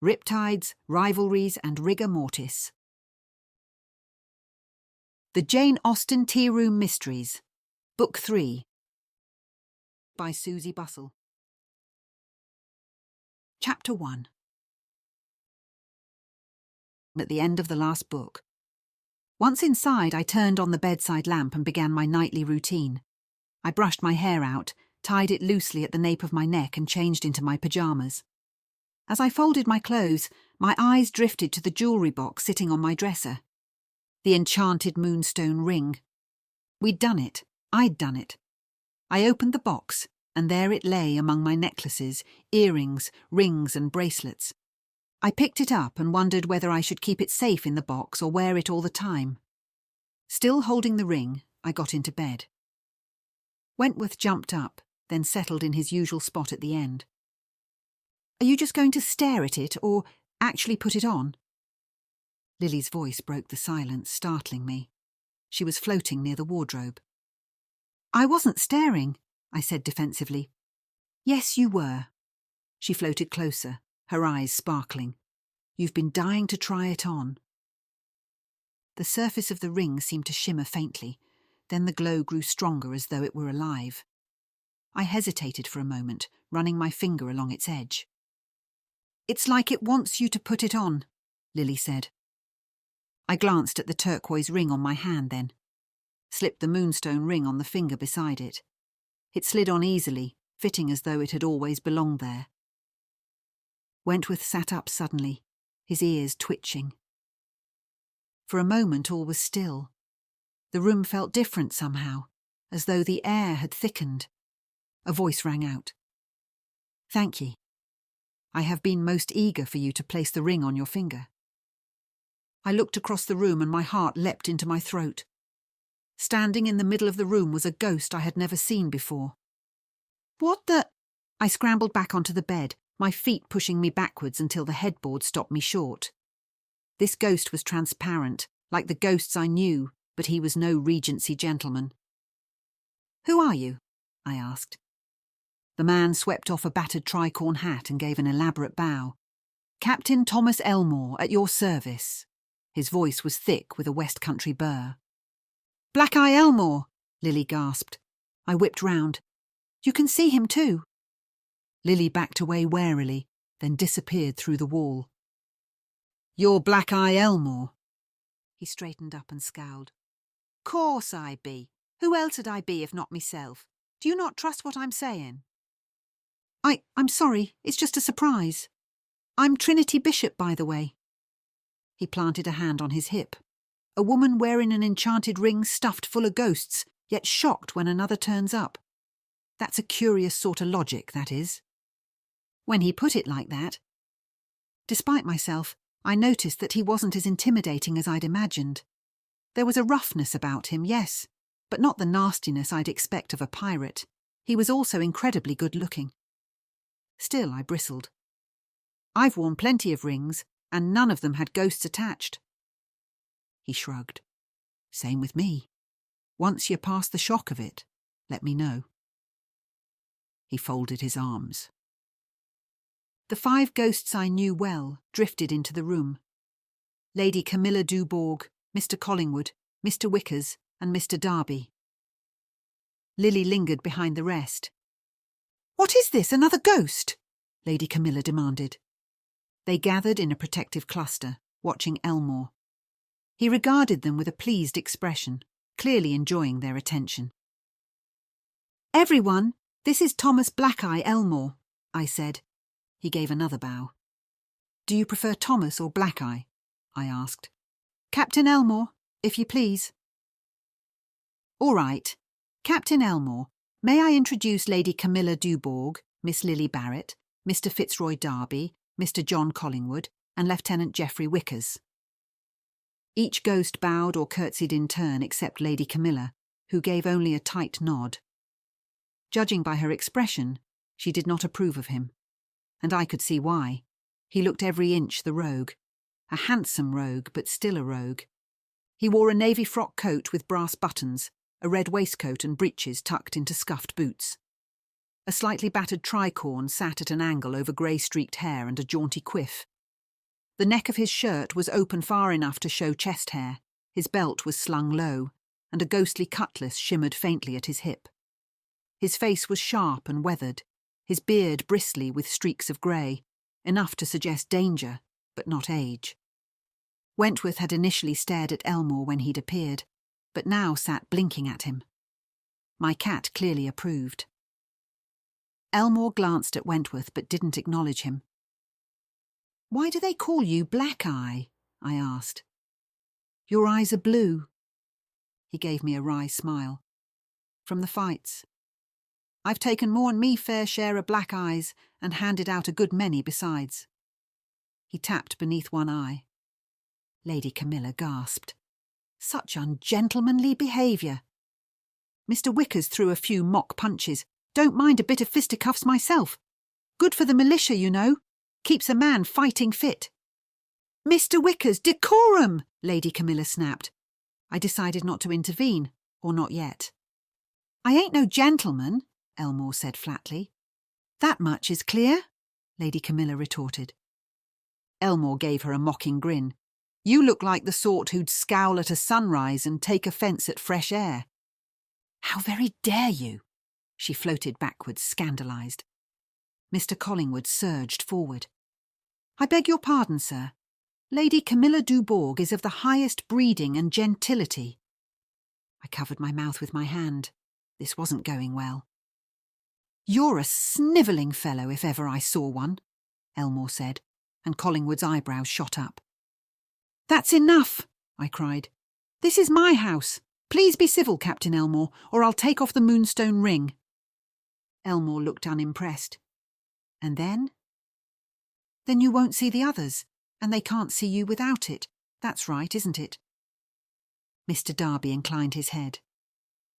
Riptides, Rivalries and Rigor Mortis. The Jane Austen Tea Room Mysteries, Book 3, by Suzy Bussell. Chapter 1. At the end of the last book. Once inside, I turned on the bedside lamp and began my nightly routine. I brushed my hair out, tied it loosely at the nape of my neck and changed into my pyjamas. As I folded my clothes, my eyes drifted to the jewellery box sitting on my dresser. The enchanted moonstone ring. We'd done it. I'd done it. I opened the box, and there it lay among my necklaces, earrings, rings and bracelets. I picked it up and wondered whether I should keep it safe in the box or wear it all the time. Still holding the ring, I got into bed. Wentworth jumped up, then settled in his usual spot at the end. "Are you just going to stare at it, or actually put it on?" Lily's voice broke the silence, startling me. She was floating near the wardrobe. "I wasn't staring," I said defensively. "Yes, you were." She floated closer, her eyes sparkling. "You've been dying to try it on." The surface of the ring seemed to shimmer faintly, then the glow grew stronger as though it were alive. I hesitated for a moment, running my finger along its edge. "It's like it wants you to put it on," Lily said. I glanced at the turquoise ring on my hand then, slipped the moonstone ring on the finger beside it. It slid on easily, fitting as though it had always belonged there. Wentworth sat up suddenly, his ears twitching. For a moment all was still. The room felt different somehow, as though the air had thickened. A voice rang out. "Thank ye. I have been most eager for you to place the ring on your finger." I looked across the room and my heart leapt into my throat. Standing in the middle of the room was a ghost I had never seen before. "What the—" I scrambled back onto the bed, my feet pushing me backwards until the headboard stopped me short. This ghost was transparent, like the ghosts I knew, but he was no Regency gentleman. "Who are you?" I asked. The man swept off a battered tricorn hat and gave an elaborate bow. "Captain Thomas Elmore, at your service." His voice was thick with a West Country burr. "Black-Eye Elmore!" Lily gasped. I whipped round. "You can see him too." Lily backed away warily, then disappeared through the wall. "You're Black-Eye Elmore?" He straightened up and scowled. "Course I be. Who else'd I be if not myself? Do you not trust what I'm saying?" I'm sorry, it's just a surprise. I'm Trinity Bishop, by the way." He planted a hand on his hip. A woman wearing an enchanted ring stuffed full of ghosts, yet shocked when another turns up. That's a curious sort of logic, that is. When he put it like that. Despite myself, I noticed that he wasn't as intimidating as I'd imagined. There was a roughness about him, yes, but not the nastiness I'd expect of a pirate. He was also incredibly good-looking. Still, I bristled. "I've worn plenty of rings, and none of them had ghosts attached." He shrugged. "Same with me. Once you're past the shock of it, let me know." He folded his arms. The 5 ghosts I knew well drifted into the room. Lady Camilla Dubourg, Mr. Collingwood, Mr. Wickers, and Mr. Darby. Lily lingered behind the rest. "What is this, another ghost?" Lady Camilla demanded. They gathered in a protective cluster, watching Elmore. He regarded them with a pleased expression, clearly enjoying their attention. "Everyone, this is Thomas Black-Eye Elmore," I said. He gave another bow. "Do you prefer Thomas or Black-Eye?" I asked. "Captain Elmore, if you please." "All right. Captain Elmore, may I introduce Lady Camilla Dubourg, Miss Lily Barrett, Mr. Fitzroy Darby, Mr. John Collingwood, and Lieutenant Geoffrey Wickers." Each ghost bowed or curtsied in turn except Lady Camilla, who gave only a tight nod. Judging by her expression, she did not approve of him. And I could see why. He looked every inch the rogue. A handsome rogue, but still a rogue. He wore a navy frock coat with brass buttons, a red waistcoat and breeches tucked into scuffed boots. A slightly battered tricorn sat at an angle over grey-streaked hair and a jaunty quiff, The neck of his shirt was open far enough to show chest hair, his belt was slung low, and a ghostly cutlass shimmered faintly at his hip. His face was sharp and weathered, his beard bristly with streaks of grey, enough to suggest danger, but not age. Wentworth had initially stared at Elmore when he'd appeared, but now sat blinking at him. My cat clearly approved. Elmore glanced at Wentworth but didn't acknowledge him. "Why do they call you Black Eye?" I asked. "Your eyes are blue." He gave me a wry smile. "From the fights. I've taken more'n me fair share of black eyes and handed out a good many besides." He tapped beneath one eye. Lady Camilla gasped. Such ungentlemanly behaviour. Mr. Wickers threw a few mock punches. "Don't mind a bit of fisticuffs myself. Good for the militia, you know. Keeps a man fighting fit." "Mr. Wickers, decorum!" Lady Camilla snapped. I decided not to intervene, or not yet. "I ain't no gentleman," Elmore said flatly. "That much is clear," Lady Camilla retorted. Elmore gave her a mocking grin. "You look like the sort who'd scowl at a sunrise and take offence at fresh air." "How very dare you?" She floated backwards, scandalised. Mr. Collingwood surged forward. "I beg your pardon, sir. Lady Camilla Dubourg is of the highest breeding and gentility." I covered my mouth with my hand. This wasn't going well. "You're a snivelling fellow if ever I saw one," Elmore said, and Collingwood's eyebrows shot up. "That's enough," I cried. "This is my house. Please be civil, Captain Elmore, or I'll take off the moonstone ring." Elmore looked unimpressed. "And then?" "Then you won't see the others, and they can't see you without it. That's right, isn't it?" Mr. Darby inclined his head.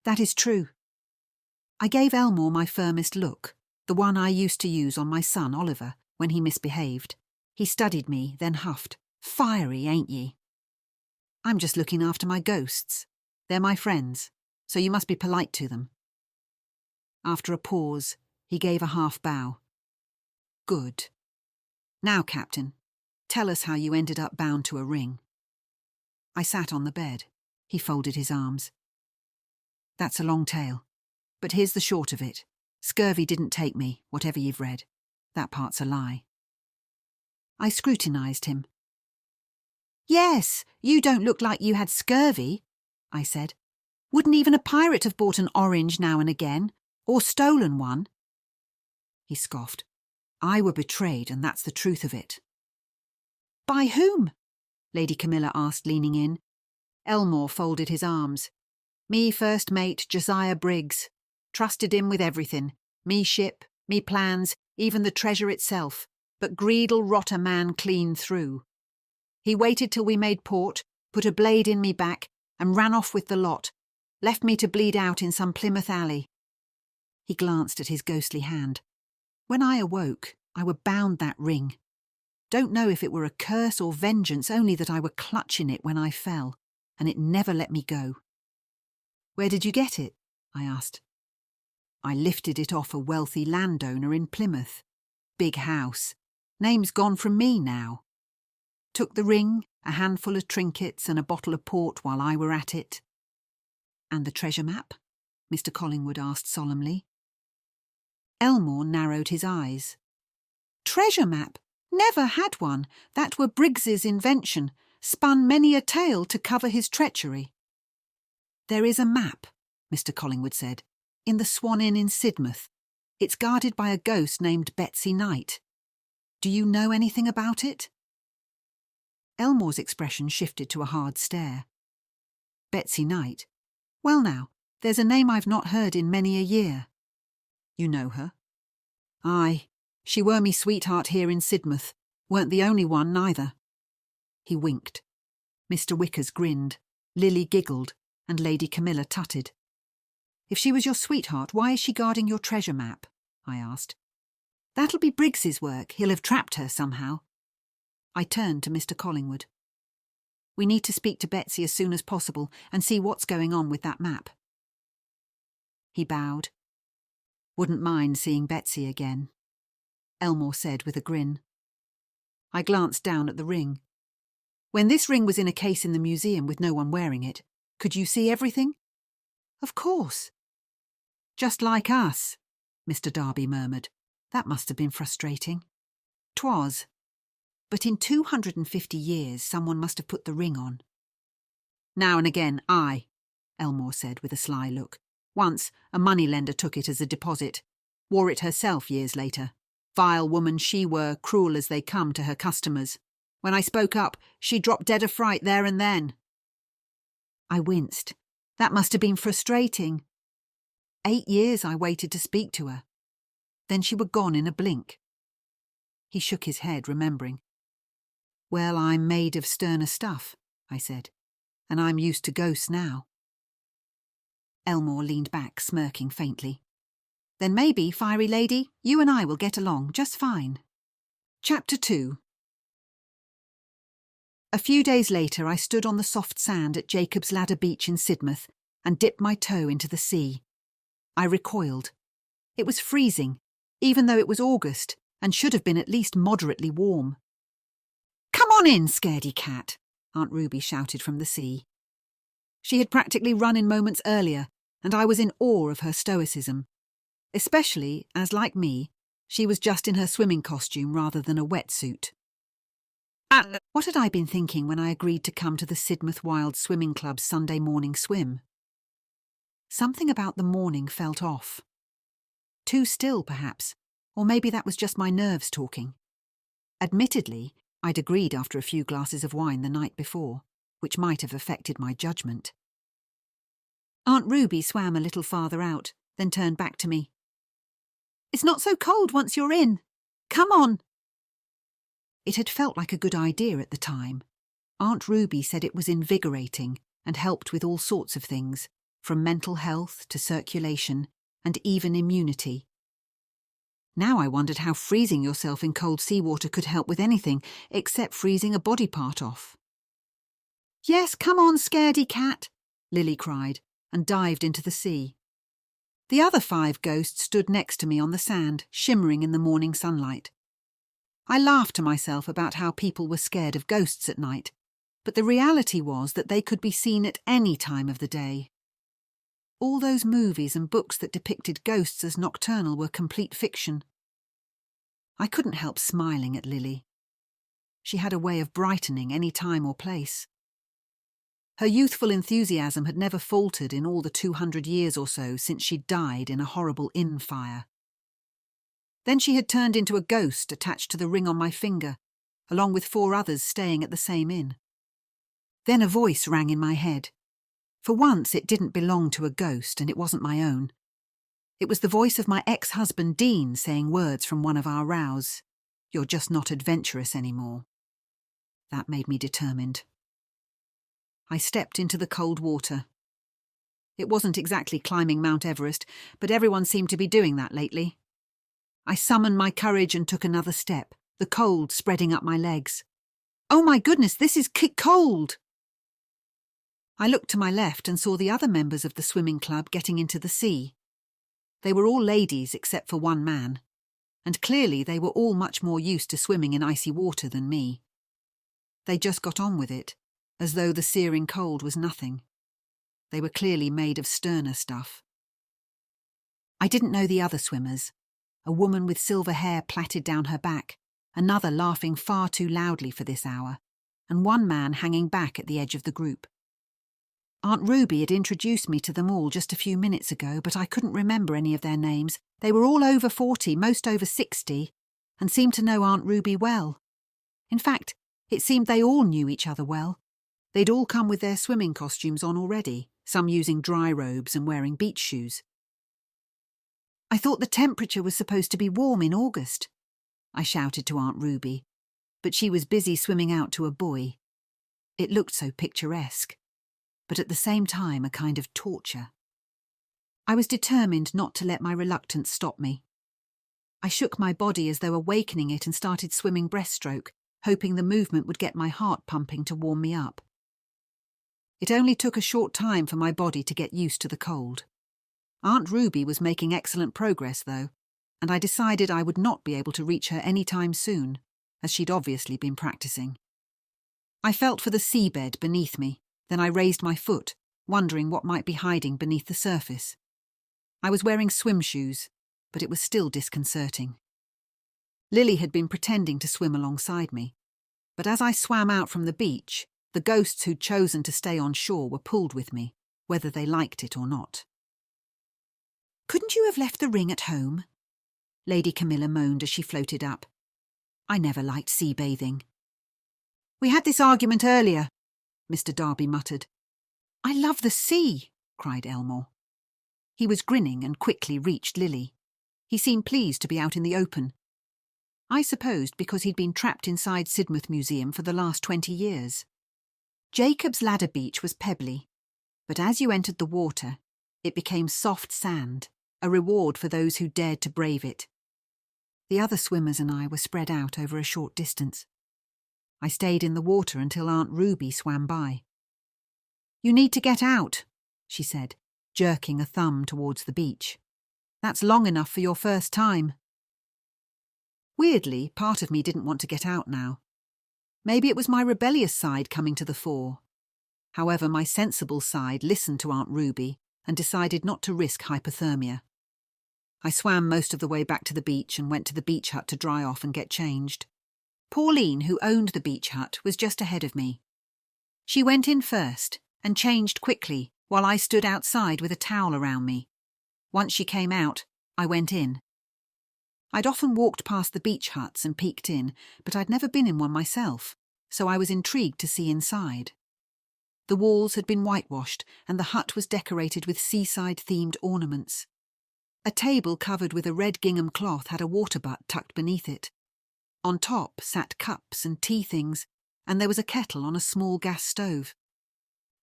"That is true." I gave Elmore my firmest look, the one I used to use on my son Oliver when he misbehaved. He studied me, then huffed. "Fiery, ain't ye?" "I'm just looking after my ghosts. They're my friends, so you must be polite to them." After a pause, he gave a half bow. "Good. Now, Captain, tell us how you ended up bound to a ring." I sat on the bed. He folded his arms. "That's a long tale, but here's the short of it. Scurvy didn't take me, whatever you've read. That part's a lie." I scrutinised him. "Yes, you don't look like you had scurvy," I said. "Wouldn't even a pirate have bought an orange now and again, or stolen one?" He scoffed. "I were betrayed, and that's the truth of it." "By whom?" Lady Camilla asked, leaning in. Elmore folded his arms. "Me first mate, Josiah Briggs. Trusted him with everything. Me ship, me plans, even the treasure itself. But greed'll rot a man clean through. He waited till we made port, put a blade in me back, and ran off with the lot. Left me to bleed out in some Plymouth alley." He glanced at his ghostly hand. "When I awoke, I were bound that ring. Don't know if it were a curse or vengeance, only that I were clutching it when I fell, and it never let me go." "Where did you get it?" I asked. "I lifted it off a wealthy landowner in Plymouth. Big house. Name's gone from me now. Took the ring, a handful of trinkets and a bottle of port while I were at it." "And the treasure map?" Mr. Collingwood asked solemnly. Elmore narrowed his eyes. "Treasure map? Never had one. That were Briggs's invention. Spun many a tale to cover his treachery." "There is a map," Mr. Collingwood said, "in the Swan Inn in Sidmouth. It's guarded by a ghost named Betsy Knight. Do you know anything about it?" Elmore's expression shifted to a hard stare. "Betsy Knight? Well now, there's a name I've not heard in many a year." "You know her?" "Aye, she were me sweetheart here in Sidmouth. Weren't the only one, neither." He winked. Mr. Wickers grinned, Lily giggled, and Lady Camilla tutted. "If she was your sweetheart, why is she guarding your treasure map?" I asked. "That'll be Briggs's work. He'll have trapped her somehow." I turned to Mr. Collingwood. "We need to speak to Betsy as soon as possible and see what's going on with that map." He bowed. "Wouldn't mind seeing Betsy again," Elmore said with a grin. I glanced down at the ring. When this ring was in a case in the museum with no one wearing it, could you see everything? Of course. Just like us, Mr. Darby murmured. That must have been frustrating. 'Twas. But in 250 years someone must have put the ring on. Now and again, Elmore said with a sly look. Once, a moneylender took it as a deposit. Wore it herself years later. Vile woman she were, cruel as they come to her customers. When I spoke up, she dropped dead of fright there and then. I winced. That must have been frustrating. 8 years I waited to speak to her. Then she were gone in a blink. He shook his head, remembering. Well, I'm made of sterner stuff, I said, and I'm used to ghosts now. Elmore leaned back, smirking faintly. Then maybe, fiery lady, you and I will get along just fine. Chapter 2. A few days later I stood on the soft sand at Jacob's Ladder Beach in Sidmouth and dipped my toe into the sea. I recoiled. It was freezing, even though it was August, and should have been at least moderately warm. "Come on in, scaredy cat," Aunt Ruby shouted from the sea. She had practically run in moments earlier, and I was in awe of her stoicism, especially as, like me, she was just in her swimming costume rather than a wetsuit. What had I been thinking when I agreed to come to the Sidmouth Wild Swimming Club's Sunday morning swim? Something about the morning felt off. Too still, perhaps, or maybe that was just my nerves talking. Admittedly, I'd agreed after a few glasses of wine the night before, which might have affected my judgment. Aunt Ruby swam a little farther out, then turned back to me. "It's not so cold once you're in. Come on." It had felt like a good idea at the time. Aunt Ruby said it was invigorating and helped with all sorts of things, from mental health to circulation and even immunity. Now I wondered how freezing yourself in cold seawater could help with anything except freezing a body part off. "Yes, come on, scaredy cat," Lily cried, and dived into the sea. The other 5 ghosts stood next to me on the sand, shimmering in the morning sunlight. I laughed to myself about how people were scared of ghosts at night, but the reality was that they could be seen at any time of the day. All those movies and books that depicted ghosts as nocturnal were complete fiction. I couldn't help smiling at Lily. She had a way of brightening any time or place. Her youthful enthusiasm had never faltered in all the 200 years or so since she died in a horrible inn fire. Then she had turned into a ghost attached to the ring on my finger, along with 4 others staying at the same inn. Then a voice rang in my head. For once it didn't belong to a ghost, and it wasn't my own. It was the voice of my ex-husband Dean saying words from one of our rows. "You're just not adventurous anymore." That made me determined. I stepped into the cold water. It wasn't exactly climbing Mount Everest, but everyone seemed to be doing that lately. I summoned my courage and took another step, the cold spreading up my legs. "Oh my goodness, this is cold!" I looked to my left and saw the other members of the swimming club getting into the sea. They were all ladies except for one man, and clearly they were all much more used to swimming in icy water than me. They just got on with it, as though the searing cold was nothing. They were clearly made of sterner stuff. I didn't know the other swimmers. A woman with silver hair plaited down her back, another laughing far too loudly for this hour, and one man hanging back at the edge of the group. Aunt Ruby had introduced me to them all just a few minutes ago, but I couldn't remember any of their names. They were all over 40, most over 60, and seemed to know Aunt Ruby well. In fact, it seemed they all knew each other well. They'd all come with their swimming costumes on already, some using dry robes and wearing beach shoes. "I thought the temperature was supposed to be warm in August," I shouted to Aunt Ruby, but she was busy swimming out to a buoy. It looked so picturesque, but at the same time a kind of torture. I was determined not to let my reluctance stop me. I shook my body as though awakening it and started swimming breaststroke, hoping the movement would get my heart pumping to warm me up. It only took a short time for my body to get used to the cold. Aunt Ruby was making excellent progress, though, and I decided I would not be able to reach her any time soon. as she'd obviously been practicing. I felt for the seabed beneath me, then I raised my foot, wondering what might be hiding beneath the surface. I was wearing swim shoes, but it was still disconcerting. Lily had been pretending to swim alongside me, but as I swam out from the beach, the ghosts who'd chosen to stay on shore were pulled with me, whether they liked it or not. "Couldn't you have left the ring at home?" Lady Camilla moaned as she floated up. "I never liked sea bathing." "We had this argument earlier," Mr. Darby muttered. "I love the sea," cried Elmore. He was grinning and quickly reached Lily. He seemed pleased to be out in the open. I supposed because he'd been trapped inside Sidmouth Museum for the last 20 years. Jacob's Ladder Beach was pebbly, but as you entered the water, it became soft sand, a reward for those who dared to brave it. The other swimmers and I were spread out over a short distance. I stayed in the water until Aunt Ruby swam by. "You need to get out," she said, jerking a thumb towards the beach. "That's long enough for your first time." Weirdly, part of me didn't want to get out now. Maybe it was my rebellious side coming to the fore. However, my sensible side listened to Aunt Ruby and decided not to risk hypothermia. I swam most of the way back to the beach and went to the beach hut to dry off and get changed. Pauline, who owned the beach hut, was just ahead of me. She went in first and changed quickly while I stood outside with a towel around me. Once she came out, I went in. I'd often walked past the beach huts and peeked in, but I'd never been in one myself, so I was intrigued to see inside. The walls had been whitewashed and the hut was decorated with seaside-themed ornaments. A table covered with a red gingham cloth had a water butt tucked beneath it. On top sat cups and tea things, and there was a kettle on a small gas stove.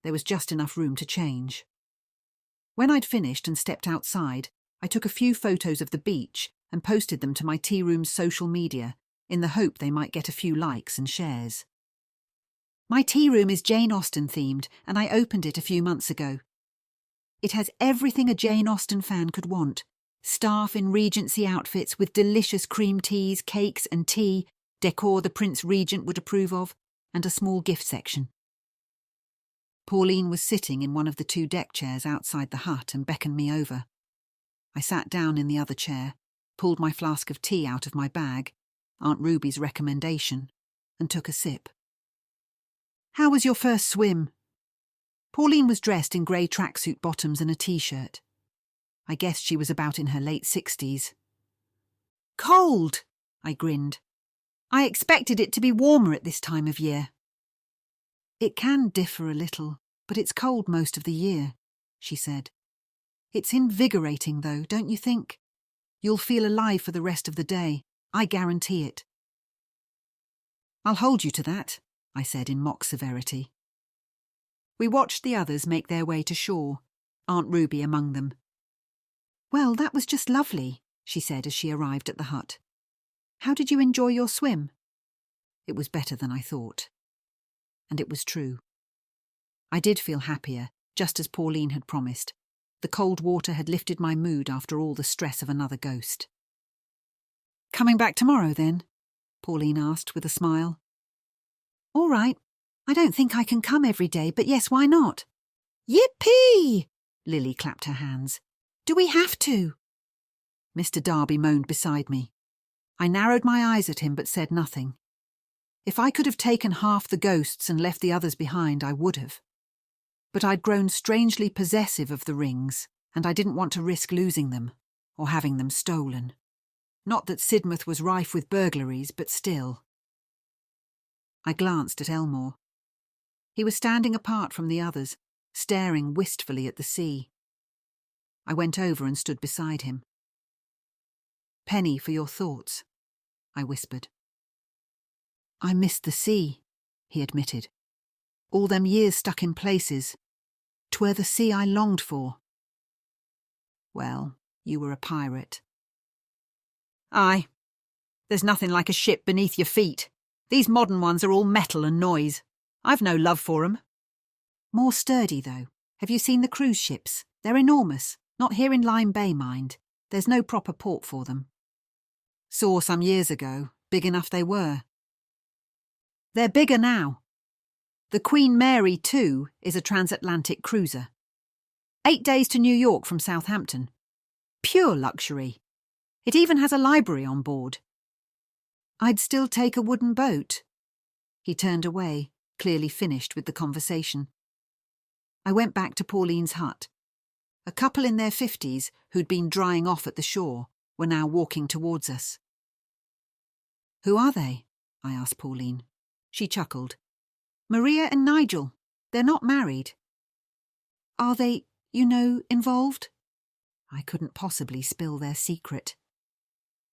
There was just enough room to change. When I'd finished and stepped outside, I took a few photos of the beach and posted them to my tea room's social media in the hope they might get a few likes and shares. My tea room is Jane Austen themed, and I opened it a few months ago. It has everything a Jane Austen fan could want. Staff in Regency outfits with delicious cream teas, cakes and tea, decor the Prince Regent would approve of, and a small gift section. Pauline was sitting in one of the 2 deck chairs outside the hut and beckoned me over. I sat down in the other chair, pulled my flask of tea out of my bag, Aunt Ruby's recommendation, and took a sip. "How was your first swim?" Pauline was dressed in grey tracksuit bottoms and a t-shirt. I guessed she was about in her late 60s. "Cold," I grinned. "I expected it to be warmer at this time of year." "It can differ a little, but it's cold most of the year," she said. "It's invigorating, though, don't you think? You'll feel alive for the rest of the day. I guarantee it." "I'll hold you to that," I said in mock severity. We watched the others make their way to shore, Aunt Ruby among them. "Well, that was just lovely," she said as she arrived at the hut. "How did you enjoy your swim?" It was better than I thought. And it was true. I did feel happier, just as Pauline had promised. The cold water had lifted my mood after all the stress of another ghost. "Coming back tomorrow, then?" Pauline asked with a smile. "All right. I don't think I can come every day, but yes, why not?" "Yippee!" Lily clapped her hands. "Do we have to?" Mr. Darby moaned beside me. I narrowed my eyes at him but said nothing. If I could have taken half the ghosts and left the others behind, I would have. But I'd grown strangely possessive of the rings, and I didn't want to risk losing them, or having them stolen. Not that Sidmouth was rife with burglaries, but still. I glanced at Elmore. He was standing apart from the others, staring wistfully at the sea. I went over and stood beside him. "Penny for your thoughts," I whispered. "I missed the sea," he admitted. "All them years stuck in places. 'Twere the sea I longed for." "Well, you were a pirate." "Aye. There's nothing like a ship beneath your feet. These modern ones are all metal and noise. I've no love for 'em." "More sturdy, though. Have you seen the cruise ships? They're enormous. Not here in Lyme Bay, mind. There's no proper port for them." "Saw some years ago. Big enough they were. They're bigger now. The Queen Mary 2 is a transatlantic cruiser. 8 days to New York from Southampton. Pure luxury. It even has a library on board. I'd still take a wooden boat. He turned away, clearly finished with the conversation. I went back to Pauline's hut. A couple in their 50s, who'd been drying off at the shore, were now walking towards us. Who are they? I asked Pauline. She chuckled. Maria and Nigel. They're not married. Are they, involved? I couldn't possibly spill their secret.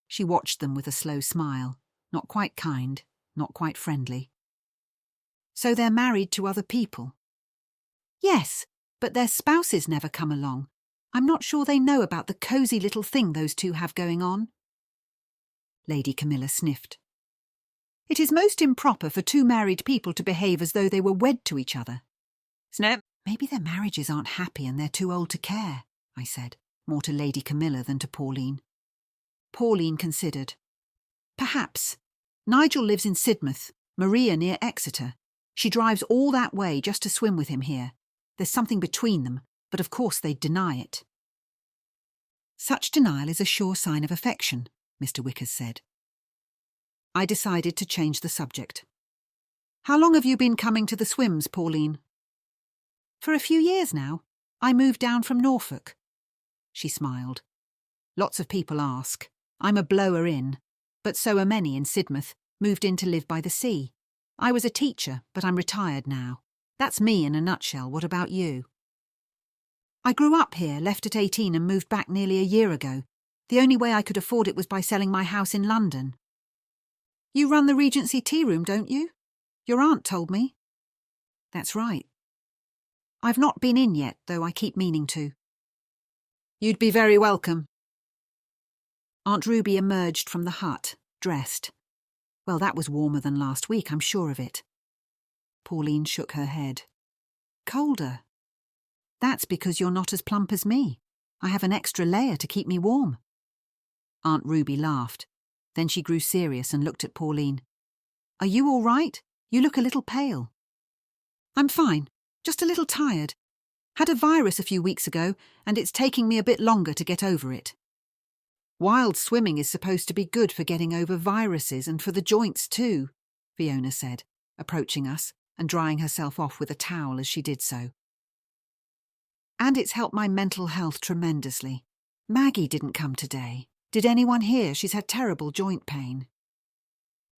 She watched them with a slow smile, not quite kind, not quite friendly. So they're married to other people? Yes, but their spouses never come along. I'm not sure they know about the cosy little thing those two have going on. Lady Camilla sniffed. It is most improper for two married people to behave as though they were wed to each other. Snap. Maybe their marriages aren't happy and they're too old to care, I said, more to Lady Camilla than to Pauline. Pauline considered. Perhaps. Nigel lives in Sidmouth, Maria near Exeter. She drives all that way just to swim with him here. There's something between them, but of course they'd deny it. Such denial is a sure sign of affection, Mr. Wickers said. I decided to change the subject. How long have you been coming to the swims, Pauline? For a few years now. I moved down from Norfolk. She smiled. Lots of people ask. I'm a blower in, but so are many in Sidmouth, moved in to live by the sea. I was a teacher, but I'm retired now. That's me in a nutshell. What about you? I grew up here, left at 18 and moved back nearly a year ago. The only way I could afford it was by selling my house in London. You run the Regency tea room, don't you? Your aunt told me. That's right. I've not been in yet, though I keep meaning to. You'd be very welcome. Aunt Ruby emerged from the hut, dressed. Well, that was warmer than last week, I'm sure of it. Pauline shook her head. Colder. That's because you're not as plump as me. I have an extra layer to keep me warm. Aunt Ruby laughed. Then she grew serious and looked at Pauline. Are you all right? You look a little pale. I'm fine, just a little tired. Had a virus a few weeks ago, and it's taking me a bit longer to get over it. Wild swimming is supposed to be good for getting over viruses and for the joints too, Fiona said, approaching us and drying herself off with a towel as she did so. And it's helped my mental health tremendously. Maggie didn't come today. Did anyone hear she's had terrible joint pain?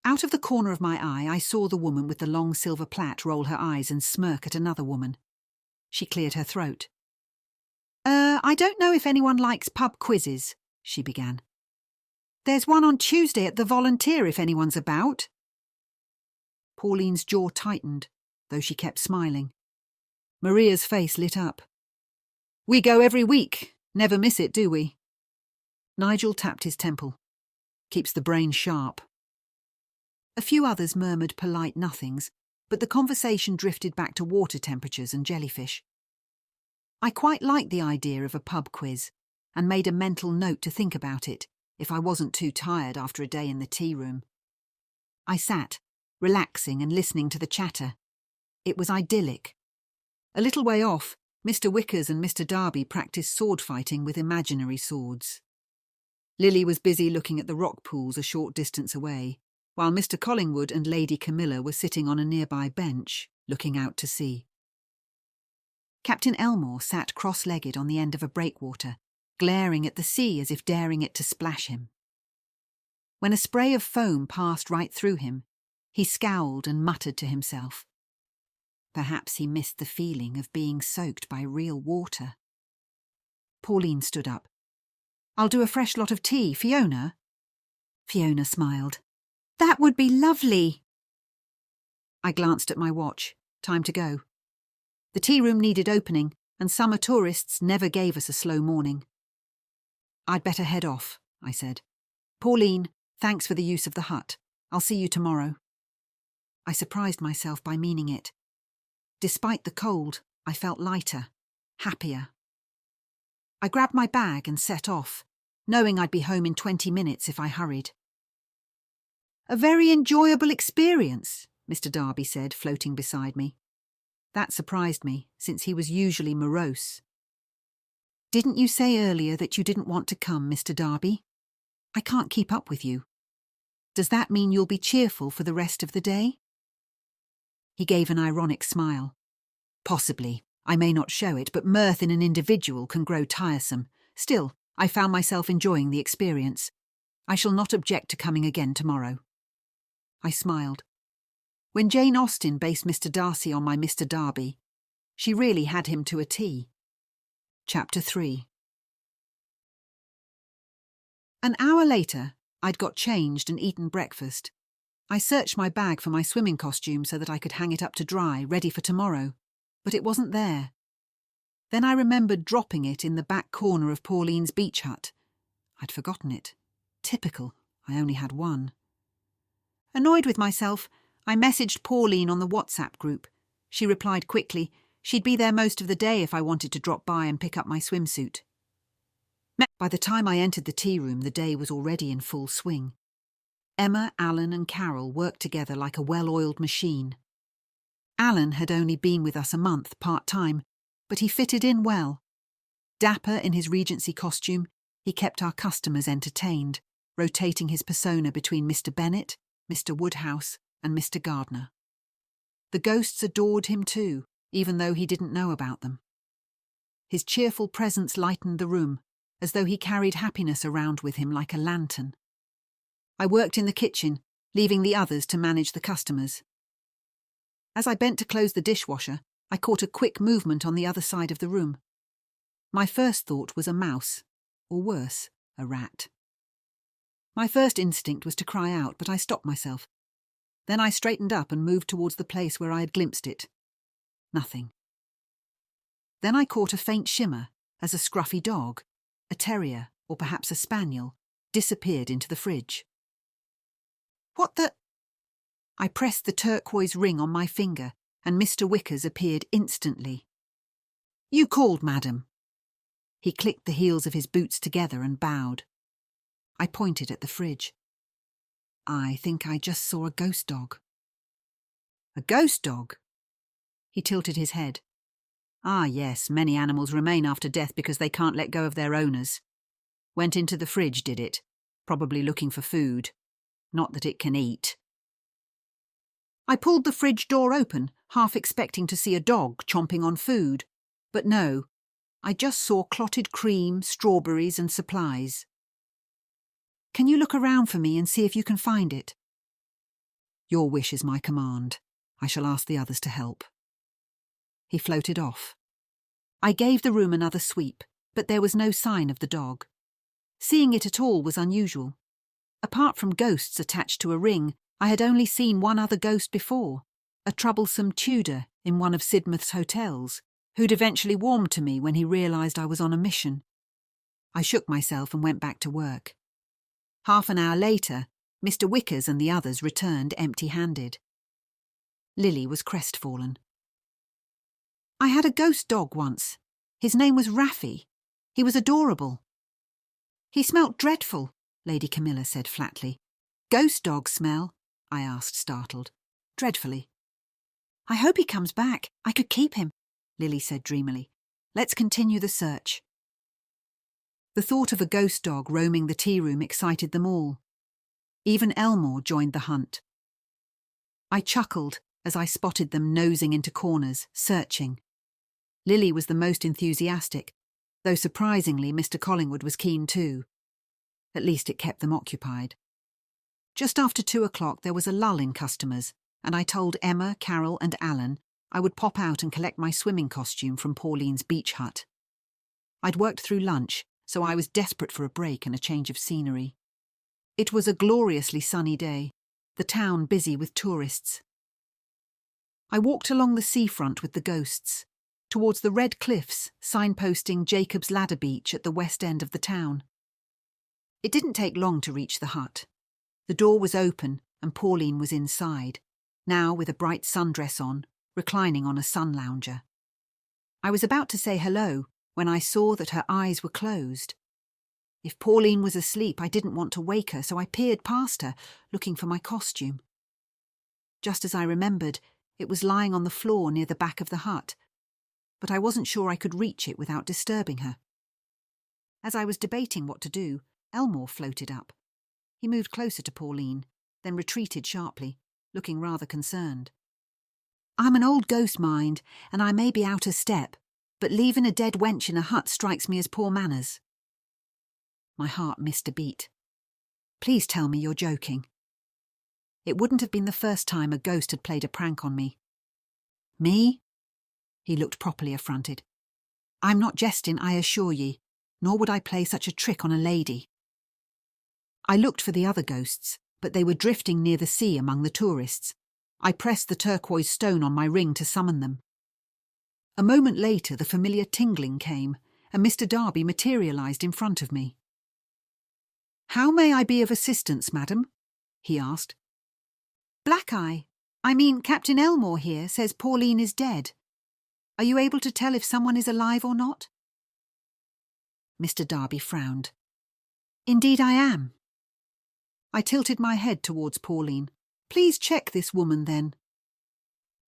Out of the corner of my eye, I saw the woman with the long silver plait roll her eyes and smirk at another woman. She cleared her throat. I don't know if anyone likes pub quizzes, she began. There's one on Tuesday at the Volunteer if anyone's about. Pauline's jaw tightened, though she kept smiling. Maria's face lit up. We go every week. Never miss it, do we? Nigel tapped his temple. Keeps the brain sharp. A few others murmured polite nothings, but the conversation drifted back to water temperatures and jellyfish. I quite liked the idea of a pub quiz, and made a mental note to think about it, if I wasn't too tired after a day in the tea room. I sat, relaxing and listening to the chatter. It was idyllic. A little way off, Mr. Wickers and Mr. Darby practised sword fighting with imaginary swords. Lily was busy looking at the rock pools a short distance away, while Mr. Collingwood and Lady Camilla were sitting on a nearby bench, looking out to sea. Captain Elmore sat cross-legged on the end of a breakwater, glaring at the sea as if daring it to splash him. When a spray of foam passed right through him, he scowled and muttered to himself. Perhaps he missed the feeling of being soaked by real water. Pauline stood up. I'll do a fresh lot of tea, Fiona. Fiona smiled. That would be lovely. I glanced at my watch. Time to go. The tea room needed opening, and summer tourists never gave us a slow morning. I'd better head off, I said. Pauline, thanks for the use of the hut. I'll see you tomorrow. I surprised myself by meaning it. Despite the cold, I felt lighter, happier. I grabbed my bag and set off, knowing I'd be home in 20 minutes if I hurried. A very enjoyable experience, Mr. Darby said, floating beside me. That surprised me, since he was usually morose. Didn't you say earlier that you didn't want to come, Mr. Darby? I can't keep up with you. Does that mean you'll be cheerful for the rest of the day? He gave an ironic smile. Possibly. I may not show it, but mirth in an individual can grow tiresome. Still, I found myself enjoying the experience. I shall not object to coming again tomorrow. I smiled. When Jane Austen based Mr. Darcy on my Mr. Darby, she really had him to a T. Chapter 3. An hour later, I'd got changed and eaten breakfast. I searched my bag for my swimming costume so that I could hang it up to dry, ready for tomorrow, but it wasn't there. Then I remembered dropping it in the back corner of Pauline's beach hut. I'd forgotten it. Typical, I only had one. Annoyed with myself, I messaged Pauline on the WhatsApp group. She replied quickly. She'd be there most of the day if I wanted to drop by and pick up my swimsuit. By the time I entered the tea room, the day was already in full swing. Emma, Alan and Carol worked together like a well-oiled machine. Alan had only been with us a month, part-time, but he fitted in well. Dapper in his Regency costume, he kept our customers entertained, rotating his persona between Mr. Bennet, Mr. Woodhouse and Mr. Gardner. The ghosts adored him too, even though he didn't know about them. His cheerful presence lightened the room, as though he carried happiness around with him like a lantern. I worked in the kitchen, leaving the others to manage the customers. As I bent to close the dishwasher, I caught a quick movement on the other side of the room. My first thought was a mouse, or worse, a rat. My first instinct was to cry out, but I stopped myself. Then I straightened up and moved towards the place where I had glimpsed it. Nothing. Then I caught a faint shimmer as a scruffy dog, a terrier, or perhaps a spaniel, disappeared into the fridge. What the... I pressed the turquoise ring on my finger, and Mr. Wickers appeared instantly. You called, madam. He clicked the heels of his boots together and bowed. I pointed at the fridge. I think I just saw a ghost dog. A ghost dog? He tilted his head. Ah, yes, many animals remain after death because they can't let go of their owners. Went into the fridge, did it? Probably looking for food. Not that it can eat. I pulled the fridge door open, half expecting to see a dog chomping on food. But no, I just saw clotted cream, strawberries and supplies. Can you look around for me and see if you can find it? Your wish is my command. I shall ask the others to help. He floated off. I gave the room another sweep, but there was no sign of the dog. Seeing it at all was unusual. Apart from ghosts attached to a ring, I had only seen one other ghost before, a troublesome Tudor in one of Sidmouth's hotels, who'd eventually warmed to me when he realised I was on a mission. I shook myself and went back to work. Half an hour later, Mr. Wickers and the others returned empty-handed. Lily was crestfallen. I had a ghost dog once. His name was Raffy. He was adorable. He smelt dreadful, Lady Camilla said flatly. Ghost dogs smell? I asked, startled. Dreadfully. I hope he comes back. I could keep him, Lily said dreamily. Let's continue the search. The thought of a ghost dog roaming the tea room excited them all. Even Elmore joined the hunt. I chuckled as I spotted them nosing into corners, searching. Lily was the most enthusiastic, though surprisingly Mr. Collingwood was keen too. At least it kept them occupied. Just after 2 o'clock there was a lull in customers, and I told Emma, Carol and Alan I would pop out and collect my swimming costume from Pauline's beach hut. I'd worked through lunch, so I was desperate for a break and a change of scenery. It was a gloriously sunny day, the town busy with tourists. I walked along the seafront with the ghosts, towards the red cliffs signposting Jacob's Ladder Beach at the west end of the town. It didn't take long to reach the hut. The door was open and Pauline was inside, now with a bright sundress on, reclining on a sun lounger. I was about to say hello when I saw that her eyes were closed. If Pauline was asleep, I didn't want to wake her, so I peered past her, looking for my costume. Just as I remembered, it was lying on the floor near the back of the hut, but I wasn't sure I could reach it without disturbing her. As I was debating what to do, Elmore floated up. He moved closer to Pauline, then retreated sharply, looking rather concerned. "I'm an old ghost, mind, and I may be out of step, but leaving a dead wench in a hut strikes me as poor manners." My heart missed a beat. "Please tell me you're joking." It wouldn't have been the first time a ghost had played a prank on me. "Me?" He looked properly affronted. "I'm not jesting, I assure ye, nor would I play such a trick on a lady." I looked for the other ghosts, but they were drifting near the sea among the tourists. I pressed the turquoise stone on my ring to summon them. A moment later the familiar tingling came, and Mr. Darby materialised in front of me. "How may I be of assistance, madam?" he asked. "Black Eye, I mean Captain Elmore here, says Pauline is dead. Are you able to tell if someone is alive or not?" Mr. Darby frowned. "Indeed I am." I tilted my head towards Pauline. "Please check this woman, then."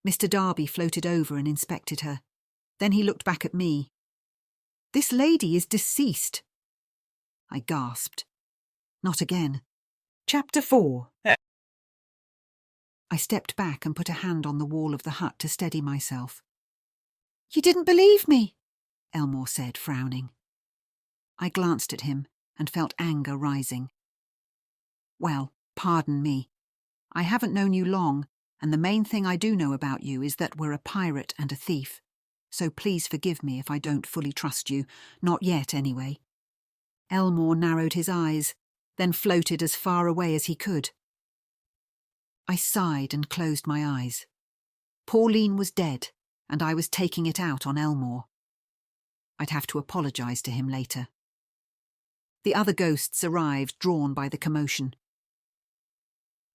Mr. Darby floated over and inspected her. Then he looked back at me. "This lady is deceased." I gasped. Not again. Chapter 4. I stepped back and put a hand on the wall of the hut to steady myself. "You didn't believe me," Elmore said, frowning. I glanced at him and felt anger rising. "Well, pardon me. I haven't known you long, and the main thing I do know about you is that we're a pirate and a thief. So please forgive me if I don't fully trust you, not yet anyway." Elmore narrowed his eyes, then floated as far away as he could. I sighed and closed my eyes. Pauline was dead, and I was taking it out on Elmore. I'd have to apologise to him later. The other ghosts arrived, drawn by the commotion.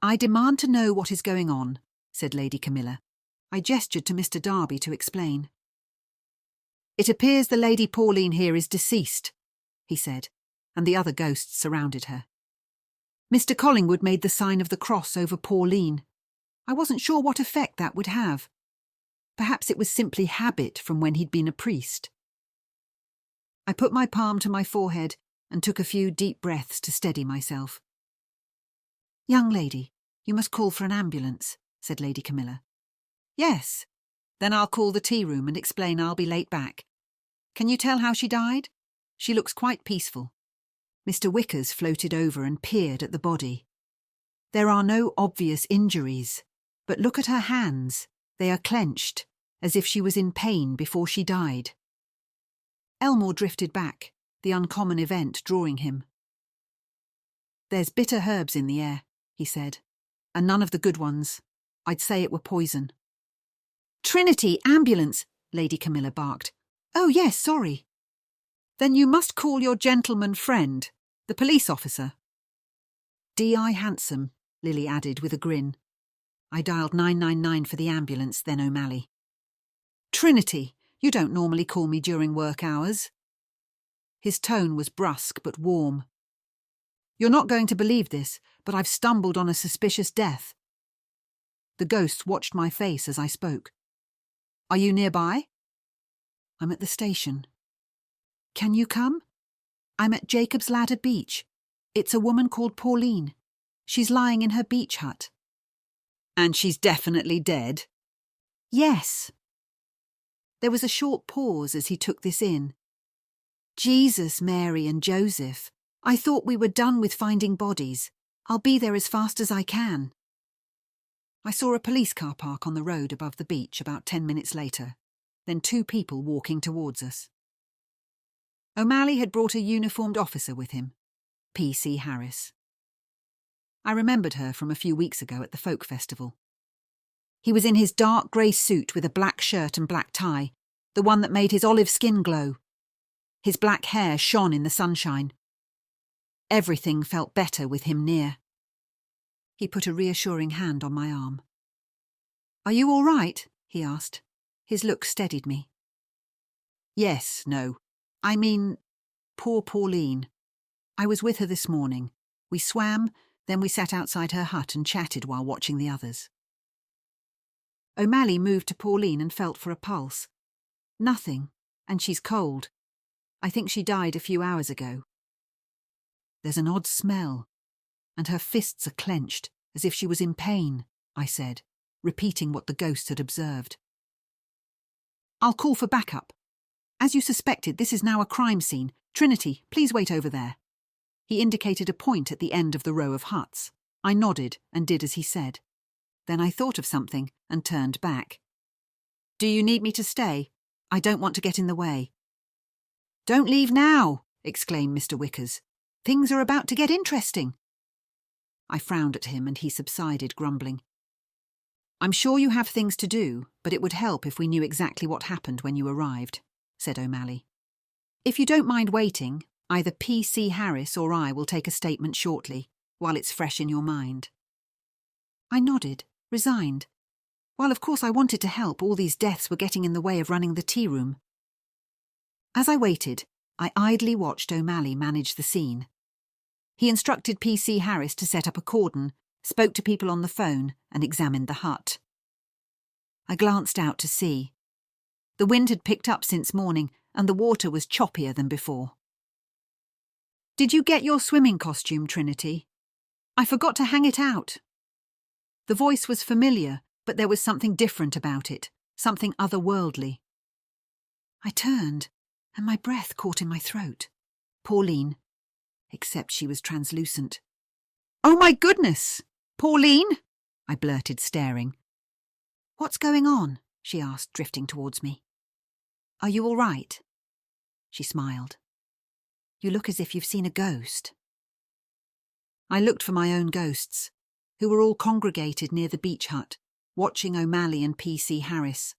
"I demand to know what is going on," said Lady Camilla. I gestured to Mr. Darby to explain. "It appears the Lady Pauline here is deceased," he said, and the other ghosts surrounded her. "Mr. Collingwood made the sign of the cross over Pauline. I wasn't sure what effect that would have. Perhaps it was simply habit from when he'd been a priest." I put my palm to my forehead and took a few deep breaths to steady myself. "Young lady, you must call for an ambulance," said Lady Camilla. "Yes. Then I'll call the tea room and explain I'll be late back. Can you tell how she died? She looks quite peaceful." Mr. Wickers floated over and peered at the body. "There are no obvious injuries, but look at her hands. They are clenched, as if she was in pain before she died." Elmore drifted back, the uncommon event drawing him. "There's bitter herbs in the air," he said, "and none of the good ones. I'd say it were poison." "Trinity, ambulance!" Lady Camilla barked. "Oh yes, sorry." "Then you must call your gentleman friend, the police officer." "D.I. Handsome," Lily added with a grin. I dialed 999 for the ambulance, then O'Malley. "Trinity, you don't normally call me during work hours." His tone was brusque but warm. "You're not going to believe this, but I've stumbled on a suspicious death." The ghosts watched my face as I spoke. "Are you nearby?" "I'm at the station." "Can you come?" "I'm at Jacob's Ladder Beach. It's a woman called Pauline. She's lying in her beach hut." "And she's definitely dead?" "Yes." There was a short pause as he took this in. "Jesus, Mary and Joseph. I thought we were done with finding bodies. I'll be there as fast as I can." I saw a police car park on the road above the beach about 10 minutes later, then 2 people walking towards us. O'Malley had brought a uniformed officer with him, P.C. Harris. I remembered her from a few weeks ago at the folk festival. He was in his dark grey suit with a black shirt and black tie, the one that made his olive skin glow. His black hair shone in the sunshine. Everything felt better with him near. He put a reassuring hand on my arm. "Are you all right?" he asked. His look steadied me. "Yes, no. I mean, poor Pauline. I was with her this morning. We swam, then we sat outside her hut and chatted while watching the others." O'Malley moved to Pauline and felt for a pulse. Nothing, and she's cold. I think she died a few hours ago. There's an odd smell, and her fists are clenched, as if she was in pain, I said, repeating what the ghost had observed. I'll call for backup. As you suspected, this is now a crime scene. Trinity, please wait over there. He indicated a point at the end of the row of huts. I nodded and did as he said. Then I thought of something and turned back. Do you need me to stay? I don't want to get in the way. Don't leave now, exclaimed Mr. Wickers. Things are about to get interesting. I frowned at him and he subsided, grumbling. I'm sure you have things to do, but it would help if we knew exactly what happened when you arrived, said O'Malley. If you don't mind waiting, either P.C. Harris or I will take a statement shortly, while it's fresh in your mind. I nodded, resigned. While of course I wanted to help, all these deaths were getting in the way of running the tea room. As I waited, I idly watched O'Malley manage the scene. He instructed P.C. Harris to set up a cordon, spoke to people on the phone, and examined the hut. I glanced out to sea. The wind had picked up since morning, and the water was choppier than before. Did you get your swimming costume, Trinity? I forgot to hang it out. The voice was familiar, but there was something different about it, something otherworldly. I turned, and my breath caught in my throat. Pauline, except she was translucent. Oh my goodness! Pauline! I blurted, staring. What's going on? She asked, drifting towards me. Are you all right? She smiled. You look as if you've seen a ghost. I looked for my own ghosts, who were all congregated near the beach hut, watching O'Malley and P.C. Harris.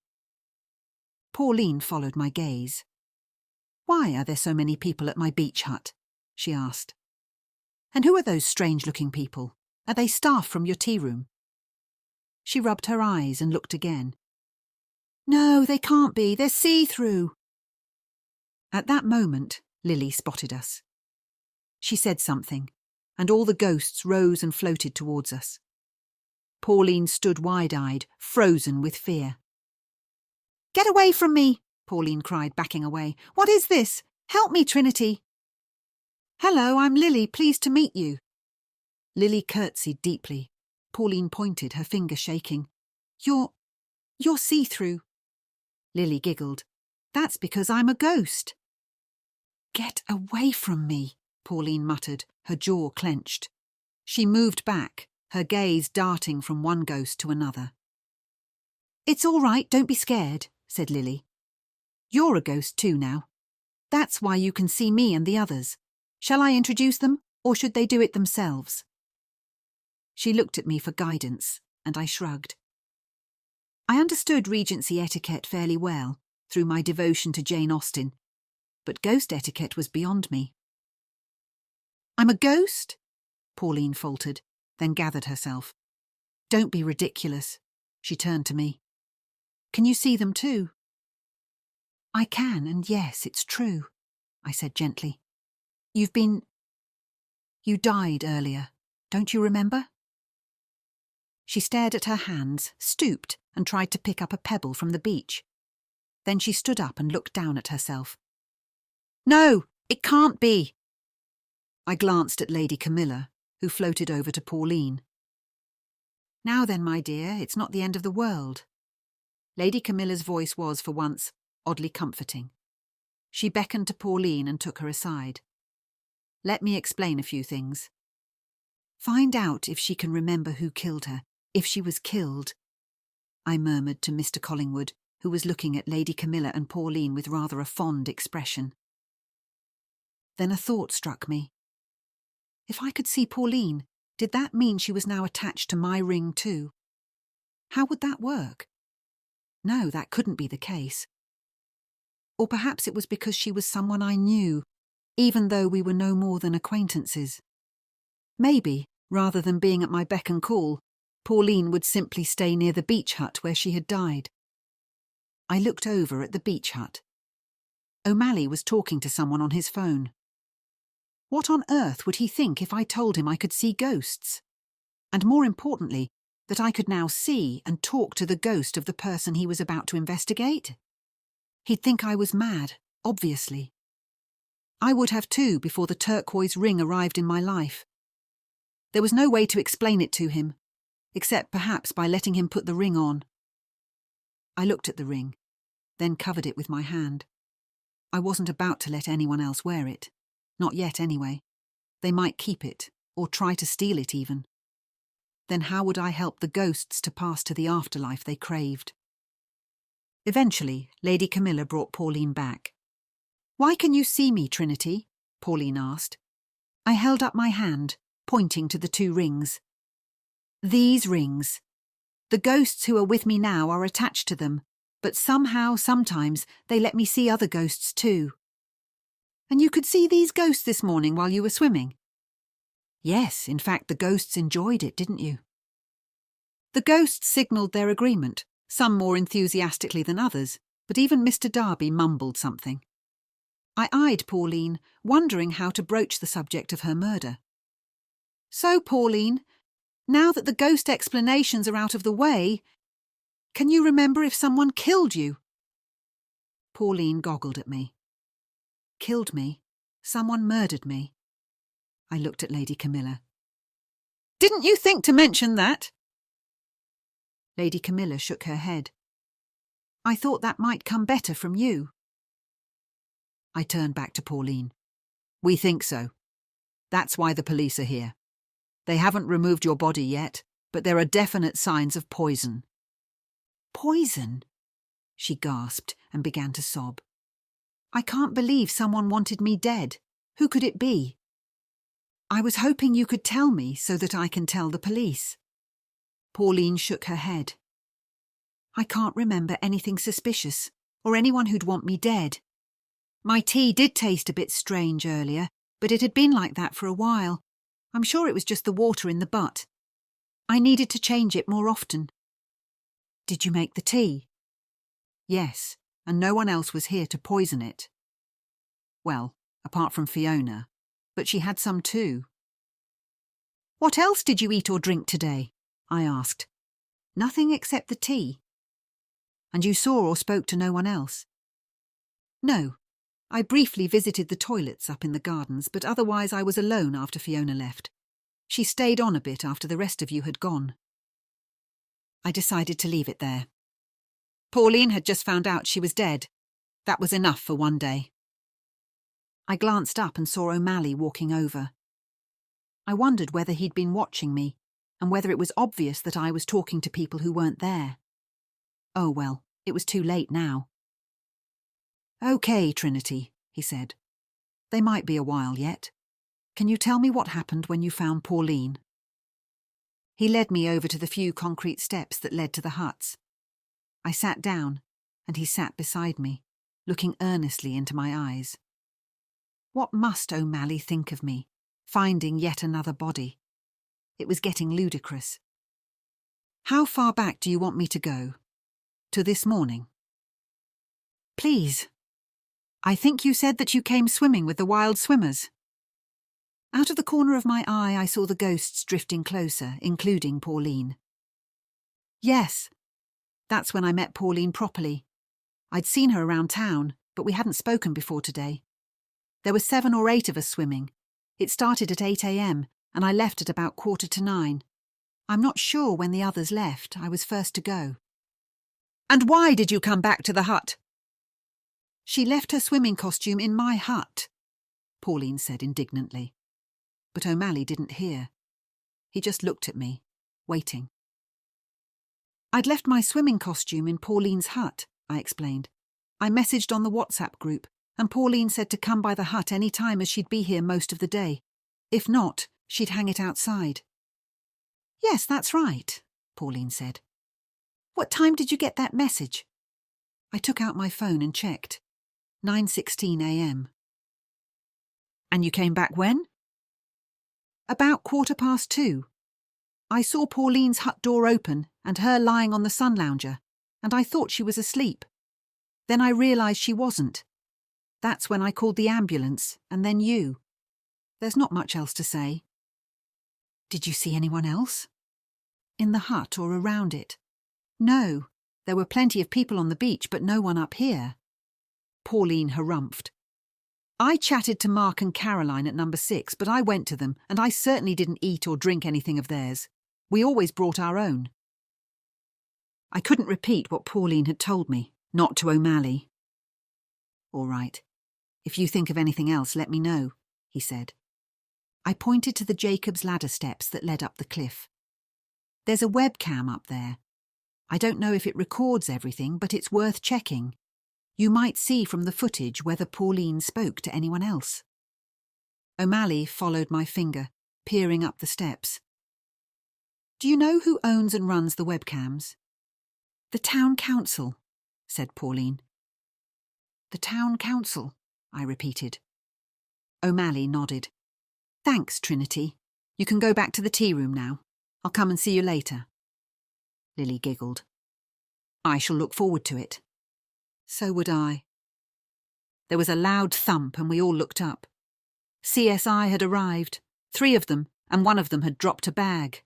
Pauline followed my gaze. Why are there so many people at my beach hut? She asked. And who are those strange-looking people? Are they staff from your tea room? She rubbed her eyes and looked again. No, they can't be. They're see-through. At that moment, Lily spotted us. She said something, and all the ghosts rose and floated towards us. Pauline stood wide-eyed, frozen with fear. Get away from me, Pauline cried, backing away. What is this? Help me, Trinity. Hello, I'm Lily, pleased to meet you. Lily curtsied deeply. Pauline pointed, her finger shaking. You're see-through. Lily giggled. That's because I'm a ghost. Get away from me, Pauline muttered, her jaw clenched. She moved back, her gaze darting from one ghost to another. It's all right, don't be scared, said Lily. You're a ghost too now. That's why you can see me and the others. Shall I introduce them, or should they do it themselves? She looked at me for guidance, and I shrugged. I understood Regency etiquette fairly well, through my devotion to Jane Austen, but ghost etiquette was beyond me. I'm a ghost? Pauline faltered, then gathered herself. Don't be ridiculous. She turned to me. Can you see them too? I can, and yes, it's true, I said gently. You died earlier, don't you remember? She stared at her hands, stooped, and tried to pick up a pebble from the beach. Then she stood up and looked down at herself. No, it can't be. I glanced at Lady Camilla, who floated over to Pauline. Now then, my dear, it's not the end of the world. Lady Camilla's voice was, for once, oddly comforting. She beckoned to Pauline and took her aside. Let me explain a few things. Find out if she can remember who killed her, if she was killed, I murmured to Mr. Collingwood, who was looking at Lady Camilla and Pauline with rather a fond expression. Then a thought struck me. If I could see Pauline, did that mean she was now attached to my ring too? How would that work? No, that couldn't be the case. Or perhaps it was because she was someone I knew, even though we were no more than acquaintances. Maybe, rather than being at my beck and call, Pauline would simply stay near the beach hut where she had died. I looked over at the beach hut. O'Malley was talking to someone on his phone. What on earth would he think if I told him I could see ghosts? And more importantly, that I could now see and talk to the ghost of the person he was about to investigate? He'd think I was mad, obviously. I would have too before the turquoise ring arrived in my life. There was no way to explain it to him, except perhaps by letting him put the ring on. I looked at the ring, then covered it with my hand. I wasn't about to let anyone else wear it. Not yet, anyway. They might keep it, or try to steal it even. Then how would I help the ghosts to pass to the afterlife they craved? Eventually, Lady Camilla brought Pauline back. "Why can you see me, Trinity?" Pauline asked. I held up my hand, pointing to the 2 rings. "These rings. The ghosts who are with me now are attached to them, but somehow, sometimes, they let me see other ghosts too." "And you could see these ghosts this morning while you were swimming?" "Yes, in fact the ghosts enjoyed it, didn't you?" The ghosts signalled their agreement, some more enthusiastically than others, but even Mr. Darby mumbled something. I eyed Pauline, wondering how to broach the subject of her murder. "So, Pauline, now that the ghost explanations are out of the way, can you remember if someone killed you?" Pauline goggled at me. "Killed me? Someone murdered me?" I looked at Lady Camilla. "Didn't you think to mention that?" Lady Camilla shook her head. "I thought that might come better from you." I turned back to Pauline. "We think so. That's why the police are here. They haven't removed your body yet, but there are definite signs of poison." "Poison?" she gasped and began to sob. "I can't believe someone wanted me dead. Who could it be?" "I was hoping you could tell me so that I can tell the police." Pauline shook her head. "I can't remember anything suspicious, or anyone who'd want me dead. My tea did taste a bit strange earlier, but it had been like that for a while. I'm sure it was just the water in the butt. I needed to change it more often." "Did you make the tea?" "Yes, and no one else was here to poison it. Well, apart from Fiona, but she had some too." "What else did you eat or drink today?" I asked. "Nothing except the tea." "And you saw or spoke to no one else?" "No. I briefly visited the toilets up in the gardens, but otherwise I was alone after Fiona left. She stayed on a bit after the rest of you had gone." I decided to leave it there. Pauline had just found out she was dead. That was enough for one day. I glanced up and saw O'Malley walking over. I wondered whether he'd been watching me, and whether it was obvious that I was talking to people who weren't there. Oh well, it was too late now. "Okay, Trinity," he said. "They might be a while yet. Can you tell me what happened when you found Pauline?" He led me over to the few concrete steps that led to the huts. I sat down, and he sat beside me, looking earnestly into my eyes. What must O'Malley think of me, finding yet another body? It was getting ludicrous. "How far back do you want me to go?" "To this morning." "Please. I think you said that you came swimming with the wild swimmers." Out of the corner of my eye I saw the ghosts drifting closer, including Pauline. "Yes. That's when I met Pauline properly. I'd seen her around town, but we hadn't spoken before today. There were 7 or 8 of us swimming. It started at 8 a.m, and I left at about 8:45. I'm not sure when the others left. I was first to go." "And why did you come back to the hut?" "She left her swimming costume in my hut," Pauline said indignantly. But O'Malley didn't hear. He just looked at me, waiting. "I'd left my swimming costume in Pauline's hut," I explained. "I messaged on the WhatsApp group, and Pauline said to come by the hut any time as she'd be here most of the day. If not, she'd hang it outside." "Yes, that's right," Pauline said. "What time did you get that message?" I took out my phone and checked. 9:16 a.m. "And you came back when?" "About 2:15. I saw Pauline's hut door open and her lying on the sun lounger, and I thought she was asleep. Then I realised she wasn't. That's when I called the ambulance, and then you. There's not much else to say." "Did you see anyone else?" in the hut or around it? No, there were plenty of people on the beach, but no one up here. Pauline harumphed. I chatted to Mark and Caroline at number 6, but I went to them, and I certainly didn't eat or drink anything of theirs. We always brought our own. I couldn't repeat what Pauline had told me, not to O'Malley. All right. If you think of anything else, let me know, he said. I pointed to the Jacob's ladder steps that led up the cliff. There's a webcam up there. I don't know if it records everything, but it's worth checking. You might see from the footage whether Pauline spoke to anyone else. O'Malley followed my finger, peering up the steps. Do you know who owns and runs the webcams? The town council, said Pauline. The town council, I repeated. O'Malley nodded. Thanks, Trinity. You can go back to the tea room now. I'll come and see you later. Lily giggled. I shall look forward to it. So would I. There was a loud thump and we all looked up. CSI had arrived, 3 of them, and one of them had dropped a bag.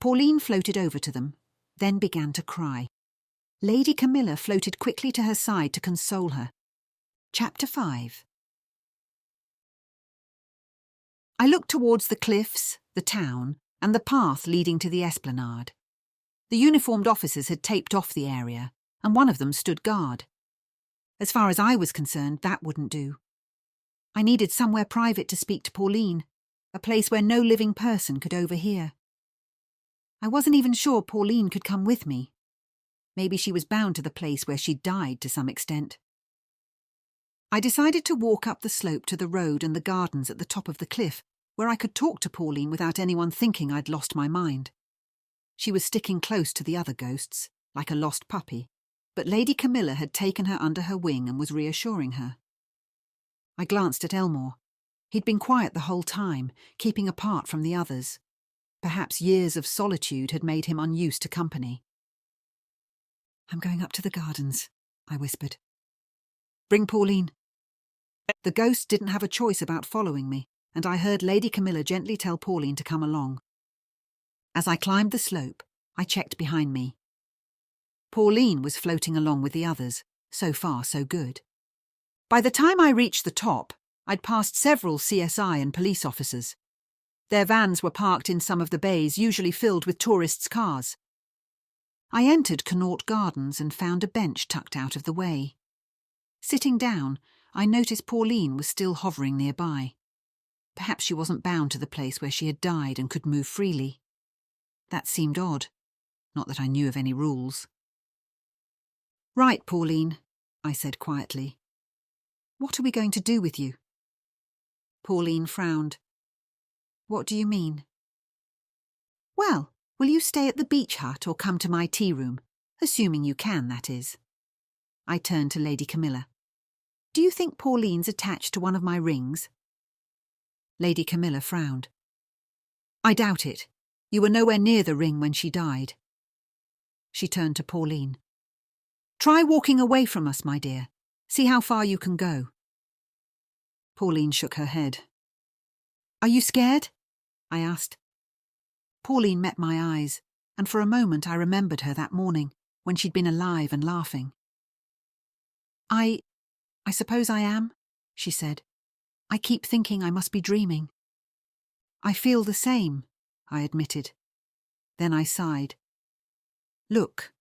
Pauline floated over to them, then began to cry. Lady Camilla floated quickly to her side to console her. Chapter 5. I looked towards the cliffs, the town, and the path leading to the esplanade. The uniformed officers had taped off the area, and one of them stood guard. As far as I was concerned, that wouldn't do. I needed somewhere private to speak to Pauline, a place where no living person could overhear. I wasn't even sure Pauline could come with me. Maybe she was bound to the place where she'd died to some extent. I decided to walk up the slope to the road and the gardens at the top of the cliff, where I could talk to Pauline without anyone thinking I'd lost my mind. She was sticking close to the other ghosts, like a lost puppy, but Lady Camilla had taken her under her wing and was reassuring her. I glanced at Elmore. He'd been quiet the whole time, keeping apart from the others. Perhaps years of solitude had made him unused to company. I'm going up to the gardens, I whispered. Bring Pauline. The ghost didn't have a choice about following me, and I heard Lady Camilla gently tell Pauline to come along. As I climbed the slope, I checked behind me. Pauline was floating along with the others. So far, so good. By the time I reached the top, I'd passed several CSI and police officers. Their vans were parked in some of the bays, usually filled with tourists' cars. I entered Connaught Gardens and found a bench tucked out of the way. Sitting down, I noticed Pauline was still hovering nearby. Perhaps she wasn't bound to the place where she had died and could move freely. That seemed odd. Not that I knew of any rules. Right, Pauline, I said quietly. What are we going to do with you? Pauline frowned. What do you mean? Well, will you stay at the beach hut or come to my tea room? Assuming you can, that is. I turned to Lady Camilla. Do you think Pauline's attached to one of my rings? Lady Camilla frowned. I doubt it. You were nowhere near the ring when she died. She turned to Pauline. Try walking away from us, my dear. See how far you can go. Pauline shook her head. Are you scared? I asked. Pauline met my eyes, and for a moment I remembered her that morning, when she'd been alive and laughing. I suppose I am, she said. I keep thinking I must be dreaming. I feel the same, I admitted. Then I sighed. Look,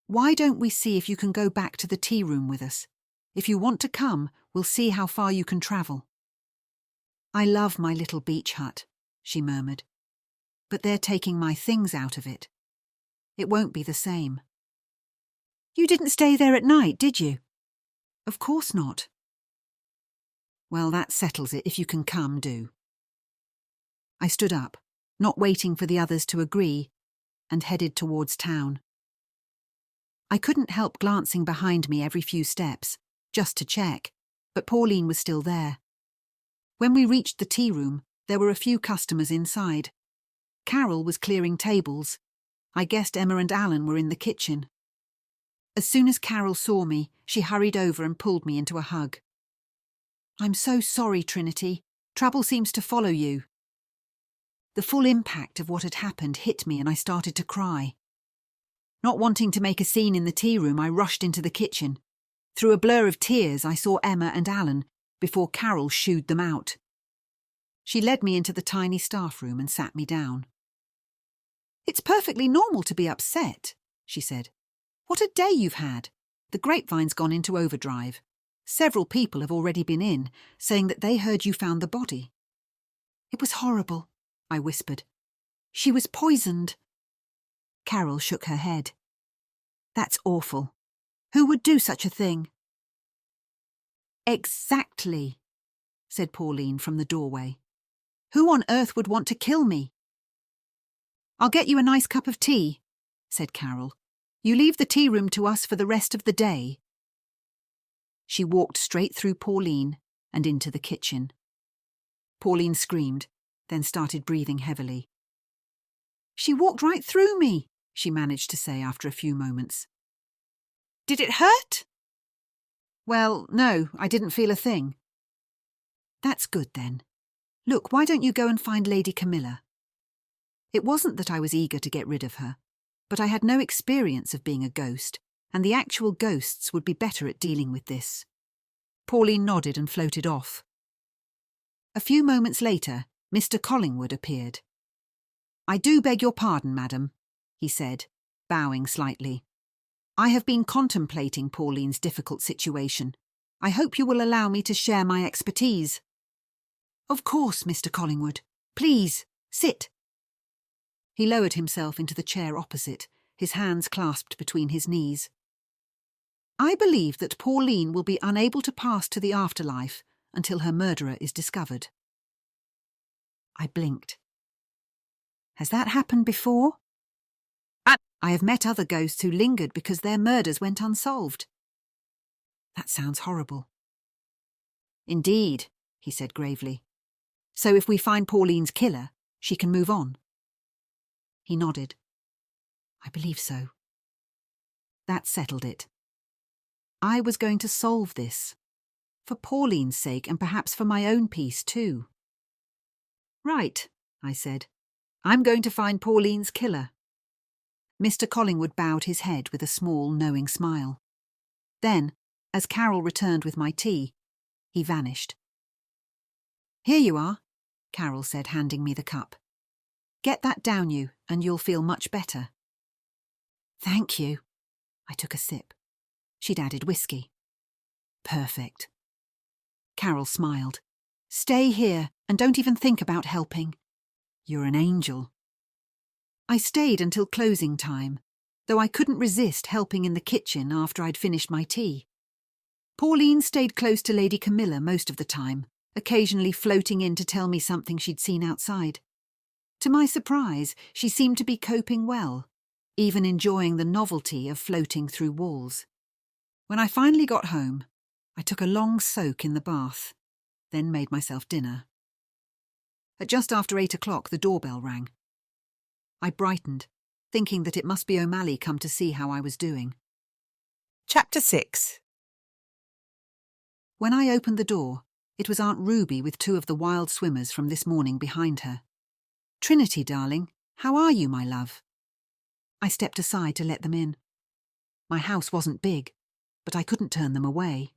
why don't we see if you can go back to the tea room with us? If you want to come, we'll see how far you can travel. I love my little beach hut, she murmured. But they're taking my things out of it. It won't be the same. You didn't stay there at night, did you? Of course not. Well, that settles it. If you can come, do. I stood up, not waiting for the others to agree, and headed towards town. I couldn't help glancing behind me every few steps, just to check, but Pauline was still there. When we reached the tea room, there were a few customers inside. Carol was clearing tables. I guessed Emma and Alan were in the kitchen. As soon as Carol saw me, she hurried over and pulled me into a hug. I'm so sorry, Trinity. Trouble seems to follow you. The full impact of what had happened hit me and I started to cry. Not wanting to make a scene in the tea room, I rushed into the kitchen. Through a blur of tears, I saw Emma and Alan before Carol shooed them out. She led me into the tiny staff room and sat me down. "It's perfectly normal to be upset," she said. "What a day you've had. The grapevine's gone into overdrive. Several people have already been in, saying that they heard you found the body." "It was horrible," I whispered. "She was poisoned." Carol shook her head. "That's awful. Who would do such a thing?" "Exactly," said Pauline from the doorway. "Who on earth would want to kill me?" "I'll get you a nice cup of tea," said Carol. "You leave the tea room to us for the rest of the day." She walked straight through Pauline and into the kitchen. Pauline screamed, then started breathing heavily. "She walked right through me," she managed to say after a few moments. "Did it hurt?" "Well, no, I didn't feel a thing." "That's good then. Look, why don't you go and find Lady Camilla?" It wasn't that I was eager to get rid of her, but I had no experience of being a ghost, and the actual ghosts would be better at dealing with this. Pauline nodded and floated off. A few moments later, Mr. Collingwood appeared. "I do beg your pardon, madam," he said, bowing slightly. "I have been contemplating Pauline's difficult situation. I hope you will allow me to share my expertise." "Of course, Mr. Collingwood. Please, sit." He lowered himself into the chair opposite, his hands clasped between his knees. "I believe that Pauline will be unable to pass to the afterlife until her murderer is discovered." I blinked. "Has that happened before?" "I have met other ghosts who lingered because their murders went unsolved." "That sounds horrible." "Indeed," he said gravely. "So if we find Pauline's killer, she can move on?" He nodded. "I believe so." That settled it. I was going to solve this. For Pauline's sake and perhaps for my own peace too. "Right," I said. "I'm going to find Pauline's killer." Mr. Collingwood bowed his head with a small, knowing smile. Then, as Carol returned with my tea, he vanished. "Here you are," Carol said, handing me the cup. "Get that down you, and you'll feel much better." "Thank you." I took a sip. She'd added whiskey. "Perfect." Carol smiled. "Stay here, and don't even think about helping. You're an angel." I stayed until closing time, though I couldn't resist helping in the kitchen after I'd finished my tea. Pauline stayed close to Lady Camilla most of the time, occasionally floating in to tell me something she'd seen outside. To my surprise, she seemed to be coping well, even enjoying the novelty of floating through walls. When I finally got home, I took a long soak in the bath, then made myself dinner. At just after 8 o'clock, the doorbell rang. I brightened, thinking that it must be O'Malley come to see how I was doing. Chapter 6. When I opened the door, it was Aunt Ruby with 2 of the wild swimmers from this morning behind her. "Trinity, darling, how are you, my love?" I stepped aside to let them in. My house wasn't big, but I couldn't turn them away.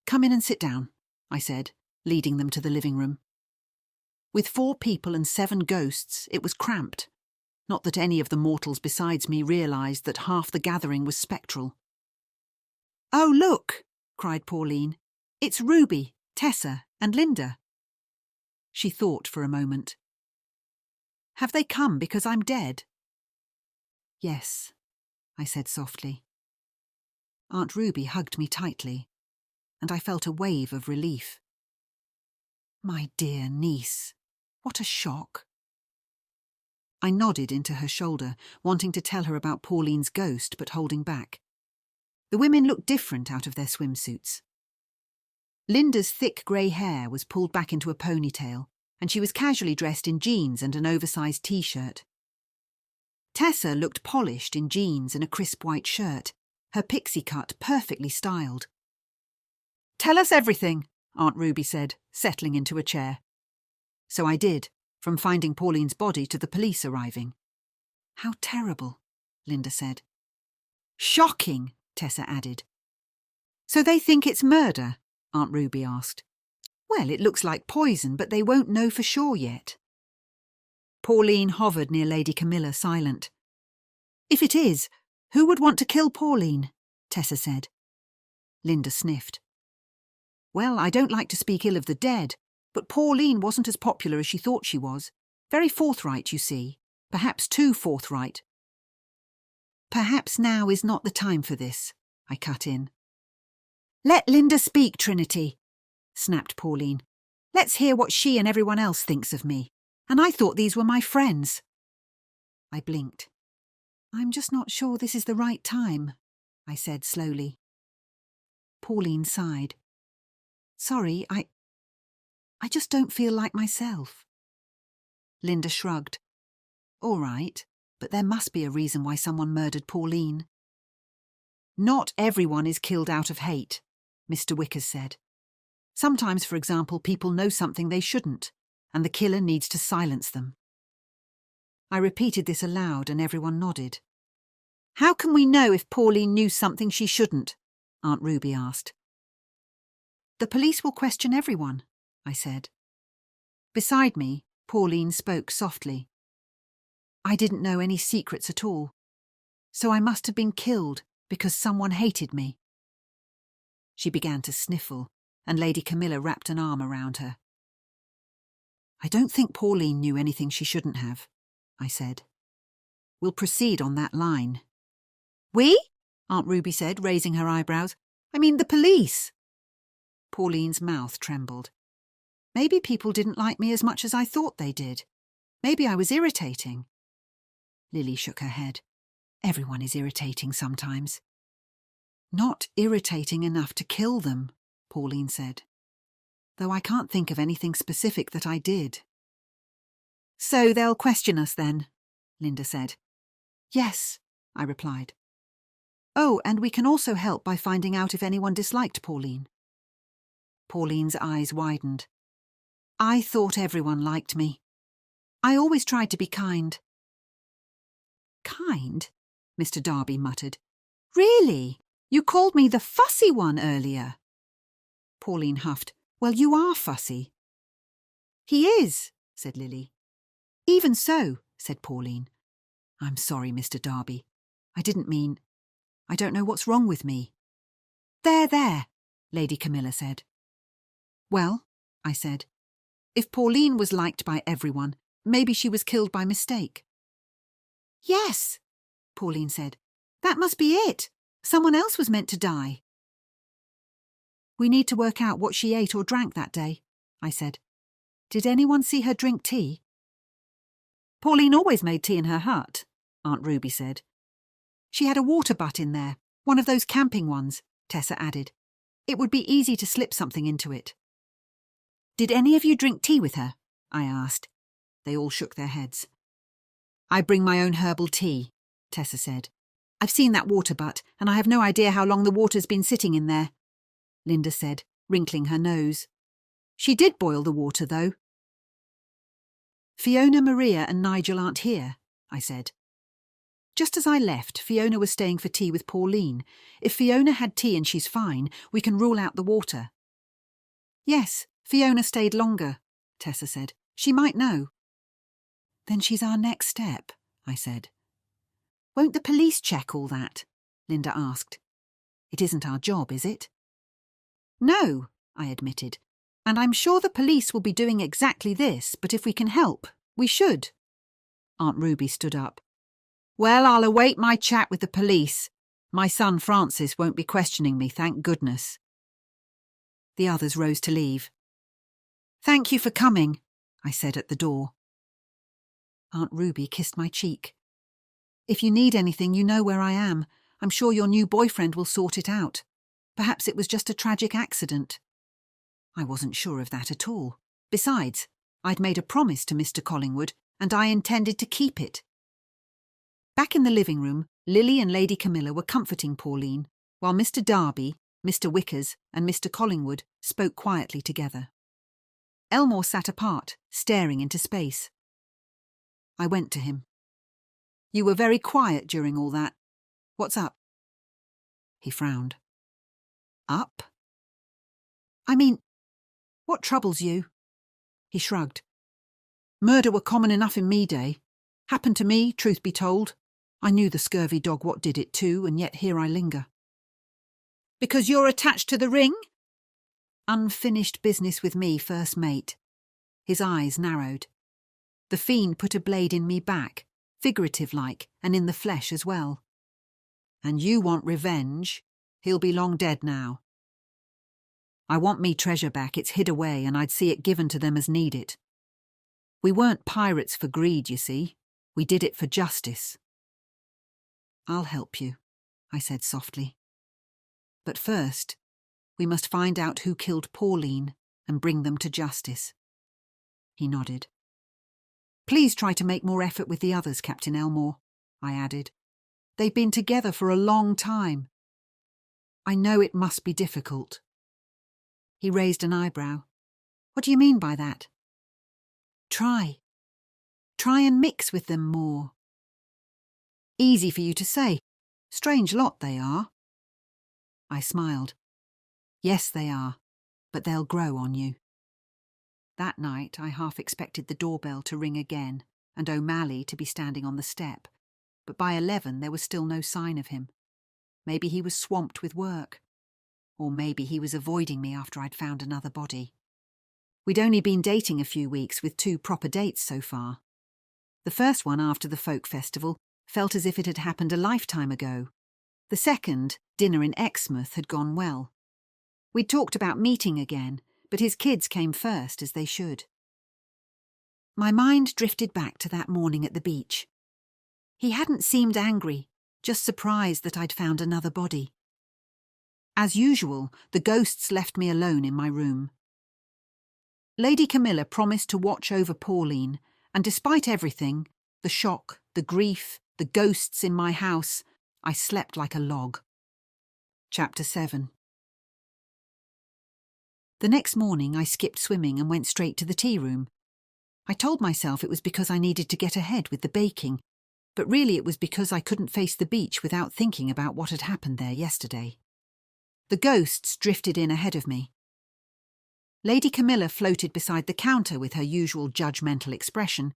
"Come in and sit down," I said, leading them to the living room. With 4 people and 7 ghosts, it was cramped. Not that any of the mortals besides me realised that half the gathering was spectral. "Oh, look!" cried Pauline. "It's Ruby, Tessa, and Linda." She thought for a moment. "Have they come because I'm dead?" "Yes," I said softly. Aunt Ruby hugged me tightly, and I felt a wave of relief. My dear niece, what a shock. I nodded into her shoulder, wanting to tell her about Pauline's ghost, but holding back. The women looked different out of their swimsuits. Linda's thick grey hair was pulled back into a ponytail, and she was casually dressed in jeans and an oversized t-shirt. Tessa looked polished in jeans and a crisp white shirt, her pixie cut perfectly styled. "Tell us everything," Aunt Ruby said, settling into a chair. So I did, from finding Pauline's body to the police arriving. How terrible, Linda said. Shocking, Tessa added. So they think it's murder? Aunt Ruby asked. Well, it looks like poison, but they won't know for sure yet. Pauline hovered near Lady Camilla, silent. If it is, who would want to kill Pauline? Tessa said. Linda sniffed. Well, I don't like to speak ill of the dead, but Pauline wasn't as popular as she thought she was. Very forthright, you see. Perhaps too forthright. Perhaps now is not the time for this, I cut in. Let Linda speak, Trinity, snapped Pauline. Let's hear what she and everyone else thinks of me. And I thought these were my friends. I blinked. I'm just not sure this is the right time, I said slowly. Pauline sighed. Sorry, I just don't feel like myself. Linda shrugged. All right, but there must be a reason why someone murdered Pauline. Not everyone is killed out of hate, Mr. Wickers said. Sometimes, for example, people know something they shouldn't, and the killer needs to silence them. I repeated this aloud and everyone nodded. How can we know if Pauline knew something she shouldn't? Aunt Ruby asked. The police will question everyone, I said. Beside me, Pauline spoke softly. I didn't know any secrets at all, so I must have been killed because someone hated me. She began to sniffle, and Lady Camilla wrapped an arm around her. I don't think Pauline knew anything she shouldn't have, I said. We'll proceed on that line. We? Aunt Ruby said, raising her eyebrows. I mean the police. Pauline's mouth trembled. Maybe people didn't like me as much as I thought they did. Maybe I was irritating. Lily shook her head. Everyone is irritating sometimes. Not irritating enough to kill them, Pauline said. Though I can't think of anything specific that I did. So they'll question us then, Linda said. Yes, I replied. Oh, and we can also help by finding out if anyone disliked Pauline. Pauline's eyes widened. I thought everyone liked me. I always tried to be kind. Kind? Mr. Darby muttered. Really? You called me the fussy one earlier. Pauline huffed. Well, you are fussy. He is, said Lily. Even so, said Pauline. I'm sorry, Mr. Darby. I didn't mean... I don't know what's wrong with me. There, Lady Camilla said. Well, I said, if Pauline was liked by everyone, maybe she was killed by mistake. Yes, Pauline said. That must be it. Someone else was meant to die. We need to work out what she ate or drank that day, I said. Did anyone see her drink tea? Pauline always made tea in her hut, Aunt Ruby said. She had a water butt in there, one of those camping ones, Tessa added. It would be easy to slip something into it. Did any of you drink tea with her? I asked. They all shook their heads. I bring my own herbal tea, Tessa said. I've seen that water butt, and I have no idea how long the water's been sitting in there, Linda said, wrinkling her nose. She did boil the water, though. Fiona, Maria and Nigel aren't here, I said. Just as I left, Fiona was staying for tea with Pauline. If Fiona had tea and she's fine, we can rule out the water. Yes, Fiona stayed longer, Tessa said. She might know. Then she's our next step, I said. Won't the police check all that? Linda asked. It isn't our job, is it? No, I admitted. And I'm sure the police will be doing exactly this, but if we can help, we should. Aunt Ruby stood up. Well, I'll await my chat with the police. My son Francis won't be questioning me, thank goodness. The others rose to leave. Thank you for coming, I said at the door. Aunt Ruby kissed my cheek. If you need anything, you know where I am. I'm sure your new boyfriend will sort it out. Perhaps it was just a tragic accident. I wasn't sure of that at all. Besides, I'd made a promise to Mr. Collingwood, and I intended to keep it. Back in the living room, Lily and Lady Camilla were comforting Pauline, while Mr. Darby, Mr. Wickers and Mr. Collingwood spoke quietly together. Elmore sat apart, staring into space. I went to him. You were very quiet during all that. What's up? He frowned. Up? I mean, what troubles you? He shrugged. Murder were common enough in me day. Happened to me, truth be told. I knew the scurvy dog what did it too, and yet here I linger. Because you're attached to the ring? Unfinished business with me, first mate. His eyes narrowed. The fiend put a blade in me back, figurative-like, and in the flesh as well. And you want revenge? He'll be long dead now. I want me treasure back, it's hid away, and I'd see it given to them as need it. We weren't pirates for greed, you see. We did it for justice. I'll help you, I said softly. But first, we must find out who killed Pauline and bring them to justice. He nodded. Please try to make more effort with the others, Captain Elmore, I added. They've been together for a long time. I know it must be difficult. He raised an eyebrow. What do you mean by that? Try. Try and mix with them more. Easy for you to say. Strange lot they are. I smiled. Yes, they are, but they'll grow on you. That night I half expected the doorbell to ring again and O'Malley to be standing on the step, but by 11 there was still no sign of him. Maybe he was swamped with work. Or maybe he was avoiding me after I'd found another body. We'd only been dating a few weeks with 2 proper dates so far. The first one after the folk festival felt as if it had happened a lifetime ago. The second, dinner in Exmouth, had gone well. We'd talked about meeting again, but his kids came first, as they should. My mind drifted back to that morning at the beach. He hadn't seemed angry, just surprised that I'd found another body. As usual, the ghosts left me alone in my room. Lady Camilla promised to watch over Pauline, and despite everything, the shock, the grief, the ghosts in my house, I slept like a log. Chapter 7. The next morning I skipped swimming and went straight to the tea room. I told myself it was because I needed to get ahead with the baking, but really it was because I couldn't face the beach without thinking about what had happened there yesterday. The ghosts drifted in ahead of me. Lady Camilla floated beside the counter with her usual judgmental expression.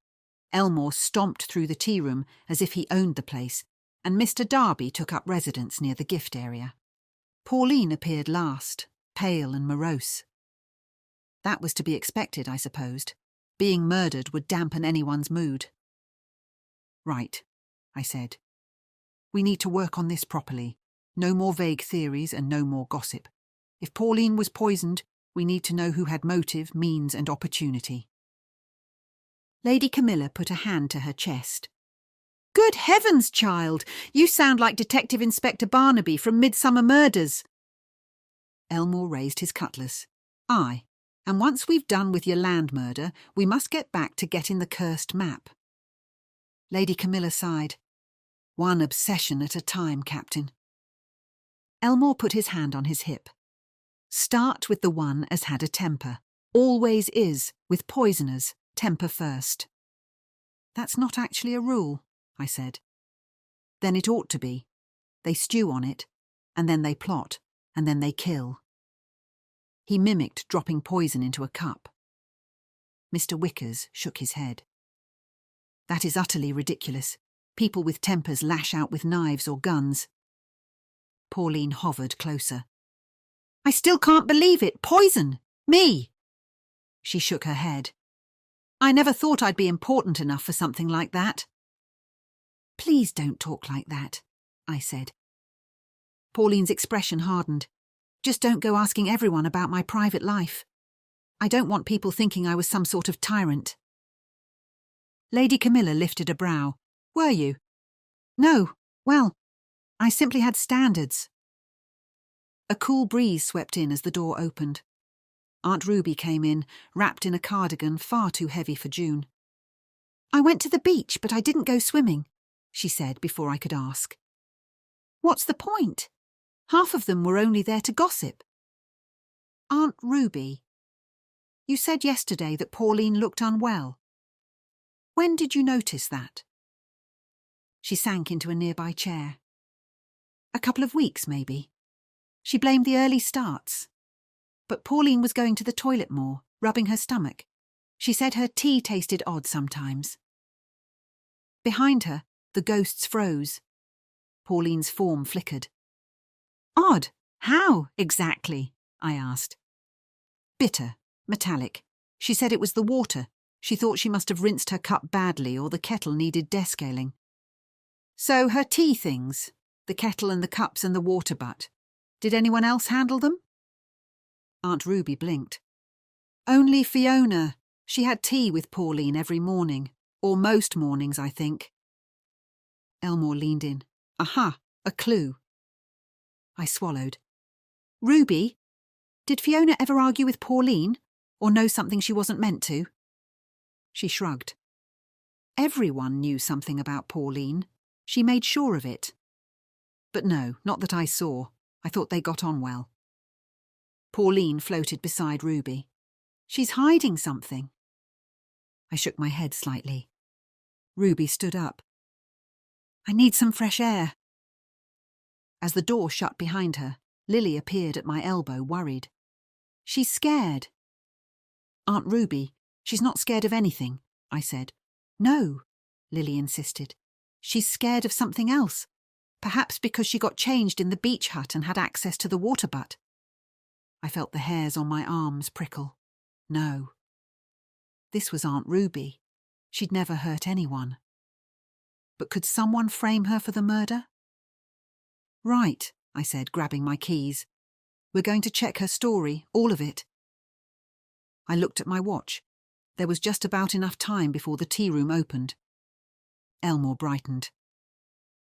Elmore stomped through the tea room as if he owned the place, and Mr. Darby took up residence near the gift area. Pauline appeared last, pale and morose. That was to be expected, I supposed. Being murdered would dampen anyone's mood. Right, I said. We need to work on this properly. No more vague theories and no more gossip. If Pauline was poisoned, we need to know who had motive, means and opportunity. Lady Camilla put a hand to her chest. Good heavens, child! You sound like Detective Inspector Barnaby from Midsummer Murders. Elmore raised his cutlass. Aye, and once we've done with your land murder, we must get back to getting the cursed map. Lady Camilla sighed. One obsession at a time, Captain. Elmore put his hand on his hip. Start with the one as had a temper. Always is, with poisoners, temper first. That's not actually a rule, I said. Then it ought to be. They stew on it, and then they plot, and then they kill. He mimicked dropping poison into a cup. Mr. Wickers shook his head. That is utterly ridiculous. People with tempers lash out with knives or guns. Pauline hovered closer. I still can't believe it. Poison! Me! She shook her head. I never thought I'd be important enough for something like that. Please don't talk like that, I said. Pauline's expression hardened. Just don't go asking everyone about my private life. I don't want people thinking I was some sort of tyrant. Lady Camilla lifted a brow. Were you? No, well, I simply had standards. A cool breeze swept in as the door opened. Aunt Ruby came in, wrapped in a cardigan far too heavy for June. I went to the beach, but I didn't go swimming, she said before I could ask. What's the point? Half of them were only there to gossip. Aunt Ruby. You said yesterday that Pauline looked unwell. When did you notice that? She sank into a nearby chair. A couple of weeks, maybe. She blamed the early starts. But Pauline was going to the toilet more, rubbing her stomach. She said her tea tasted odd sometimes. Behind her, the ghosts froze. Pauline's form flickered. Odd? How, exactly? I asked. Bitter, metallic. She said it was the water. She thought she must have rinsed her cup badly or the kettle needed descaling. So her tea things, the kettle and the cups and the water butt. Did anyone else handle them? Aunt Ruby blinked. Only Fiona. She had tea with Pauline every morning, or most mornings, I think. Elmore leaned in. Aha, a clue. I swallowed. Ruby, did Fiona ever argue with Pauline, or know something she wasn't meant to? She shrugged. Everyone knew something about Pauline. She made sure of it. But no, not that I saw. I thought they got on well. Pauline floated beside Ruby. She's hiding something. I shook my head slightly. Ruby stood up. I need some fresh air. As the door shut behind her, Lily appeared at my elbow, worried. She's scared. Aunt Ruby, she's not scared of anything, I said. No, Lily insisted. She's scared of something else. Perhaps because she got changed in the beach hut and had access to the water butt. I felt the hairs on my arms prickle. No. This was Aunt Ruby. She'd never hurt anyone. But could someone frame her for the murder? Right, I said, grabbing my keys. We're going to check her story, all of it. I looked at my watch. There was just about enough time before the tea room opened. Elmore brightened.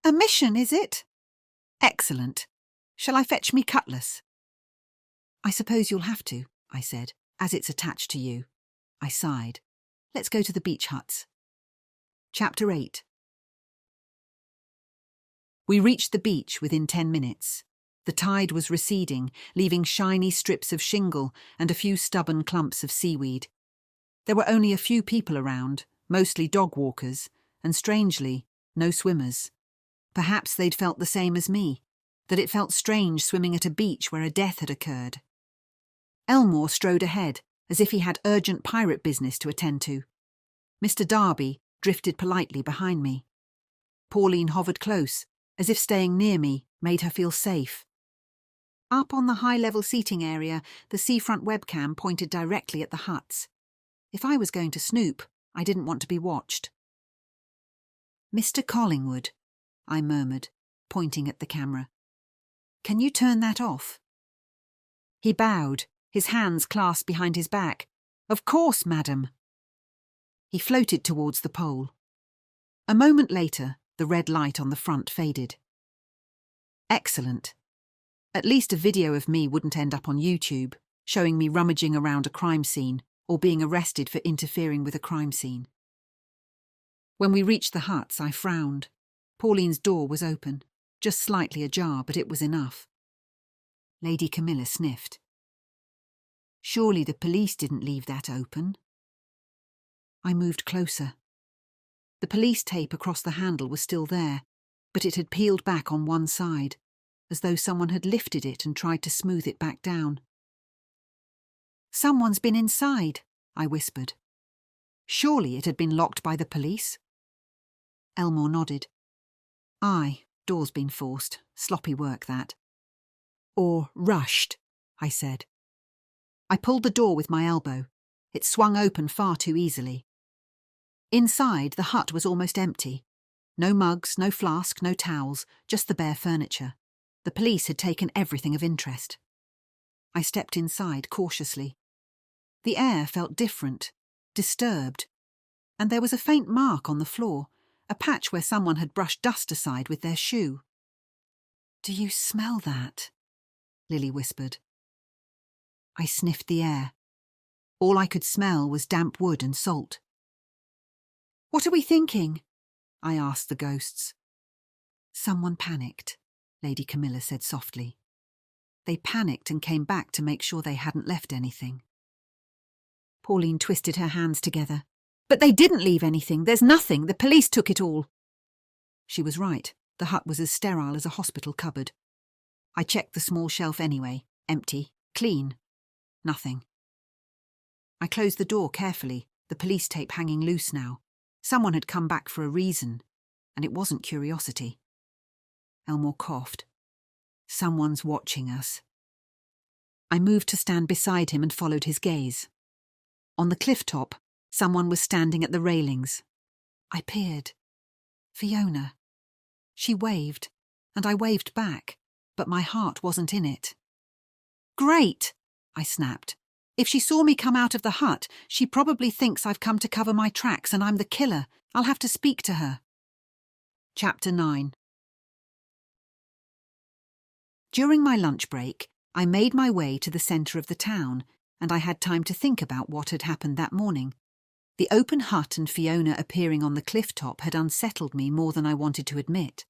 A mission, is it? Excellent. Shall I fetch me cutlass? I suppose you'll have to, I said, as it's attached to you. I sighed. Let's go to the beach huts. Chapter 8. We reached the beach within 10 minutes. The tide was receding, leaving shiny strips of shingle and a few stubborn clumps of seaweed. There were only a few people around, mostly dog walkers, and strangely, no swimmers. Perhaps they'd felt the same as me, that it felt strange swimming at a beach where a death had occurred. Elmore strode ahead, as if he had urgent pirate business to attend to. Mr. Darby drifted politely behind me. Pauline hovered close, as if staying near me made her feel safe. Up on the high-level seating area, the seafront webcam pointed directly at the huts. If I was going to snoop, I didn't want to be watched. Mr. Collingwood, I murmured, pointing at the camera. Can you turn that off? He bowed, his hands clasped behind his back. Of course, madam. He floated towards the pole. A moment later, the red light on the front faded. Excellent. At least a video of me wouldn't end up on YouTube, showing me rummaging around a crime scene or being arrested for interfering with a crime scene. When we reached the huts, I frowned. Pauline's door was open, just slightly ajar, but it was enough. Lady Camilla sniffed. Surely the police didn't leave that open. I moved closer. The police tape across the handle was still there, but it had peeled back on one side, as though someone had lifted it and tried to smooth it back down. Someone's been inside, I whispered. Surely it had been locked by the police? Elmore nodded. Aye, door's been forced. Sloppy work, that. Or rushed, I said. I pulled the door with my elbow. It swung open far too easily. Inside, the hut was almost empty. No mugs, no flask, no towels, just the bare furniture. The police had taken everything of interest. I stepped inside cautiously. The air felt different, disturbed, and there was a faint mark on the floor, a patch where someone had brushed dust aside with their shoe. Do you smell that? Lily whispered. I sniffed the air. All I could smell was damp wood and salt. What are we thinking? I asked the ghosts. Someone panicked, Lady Camilla said softly. They panicked and came back to make sure they hadn't left anything. Pauline twisted her hands together. But they didn't leave anything. There's nothing. The police took it all. She was right. The hut was as sterile as a hospital cupboard. I checked the small shelf anyway. Empty. Clean. Nothing. I closed the door carefully, the police tape hanging loose now. Someone had come back for a reason, and it wasn't curiosity. Elmore coughed. Someone's watching us. I moved to stand beside him and followed his gaze. On the cliff top, someone was standing at the railings. I peered. Fiona. She waved, and I waved back, but my heart wasn't in it. Great, I snapped. If she saw me come out of the hut, she probably thinks I've come to cover my tracks and I'm the killer. I'll have to speak to her. Chapter 9. During my lunch break, I made my way to the centre of the town, and I had time to think about what had happened that morning. The open hut and Fiona appearing on the cliff top had unsettled me more than I wanted to admit.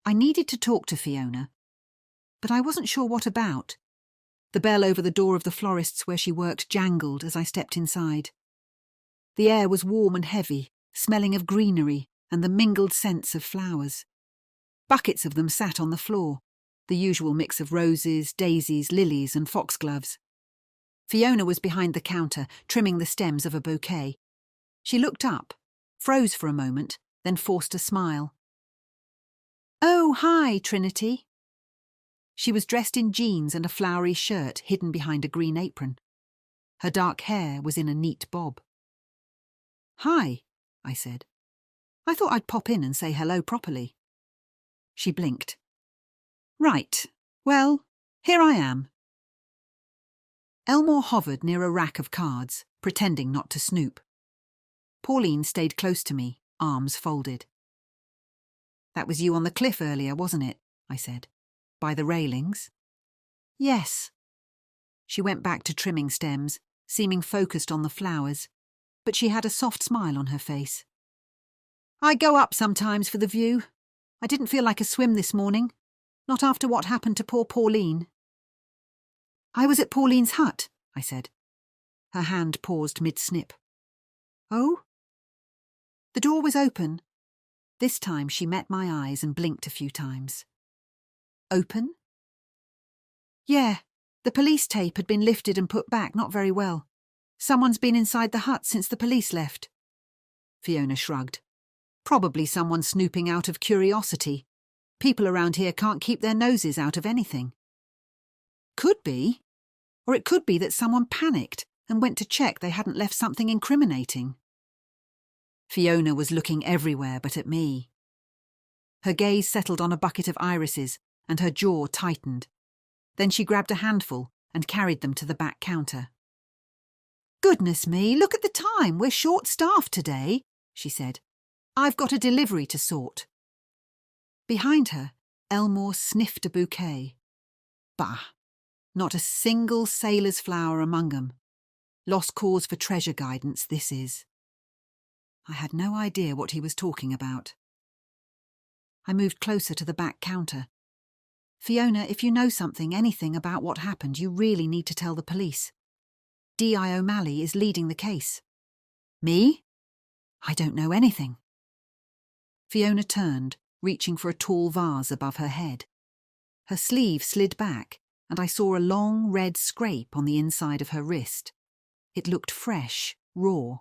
I needed to talk to Fiona, but I wasn't sure what about. The bell over the door of the florist's where she worked jangled as I stepped inside. The air was warm and heavy, smelling of greenery and the mingled scents of flowers. Buckets of them sat on the floor, the usual mix of roses, daisies, lilies and foxgloves. Fiona was behind the counter, trimming the stems of a bouquet. She looked up, froze for a moment, then forced a smile. "Oh, hi, Trinity." She was dressed in jeans and a flowery shirt hidden behind a green apron. Her dark hair was in a neat bob. "Hi," I said. "I thought I'd pop in and say hello properly." She blinked. "Right. Well, here I am." Elmore hovered near a rack of cards, pretending not to snoop. Pauline stayed close to me, arms folded. "That was you on the cliff earlier, wasn't it?" I said. "By the railings?" "Yes." She went back to trimming stems, seeming focused on the flowers, but she had a soft smile on her face. "I go up sometimes for the view. I didn't feel like a swim this morning, not after what happened to poor Pauline." "I was at Pauline's hut," I said. Her hand paused mid-snip. "Oh?" The door was open. This time she met my eyes and blinked a few times. "Open?" "Yeah, the police tape had been lifted and put back not very well. Someone's been inside the hut since the police left." Fiona shrugged. "Probably someone snooping out of curiosity. People around here can't keep their noses out of anything." "Could be. Or it could be that someone panicked and went to check they hadn't left something incriminating." Fiona was looking everywhere but at me. Her gaze settled on a bucket of irises and her jaw tightened. Then she grabbed a handful and carried them to the back counter. "Goodness me, look at the time. We're short-staffed today," she said. "I've got a delivery to sort." Behind her, Elmore sniffed a bouquet. Bah! Not a single sailor's flower among them. Lost cause for treasure guidance, this is. I had no idea what he was talking about. I moved closer to the back counter. "Fiona, if you know something, anything about what happened, you really need to tell the police. D.I. O'Malley is leading the case." "Me?" "I don't know anything." Fiona turned, reaching for a tall vase above her head. Her sleeve slid back, and I saw a long red scrape on the inside of her wrist. It looked fresh, raw.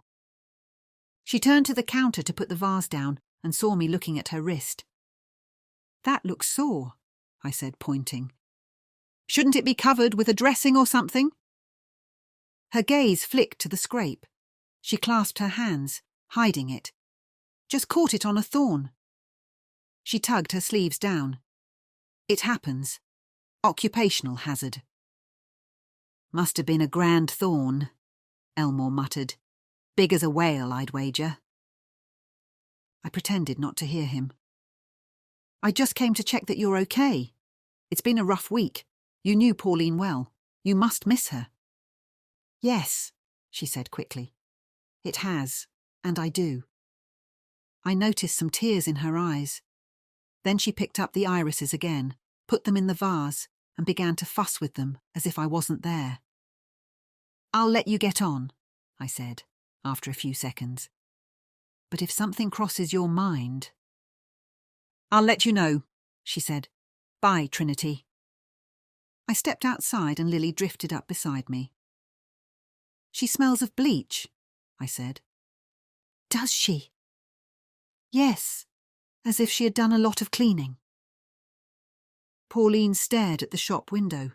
She turned to the counter to put the vase down and saw me looking at her wrist. "That looks sore," I said, pointing. "Shouldn't it be covered with a dressing or something?" Her gaze flicked to the scrape. She clasped her hands, hiding it. "Just caught it on a thorn." She tugged her sleeves down. "It happens. Occupational hazard." "Must have been a grand thorn," Elmore muttered. "Big as a whale, I'd wager." I pretended not to hear him. "I just came to check that you're okay. It's been a rough week. You knew Pauline well. You must miss her." "Yes," she said quickly. "It has, and I do." I noticed some tears in her eyes. Then she picked up the irises again, put them in the vase, and began to fuss with them as if I wasn't there. "I'll let you get on," I said, after a few seconds. But if something crosses your mind... I'll let you know, she said. Bye, Trinity. I stepped outside and Lily drifted up beside me. She smells of bleach, I said. Does she? Yes, as if she had done a lot of cleaning. Pauline stared at the shop window.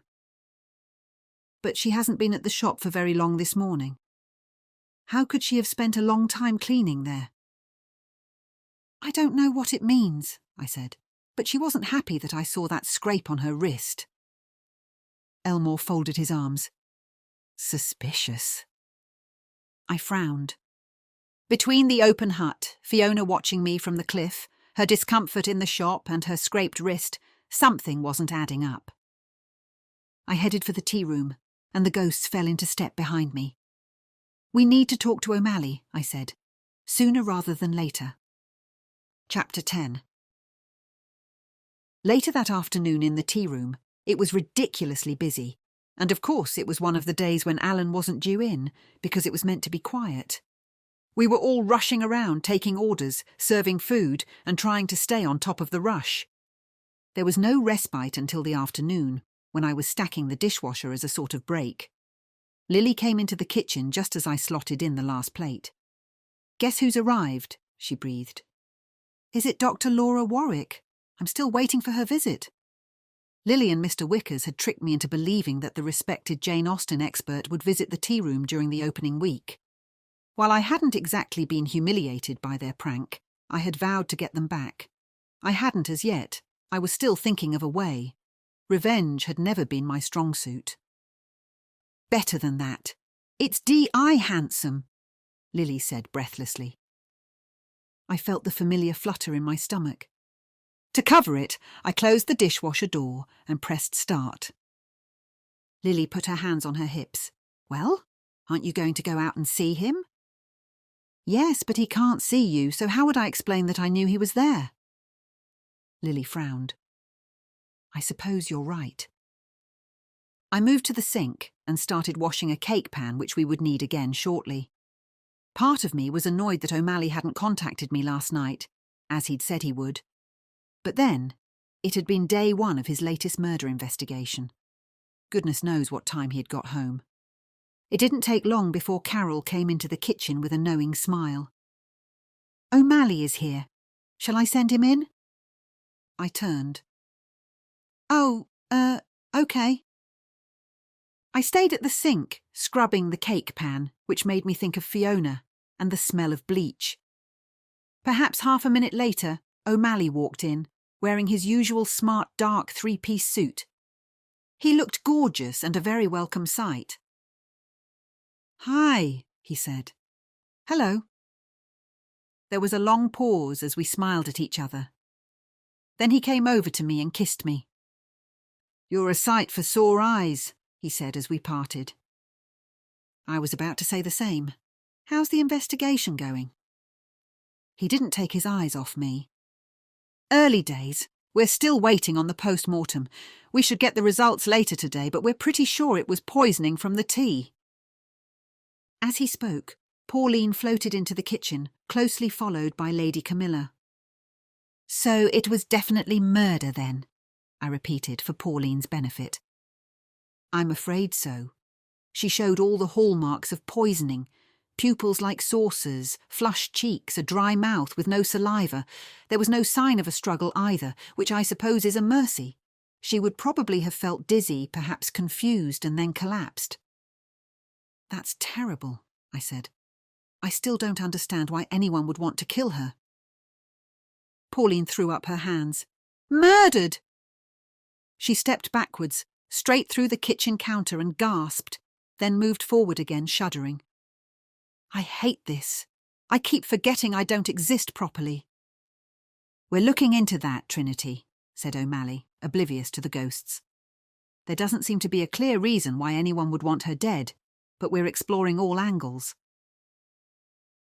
But she hasn't been at the shop for very long this morning. How could she have spent a long time cleaning there? I don't know what it means, I said, but she wasn't happy that I saw that scrape on her wrist. Elmore folded his arms. Suspicious. I frowned. Between the open hut, Fiona watching me from the cliff, her discomfort in the shop and her scraped wrist, something wasn't adding up. I headed for the tea room, and the ghosts fell into step behind me. We need to talk to O'Malley, I said, sooner rather than later. Chapter 10. Later that afternoon in the tea room, it was ridiculously busy, and of course it was one of the days when Alan wasn't due in, because it was meant to be quiet. We were all rushing around, taking orders, serving food, and trying to stay on top of the rush. There was no respite until the afternoon, when I was stacking the dishwasher as a sort of break. Lily came into the kitchen just as I slotted in the last plate. Guess who's arrived? She breathed. Is it Dr. Laura Warwick? I'm still waiting for her visit. Lily and Mr. Wickers had tricked me into believing that the respected Jane Austen expert would visit the tea room during the opening week. While I hadn't exactly been humiliated by their prank, I had vowed to get them back. I hadn't as yet. I was still thinking of a way. Revenge had never been my strong suit. Better than that. It's D.I. handsome, Lily said breathlessly. I felt the familiar flutter in my stomach. To cover it, I closed the dishwasher door and pressed start. Lily put her hands on her hips. Well, aren't you going to go out and see him? Yes, but he can't see you, so how would I explain that I knew he was there? Lily frowned. I suppose you're right. I moved to the sink and started washing a cake pan which we would need again shortly. Part of me was annoyed that O'Malley hadn't contacted me last night, as he'd said he would. But then, it had been day one of his latest murder investigation. Goodness knows what time he had got home. It didn't take long before Carol came into the kitchen with a knowing smile. O'Malley is here. Shall I send him in? I turned. Oh, okay. I stayed at the sink, scrubbing the cake pan, which made me think of Fiona and the smell of bleach. Perhaps half a minute later, O'Malley walked in, wearing his usual smart dark three-piece suit. He looked gorgeous and a very welcome sight. Hi, he said. Hello. There was a long pause as we smiled at each other. Then he came over to me and kissed me. You're a sight for sore eyes, he said as we parted. I was about to say the same. How's the investigation going? He didn't take his eyes off me. Early days. We're still waiting on the post-mortem. We should get the results later today, but we're pretty sure it was poisoning from the tea. As he spoke, Pauline floated into the kitchen, closely followed by Lady Camilla. So it was definitely murder then, I repeated for Pauline's benefit. I'm afraid so. She showed all the hallmarks of poisoning. Pupils like saucers, flushed cheeks, a dry mouth with no saliva. There was no sign of a struggle either, which I suppose is a mercy. She would probably have felt dizzy, perhaps confused, and then collapsed. That's terrible, I said. I still don't understand why anyone would want to kill her. Pauline threw up her hands. Murdered! She stepped backwards, straight through the kitchen counter and gasped, then moved forward again, shuddering. I hate this. I keep forgetting I don't exist properly. We're looking into that, Trinity, said O'Malley, oblivious to the ghosts. There doesn't seem to be a clear reason why anyone would want her dead, but we're exploring all angles.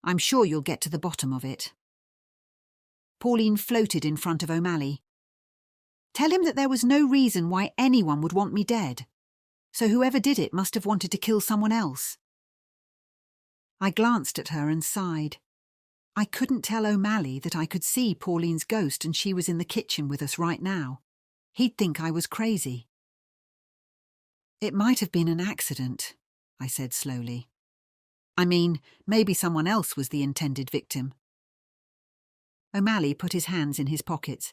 I'm sure you'll get to the bottom of it. Pauline floated in front of O'Malley. Tell him that there was no reason why anyone would want me dead. So whoever did it must have wanted to kill someone else. I glanced at her and sighed. I couldn't tell O'Malley that I could see Pauline's ghost and she was in the kitchen with us right now. He'd think I was crazy. It might have been an accident, I said slowly. I mean, maybe someone else was the intended victim. O'Malley put his hands in his pockets.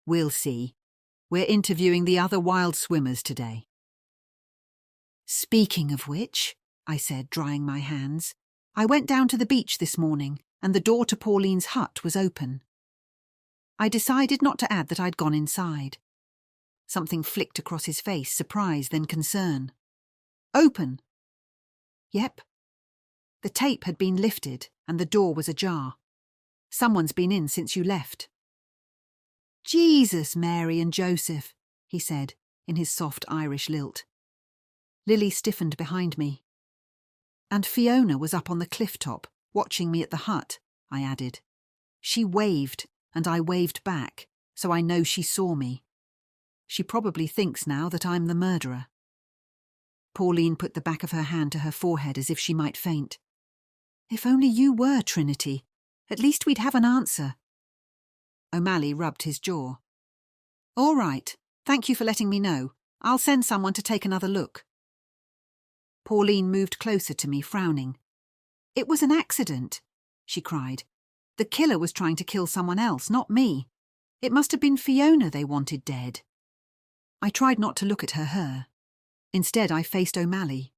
We'll see. We're interviewing the other wild swimmers today. Speaking of which, I said, drying my hands, I went down to the beach this morning and the door to Pauline's hut was open. I decided not to add that I'd gone inside. Something flicked across his face, surprise then concern. Open. Yep. The tape had been lifted and the door was ajar. Someone's been in since you left. Jesus, Mary and Joseph, he said, in his soft Irish lilt. Lily stiffened behind me. And Fiona was up on the cliff top, watching me at the hut, I added. She waved, and I waved back, so I know she saw me. She probably thinks now that I'm the murderer. Pauline put the back of her hand to her forehead as if she might faint. If only you were Trinity. At least we'd have an answer. O'Malley rubbed his jaw. All right, thank you for letting me know. I'll send someone to take another look. Pauline moved closer to me, frowning. It was an accident, she cried. The killer was trying to kill someone else, not me. It must have been Fiona they wanted dead. I tried not to look at her. Instead, I faced O'Malley.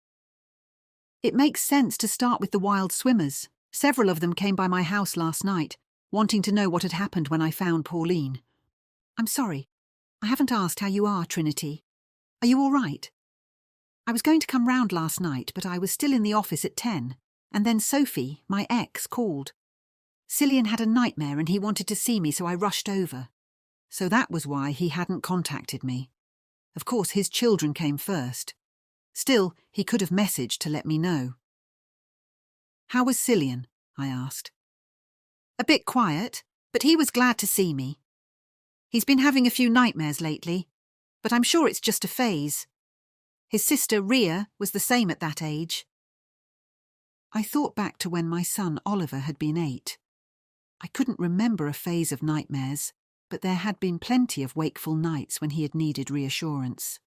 It makes sense to start with the wild swimmers. Several of them came by my house last night, wanting to know what had happened when I found Pauline. I'm sorry. I haven't asked how you are, Trinity. Are you all right? I was going to come round last night, but I was still in the office at 10, and then Sophie, my ex, called. Cillian had a nightmare and he wanted to see me, so I rushed over. So that was why he hadn't contacted me. Of course, his children came first. Still, he could have messaged to let me know. How was Cillian? I asked. A bit quiet, but he was glad to see me. He's been having a few nightmares lately, but I'm sure it's just a phase. His sister, Rhea, was the same at that age. I thought back to when my son, Oliver, had been 8. I couldn't remember a phase of nightmares, but there had been plenty of wakeful nights when he had needed reassurance.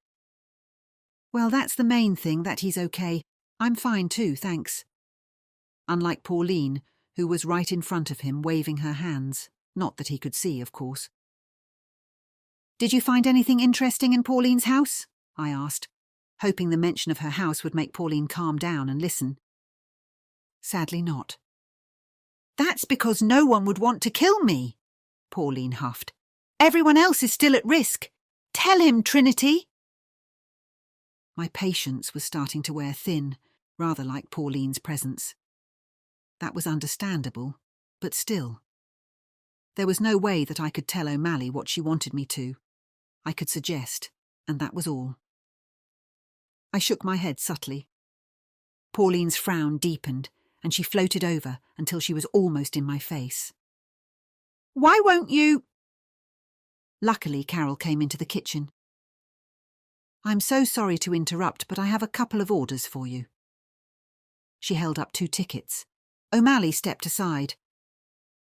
Well, that's the main thing, that he's okay. I'm fine too, thanks. Unlike Pauline, who was right in front of him, waving her hands. Not that he could see, of course. Did you find anything interesting in Pauline's house? I asked, hoping the mention of her house would make Pauline calm down and listen. Sadly not. That's because no one would want to kill me, Pauline huffed. Everyone else is still at risk. Tell him, Trinity. My patience was starting to wear thin, rather like Pauline's presence. That was understandable, but still. There was no way that I could tell O'Malley what she wanted me to. I could suggest, and that was all. I shook my head subtly. Pauline's frown deepened, and she floated over until she was almost in my face. Why won't you? Luckily, Carol came into the kitchen. I'm so sorry to interrupt, but I have a couple of orders for you. She held up 2 tickets. O'Malley stepped aside.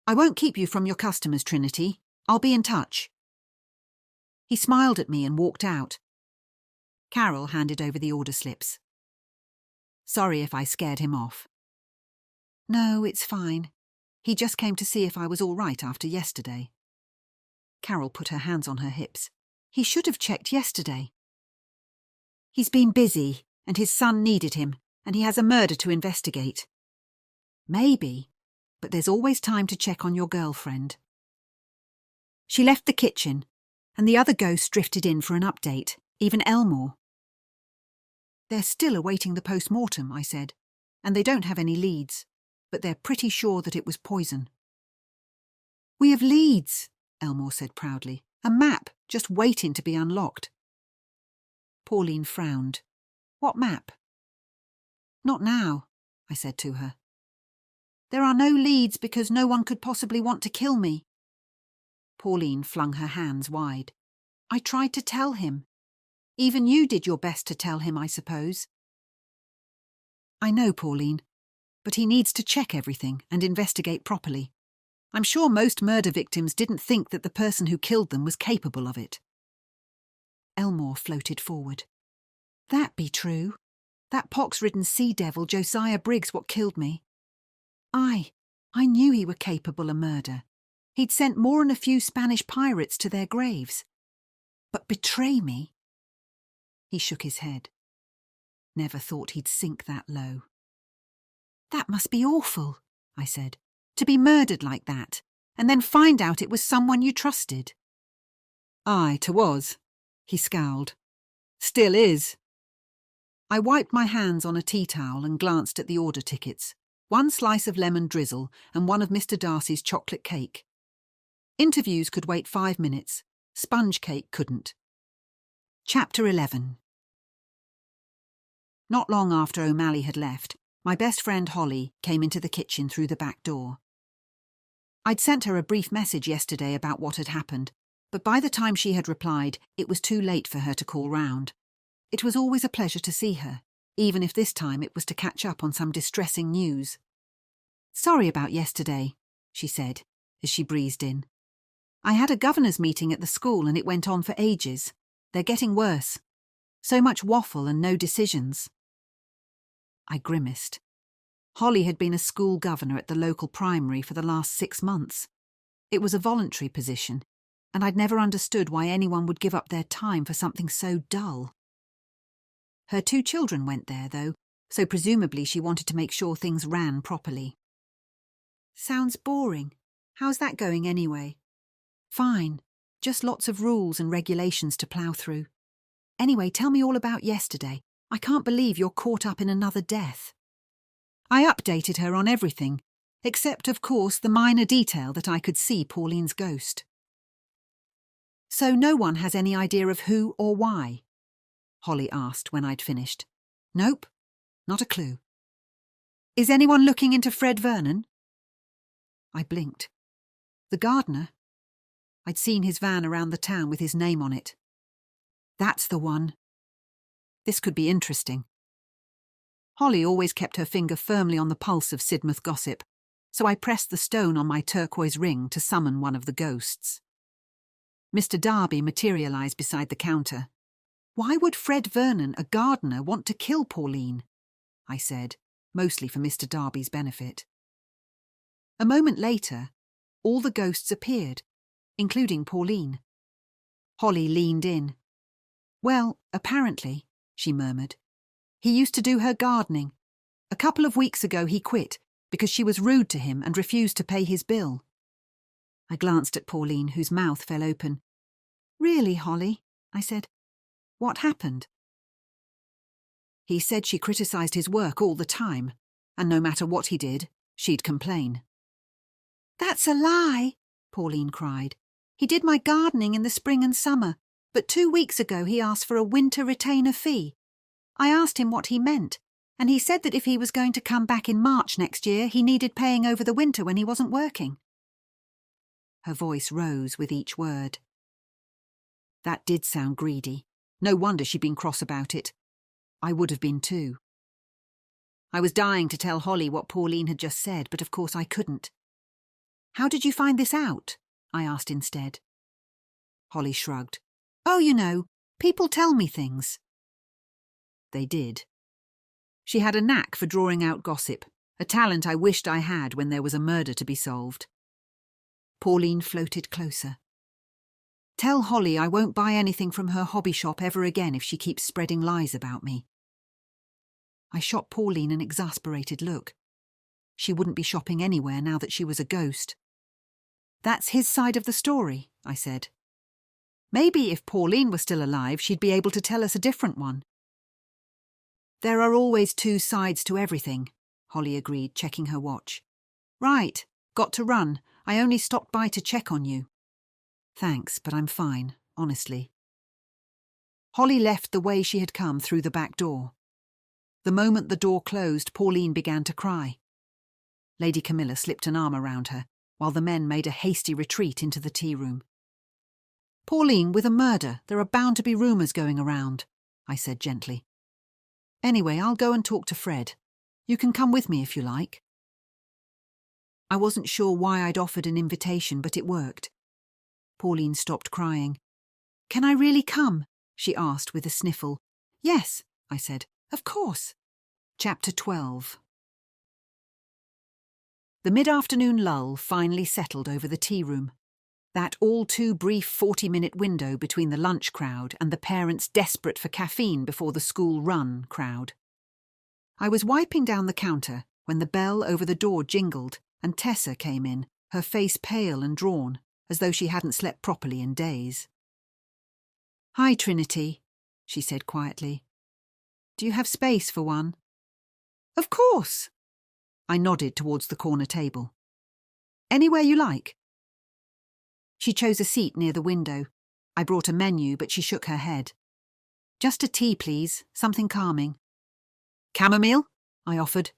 I won't keep you from your customers, Trinity. I'll be in touch. He smiled at me and walked out. Carol handed over the order slips. Sorry if I scared him off. No, it's fine. He just came to see if I was all right after yesterday. Carol put her hands on her hips. He should have checked yesterday. He's been busy, and his son needed him, and he has a murder to investigate. Maybe, but there's always time to check on your girlfriend. She left the kitchen, and the other ghosts drifted in for an update, even Elmore. They're still awaiting the post-mortem, I said, and they don't have any leads, but they're pretty sure that it was poison. We have leads, Elmore said proudly. A map, just waiting to be unlocked. Pauline frowned. What map? Not now, I said to her. There are no leads because no one could possibly want to kill me. Pauline flung her hands wide. I tried to tell him. Even you did your best to tell him, I suppose. I know, Pauline, but he needs to check everything and investigate properly. I'm sure most murder victims didn't think that the person who killed them was capable of it. Elmore floated forward. That be true. That pox-ridden sea devil Josiah Briggs what killed me. I knew he were capable of murder. He'd sent more than a few Spanish pirates to their graves. But betray me? He shook his head. Never thought he'd sink that low. That must be awful, I said, to be murdered like that, and then find out it was someone you trusted. Aye, 'twas, he scowled. Still is. I wiped my hands on a tea towel and glanced at the order tickets. 1 slice of lemon drizzle and 1 of Mr. Darcy's chocolate cake. Interviews could wait 5 minutes. Sponge cake couldn't. Chapter 11. Not long after O'Malley had left, my best friend Holly came into the kitchen through the back door. I'd sent her a brief message yesterday about what had happened, but by the time she had replied, it was too late for her to call round. It was always a pleasure to see her, even if this time it was to catch up on some distressing news. Sorry about yesterday, she said, as she breezed in. I had a governor's meeting at the school and it went on for ages. They're getting worse. So much waffle and no decisions. I grimaced. Holly had been a school governor at the local primary for the last 6 months. It was a voluntary position, and I'd never understood why anyone would give up their time for something so dull. Her 2 children went there, though, so presumably she wanted to make sure things ran properly. Sounds boring. How's that going anyway? Fine. Just lots of rules and regulations to plough through. Anyway, tell me all about yesterday. I can't believe you're caught up in another death. I updated her on everything, except, of course, the minor detail that I could see Pauline's ghost. So no one has any idea of who or why? Holly asked when I'd finished. Nope, not a clue. Is anyone looking into Fred Vernon? I blinked. The gardener? I'd seen his van around the town with his name on it. That's the one. This could be interesting. Holly always kept her finger firmly on the pulse of Sidmouth gossip, so I pressed the stone on my turquoise ring to summon one of the ghosts. Mr. Darby materialised beside the counter. Why would Fred Vernon, a gardener, want to kill Pauline? I said, mostly for Mr. Darby's benefit. A moment later, all the ghosts appeared, including Pauline. Holly leaned in. Well, apparently, she murmured. He used to do her gardening. A couple of weeks ago he quit because she was rude to him and refused to pay his bill. I glanced at Pauline, whose mouth fell open. Really, Holly? I said. What happened? He said she criticised his work all the time, and no matter what he did, she'd complain. That's a lie, Pauline cried. He did my gardening in the spring and summer, but 2 weeks ago he asked for a winter retainer fee. I asked him what he meant, and he said that if he was going to come back in March next year, he needed paying over the winter when he wasn't working. Her voice rose with each word. That did sound greedy. No wonder she'd been cross about it. I would have been too. I was dying to tell Holly what Pauline had just said, but of course I couldn't. How did you find this out? I asked instead. Holly shrugged. Oh, you know, people tell me things. They did. She had a knack for drawing out gossip, a talent I wished I had when there was a murder to be solved. Pauline floated closer. Tell Holly I won't buy anything from her hobby shop ever again if she keeps spreading lies about me. I shot Pauline an exasperated look. She wouldn't be shopping anywhere now that she was a ghost. That's his side of the story, I said. Maybe if Pauline were still alive, she'd be able to tell us a different one. There are always 2 sides to everything, Holly agreed, checking her watch. Right, got to run. I only stopped by to check on you. Thanks, but I'm fine, honestly. Holly left the way she had come through the back door. The moment the door closed, Pauline began to cry. Lady Camilla slipped an arm around her, while the men made a hasty retreat into the tea room. Pauline, with a murder, there are bound to be rumours going around, I said gently. Anyway, I'll go and talk to Fred. You can come with me if you like. I wasn't sure why I'd offered an invitation, but it worked. Pauline stopped crying. Can I really come? She asked with a sniffle. Yes, I said. Of course. Chapter 12. The mid-afternoon lull finally settled over the tea room. That all-too-brief 40-minute window between the lunch crowd and the parents desperate for caffeine before the school run crowd. I was wiping down the counter when the bell over the door jingled and Tessa came in, her face pale and drawn, as though she hadn't slept properly in days. Hi, Trinity, she said quietly. Do you have space for one? Of course. I nodded towards the corner table. Anywhere you like. She chose a seat near the window. I brought a menu, but she shook her head. Just a tea, please, something calming. Chamomile? I offered.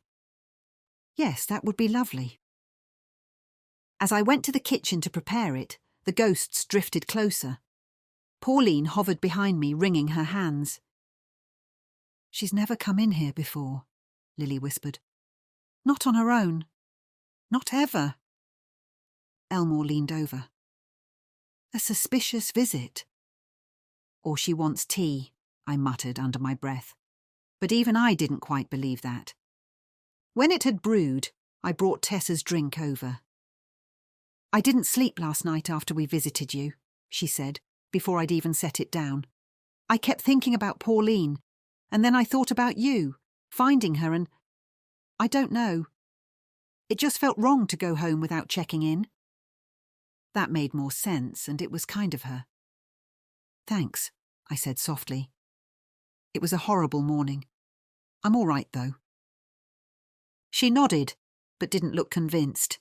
Yes, that would be lovely. As I went to the kitchen to prepare it, the ghosts drifted closer. Pauline hovered behind me, wringing her hands. She's never come in here before, Lily whispered. Not on her own. Not ever. Elmore leaned over. A suspicious visit. Or she wants tea, I muttered under my breath. But even I didn't quite believe that. When it had brewed, I brought Tessa's drink over. I didn't sleep last night after we visited you, she said, before I'd even set it down. I kept thinking about Pauline, and then I thought about you, finding her, and I don't know. It just felt wrong to go home without checking in. That made more sense, and it was kind of her. Thanks, I said softly. It was a horrible morning. I'm all right, though. She nodded, but didn't look convinced.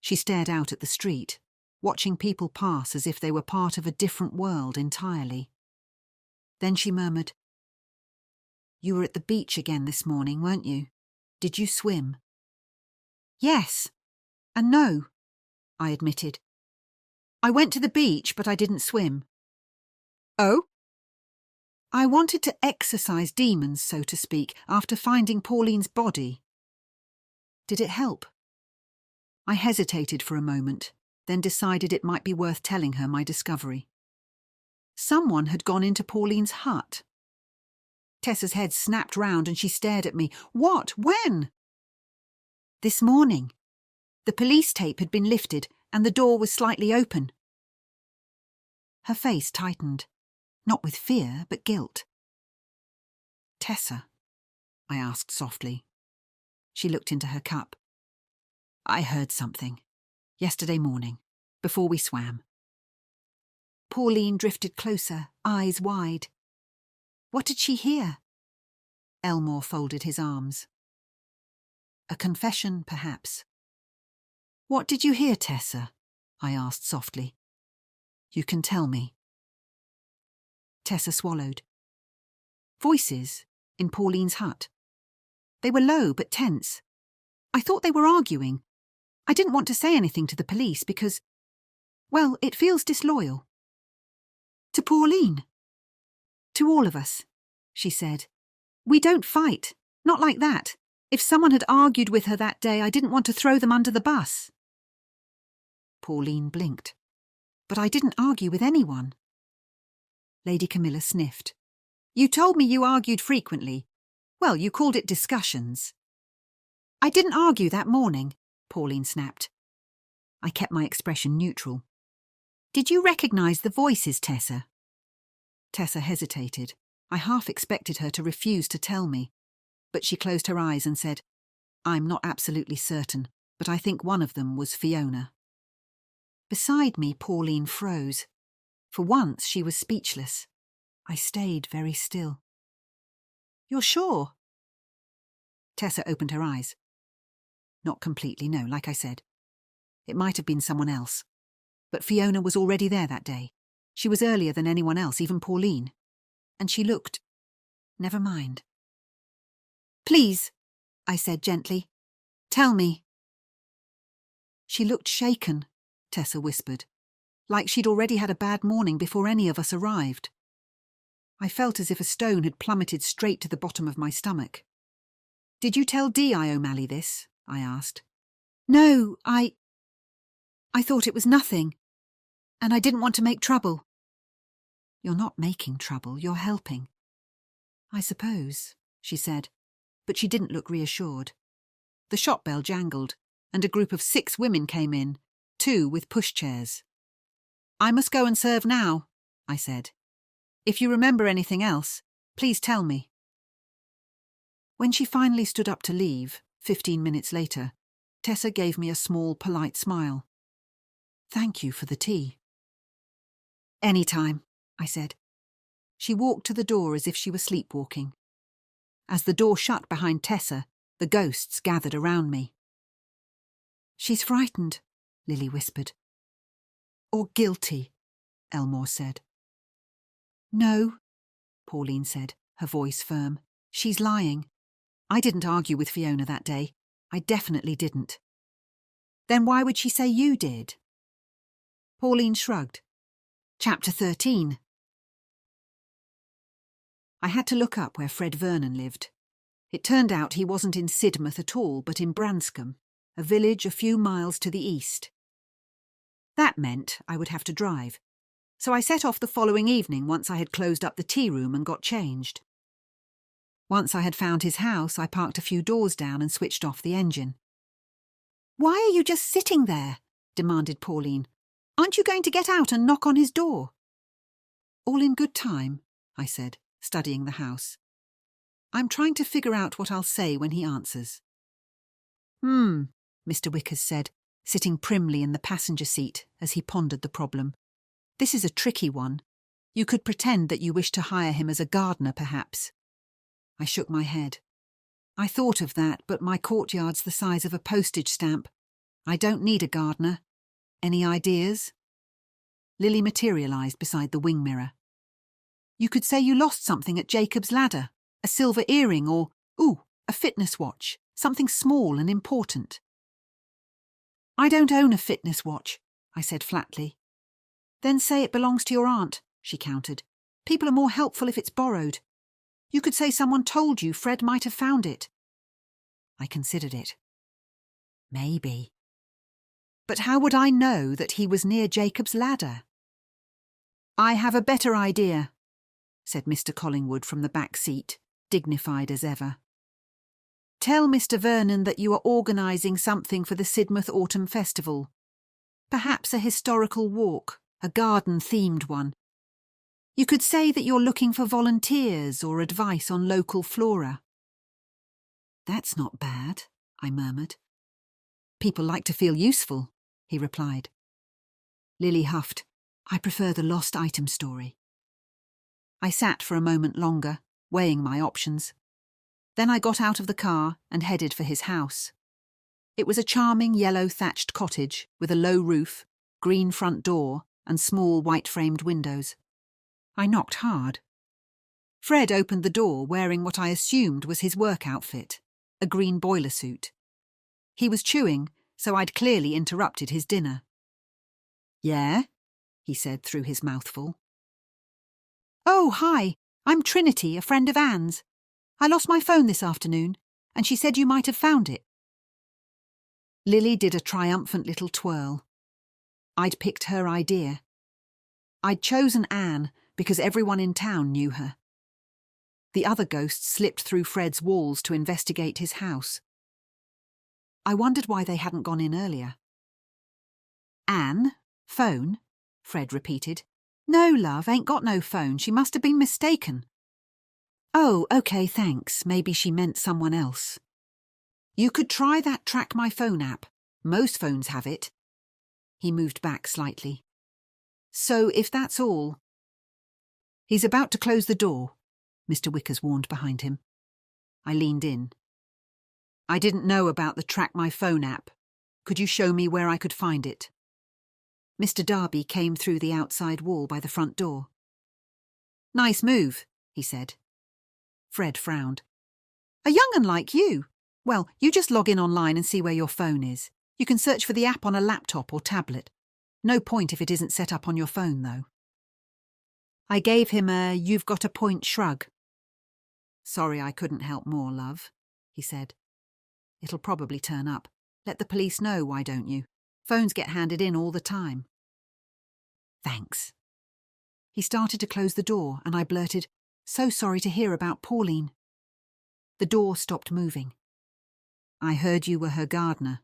She stared out at the street, watching people pass as if they were part of a different world entirely. Then she murmured, You were at the beach again this morning, weren't you? Did you swim? Yes, and no, I admitted. I went to the beach, but I didn't swim. Oh? I wanted to exorcise demons, so to speak, after finding Pauline's body. Did it help? I hesitated for a moment, then decided it might be worth telling her my discovery. Someone had gone into Pauline's hut. Tessa's head snapped round and she stared at me. What? When? This morning. The police tape had been lifted and the door was slightly open. Her face tightened, not with fear, but guilt. Tessa, I asked softly. She looked into her cup. I heard something. Yesterday morning, before we swam. Pauline drifted closer, eyes wide. What did she hear? Elmore folded his arms. A confession, perhaps. What did you hear, Tessa? I asked softly. You can tell me. Tessa swallowed. Voices in Pauline's hut. They were low but tense. I thought they were arguing. I didn't want to say anything to the police because, well, it feels disloyal. To Pauline. To all of us, she said. We don't fight. Not like that. If someone had argued with her that day, I didn't want to throw them under the bus. Pauline blinked. But I didn't argue with anyone. Lady Camilla sniffed. You told me you argued frequently. Well, you called it discussions. I didn't argue that morning, Pauline snapped. I kept my expression neutral. Did you recognise the voices, Tessa? Tessa hesitated. I half expected her to refuse to tell me. But she closed her eyes and said, I'm not absolutely certain, but I think one of them was Fiona. Beside me, Pauline froze. For once, she was speechless. I stayed very still. You're sure? Tessa opened her eyes. Not completely, no, like I said. It might have been someone else. But Fiona was already there that day. She was earlier than anyone else, even Pauline. And she looked... Never mind. Please, I said gently. Tell me. She looked shaken, Tessa whispered, like she'd already had a bad morning before any of us arrived. I felt as if a stone had plummeted straight to the bottom of my stomach. Did you tell D.I. O'Malley this? I asked. No, I thought it was nothing, and I didn't want to make trouble. You're not making trouble, you're helping. I suppose, she said, but she didn't look reassured. The shop bell jangled, and a group of 6 women came in, 2 with pushchairs. I must go and serve now, I said. If you remember anything else, please tell me. When she finally stood up to leave, 15 minutes later, Tessa gave me a small, polite smile. Thank you for the tea. Any time, I said. She walked to the door as if she were sleepwalking. As the door shut behind Tessa, the ghosts gathered around me. She's frightened, Lily whispered. Or guilty, Elmore said. No, Pauline said, her voice firm. She's lying. I didn't argue with Fiona that day. I definitely didn't. Then why would she say you did? Pauline shrugged. Chapter 13. I had to look up where Fred Vernon lived. It turned out he wasn't in Sidmouth at all, but in Branscombe, a village a few miles to the east. That meant I would have to drive, so I set off the following evening once I had closed up the tea room and got changed. Once I had found his house, I parked a few doors down and switched off the engine. Why are you just sitting there? Demanded Pauline. Aren't you going to get out and knock on his door? All in good time, I said, studying the house. I'm trying to figure out what I'll say when he answers. Mr. Wickers said, sitting primly in the passenger seat as he pondered the problem. This is a tricky one. You could pretend that you wish to hire him as a gardener, perhaps. I shook my head. I thought of that, but my courtyard's the size of a postage stamp. I don't need a gardener. Any ideas? Lily materialised beside the wing mirror. You could say you lost something at Jacob's Ladder, a silver earring or, a fitness watch, something small and important. I don't own a fitness watch, I said flatly. Then say it belongs to your aunt, she countered. People are more helpful if it's borrowed. You could say someone told you Fred might have found it. I considered it. Maybe. But how would I know that he was near Jacob's Ladder? I have a better idea, said Mr. Collingwood from the back seat, dignified as ever. Tell Mr. Vernon that you are organising something for the Sidmouth Autumn Festival. Perhaps a historical walk, a garden-themed one. You could say that you're looking for volunteers or advice on local flora. That's not bad, I murmured. People like to feel useful, he replied. Lily huffed. I prefer the lost item story. I sat for a moment longer, weighing my options. Then I got out of the car and headed for his house. It was a charming yellow thatched cottage with a low roof, green front door and small white-framed windows. I knocked hard. Fred opened the door wearing what I assumed was his work outfit, a green boiler suit. He was chewing, so I'd clearly interrupted his dinner. Yeah? He said through his mouthful. Oh, hi. I'm Trinity, a friend of Anne's. I lost my phone this afternoon, and she said you might have found it. Lily did a triumphant little twirl. I'd picked her idea. I'd chosen Anne because everyone in town knew her. The other ghosts slipped through Fred's walls to investigate his house. I wondered why they hadn't gone in earlier. Anne? Phone? Fred repeated. No, love, ain't got no phone. She must have been mistaken. Oh, OK, thanks. Maybe she meant someone else. You could try that Track My Phone app. Most phones have it. He moved back slightly. So, if that's all... He's about to close the door, Mr. Wickers warned behind him. I leaned in. I didn't know about the Track My Phone app. Could you show me where I could find it? Mr. Darby came through the outside wall by the front door. Nice move, he said. Fred frowned. A young 'un like you. Well, you just log in online and see where your phone is. You can search for the app on a laptop or tablet. No point if it isn't set up on your phone, though. I gave him a you've got a point shrug. Sorry I couldn't help more, love, he said. It'll probably turn up. Let the police know, why don't you? Phones get handed in all the time. Thanks. He started to close the door and I blurted, So sorry to hear about Pauline. The door stopped moving. I heard you were her gardener.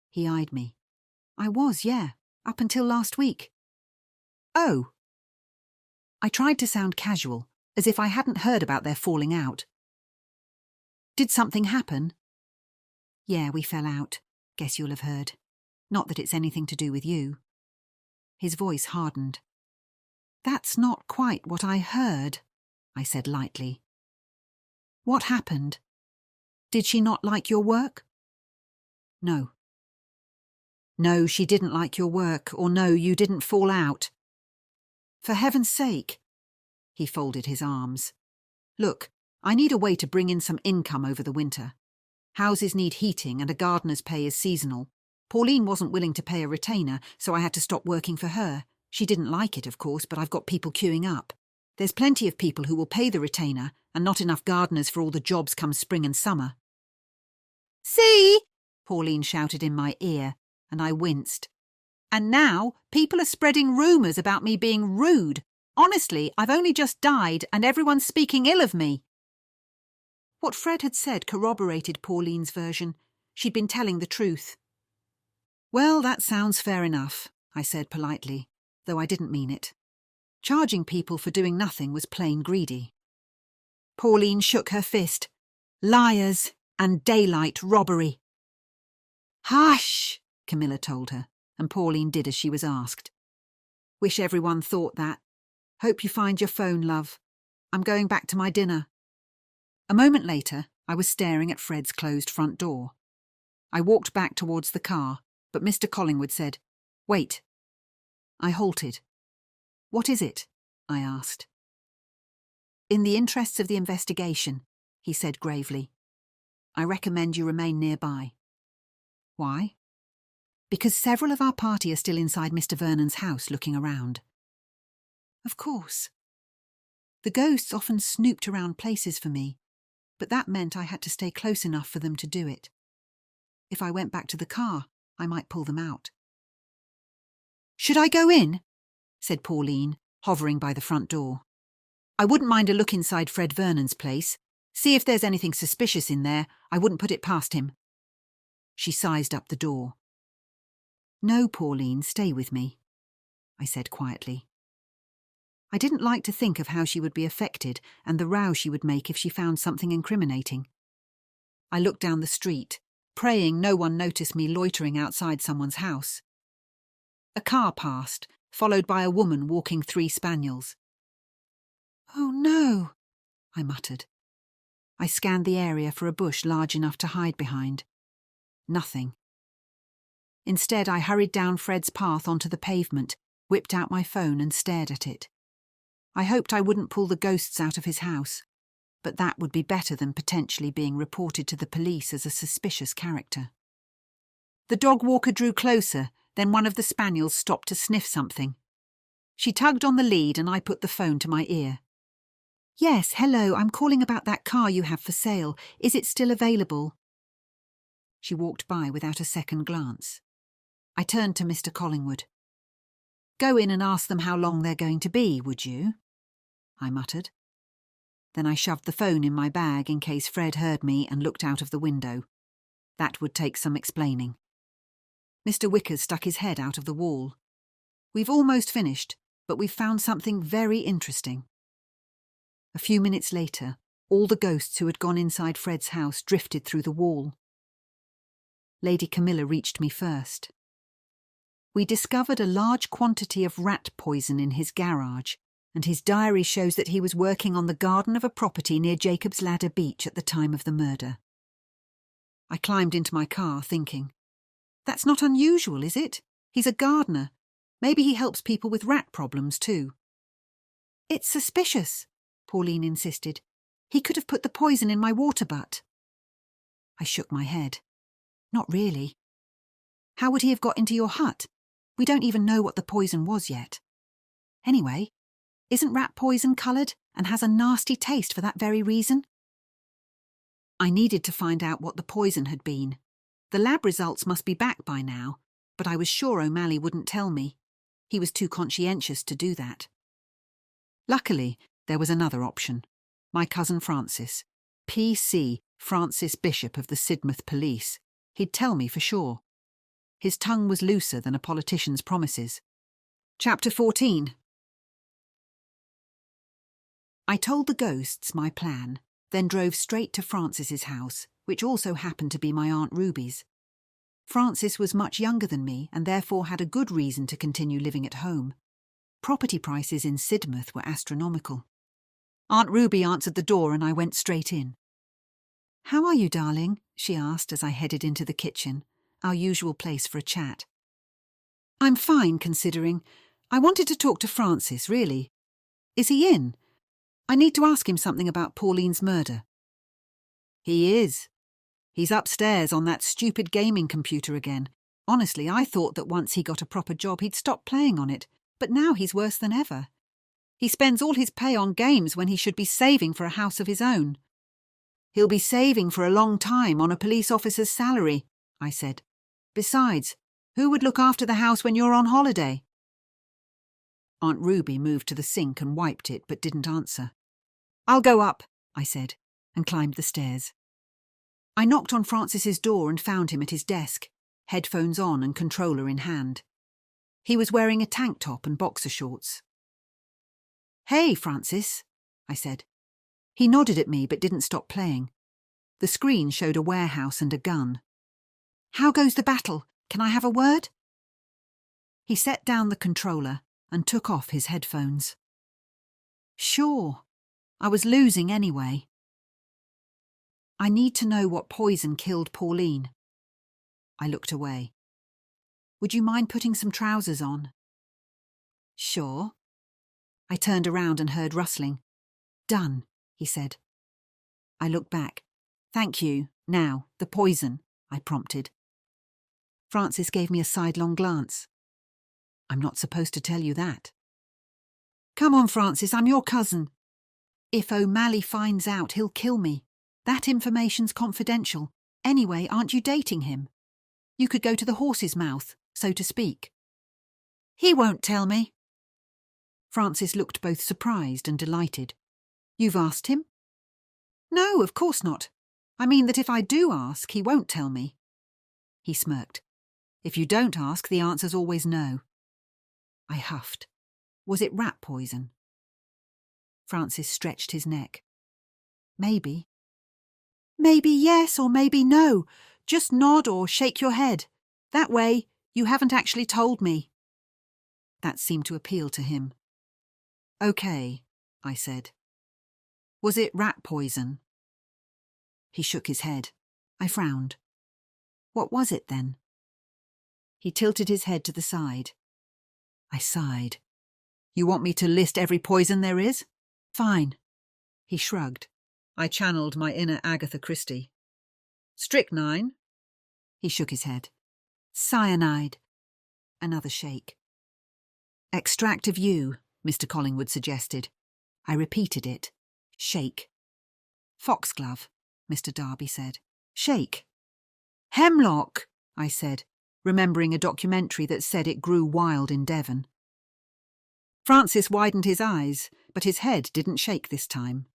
He eyed me. I was, yeah, up until last week. Oh. I tried to sound casual, as if I hadn't heard about their falling out. Did something happen? Yeah, we fell out. Guess you'll have heard. Not that it's anything to do with you. His voice hardened. That's not quite what I heard, I said lightly. What happened? Did she not like your work? No. No, she didn't like your work, or no, you didn't fall out. For heaven's sake. He folded his arms. Look, I need a way to bring in some income over the winter. Houses need heating and a gardener's pay is seasonal. Pauline wasn't willing to pay a retainer, so I had to stop working for her. She didn't like it, of course, but I've got people queuing up. There's plenty of people who will pay the retainer and not enough gardeners for all the jobs come spring and summer. See? Pauline shouted in my ear, and I winced. And now people are spreading rumours about me being rude. Honestly, I've only just died and everyone's speaking ill of me. What Fred had said corroborated Pauline's version. She'd been telling the truth. Well, that sounds fair enough, I said politely, though I didn't mean it. Charging people for doing nothing was plain greedy. Pauline shook her fist. Liars and daylight robbery. Hush, Camilla told her, and Pauline did as she was asked. Wish everyone thought that. Hope you find your phone, love. I'm going back to my dinner. A moment later, I was staring at Fred's closed front door. I walked back towards the car, but Mr. Collingwood said, Wait. I halted. What is it? I asked. In the interests of the investigation, he said gravely, I recommend you remain nearby. Why? Because several of our party are still inside Mr. Vernon's house looking around. Of course. The ghosts often snooped around places for me, but that meant I had to stay close enough for them to do it. If I went back to the car, I might pull them out. Should I go in? Said Pauline, hovering by the front door. I wouldn't mind a look inside Fred Vernon's place. See if there's anything suspicious in there. I wouldn't put it past him. She sized up the door. No, Pauline, stay with me, I said quietly. I didn't like to think of how she would be affected and the row she would make if she found something incriminating. I looked down the street, praying no one noticed me loitering outside someone's house. A car passed, followed by a woman walking 3 spaniels. Oh no, I muttered. I scanned the area for a bush large enough to hide behind. Nothing. Instead, I hurried down Fred's path onto the pavement, whipped out my phone and stared at it. I hoped I wouldn't pull the ghosts out of his house, but that would be better than potentially being reported to the police as a suspicious character. The dog walker drew closer, then one of the spaniels stopped to sniff something. She tugged on the lead and I put the phone to my ear. Yes, hello, I'm calling about that car you have for sale. Is it still available? She walked by without a second glance. I turned to Mr. Collingwood. Go in and ask them how long they're going to be, would you? I muttered. Then I shoved the phone in my bag in case Fred heard me and looked out of the window. That would take some explaining. Mr. Wickers stuck his head out of the wall. We've almost finished, but we've found something very interesting. A few minutes later, all the ghosts who had gone inside Fred's house drifted through the wall. Lady Camilla reached me first. We discovered a large quantity of rat poison in his garage, and his diary shows that he was working on the garden of a property near Jacob's Ladder Beach at the time of the murder. I climbed into my car, thinking, that's not unusual, is it? He's a gardener. Maybe he helps people with rat problems too. It's suspicious, Pauline insisted. He could have put the poison in my water butt. I shook my head. Not really. How would he have got into your hut? We don't even know what the poison was yet. Anyway, isn't rat poison coloured and has a nasty taste for that very reason? I needed to find out what the poison had been. The lab results must be back by now, but I was sure O'Malley wouldn't tell me. He was too conscientious to do that. Luckily, there was another option. My cousin Francis, P.C. Francis Bishop of the Sidmouth Police. He'd tell me for sure. His tongue was looser than a politician's promises. Chapter 14. I told the ghosts my plan, then drove straight to Francis's house, which also happened to be my Aunt Ruby's. Francis was much younger than me and therefore had a good reason to continue living at home. Property prices in Sidmouth were astronomical. Aunt Ruby answered the door and I went straight in. "How are you, darling?" she asked as I headed into the kitchen, our usual place for a chat. "I'm fine, considering. I wanted to talk to Francis, really. Is he in? I need to ask him something about Pauline's murder." "He is. He's upstairs on that stupid gaming computer again. Honestly, I thought that once he got a proper job he'd stop playing on it, but now he's worse than ever. He spends all his pay on games when he should be saving for a house of his own." "He'll be saving for a long time on a police officer's salary," I said. "Besides, who would look after the house when you're on holiday?" Aunt Ruby moved to the sink and wiped it but didn't answer. "I'll go up," I said, and climbed the stairs. I knocked on Francis's door and found him at his desk, headphones on and controller in hand. He was wearing a tank top and boxer shorts. "Hey, Francis," I said. He nodded at me but didn't stop playing. The screen showed a warehouse and a gun. "How goes the battle? Can I have a word?" He set down the controller and took off his headphones. "Sure. I was losing anyway. I need to know what poison killed Pauline." I looked away. "Would you mind putting some trousers on?" "Sure." I turned around and heard rustling. "Done," he said. I looked back. "Thank you. Now, the poison," I prompted. Francis gave me a sidelong glance. "I'm not supposed to tell you that." "Come on, Francis, I'm your cousin." "If O'Malley finds out, he'll kill me. That information's confidential. Anyway, aren't you dating him? You could go to the horse's mouth, so to speak." "He won't tell me." Francis looked both surprised and delighted. "You've asked him?" "No, of course not. I mean that if I do ask, he won't tell me." He smirked. "If you don't ask, the answer's always no." I huffed. "Was it rat poison?" Francis stretched his neck. "Maybe." "Maybe yes or maybe no. Just nod or shake your head. That way, you haven't actually told me." That seemed to appeal to him. "Okay," I said. "Was it rat poison?" He shook his head. I frowned. "What was it then?" He tilted his head to the side. I sighed. "You want me to list every poison there is?" "Fine." He shrugged. I channeled my inner Agatha Christie. "Strychnine?" He shook his head. "Cyanide." Another shake. "Extract of yew," Mr. Collingwood suggested. I repeated it. Shake. "Foxglove," Mr. Darby said. Shake. "Hemlock," I said, remembering a documentary that said it grew wild in Devon. Francis widened his eyes, but his head didn't shake this time.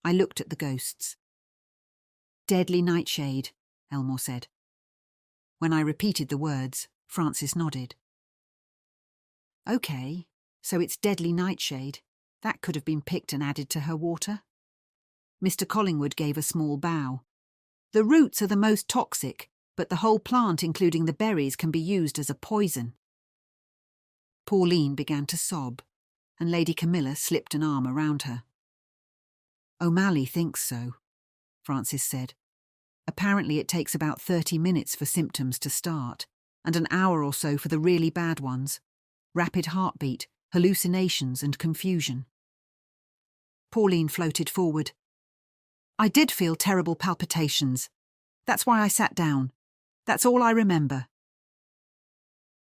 I looked at the ghosts. "Deadly nightshade," Elmore said. When I repeated the words, Francis nodded. "OK, so it's deadly nightshade. That could have been picked and added to her water." Mr. Collingwood gave a small bow. "The roots are the most toxic, but the whole plant, including the berries, can be used as a poison." Pauline began to sob, and Lady Camilla slipped an arm around her. "O'Malley thinks so," Francis said. "Apparently it takes about 30 minutes for symptoms to start, and an hour or so for the really bad ones. Rapid heartbeat, hallucinations and confusion." Pauline floated forward. "I did feel terrible palpitations. That's why I sat down. That's all I remember."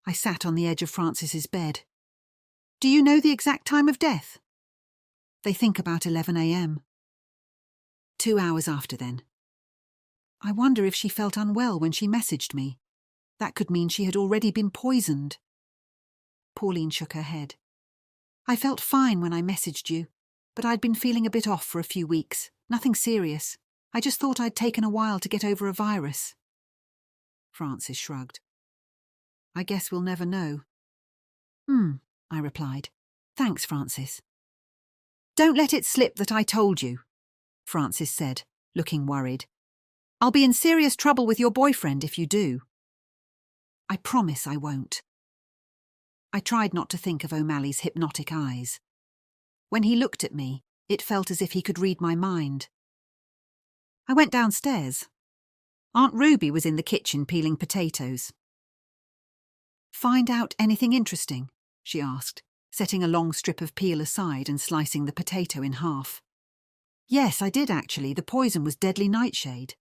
I sat on the edge of Francis's bed. "Do you know the exact time of death?" "They think about 11 a.m. 2 hours after then. I wonder if she felt unwell when she messaged me. That could mean she had already been poisoned. Pauline shook her head. I felt fine when I messaged you, but I'd been feeling a bit off for a few weeks. Nothing serious. I just thought I'd taken a while to get over a virus. Francis shrugged. I guess we'll never know. I replied. Thanks, Francis. Don't let it slip that I told you, Francis said, looking worried. I'll be in serious trouble with your boyfriend if you do. I promise I won't. I tried not to think of O'Malley's hypnotic eyes. When he looked at me, it felt as if he could read my mind. I went downstairs. Aunt Ruby was in the kitchen peeling potatoes. Find out anything interesting? She asked, setting a long strip of peel aside and slicing the potato in half. Yes, I did actually. The poison was deadly nightshade.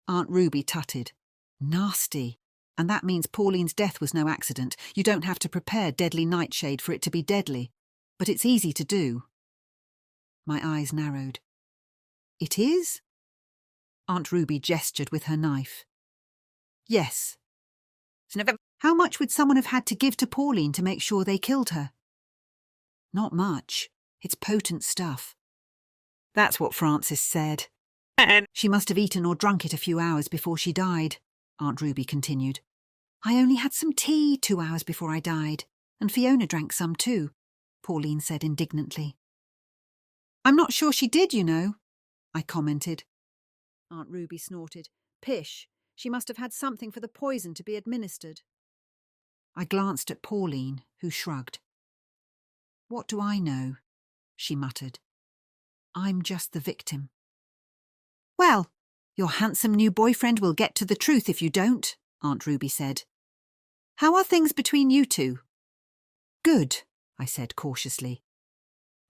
Aunt Ruby tutted. Nasty. And that means Pauline's death was no accident. You don't have to prepare deadly nightshade for it to be deadly. But it's easy to do. My eyes narrowed. It is? Aunt Ruby gestured with her knife. Yes. How much would someone have had to give to Pauline to make sure they killed her? Not much. It's potent stuff. That's what Francis said. She must have eaten or drunk it a few hours before she died, Aunt Ruby continued. I only had some tea 2 hours before I died, and Fiona drank some too, Pauline said indignantly. I'm not sure she did, you know, I commented. Aunt Ruby snorted. Pish, she must have had something for the poison to be administered. I glanced at Pauline, who shrugged. What do I know? She muttered. I'm just the victim. Well, your handsome new boyfriend will get to the truth if you don't, Aunt Ruby said. How are things between you two? Good, I said cautiously.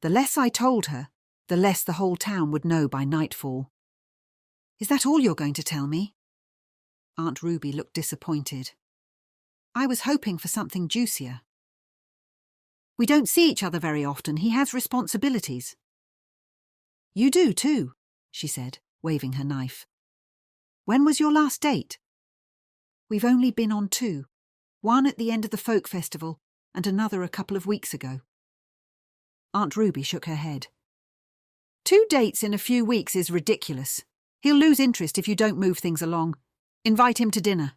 The less I told her, the less the whole town would know by nightfall. Is that all you're going to tell me? Aunt Ruby looked disappointed. I was hoping for something juicier. We don't see each other very often. He has responsibilities. You do too, she said, waving her knife. When was your last date? We've only been on 2. One at the end of the folk festival and another a couple of weeks ago. Aunt Ruby shook her head. 2 dates in a few weeks is ridiculous. He'll lose interest if you don't move things along. Invite him to dinner.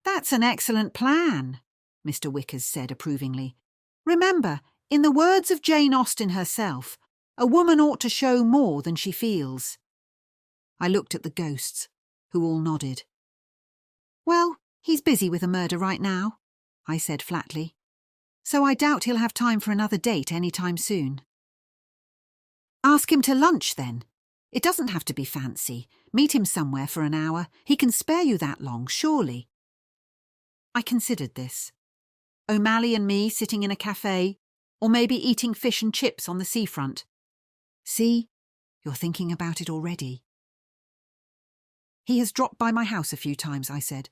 That's an excellent plan, Mr. Wickers said approvingly. Remember, in the words of Jane Austen herself, a woman ought to show more than she feels. I looked at the ghosts, who all nodded. Well, he's busy with a murder right now, I said flatly. So I doubt he'll have time for another date any time soon. Ask him to lunch, then. It doesn't have to be fancy. Meet him somewhere for an hour. He can spare you that long, surely. I considered this. O'Malley and me sitting in a cafe, or maybe eating fish and chips on the seafront. See, you're thinking about it already. He has dropped by my house a few times, I said.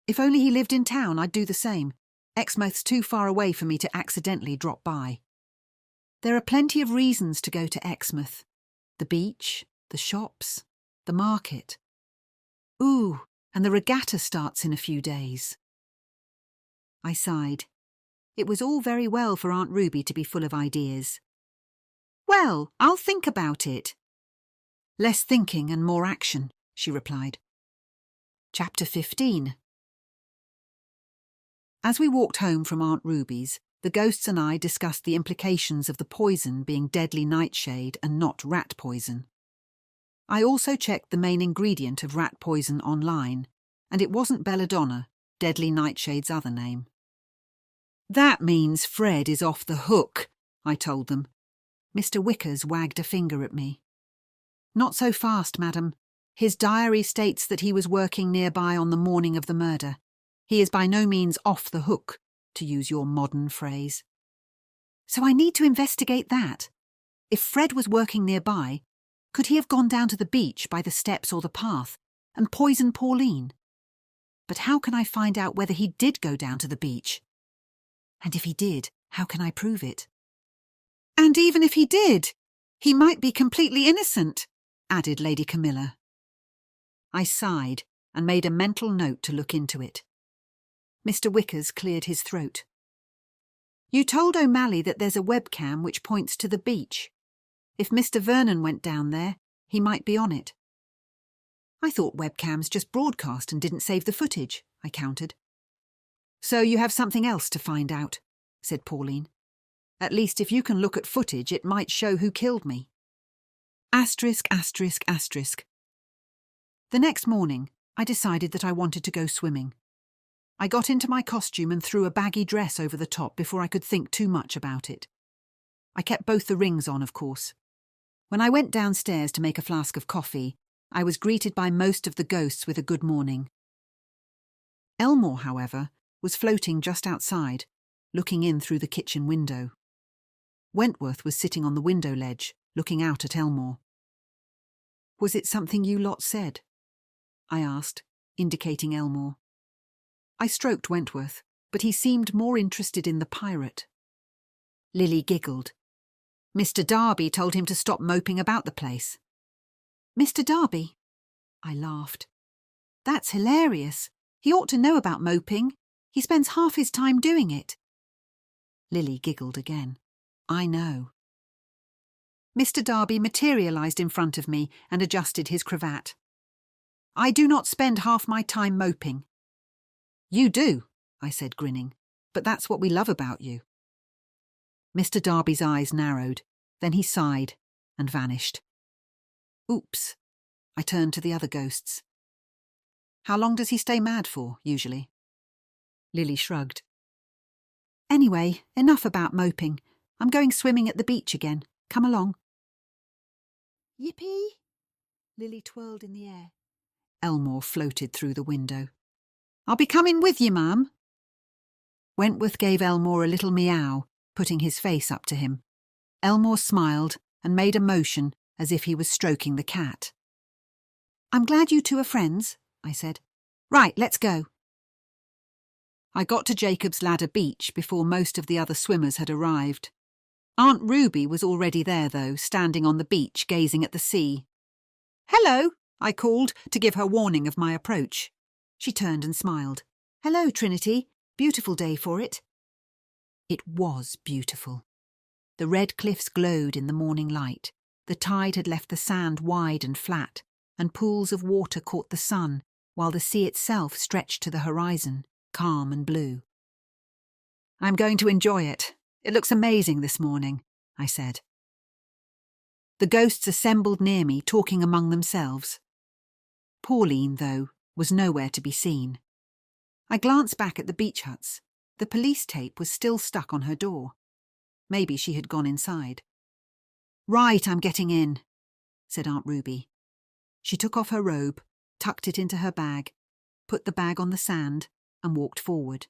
If only he lived in town, I'd do the same. Exmouth's too far away for me to accidentally drop by. There are plenty of reasons to go to Exmouth. The beach, the shops, the market. Ooh, and the regatta starts in a few days. I sighed. It was all very well for Aunt Ruby to be full of ideas. Well, I'll think about it. Less thinking and more action, she replied. Chapter 15. As we walked home from Aunt Ruby's, the ghosts and I discussed the implications of the poison being deadly nightshade and not rat poison. I also checked the main ingredient of rat poison online, and it wasn't belladonna, deadly nightshade's other name. That means Fred is off the hook, I told them. Mr. Wickers wagged a finger at me. Not so fast, madam. His diary states that he was working nearby on the morning of the murder. He is by no means off the hook, to use your modern phrase. So I need to investigate that. If Fred was working nearby, could he have gone down to the beach by the steps or the path and poisoned Pauline? But how can I find out whether he did go down to the beach? And if he did, how can I prove it? And even if he did, he might be completely innocent, added Lady Camilla. I sighed and made a mental note to look into it. Mr. Wickers cleared his throat. You told O'Malley that there's a webcam which points to the beach. If Mr. Vernon went down there, he might be on it. I thought webcams just broadcast and didn't save the footage, I countered. So you have something else to find out, said Pauline. At least if you can look at footage, it might show who killed me. Asterisk, asterisk, asterisk. The next morning, I decided that I wanted to go swimming. I got into my costume and threw a baggy dress over the top before I could think too much about it. I kept both the rings on, of course. When I went downstairs to make a flask of coffee, I was greeted by most of the ghosts with a good morning. Elmore, however, was floating just outside, looking in through the kitchen window. Wentworth was sitting on the window ledge, looking out at Elmore. Was it something you lot said? I asked, indicating Elmore. I stroked Wentworth, but he seemed more interested in the pirate. Lily giggled. Mr. Darby told him to stop moping about the place. Mr. Darby? I laughed. That's hilarious. He ought to know about moping. He spends half his time doing it. Lily giggled again. I know. Mr. Darby materialised in front of me and adjusted his cravat. I do not spend half my time moping. You do, I said, grinning, but that's what we love about you. Mr. Darby's eyes narrowed, then he sighed and vanished. Oops. I turned to the other ghosts. How long does he stay mad for, usually? Lily shrugged. Anyway, enough about moping. I'm going swimming at the beach again. Come along. Yippee! Lily twirled in the air. Elmore floated through the window. I'll be coming with you, ma'am. Wentworth gave Elmore a little meow, putting his face up to him. Elmore smiled and made a motion as if he was stroking the cat. I'm glad you two are friends, I said. Right, let's go. I got to Jacob's Ladder Beach before most of the other swimmers had arrived. Aunt Ruby was already there, though, standing on the beach gazing at the sea. Hello, I called to give her warning of my approach. She turned and smiled. Hello, Trinity. Beautiful day for it. It was beautiful. The red cliffs glowed in the morning light. The tide had left the sand wide and flat, and pools of water caught the sun, while the sea itself stretched to the horizon, calm and blue. I'm going to enjoy it. It looks amazing this morning, I said. The ghosts assembled near me, talking among themselves. Pauline, though, was nowhere to be seen. I glanced back at the beach huts. The police tape was still stuck on her door. Maybe she had gone inside. Right, I'm getting in, said Aunt Ruby. She took off her robe, tucked it into her bag, put the bag on the sand, and walked forward.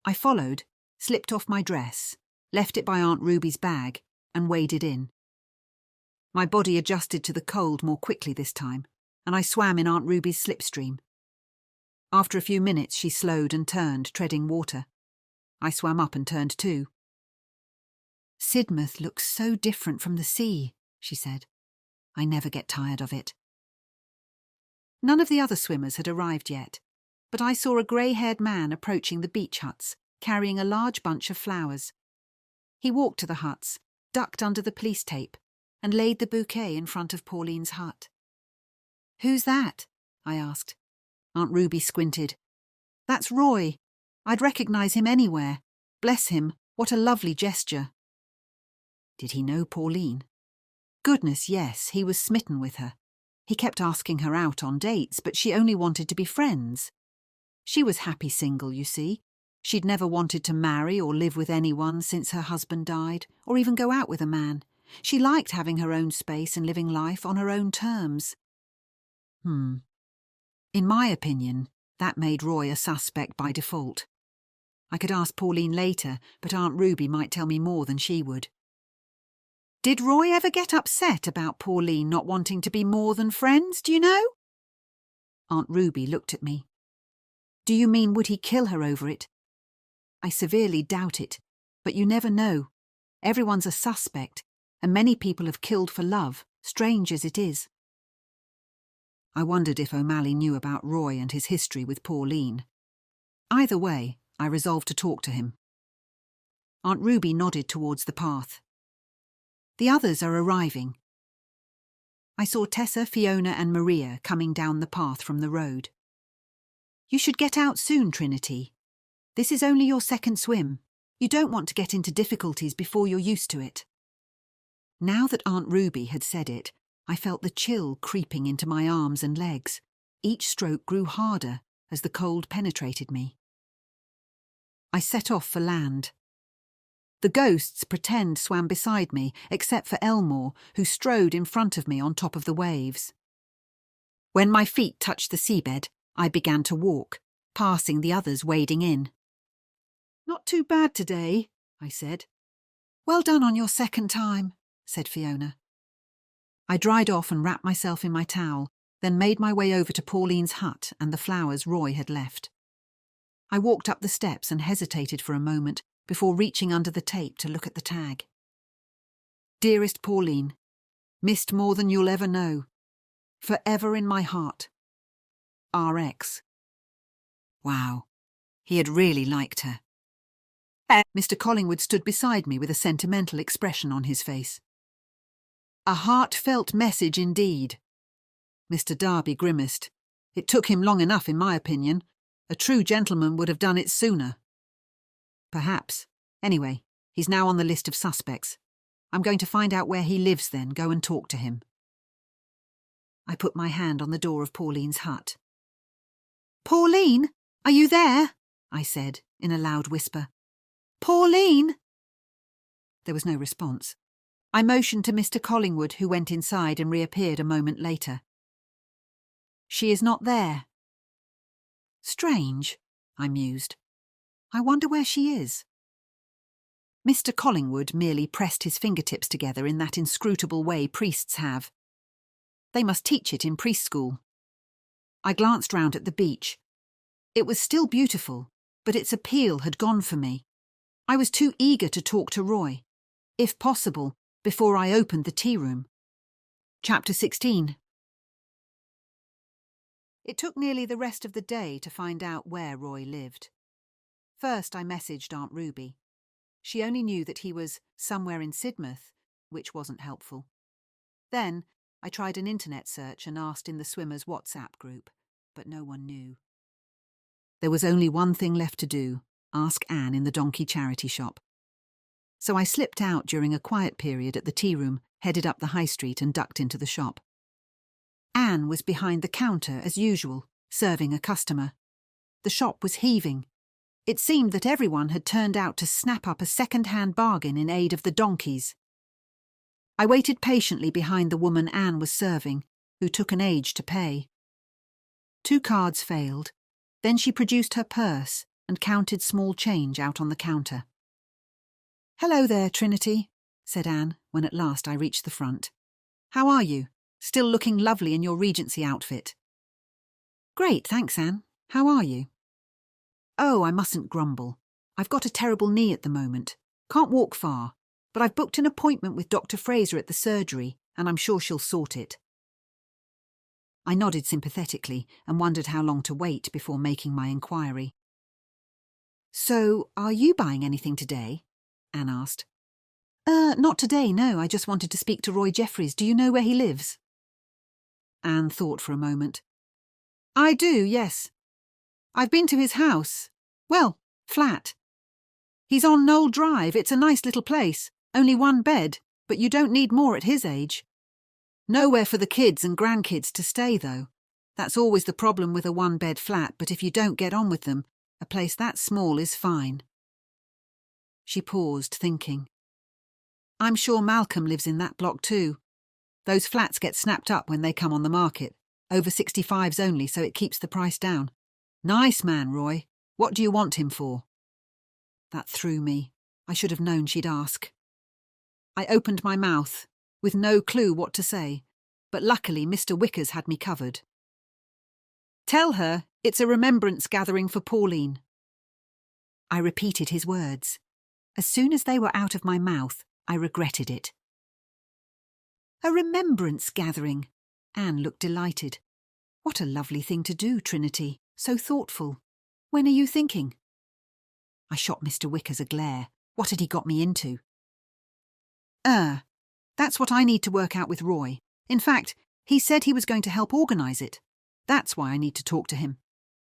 I followed, slipped off my dress, left it by Aunt Ruby's bag, and waded in. My body adjusted to the cold more quickly this time, and I swam in Aunt Ruby's slipstream. After a few minutes she slowed and turned, treading water. I swam up and turned too. Sidmouth looks so different from the sea, she said. I never get tired of it. None of the other swimmers had arrived yet, but I saw a grey-haired man approaching the beach huts, carrying a large bunch of flowers. He walked to the huts, ducked under the police tape, and laid the bouquet in front of Pauline's hut. Who's that? I asked. Aunt Ruby squinted. That's Roy. I'd recognise him anywhere. Bless him, what a lovely gesture. Did he know Pauline? Goodness, yes, he was smitten with her. He kept asking her out on dates, but she only wanted to be friends. She was happy single, you see. She'd never wanted to marry or live with anyone since her husband died, or even go out with a man. She liked having her own space and living life on her own terms. In my opinion, that made Roy a suspect by default. I could ask Pauline later, but Aunt Ruby might tell me more than she would. Did Roy ever get upset about Pauline not wanting to be more than friends, do you know? Aunt Ruby looked at me. Do you mean would he kill her over it? I severely doubt it, but you never know. Everyone's a suspect, and many people have killed for love, strange as it is. I wondered if O'Malley knew about Roy and his history with Pauline. Either way, I resolved to talk to him. Aunt Ruby nodded towards the path. The others are arriving. I saw Tessa, Fiona and Maria coming down the path from the road. You should get out soon, Trinity. This is only your second swim. You don't want to get into difficulties before you're used to it. Now that Aunt Ruby had said it, I felt the chill creeping into my arms and legs. Each stroke grew harder as the cold penetrated me. I set off for land. The ghosts pretend swam beside me, except for Elmore, who strode in front of me on top of the waves. When my feet touched the seabed, I began to walk, passing the others wading in. Not too bad today, I said. Well done on your second time, said Fiona. I dried off and wrapped myself in my towel, then made my way over to Pauline's hut and the flowers Roy had left. I walked up the steps and hesitated for a moment before reaching under the tape to look at the tag. Dearest Pauline, missed more than you'll ever know. Forever in my heart. RX. Wow, he had really liked her. Mr. Collingwood stood beside me with a sentimental expression on his face. A heartfelt message indeed. Mr. Darby grimaced. It took him long enough, in my opinion. A true gentleman would have done it sooner. Perhaps. Anyway, he's now on the list of suspects. I'm going to find out where he lives then, go and talk to him. I put my hand on the door of Pauline's hut. Pauline, are you there? I said, in a loud whisper. Pauline! There was no response. I motioned to Mr. Collingwood, who went inside and reappeared a moment later. She is not there. Strange, I mused. I wonder where she is. Mr. Collingwood merely pressed his fingertips together in that inscrutable way priests have. They must teach it in priest school. I glanced round at the beach. It was still beautiful, but its appeal had gone for me. I was too eager to talk to Roy, if possible, before I opened the tea room. Chapter 16. It took nearly the rest of the day to find out where Roy lived. First I messaged Aunt Ruby. She only knew that he was somewhere in Sidmouth, which wasn't helpful. Then I tried an internet search and asked in the swimmers' WhatsApp group, but no one knew. There was only one thing left to do, ask Anne in the donkey charity shop. So I slipped out during a quiet period at the tea room, headed up the high street and ducked into the shop. Anne was behind the counter as usual, serving a customer. The shop was heaving. It seemed that everyone had turned out to snap up a second-hand bargain in aid of the donkeys. I waited patiently behind the woman Anne was serving, who took an age to pay. 2 cards failed. Then she produced her purse and counted small change out on the counter. "Hello there, Trinity," said Anne, when at last I reached the front. "How are you? Still looking lovely in your Regency outfit." "Great, thanks, Anne. How are you?" "Oh, I mustn't grumble. I've got a terrible knee at the moment. Can't walk far, but I've booked an appointment with Dr. Fraser at the surgery, and I'm sure she'll sort it." I nodded sympathetically and wondered how long to wait before making my inquiry. "So, are you buying anything today?" Anne asked. Not today, no. I just wanted to speak to Roy Jeffries. Do you know where he lives?" Anne thought for a moment. "I do, yes. I've been to his house. Well, flat. He's on Knoll Drive. It's a nice little place. Only 1 bed, but you don't need more at his age. Nowhere for the kids and grandkids to stay, though. That's always the problem with a 1-bed flat, but if you don't get on with them, a place that small is fine." She paused, thinking. "I'm sure Malcolm lives in that block too. Those flats get snapped up when they come on the market. Over 65s only, so it keeps the price down. Nice man, Roy. What do you want him for?" That threw me. I should have known she'd ask. I opened my mouth, with no clue what to say, but luckily Mr. Wickers had me covered. "Tell her it's a remembrance gathering for Pauline." I repeated his words. As soon as they were out of my mouth, I regretted it. "A remembrance gathering?" Anne looked delighted. What a lovely thing to do, Trinity. So thoughtful. When are you thinking? I shot Mr. Wickers a glare. What had he got me into? That's what I need to work out with Roy. In fact, he said he was going to help organise it. That's why I need to talk to him.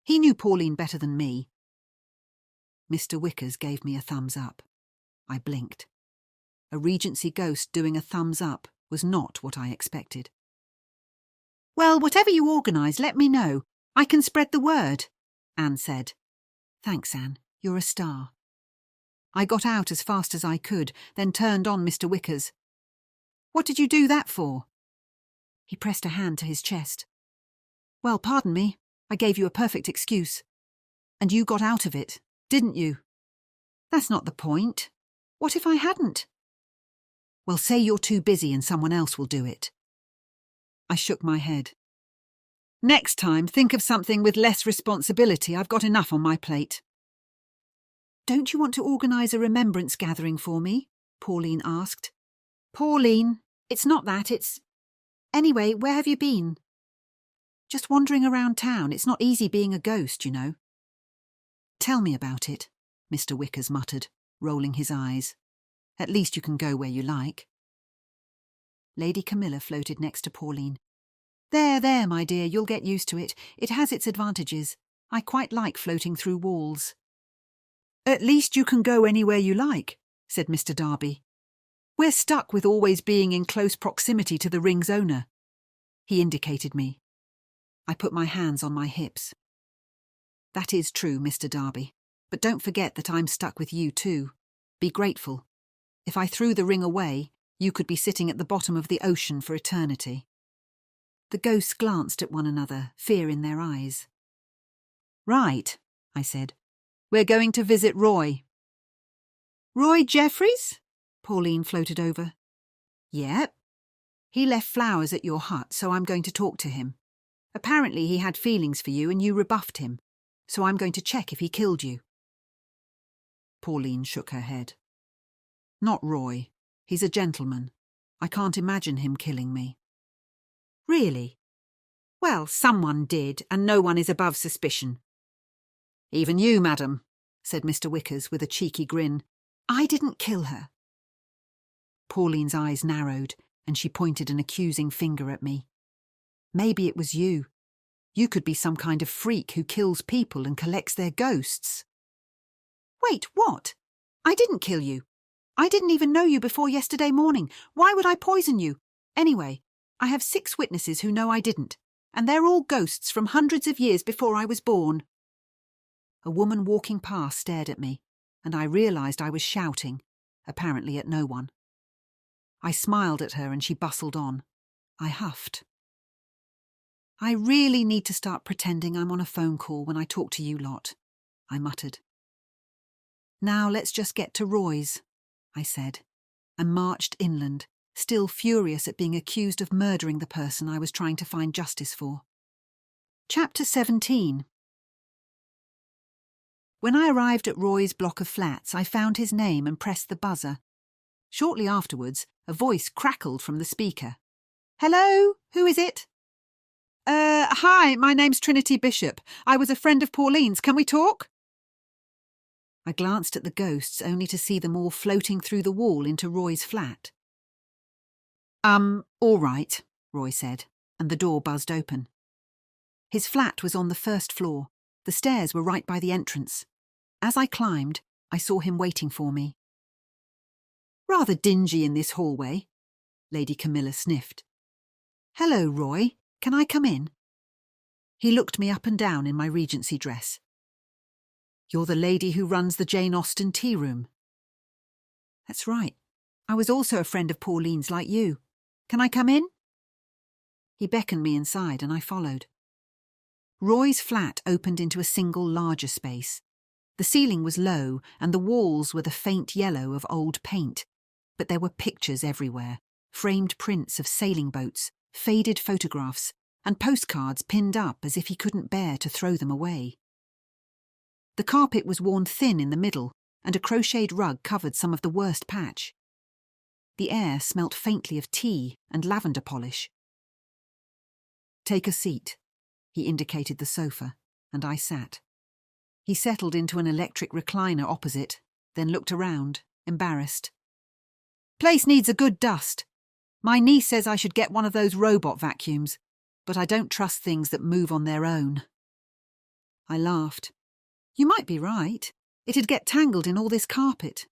He knew Pauline better than me. Mr. Wickers gave me a thumbs up. I blinked. A Regency ghost doing a thumbs up was not what I expected. Well, whatever you organise, let me know. I can spread the word, Anne said. Thanks, Anne. You're a star. I got out as fast as I could, then turned on Mr. Wickers. What did you do that for? He pressed a hand to his chest. Well, pardon me. I gave you a perfect excuse. And you got out of it, didn't you? That's not the point. What if I hadn't? Well, say you're too busy and someone else will do it. I shook my head. Next time, think of something with less responsibility. I've got enough on my plate. Don't you want to organise a remembrance gathering for me? Pauline asked. Pauline, it's not that, it's... Anyway, where have you been? Just wandering around town. It's not easy being a ghost, you know. Tell me about it, Mr. Wickers muttered, rolling his eyes. At least you can go where you like. Lady Camilla floated next to Pauline. There, my dear, you'll get used to it. It has its advantages. I quite like floating through walls. At least you can go anywhere you like, said Mr. Darby. We're stuck with always being in close proximity to the ring's owner. He indicated me. I put my hands on my hips. That is true, Mr. Darby, but don't forget that I'm stuck with you too. Be grateful. If I threw the ring away, you could be sitting at the bottom of the ocean for eternity. The ghosts glanced at one another, fear in their eyes. Right, I said. We're going to visit Roy. Roy Jeffries? Pauline floated over. Yep. He left flowers at your hut, so I'm going to talk to him. Apparently he had feelings for you and you rebuffed him, so I'm going to check if he killed you. Pauline shook her head. Not Roy. He's a gentleman. I can't imagine him killing me. Really? Well, someone did, and no one is above suspicion. Even you, madam, said Mr. Wickers with a cheeky grin. I didn't kill her. Pauline's eyes narrowed, and she pointed an accusing finger at me. Maybe it was you. You could be some kind of freak who kills people and collects their ghosts. Wait, what? I didn't kill you. I didn't even know you before yesterday morning. Why would I poison you? Anyway, I have 6 witnesses who know I didn't, and they're all ghosts from hundreds of years before I was born. A woman walking past stared at me, and I realised I was shouting, apparently at no one. I smiled at her and she bustled on. I huffed. I really need to start pretending I'm on a phone call when I talk to you lot, I muttered. Now let's just get to Roy's, I said, and marched inland, still furious at being accused of murdering the person I was trying to find justice for. Chapter 17. When I arrived at Roy's block of flats, I found his name and pressed the buzzer. Shortly afterwards, a voice crackled from the speaker. Hello? Who is it? Hi, my name's Trinity Bishop. I was a friend of Pauline's. Can we talk? I glanced at the ghosts only to see them all floating through the wall into Roy's flat. All right, Roy said, and the door buzzed open. His flat was on the first floor. The stairs were right by the entrance. As I climbed, I saw him waiting for me. Rather dingy in this hallway, Lady Camilla sniffed. Hello, Roy. Can I come in? He looked me up and down in my Regency dress. You're the lady who runs the Jane Austen tea room. That's right. I was also a friend of Pauline's like you. Can I come in? He beckoned me inside and I followed. Roy's flat opened into a single larger space. The ceiling was low and the walls were the faint yellow of old paint, but there were pictures everywhere, framed prints of sailing boats, faded photographs, and postcards pinned up as if he couldn't bear to throw them away. The carpet was worn thin in the middle, and a crocheted rug covered some of the worst patch. The air smelt faintly of tea and lavender polish. Take a seat, He indicated the sofa, and I sat. He settled into an electric recliner opposite, then looked around, embarrassed. Place needs a good dust. My niece says I should get one of those robot vacuums, but I don't trust things that move on their own. I laughed. You might be right. It'd get tangled in all this carpet.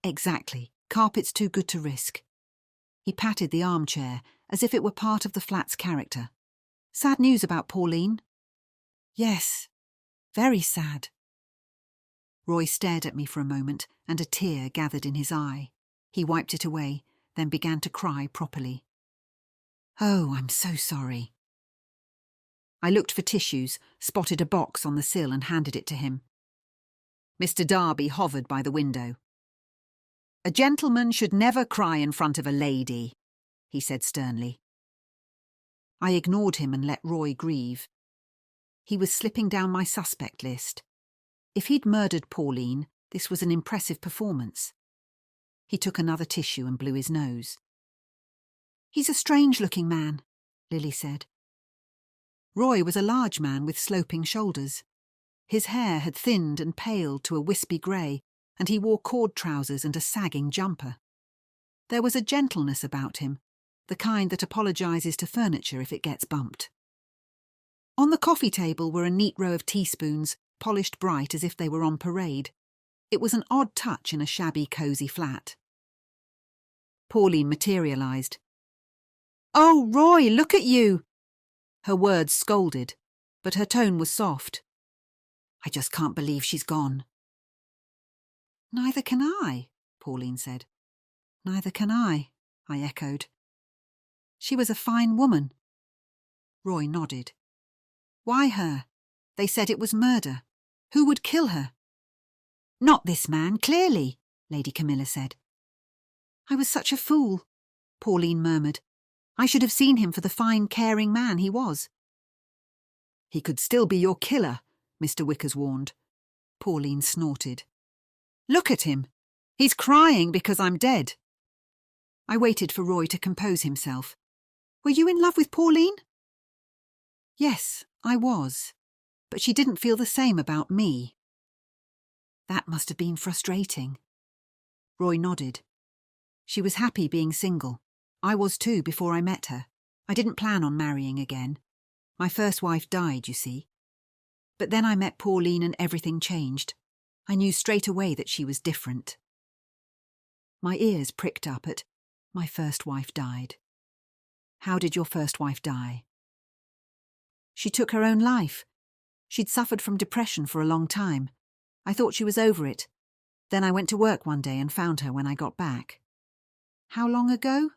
Exactly. Carpet's too good to risk. He patted the armchair as if it were part of the flat's character. Sad news about Pauline? Yes. Very sad. Roy stared at me for a moment, and a tear gathered in his eye. He wiped it away, then began to cry properly. Oh, I'm so sorry. I looked for tissues, spotted a box on the sill and handed it to him. Mr. Darby hovered by the window. A gentleman should never cry in front of a lady, he said sternly. I ignored him and let Roy grieve. He was slipping down my suspect list. If he'd murdered Pauline, this was an impressive performance. He took another tissue and blew his nose. He's a strange-looking man, Lily said. Roy was a large man with sloping shoulders. His hair had thinned and paled to a wispy grey, and he wore cord trousers and a sagging jumper. There was a gentleness about him, the kind that apologises to furniture if it gets bumped. On the coffee table were a neat row of teaspoons, polished bright as if they were on parade. It was an odd touch in a shabby, cosy flat. Pauline materialised. Oh, Roy, look at you! Her words scolded, but her tone was soft. I just can't believe she's gone. Neither can I, Pauline said. Neither can I echoed. She was a fine woman. Roy nodded. Why her? They said it was murder. Who would kill her? Not this man, clearly, Lady Camilla said. I was such a fool, Pauline murmured. I should have seen him for the fine, caring man he was. He could still be your killer, Mr. Wickers warned. Pauline snorted. Look at him. He's crying because I'm dead. I waited for Roy to compose himself. Were you in love with Pauline? Yes, I was, but she didn't feel the same about me. That must have been frustrating. Roy nodded. She was happy being single. I was too before I met her. I didn't plan on marrying again. My first wife died, you see. But then I met Pauline and everything changed. I knew straight away that she was different. My ears pricked up at, my first wife died. How did your first wife die? She took her own life. She'd suffered from depression for a long time. I thought she was over it. Then I went to work one day and found her when I got back. How long ago?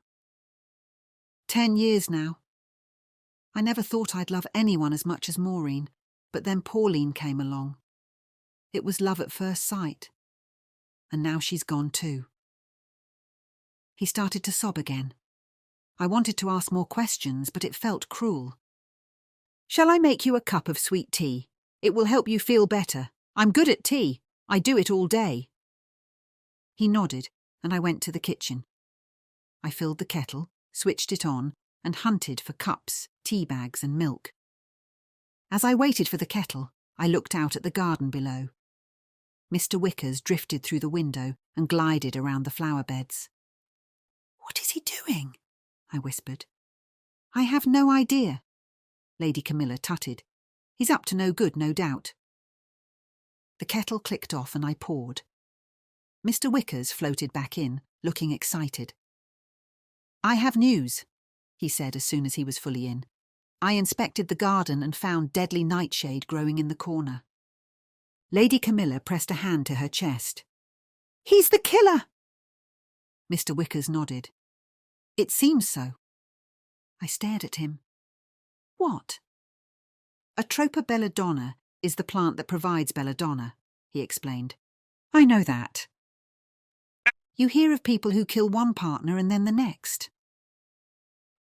10 years now. I never thought I'd love anyone as much as Maureen, but then Pauline came along. It was love at first sight. And now she's gone too. He started to sob again. I wanted to ask more questions, but it felt cruel. Shall I make you a cup of sweet tea? It will help you feel better. I'm good at tea. I do it all day. He nodded, and I went to the kitchen. I filled the kettle, switched it on, and hunted for cups, tea bags, and milk. As I waited for the kettle, I looked out at the garden below. Mr. Wickers drifted through the window and glided around the flower beds. What is he doing? I whispered. I have no idea. Lady Camilla tutted. He's up to no good, no doubt. The kettle clicked off and I poured. Mr. Wickers floated back in, looking excited. I have news, he said as soon as he was fully in. I inspected the garden and found deadly nightshade growing in the corner. Lady Camilla pressed a hand to her chest. He's the killer! Mr. Wickers nodded. It seems so. I stared at him. What? Atropa belladonna is the plant that provides belladonna, he explained. I know that. You hear of people who kill one partner and then the next.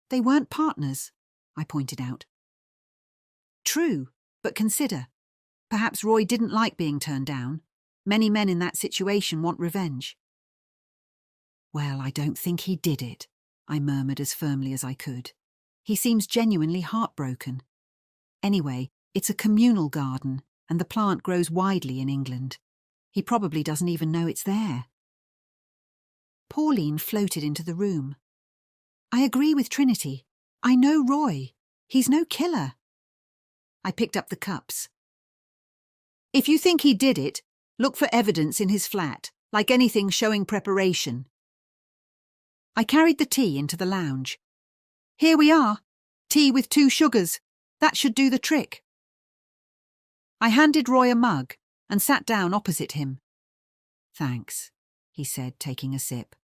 They weren't partners, I pointed out. True, but consider. Perhaps Roy didn't like being turned down. Many men in that situation want revenge. Well, I don't think he did it, I murmured as firmly as I could. He seems genuinely heartbroken. Anyway, it's a communal garden, and the plant grows widely in England. He probably doesn't even know it's there. Pauline floated into the room. I agree with Trinity. I know Roy. He's no killer. I picked up the cups. If you think he did it, look for evidence in his flat, like anything showing preparation. I carried the tea into the lounge. Here we are. Tea with 2 sugars. That should do the trick. I handed Roy a mug and sat down opposite him. Thanks, he said, taking a sip.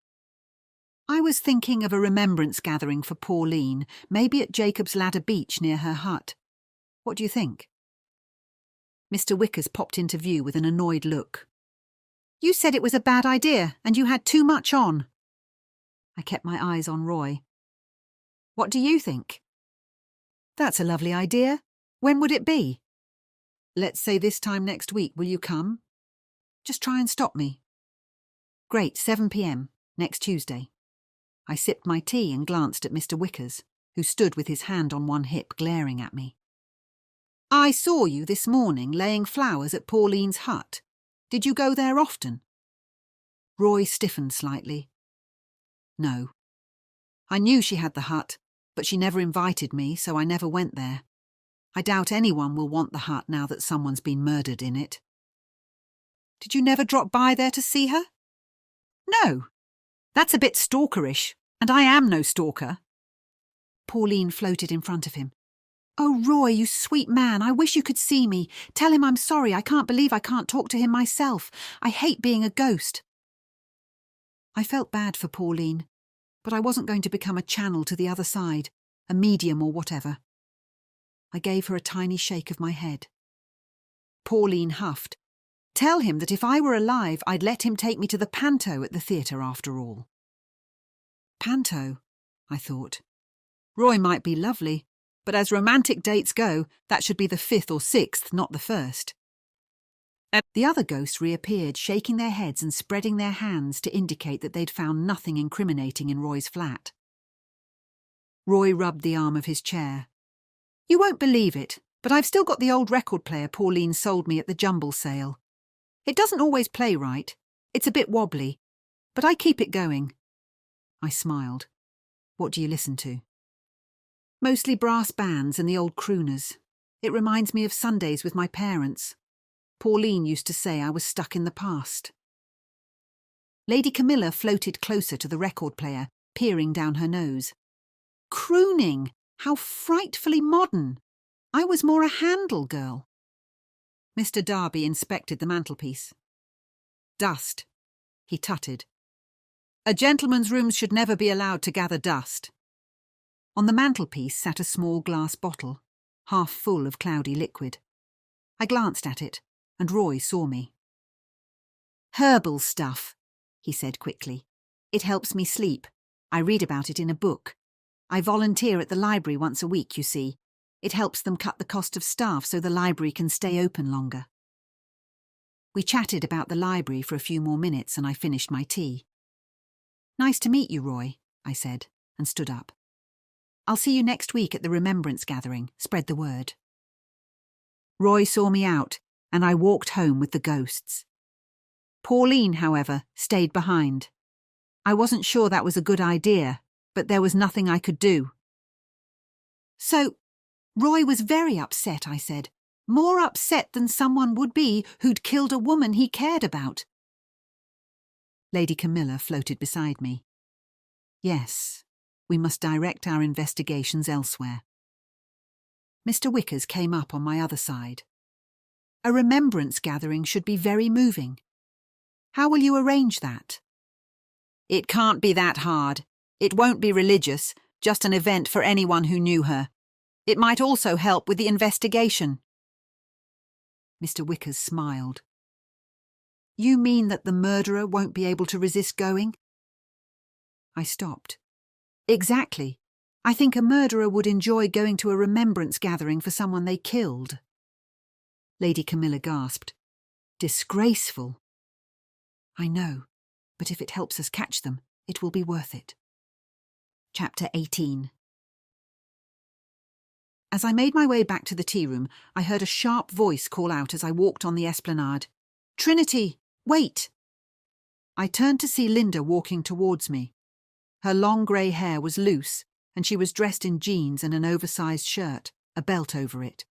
I was thinking of a remembrance gathering for Pauline, maybe at Jacob's Ladder Beach near her hut. What do you think? Mr. Wickers popped into view with an annoyed look. You said it was a bad idea and you had too much on. I kept my eyes on Roy. What do you think? That's a lovely idea. When would it be? Let's say this time next week. Will you come? Just try and stop me. Great, 7 p.m, next Tuesday. I sipped my tea and glanced at Mr. Wickers, who stood with his hand on one hip glaring at me. I saw you this morning laying flowers at Pauline's hut. Did you go there often? Roy stiffened slightly. No. I knew she had the hut, but she never invited me, so I never went there. I doubt anyone will want the hut now that someone's been murdered in it. Did you never drop by there to see her? No. That's a bit stalkerish, and I am no stalker. Pauline floated in front of him. Oh, Roy, you sweet man, I wish you could see me. Tell him I'm sorry. I can't believe I can't talk to him myself. I hate being a ghost. I felt bad for Pauline, but I wasn't going to become a channel to the other side, a medium or whatever. I gave her a tiny shake of my head. Pauline huffed. Tell him that if I were alive, I'd let him take me to the panto at the theatre after all. Panto, I thought. Roy might be lovely, but as romantic dates go, that should be the 5th or 6th, not the 1st. The other ghosts reappeared, shaking their heads and spreading their hands to indicate that they'd found nothing incriminating in Roy's flat. Roy rubbed the arm of his chair. You won't believe it, but I've still got the old record player Pauline sold me at the jumble sale. It doesn't always play right. It's a bit wobbly, but I keep it going. I smiled. What do you listen to? Mostly brass bands and the old crooners. It reminds me of Sundays with my parents. Pauline used to say I was stuck in the past. Lady Camilla floated closer to the record player, peering down her nose. Crooning! How frightfully modern! I was more a Handel girl. Mr. Darby inspected the mantelpiece. Dust, he tutted. A gentleman's rooms should never be allowed to gather dust. On the mantelpiece sat a small glass bottle, half full of cloudy liquid. I glanced at it, and Roy saw me. Herbal stuff, he said quickly. It helps me sleep. I read about it in a book. I volunteer at the library once a week, you see. It helps them cut the cost of staff so the library can stay open longer. We chatted about the library for a few more minutes and I finished my tea. Nice to meet you, Roy, I said, and stood up. I'll see you next week at the remembrance gathering. Spread the word. Roy saw me out, and I walked home with the ghosts. Pauline, however, stayed behind. I wasn't sure that was a good idea, but there was nothing I could do. So, Roy was very upset, I said. More upset than someone would be who'd killed a woman he cared about. Lady Camilla floated beside me. Yes, we must direct our investigations elsewhere. Mr. Wickers came up on my other side. A remembrance gathering should be very moving. How will you arrange that? It can't be that hard. It won't be religious, just an event for anyone who knew her. It might also help with the investigation. Mr. Wickers smiled. You mean that the murderer won't be able to resist going? I stopped. Exactly. I think a murderer would enjoy going to a remembrance gathering for someone they killed. Lady Camilla gasped. Disgraceful. I know, but if it helps us catch them, it will be worth it. Chapter 18. As I made my way back to the tea room, I heard a sharp voice call out as I walked on the esplanade. "Trinity, wait!" I turned to see Linda walking towards me. Her long grey hair was loose, and she was dressed in jeans and an oversized shirt, a belt over it.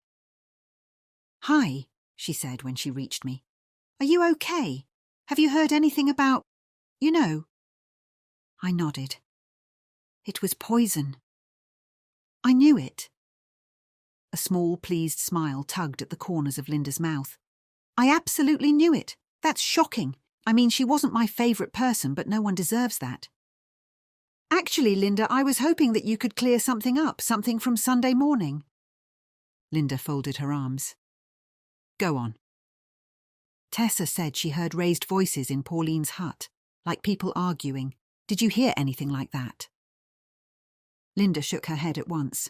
"Hi," she said when she reached me. "Are you okay? Have you heard anything about, you know?" I nodded. "It was poison." "I knew it." A small, pleased smile tugged at the corners of Linda's mouth. "I absolutely knew it. That's shocking. I mean, she wasn't my favourite person, but no one deserves that." "Actually, Linda, I was hoping that you could clear something up, something from Sunday morning." Linda folded her arms. "Go on." "Tessa said she heard raised voices in Pauline's hut, like people arguing. Did you hear anything like that?" Linda shook her head at once.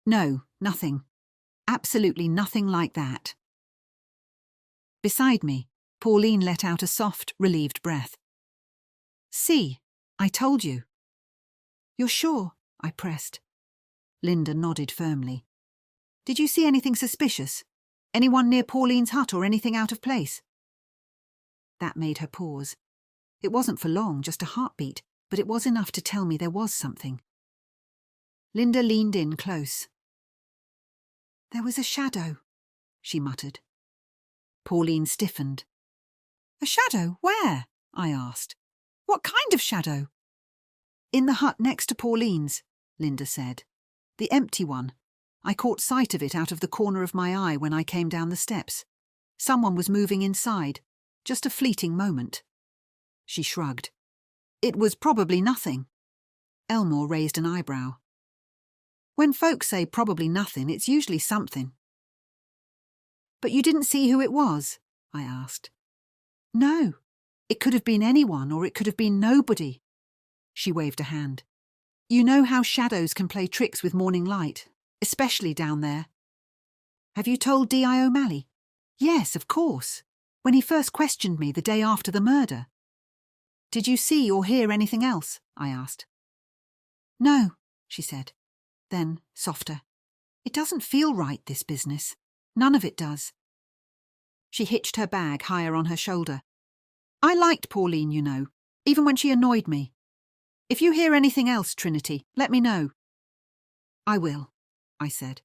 "No, nothing. Absolutely nothing like that." Beside me, Pauline let out a soft, relieved breath. "See, I told you." "You're sure?" I pressed. Linda nodded firmly. "Did you see anything suspicious? Anyone near Pauline's hut or anything out of place?" That made her pause. It wasn't for long, just a heartbeat, but it was enough to tell me there was something. Linda leaned in close. "There was a shadow," she muttered. Pauline stiffened. "A shadow? Where?" I asked. "What kind of shadow?" "In the hut next to Pauline's," Linda said. "The empty one. I caught sight of it out of the corner of my eye when I came down the steps. Someone was moving inside. Just a fleeting moment." She shrugged. "It was probably nothing." Elmore raised an eyebrow. "When folks say probably nothing, it's usually something." "But you didn't see who it was?" I asked. "No. It could have been anyone, or it could have been nobody." She waved a hand. "You know how shadows can play tricks with morning light, especially down there." "Have you told D.I. O'Malley?" "Yes, of course. When he first questioned me the day after the murder." "Did you see or hear anything else?" I asked. "No," she said. Then, softer. "It doesn't feel right, this business. None of it does." She hitched her bag higher on her shoulder. "I liked Pauline, you know, even when she annoyed me. If you hear anything else, Trinity, let me know." "I will," I said.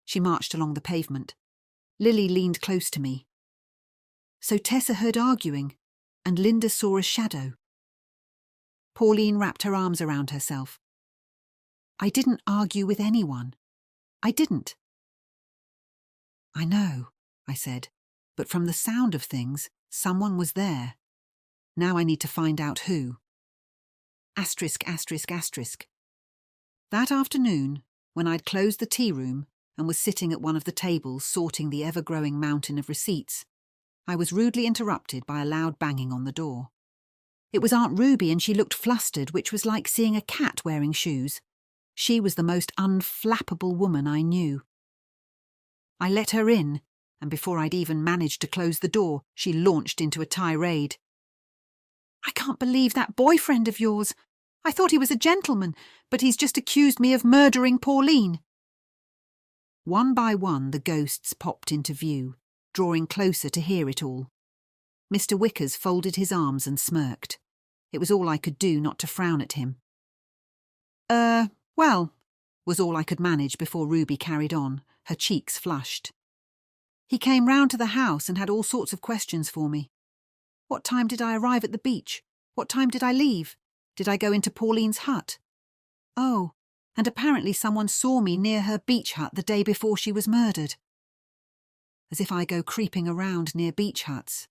She marched along the pavement. Lily leaned close to me. So Tessa heard arguing, and Linda saw a shadow. Pauline wrapped her arms around herself. "I didn't argue with anyone. I didn't." "I know," I said, "but from the sound of things, someone was there. Now I need to find out who." Asterisk, asterisk, asterisk. That afternoon, when I'd closed the tea room and was sitting at one of the tables sorting the ever-growing mountain of receipts, I was rudely interrupted by a loud banging on the door. It was Aunt Ruby, and she looked flustered, which was like seeing a cat wearing shoes. She was the most unflappable woman I knew. I let her in, and before I'd even managed to close the door, she launched into a tirade. "I can't believe that boyfriend of yours. I thought he was a gentleman, but he's just accused me of murdering Pauline." One by one the ghosts popped into view, drawing closer to hear it all. Mr. Wickers folded his arms and smirked. It was all I could do not to frown at him. Well, was all I could manage before Ruby carried on, her cheeks flushed. "He came round to the house and had all sorts of questions for me. What time did I arrive at the beach? What time did I leave? Did I go into Pauline's hut? Oh, and apparently someone saw me near her beach hut the day before she was murdered." As if I go creeping around near beach huts.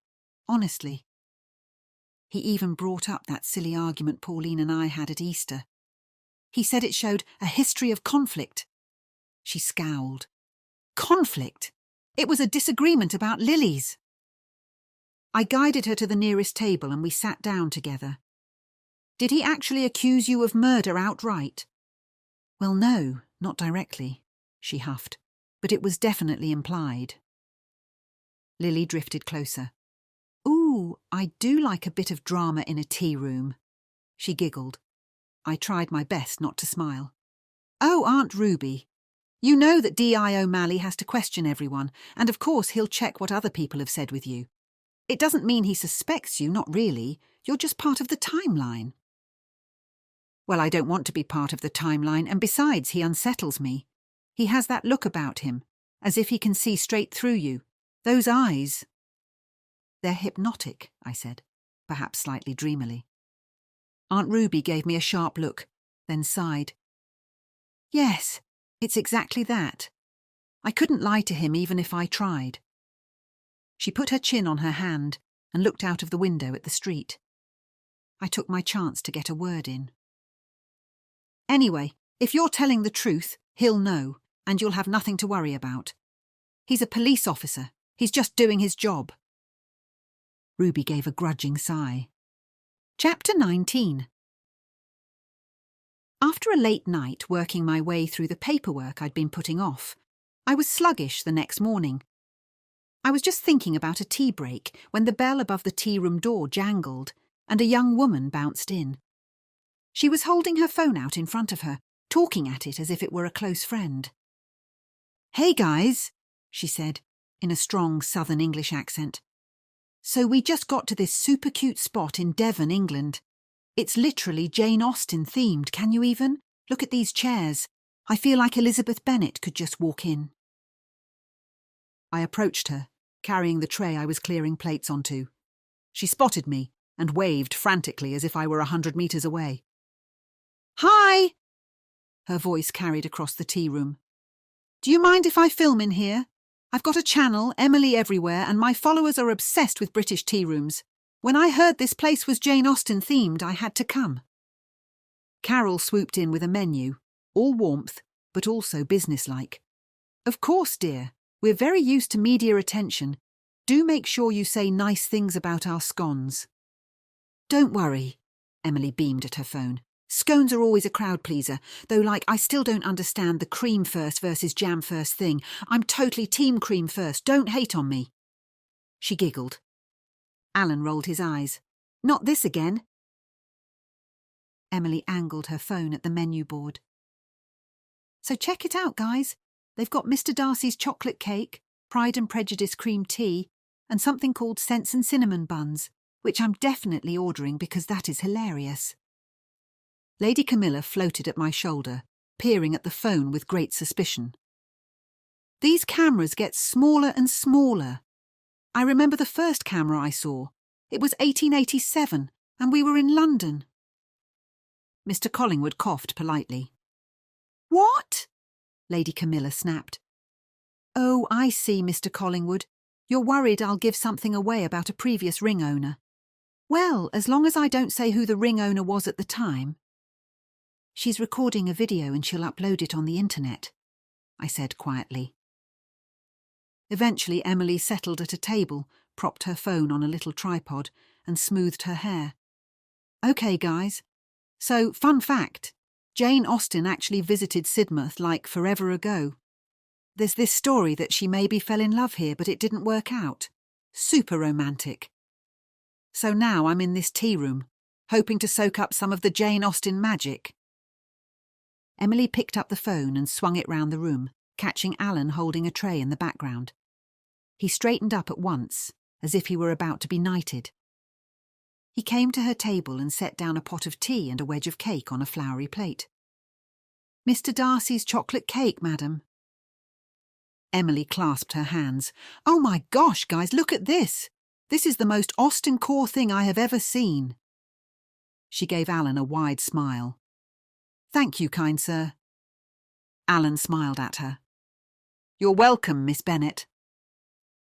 Honestly. He even brought up that silly argument Pauline and I had at Easter. He said it showed a history of conflict. She scowled. Conflict? It was a disagreement about lilies. I guided her to the nearest table and we sat down together. "Did he actually accuse you of murder outright?" "Well, no, not directly," she huffed, "but it was definitely implied." Lily drifted closer. "Ooh, I do like a bit of drama in a tea room." She giggled. I tried my best not to smile. "Oh, Aunt Ruby, You know that D.I. O'Malley has to question everyone, and of course he'll check what other people have said with you. It doesn't mean he suspects you, not really. You're just part of the timeline. Well, I don't want to be part of the timeline, and besides, he unsettles me. He has that look about him, as if he can see straight through you. Those eyes. They're hypnotic, I said, perhaps slightly dreamily. Aunt Ruby gave me a sharp look, then sighed. Yes, it's exactly that. I couldn't lie to him even if I tried. She put her chin on her hand and looked out of the window at the street. I took my chance to get a word in. Anyway, if you're telling the truth, he'll know, and you'll have nothing to worry about. He's a police officer. He's just doing his job. Ruby gave a grudging sigh. Chapter 19. After a late night working my way through the paperwork I'd been putting off, I was sluggish the next morning. I was just thinking about a tea break when the bell above the tea room door jangled and a young woman bounced in. She was holding her phone out in front of her, talking at it as if it were a close friend. "Hey guys," she said, in a strong Southern English accent. "So we just got to this super cute spot in Devon, England. It's literally Jane Austen themed, can you even? Look at these chairs. I feel like Elizabeth Bennet could just walk in." I approached her, carrying the tray I was clearing plates onto. She spotted me and waved frantically as if I were 100 meters away. "Hi!" Her voice carried across the tea room. "Do you mind if I film in here? I've got a channel, Emily Everywhere, and my followers are obsessed with British tea rooms. When I heard this place was Jane Austen themed, I had to come." Carol swooped in with a menu, all warmth, but also businesslike. "Of course, dear. We're very used to media attention. Do make sure you say nice things about our scones." "Don't worry," Emily beamed at her phone. "Scones are always a crowd pleaser, though I still don't understand the cream first versus jam first thing. I'm totally team cream first, don't hate on me." She giggled. Alan rolled his eyes. "Not this again." Emily angled her phone at the menu board. "So check it out, guys. They've got Mr. Darcy's chocolate cake, Pride and Prejudice cream tea, and something called Scents and Cinnamon buns, which I'm definitely ordering because that is hilarious." Lady Camilla floated at my shoulder, peering at the phone with great suspicion. "These cameras get smaller and smaller. I remember the first camera I saw. It was 1887, and we were in London." Mr. Collingwood coughed politely. "What?" Lady Camilla snapped. "Oh, I see, Mr. Collingwood. You're worried I'll give something away about a previous ring owner. Well, as long as I don't say who the ring owner was at the time." "She's recording a video and she'll upload it on the internet," I said quietly. Eventually Emily settled at a table, propped her phone on a little tripod, and smoothed her hair. "Okay, guys. So, fun fact. Jane Austen actually visited Sidmouth forever ago. There's this story that she maybe fell in love here, but it didn't work out. Super romantic. So now I'm in this tea room, hoping to soak up some of the Jane Austen magic." Emily picked up the phone and swung it round the room, catching Alan holding a tray in the background. He straightened up at once, as if he were about to be knighted. He came to her table and set down a pot of tea and a wedge of cake on a floury plate. "Mr. Darcy's chocolate cake, madam." Emily clasped her hands. "Oh my gosh, guys, look at this! This is the most Austen-core thing I have ever seen." She gave Alan a wide smile. "Thank you, kind sir." Alan smiled at her. "You're welcome, Miss Bennet."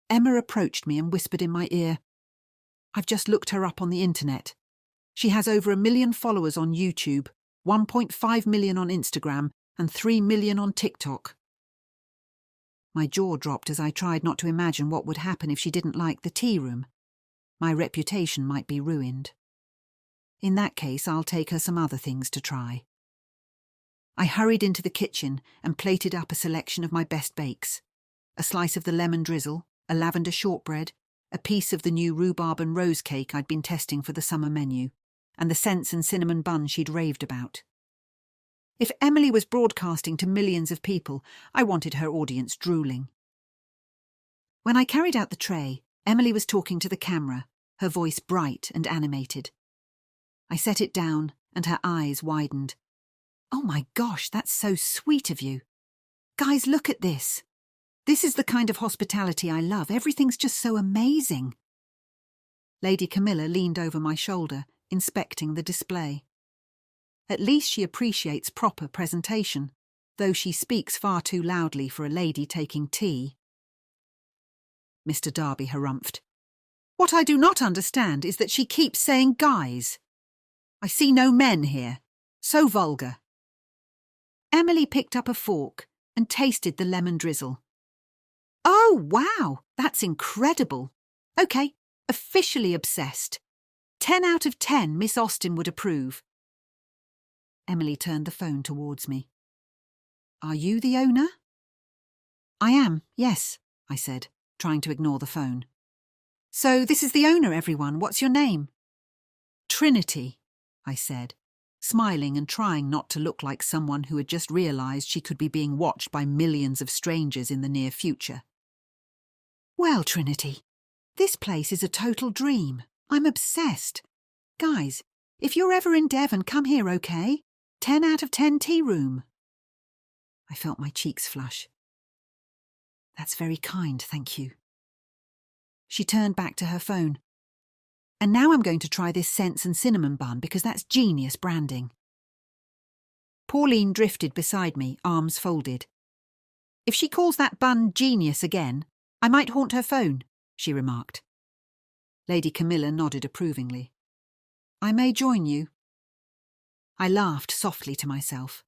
Emma approached me and whispered in my ear, "I've just looked her up on the internet. She has over 1 million followers on YouTube, 1.5 million on Instagram, and 3 million on TikTok." My jaw dropped as I tried not to imagine what would happen if she didn't like the tea room. My reputation might be ruined. In that case, I'll take her some other things to try. I hurried into the kitchen and plated up a selection of my best bakes. A slice of the lemon drizzle, a lavender shortbread, a piece of the new rhubarb and rose cake I'd been testing for the summer menu, and the scents and cinnamon bun she'd raved about. If Emily was broadcasting to millions of people, I wanted her audience drooling. When I carried out the tray, Emily was talking to the camera, her voice bright and animated. I set it down, and her eyes widened. "Oh my gosh, that's so sweet of you. Guys, look at this. This is the kind of hospitality I love. Everything's just so amazing." Lady Camilla leaned over my shoulder, inspecting the display. At least she appreciates proper presentation, though she speaks far too loudly for a lady taking tea. Mr. Darby harumphed. "What I do not understand is that she keeps saying guys. I see no men here. So vulgar." Emily picked up a fork and tasted the lemon drizzle. "Oh, wow, that's incredible. Okay, officially obsessed. 10 out of 10 Miss Austen would approve." Emily turned the phone towards me. "Are you the owner?" "I am, yes," I said, trying to ignore the phone. "So this is the owner, everyone. What's your name?" "Trinity," I said, smiling and trying not to look like someone who had just realised she could be being watched by millions of strangers in the near future. "Well, Trinity, this place is a total dream. I'm obsessed. Guys, if you're ever in Devon, come here, okay? 10 out of 10 tea room." I felt my cheeks flush. "That's very kind, thank you." She turned back to her phone. "And now I'm going to try this scents and cinnamon bun because that's genius branding." Pauline drifted beside me, arms folded. "If she calls that bun genius again, I might haunt her phone," she remarked. Lady Camilla nodded approvingly. "I may join you." I laughed softly to myself.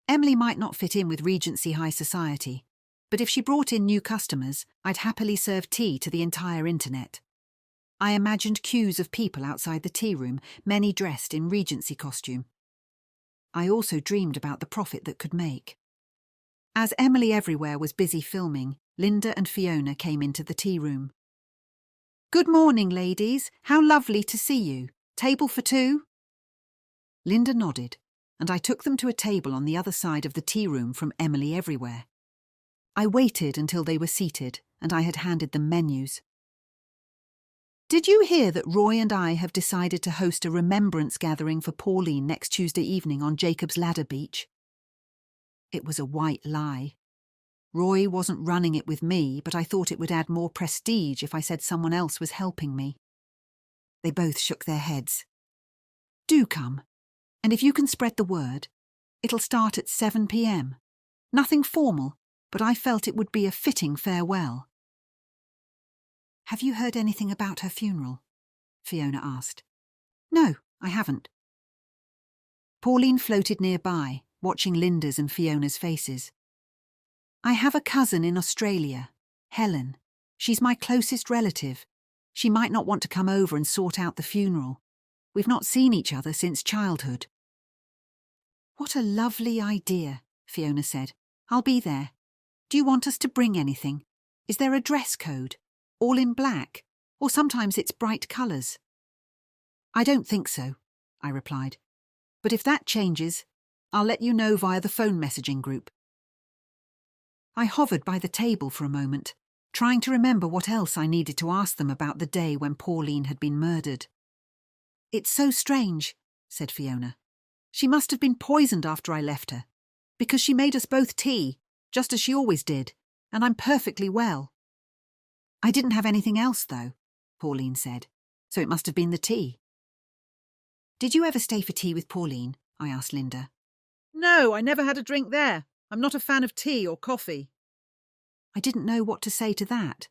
Emily might not fit in with Regency high society, but if she brought in new customers, I'd happily serve tea to the entire internet. I imagined queues of people outside the tea room, many dressed in Regency costume. I also dreamed about the profit that could make. As Emily Everywhere was busy filming, Linda and Fiona came into the tea room. "Good morning, ladies. How lovely to see you. Table for two?" Linda nodded, and I took them to a table on the other side of the tea room from Emily Everywhere. I waited until they were seated, and I had handed them menus. "Did you hear that Roy and I have decided to host a remembrance gathering for Pauline next Tuesday evening on Jacob's Ladder Beach?" It was a white lie. Roy wasn't running it with me, but I thought it would add more prestige if I said someone else was helping me. They both shook their heads. "Do come, and if you can spread the word, it'll start at 7 p.m. Nothing formal, but I felt it would be a fitting farewell." "Have you heard anything about her funeral?" Fiona asked. "No, I haven't." Pauline floated nearby, watching Linda's and Fiona's faces. "I have a cousin in Australia, Helen. She's my closest relative. She might not want to come over and sort out the funeral. We've not seen each other since childhood." "What a lovely idea," Fiona said. "I'll be there. Do you want us to bring anything? Is there a dress code? All in black? Or sometimes it's bright colours?" "I don't think so," I replied. "But if that changes, I'll let you know via the phone messaging group." I hovered by the table for a moment, trying to remember what else I needed to ask them about the day when Pauline had been murdered. "It's so strange," said Fiona. "She must have been poisoned after I left her, because she made us both tea, just as she always did, and I'm perfectly well." "I didn't have anything else, though," Pauline said, "so it must have been the tea." "Did you ever stay for tea with Pauline?" I asked Linda. "No, I never had a drink there. I'm not a fan of tea or coffee." I didn't know what to say to that.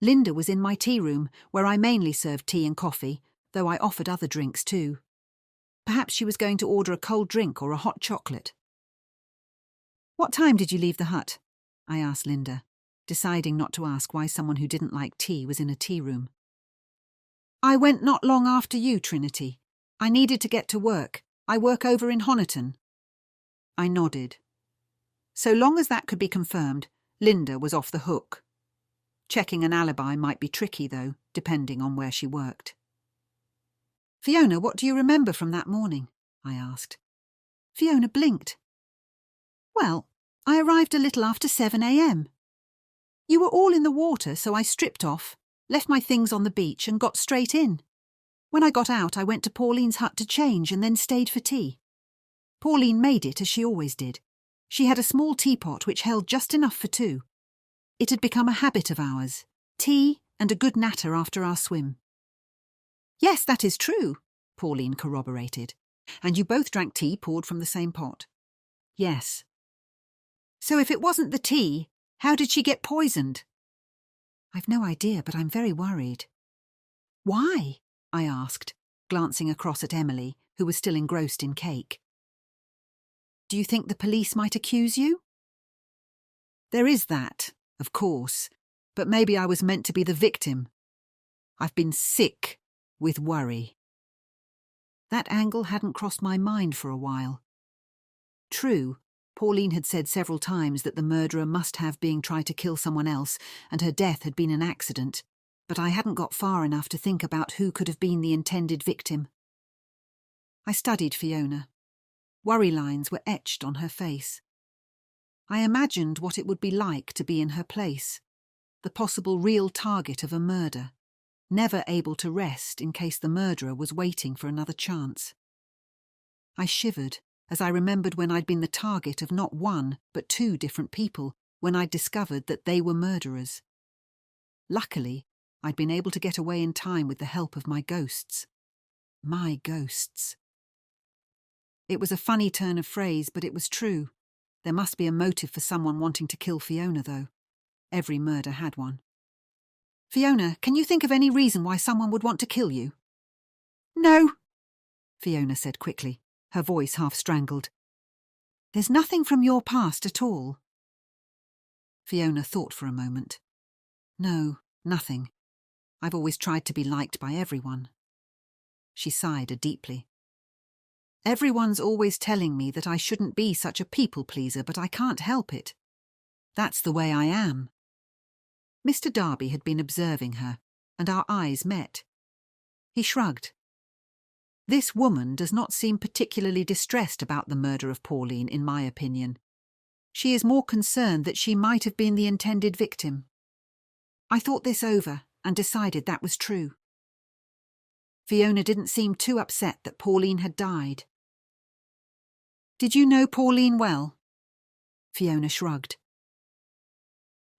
Linda was in my tea room, where I mainly served tea and coffee, though I offered other drinks too. Perhaps she was going to order a cold drink or a hot chocolate. "What time did you leave the hut?" I asked Linda, deciding not to ask why someone who didn't like tea was in a tea room. "I went not long after you, Trinity. I needed to get to work. I work over in Honiton." I nodded. So long as that could be confirmed, Linda was off the hook. Checking an alibi might be tricky, though, depending on where she worked. "Fiona, what do you remember from that morning?" I asked. Fiona blinked. Well, I arrived a little after 7 a.m. You were all in the water, so I stripped off, left my things on the beach and got straight in. When I got out, I went to Pauline's hut to change and then stayed for tea. Pauline made it as she always did. She had a small teapot which held just enough for two. It had become a habit of ours, tea and a good natter after our swim. Yes, that is true, Pauline corroborated. And you both drank tea poured from the same pot. Yes. So if it wasn't the tea, how did she get poisoned? I've no idea, but I'm very worried. Why? I asked, glancing across at Emily, who was still engrossed in cake. Do you think the police might accuse you? There is that, of course, but maybe I was meant to be the victim. I've been sick with worry. That angle hadn't crossed my mind for a while. True, Pauline had said several times that the murderer must have been trying to kill someone else and her death had been an accident, but I hadn't got far enough to think about who could have been the intended victim. I studied Fiona. Worry lines were etched on her face. I imagined what it would be like to be in her place, the possible real target of a murder, never able to rest in case the murderer was waiting for another chance. I shivered as I remembered when I'd been the target of not one but two different people when I'd discovered that they were murderers. Luckily, I'd been able to get away in time with the help of my ghosts. My ghosts. It was a funny turn of phrase, but it was true. There must be a motive for someone wanting to kill Fiona, though. Every murder had one. Fiona, can you think of any reason why someone would want to kill you? No, Fiona said quickly, her voice half strangled. There's nothing from your past at all. Fiona thought for a moment. No, nothing. I've always tried to be liked by everyone. She sighed deeply. Everyone's always telling me that I shouldn't be such a people-pleaser, but I can't help it. That's the way I am. Mr. Darby had been observing her, and our eyes met. He shrugged. This woman does not seem particularly distressed about the murder of Pauline, in my opinion. She is more concerned that she might have been the intended victim. I thought this over and decided that was true. Fiona didn't seem too upset that Pauline had died. Did you know Pauline well? Fiona shrugged.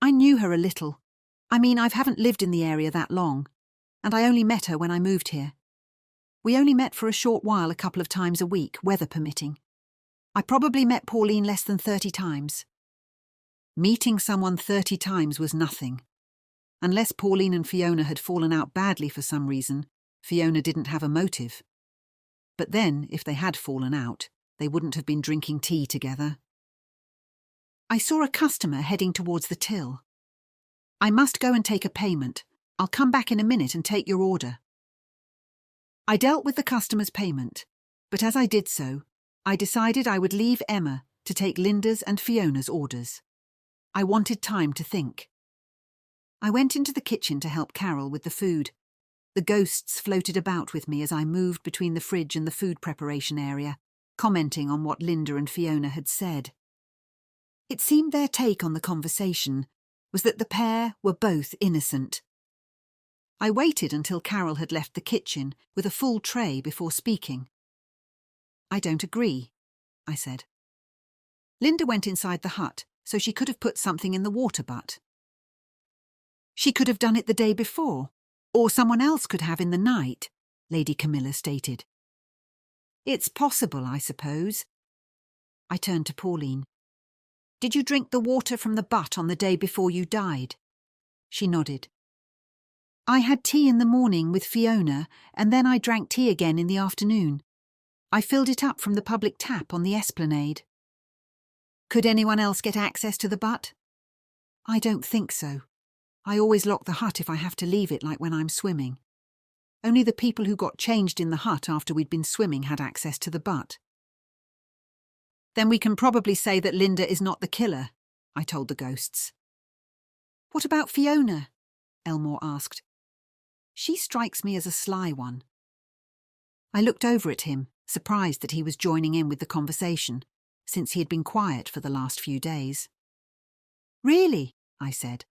I knew her a little. I haven't lived in the area that long, and I only met her when I moved here. We only met for a short while a couple of times a week, weather permitting. I probably met Pauline less than 30 times. Meeting someone 30 times was nothing. Unless Pauline and Fiona had fallen out badly for some reason, Fiona didn't have a motive. But then, if they had fallen out, they wouldn't have been drinking tea together. I saw a customer heading towards the till. I must go and take a payment. I'll come back in a minute and take your order. I dealt with the customer's payment, but as I did so, I decided I would leave Emma to take Linda's and Fiona's orders. I wanted time to think. I went into the kitchen to help Carol with the food. The ghosts floated about with me as I moved between the fridge and the food preparation area, commenting on what Linda and Fiona had said. It seemed their take on the conversation was that the pair were both innocent. I waited until Carol had left the kitchen with a full tray before speaking. I don't agree, I said. Linda went inside the hut, so she could have put something in the water butt. She could have done it the day before, or someone else could have in the night, Lady Camilla stated. It's possible, I suppose. I turned to Pauline. Did you drink the water from the butt on the day before you died? She nodded. I had tea in the morning with Fiona, and then I drank tea again in the afternoon. I filled it up from the public tap on the esplanade. Could anyone else get access to the butt? I don't think so. I always lock the hut if I have to leave it, like when I'm swimming. Only the people who got changed in the hut after we'd been swimming had access to the butt. Then we can probably say that Linda is not the killer, I told the ghosts. What about Fiona? Elmore asked. She strikes me as a sly one. I looked over at him, surprised that he was joining in with the conversation, since he had been quiet for the last few days. "Really?" I said.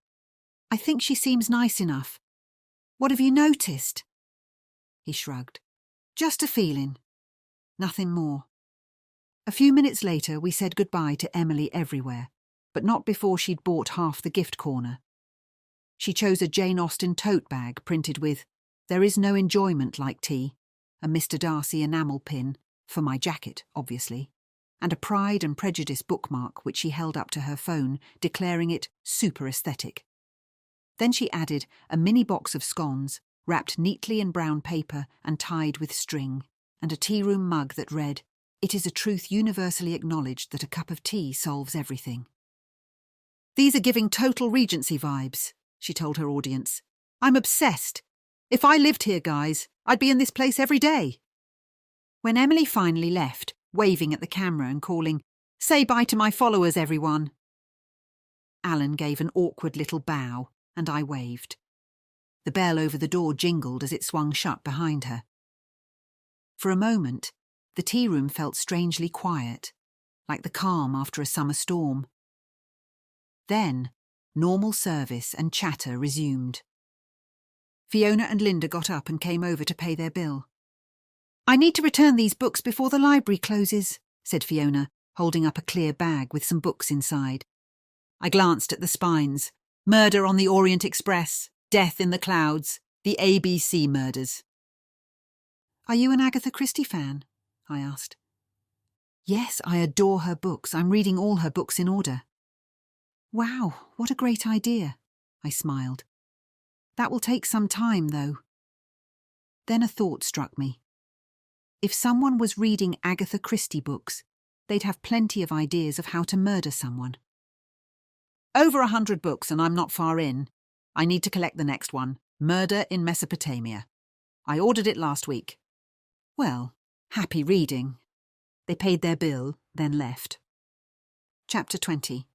"I think she seems nice enough. What have you noticed?" He shrugged. "Just a feeling. Nothing more." A few minutes later, we said goodbye to Emily everywhere, but not before she'd bought half the gift corner. She chose a Jane Austen tote bag printed with "There is no enjoyment like tea," a Mr. Darcy enamel pin, for my jacket, obviously, and a Pride and Prejudice bookmark which she held up to her phone, declaring it super aesthetic. Then she added a mini box of scones, wrapped neatly in brown paper and tied with string, and a tea room mug that read, "It is a truth universally acknowledged that a cup of tea solves everything." "These are giving total Regency vibes," she told her audience. "I'm obsessed. If I lived here, guys, I'd be in this place every day." When Emily finally left, waving at the camera and calling, "Say bye to my followers, everyone," Alan gave an awkward little bow, and I waved. The bell over the door jingled as it swung shut behind her. For a moment, the tea room felt strangely quiet, like the calm after a summer storm. Then, normal service and chatter resumed. Fiona and Linda got up and came over to pay their bill. "I need to return these books before the library closes," said Fiona, holding up a clear bag with some books inside. I glanced at the spines. Murder on the Orient Express, Death in the Clouds, the ABC murders. "Are you an Agatha Christie fan?" I asked. "Yes, I adore her books. I'm reading all her books in order." "Wow, what a great idea," I smiled. "That will take some time, though." Then a thought struck me. If someone was reading Agatha Christie books, they'd have plenty of ideas of how to murder someone. "Over 100 books and I'm not far in. I need to collect the next one, Murder in Mesopotamia. I ordered it last week." Well, happy reading. They paid their bill, then left. Chapter 20.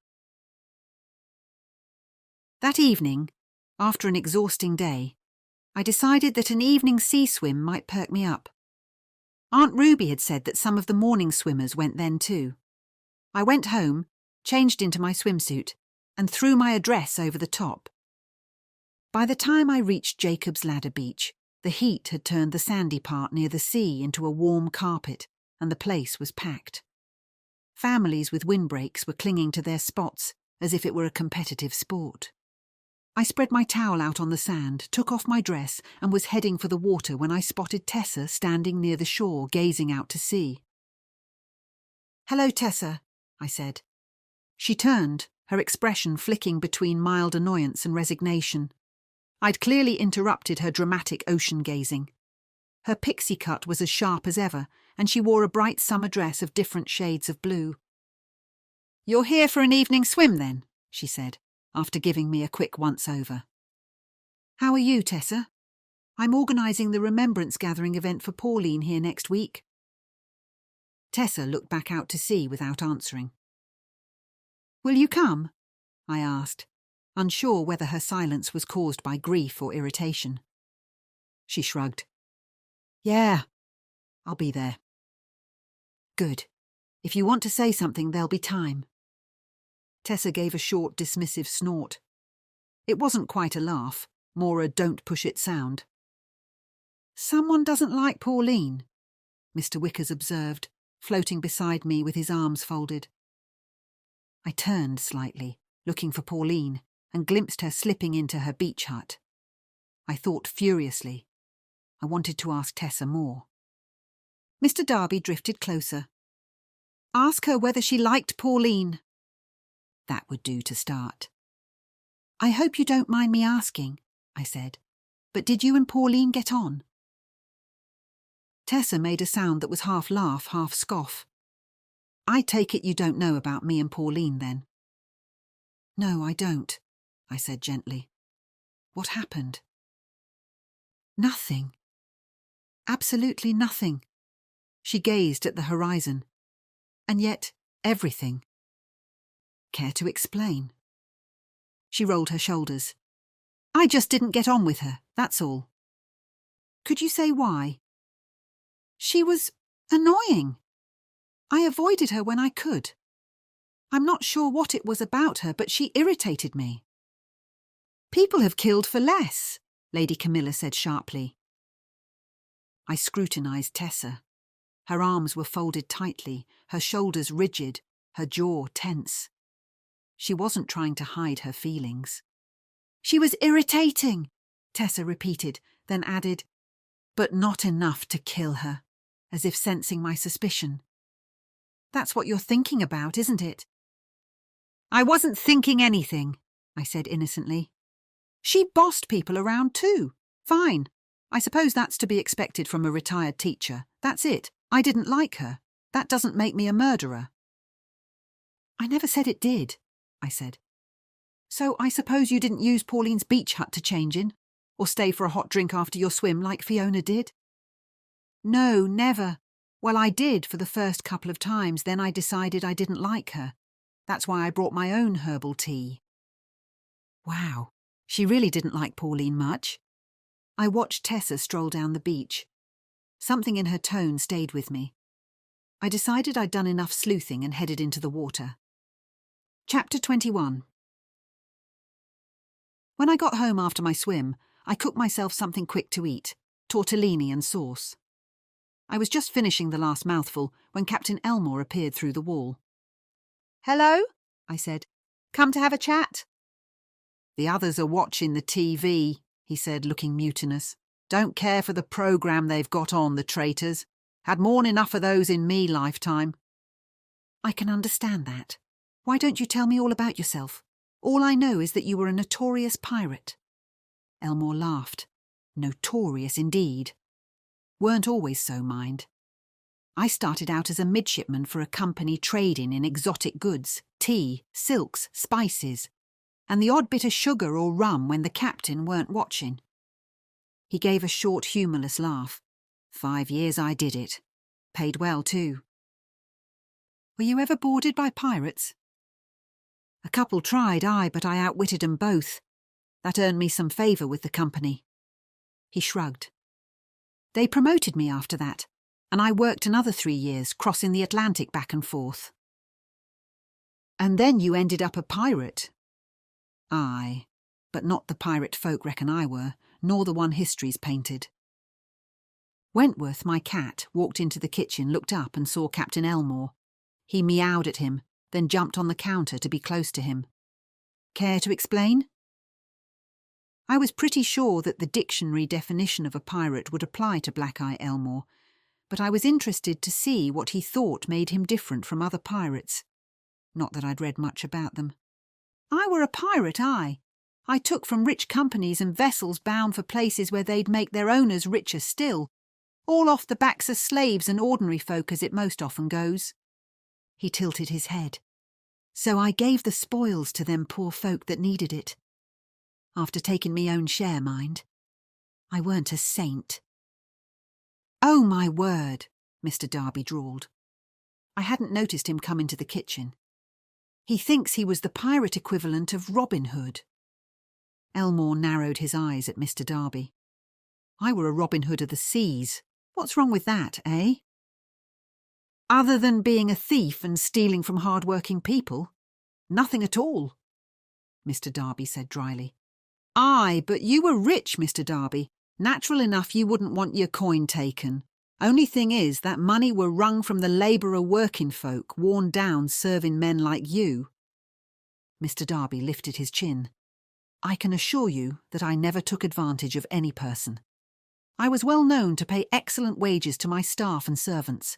That evening, after an exhausting day, I decided that an evening sea swim might perk me up. Aunt Ruby had said that some of the morning swimmers went then too. I went home, changed into my swimsuit, and threw my address over the top. By the time I reached Jacob's Ladder Beach, the heat had turned the sandy part near the sea into a warm carpet, and the place was packed. Families with windbreaks were clinging to their spots as if it were a competitive sport. I spread my towel out on the sand, took off my dress, and was heading for the water when I spotted Tessa standing near the shore, gazing out to sea. "Hello, Tessa," I said. She turned, her expression flicking between mild annoyance and resignation. I'd clearly interrupted her dramatic ocean gazing. Her pixie cut was as sharp as ever, and she wore a bright summer dress of different shades of blue. "You're here for an evening swim, then?" she said, after giving me a quick once-over. "How are you, Tessa? I'm organising the remembrance gathering event for Pauline here next week." Tessa looked back out to sea without answering. "Will you come?" I asked, unsure whether her silence was caused by grief or irritation. She shrugged. "Yeah, I'll be there." "Good. If you want to say something, there'll be time." Tessa gave a short, dismissive snort. It wasn't quite a laugh, more a don't-push-it sound. "Someone doesn't like Pauline," Mr. Wickers observed, floating beside me with his arms folded. I turned slightly, looking for Pauline, and glimpsed her slipping into her beach hut. I thought furiously. I wanted to ask Tessa more. Mr. Darby drifted closer. "Ask her whether she liked Pauline." That would do to start. "I hope you don't mind me asking," I said, "but did you and Pauline get on?" Tessa made a sound that was half laugh, half scoff. "I take it you don't know about me and Pauline, then?" "No, I don't," I said gently. "What happened?" "Nothing. Absolutely nothing." She gazed at the horizon. "And yet, everything." "Care to explain?" She rolled her shoulders. "I just didn't get on with her, that's all." "Could you say why?" "She was Annoying. I avoided her when I could. I'm not sure what it was about her, but she irritated me. People have killed for less, Lady Camilla said sharply. I scrutinised Tessa. Her arms were folded tightly, her shoulders rigid, her jaw tense. She wasn't trying to hide her feelings. She was irritating, Tessa repeated, then added, but not enough to kill her, as if sensing my suspicion. That's what you're thinking about, isn't it? I wasn't thinking anything, I said innocently. She bossed people around too. Fine. I suppose that's to be expected from a retired teacher. That's it. I didn't like her. That doesn't make me a murderer. I never said it did, I said. So I suppose you didn't use Pauline's beach hut to change in? Or stay for a hot drink after your swim like Fiona did? No, never. Well, I did for the first couple of times, then I decided I didn't like her. That's why I brought my own herbal tea. Wow, she really didn't like Pauline much. I watched Tessa stroll down the beach. Something in her tone stayed with me. I decided I'd done enough sleuthing and headed into the water. Chapter 21. When I got home after my swim, I cooked myself something quick to eat, tortellini and sauce. I was just finishing the last mouthful when Captain Elmore appeared through the wall. "Hello?" I said. "Come to have a chat?" "The others are watching the TV," he said, looking mutinous. "Don't care for the programme they've got on, the traitors. Had more'n enough of those in me lifetime." "I can understand that. Why don't you tell me all about yourself? All I know is that you were a notorious pirate." Elmore laughed. Notorious indeed. Weren't always so, mind. I started out as a midshipman for a company trading in exotic goods, tea, silks, spices, and the odd bit of sugar or rum when the captain weren't watching. He gave a short, humourless laugh. 5 years I did it. Paid well, too. "Were you ever boarded by pirates?" "A couple tried, but I outwitted 'em both. That earned me some favour with the company." He shrugged. "They promoted me after that, and I worked another 3 years, crossing the Atlantic back and forth." "And then you ended up a pirate?" "Aye, but not the pirate folk reckon I were, nor the one history's painted." Wentworth, my cat, walked into the kitchen, looked up and saw Captain Elmore. He meowed at him, then jumped on the counter to be close to him. "Care to explain?" I was pretty sure that the dictionary definition of a pirate would apply to Black-Eye Elmore, but I was interested to see what he thought made him different from other pirates. Not that I'd read much about them. "I were a pirate, I took from rich companies and vessels bound for places where they'd make their owners richer still, all off the backs of slaves and ordinary folk as it most often goes." He tilted his head. "So I gave the spoils to them poor folk that needed it. After taking me own share, mind. I weren't a saint." "Oh, my word," Mr. Darby drawled. I hadn't noticed him come into the kitchen. "He thinks he was the pirate equivalent of Robin Hood." Elmore narrowed his eyes at Mr. Darby. "I were a Robin Hood of the seas. What's wrong with that, eh?" "Other than being a thief and stealing from hard-working people? Nothing at all," Mr. Darby said dryly. "Aye, but you were rich, Mr. Darby. Natural enough you wouldn't want your coin taken. Only thing is, that money were wrung from the labourer working folk, worn down serving men like you." Mr. Darby lifted his chin. "I can assure you that I never took advantage of any person. I was well known to pay excellent wages to my staff and servants.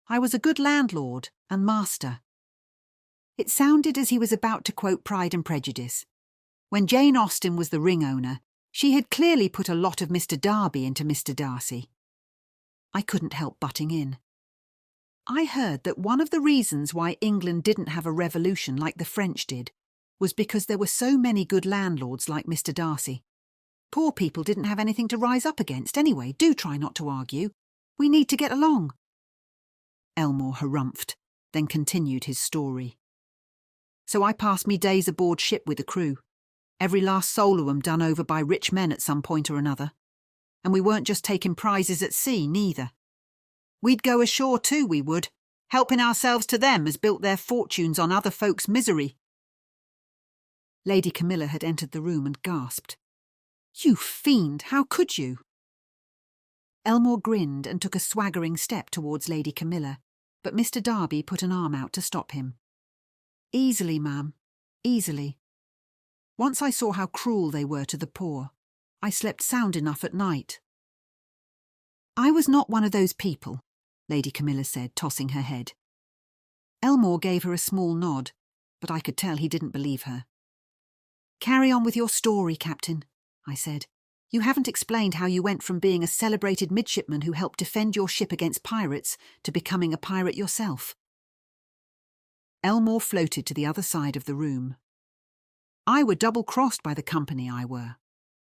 I was a good landlord and master." It sounded as he was about to quote Pride and Prejudice. When Jane Austen was the ring owner, she had clearly put a lot of Mr. Darby into Mr. Darcy. I couldn't help butting in. "I heard that one of the reasons why England didn't have a revolution like the French did was because there were so many good landlords like Mr. Darcy. Poor people didn't have anything to rise up against anyway. Do try not to argue. We need to get along." Elmore harumphed, then continued his story. "So I passed me days aboard ship with the crew. Every last soul of 'em done over by rich men at some point or another. And we weren't just taking prizes at sea, neither. We'd go ashore too, we would. Helping ourselves to them has built their fortunes on other folks' misery. Lady Camilla had entered the room and gasped. You fiend, how could you? Elmore grinned and took a swaggering step towards Lady Camilla, but Mr. Darby put an arm out to stop him. Easily, ma'am, easily. Once I saw how cruel they were to the poor, I slept sound enough at night. I was not one of those people, Lady Camilla said, tossing her head. Elmore gave her a small nod, but I could tell he didn't believe her. Carry on with your story, Captain, I said. You haven't explained how you went from being a celebrated midshipman who helped defend your ship against pirates to becoming a pirate yourself. Elmore floated to the other side of the room. I were double-crossed by the company, I were.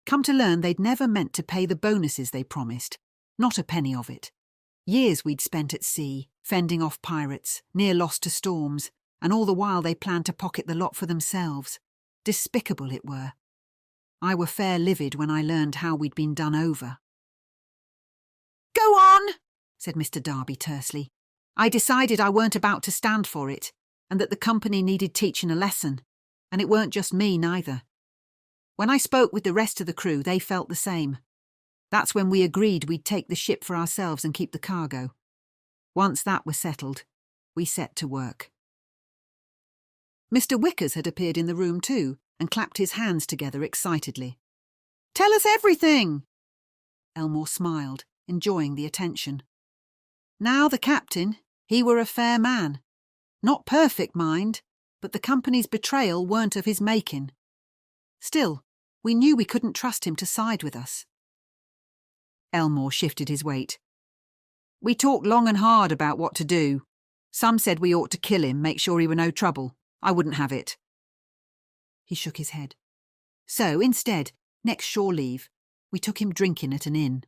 Come to learn they'd never meant to pay the bonuses they promised, not a penny of it. Years we'd spent at sea, fending off pirates, near lost to storms, and all the while they planned to pocket the lot for themselves. Despicable it were. I were fair livid when I learned how we'd been done over. Go on, said Mr. Darby tersely. I decided I weren't about to stand for it, and that the company needed teaching a lesson, and it weren't just me neither. When I spoke with the rest of the crew, they felt the same. That's when we agreed we'd take the ship for ourselves and keep the cargo. Once that was settled, we set to work. Mr. Wickers had appeared in the room too, and clapped his hands together excitedly. Tell us everything! Elmore smiled, enjoying the attention. Now the captain, he were a fair man. Not perfect, mind, but the company's betrayal weren't of his making. Still, we knew we couldn't trust him to side with us. Elmore shifted his weight. We talked long and hard about what to do. Some said we ought to kill him, make sure he were no trouble. I wouldn't have it. He shook his head. So, instead, next shore leave, we took him drinking at an inn.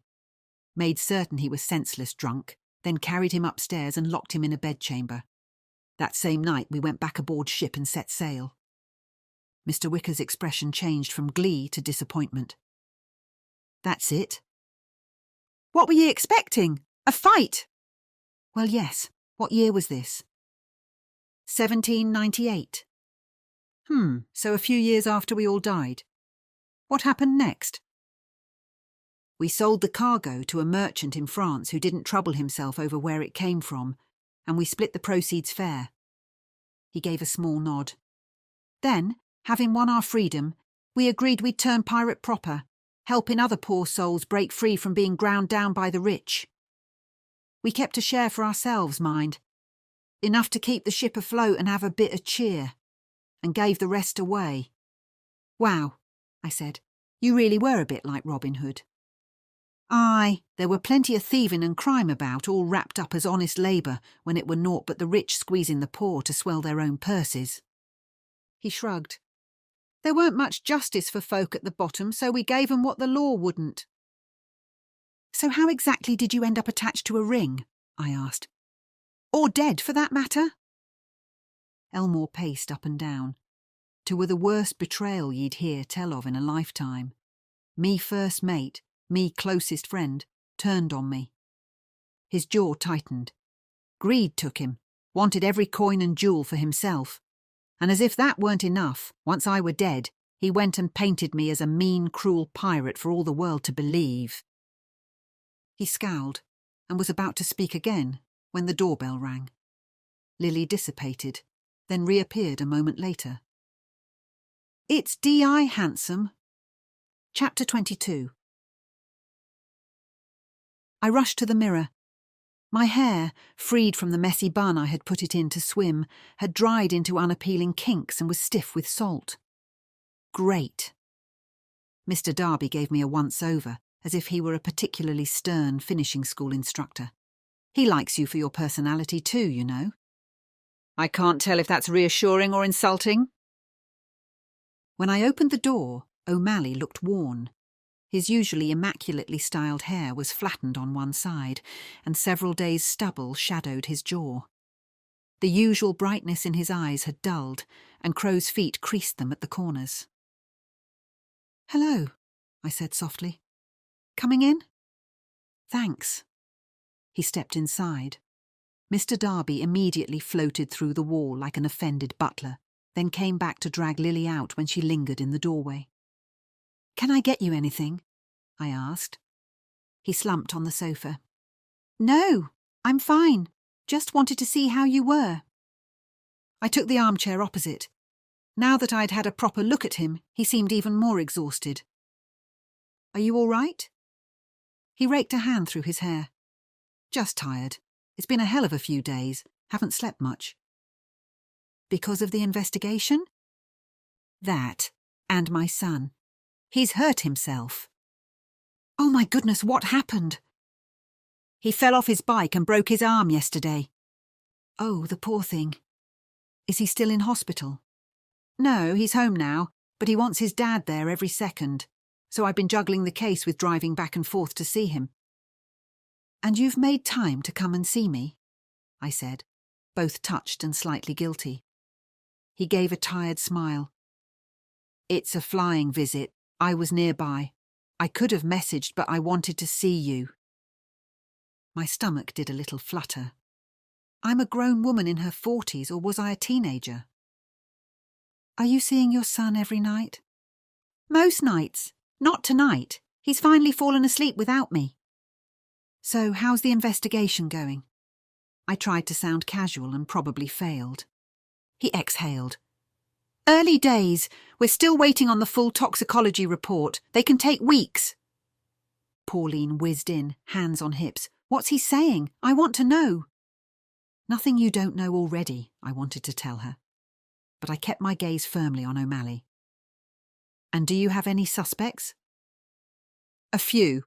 Made certain he was senseless drunk, then carried him upstairs and locked him in a bedchamber. That same night we went back aboard ship and set sail. Mr. Wicker's expression changed from glee to disappointment. That's it. What were ye expecting? A fight? Well, yes. What year was this? 1798. So a few years after we all died. What happened next? We sold the cargo to a merchant in France who didn't trouble himself over where it came from, and we split the proceeds fair. He gave a small nod. Then, having won our freedom, we agreed we'd turn pirate proper, helping other poor souls break free from being ground down by the rich. We kept a share for ourselves, mind. Enough to keep the ship afloat and have a bit of cheer, and gave the rest away. Wow, I said, you really were a bit like Robin Hood. Aye, there were plenty of thieving and crime about, all wrapped up as honest labour, when it were naught but the rich squeezing the poor to swell their own purses. He shrugged. There weren't much justice for folk at the bottom, so we gave 'em what the law wouldn't. So how exactly did you end up attached to a ring? I asked. Or dead, for that matter? Elmore paced up and down. 'Twere the worst betrayal ye'd hear tell of in a lifetime. Me first mate, me closest friend, turned on me. His jaw tightened. Greed took him, wanted every coin and jewel for himself. And as if that weren't enough, once I were dead, he went and painted me as a mean, cruel pirate for all the world to believe. He scowled, and was about to speak again, when the doorbell rang. Lily dissipated, then reappeared a moment later. It's D.I. Handsome. Chapter 22. I rushed to the mirror. My hair, freed from the messy bun I had put it in to swim, had dried into unappealing kinks and was stiff with salt. Great. Mr. Darby gave me a once-over, as if he were a particularly stern finishing school instructor. He likes you for your personality too, you know. I can't tell if that's reassuring or insulting. When I opened the door, O'Malley looked worn. His usually immaculately styled hair was flattened on one side, and several days' stubble shadowed his jaw. The usual brightness in his eyes had dulled, and crow's feet creased them at the corners. "Hello," I said softly. "Coming in?" "Thanks." He stepped inside. Mr. Darby immediately floated through the wall like an offended butler, then came back to drag Lily out when she lingered in the doorway. "Can I get you anything?" I asked. He slumped on the sofa. "No, I'm fine. Just wanted to see how you were." I took the armchair opposite. Now that I'd had a proper look at him, he seemed even more exhausted. "Are you all right?" He raked a hand through his hair. "Just tired. It's been a hell of a few days. Haven't slept much." "Because of the investigation?" "That, and my son. He's hurt himself." "Oh my goodness, what happened?" "He fell off his bike and broke his arm yesterday." "Oh, the poor thing. Is he still in hospital?" "No, he's home now, but he wants his dad there every second, so I've been juggling the case with driving back and forth to see him." "And you've made time to come and see me?" I said, both touched and slightly guilty. He gave a tired smile. "It's a flying visit. I was nearby. I could have messaged, but I wanted to see you." My stomach did a little flutter. I'm a grown woman in her 40s, or was I a teenager? "Are you seeing your son every night?" "Most nights. Not tonight. He's finally fallen asleep without me." "So how's the investigation going?" I tried to sound casual and probably failed. He exhaled. "Early days. We're still waiting on the full toxicology report. They can take weeks." Pauline whizzed in, hands on hips. "What's he saying? I want to know." "Nothing you don't know already," I wanted to tell her. But I kept my gaze firmly on O'Malley. "And do you have any suspects?" "A few.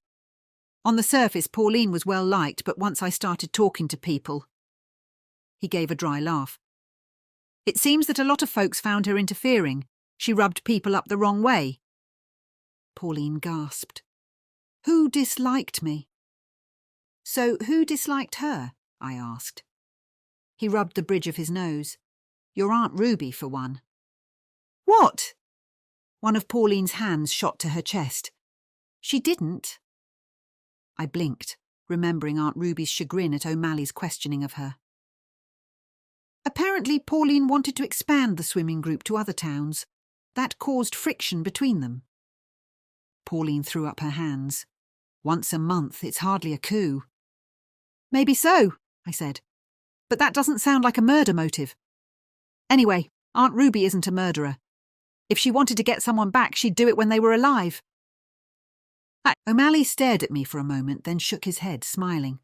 On the surface, Pauline was well liked, but once I started talking to people..." He gave a dry laugh. "It seems that a lot of folks found her interfering. She rubbed people up the wrong way." Pauline gasped. "Who disliked me?" "So who disliked her?" I asked. He rubbed the bridge of his nose. "Your Aunt Ruby, for one." "What?" One of Pauline's hands shot to her chest. "She didn't." I blinked, remembering Aunt Ruby's chagrin at O'Malley's questioning of her. "Apparently Pauline wanted to expand the swimming group to other towns. That caused friction between them." Pauline threw up her hands. "Once a month, it's hardly a coup." "Maybe so," I said. "But that doesn't sound like a murder motive. Anyway, Aunt Ruby isn't a murderer. If she wanted to get someone back, she'd do it when they were alive." O'Malley stared at me for a moment, then shook his head, smiling.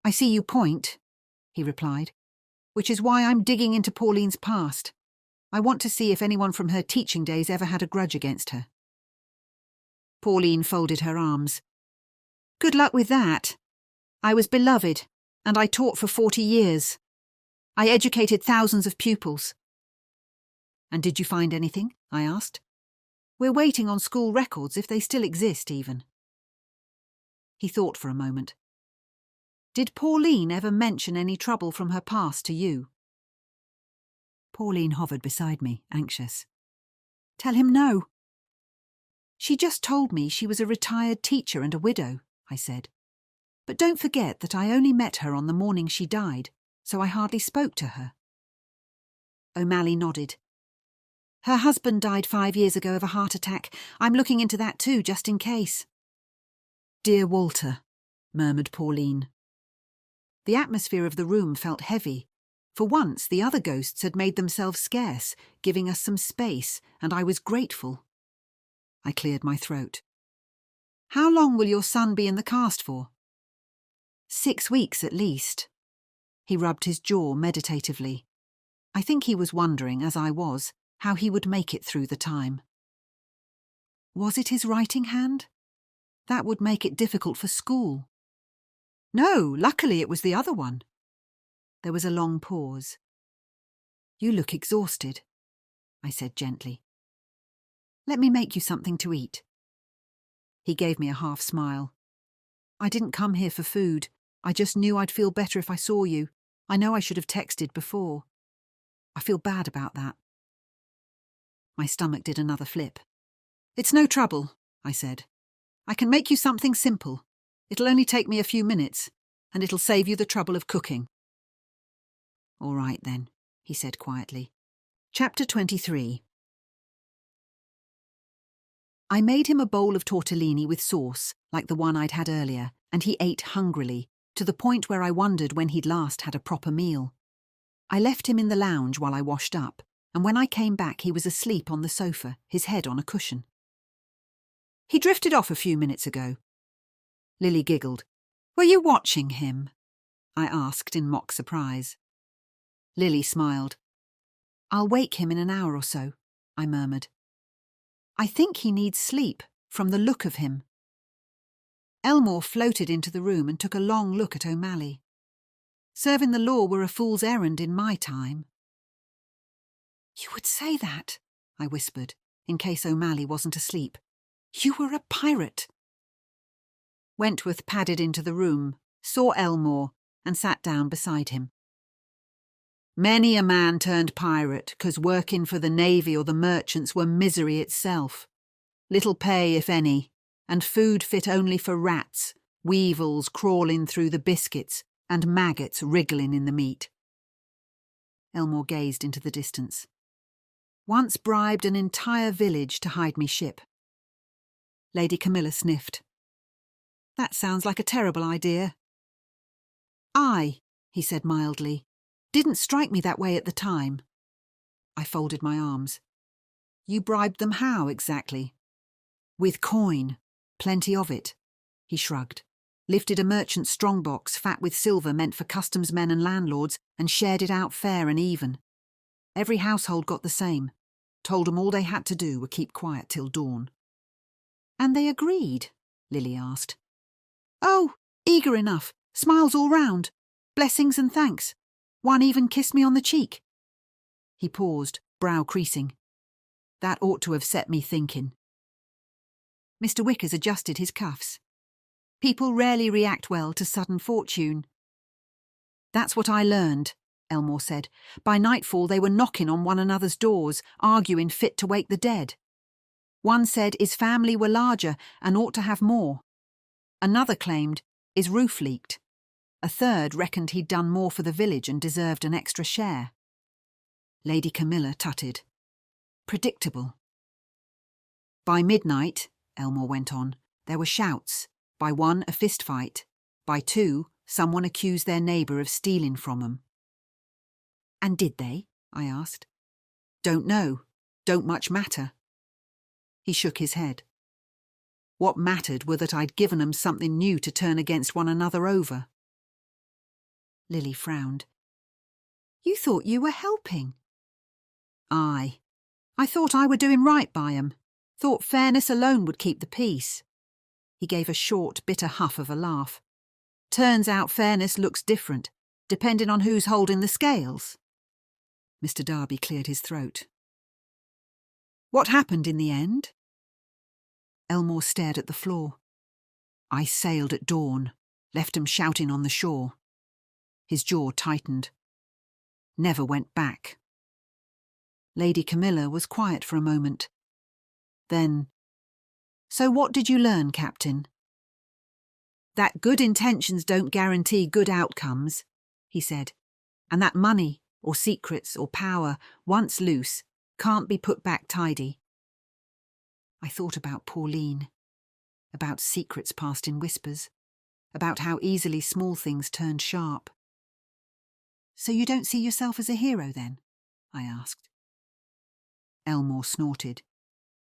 "I see you point," he replied, "which is why I'm digging into Pauline's past. I want to see if anyone from her teaching days ever had a grudge against her." Pauline folded her arms. "Good luck with that. I was beloved, and I taught for 40 years. I educated thousands of pupils." "And did you find anything?" I asked. "We're waiting on school records, if they still exist even." He thought for a moment. "Did Pauline ever mention any trouble from her past to you?" Pauline hovered beside me, anxious. "Tell him no." "She just told me she was a retired teacher and a widow," I said. "But don't forget that I only met her on the morning she died, so I hardly spoke to her." O'Malley nodded. "Her husband died 5 years ago of a heart attack. I'm looking into that too, just in case." "Dear Walter," murmured Pauline. The atmosphere of the room felt heavy. For once, the other ghosts had made themselves scarce, giving us some space, and I was grateful. I cleared my throat. "How long will your son be in the cast for?" 6 weeks at least." He rubbed his jaw meditatively. I think he was wondering, as I was, how he would make it through the time. "Was it his writing hand? That would make it difficult for school." "No, luckily it was the other one." There was a long pause. "You look exhausted," I said gently. "Let me make you something to eat." He gave me a half smile. "I didn't come here for food. I just knew I'd feel better if I saw you. I know I should have texted before. I feel bad about that." My stomach did another flip. "It's no trouble," I said. "I can make you something simple. It'll only take me a few minutes, and it'll save you the trouble of cooking." "All right, then," he said quietly. Chapter 23. I made him a bowl of tortellini with sauce, like the one I'd had earlier, and he ate hungrily, to the point where I wondered when he'd last had a proper meal. I left him in the lounge while I washed up, and when I came back he was asleep on the sofa, his head on a cushion. "He drifted off a few minutes ago." Lily giggled. "Were you watching him?" I asked in mock surprise. Lily smiled. "I'll wake him in an hour or so," I murmured. "I think he needs sleep, from the look of him." Elmore floated into the room and took a long look at O'Malley. Serving the law were a fool's errand in my time. "You would say that," I whispered, in case O'Malley wasn't asleep. "You were a pirate." Wentworth padded into the room, saw Elmore, and sat down beside him. "Many a man turned pirate 'cause working for the Navy or the merchants were misery itself. Little pay, if any, and food fit only for rats, weevils crawling through the biscuits, and maggots wriggling in the meat." Elmore gazed into the distance. "Once bribed an entire village to hide me ship." Lady Camilla sniffed. "That sounds like a terrible idea." He said mildly, "didn't strike me that way at the time." I folded my arms. "You bribed them how, exactly?" "With coin. Plenty of it." He shrugged, lifted a merchant's strongbox fat with silver meant for customs men and landlords, and shared it out fair and even. Every household got the same. Told them all they had to do were keep quiet till dawn. "And they agreed?" Lily asked. "Oh, eager enough. Smiles all round. Blessings and thanks. One even kissed me on the cheek." He paused, brow creasing. That ought to have set me thinking. Mr. Wickers adjusted his cuffs. "People rarely react well to sudden fortune." "That's what I learned," Elmore said. "By nightfall they were knocking on one another's doors, arguing fit to wake the dead. One said his family were larger and ought to have more. Another claimed his roof leaked. A third reckoned he'd done more for the village and deserved an extra share." Lady Camilla tutted. "Predictable." "By midnight," Elmore went on, "there were shouts. By 1, a fist fight. By 2, someone accused their neighbour of stealing from them." "And did they?" I asked. "Don't know. Don't much matter." He shook his head. "What mattered were that I'd given 'em something new to turn against one another over." Lily frowned. "You thought you were helping." "Aye. I thought I were doing right by 'em. Thought fairness alone would keep the peace." He gave a short, bitter huff of a laugh. "Turns out fairness looks different, depending on who's holding the scales." Mr. Darby cleared his throat. "What happened in the end?" Elmore stared at the floor. "I sailed at dawn, left 'em shouting on the shore." His jaw tightened. "Never went back." Lady Camilla was quiet for a moment. Then, "So what did you learn, Captain?" "That good intentions don't guarantee good outcomes," he said, "and that money, or secrets, or power, once loose, can't be put back tidy." I thought about Pauline, about secrets passed in whispers, about how easily small things turned sharp. "So you don't see yourself as a hero, then?" I asked. Elmore snorted.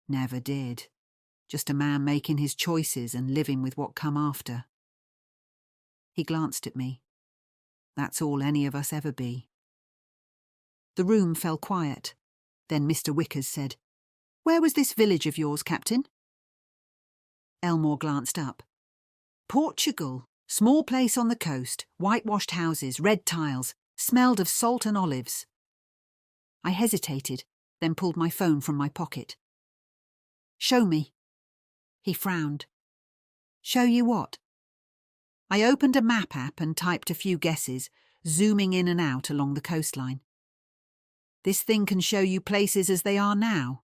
"Never did. Just a man making his choices and living with what come after." He glanced at me. "That's all any of us ever be." The room fell quiet. Then Mr. Wickers said, "Where was this village of yours, Captain?" Elmore glanced up. "Portugal. Small place on the coast, whitewashed houses, red tiles, smelled of salt and olives." I hesitated, then pulled my phone from my pocket. "Show me." He frowned. "Show you what?" I opened a map app and typed a few guesses, zooming in and out along the coastline. "This thing can show you places as they are now."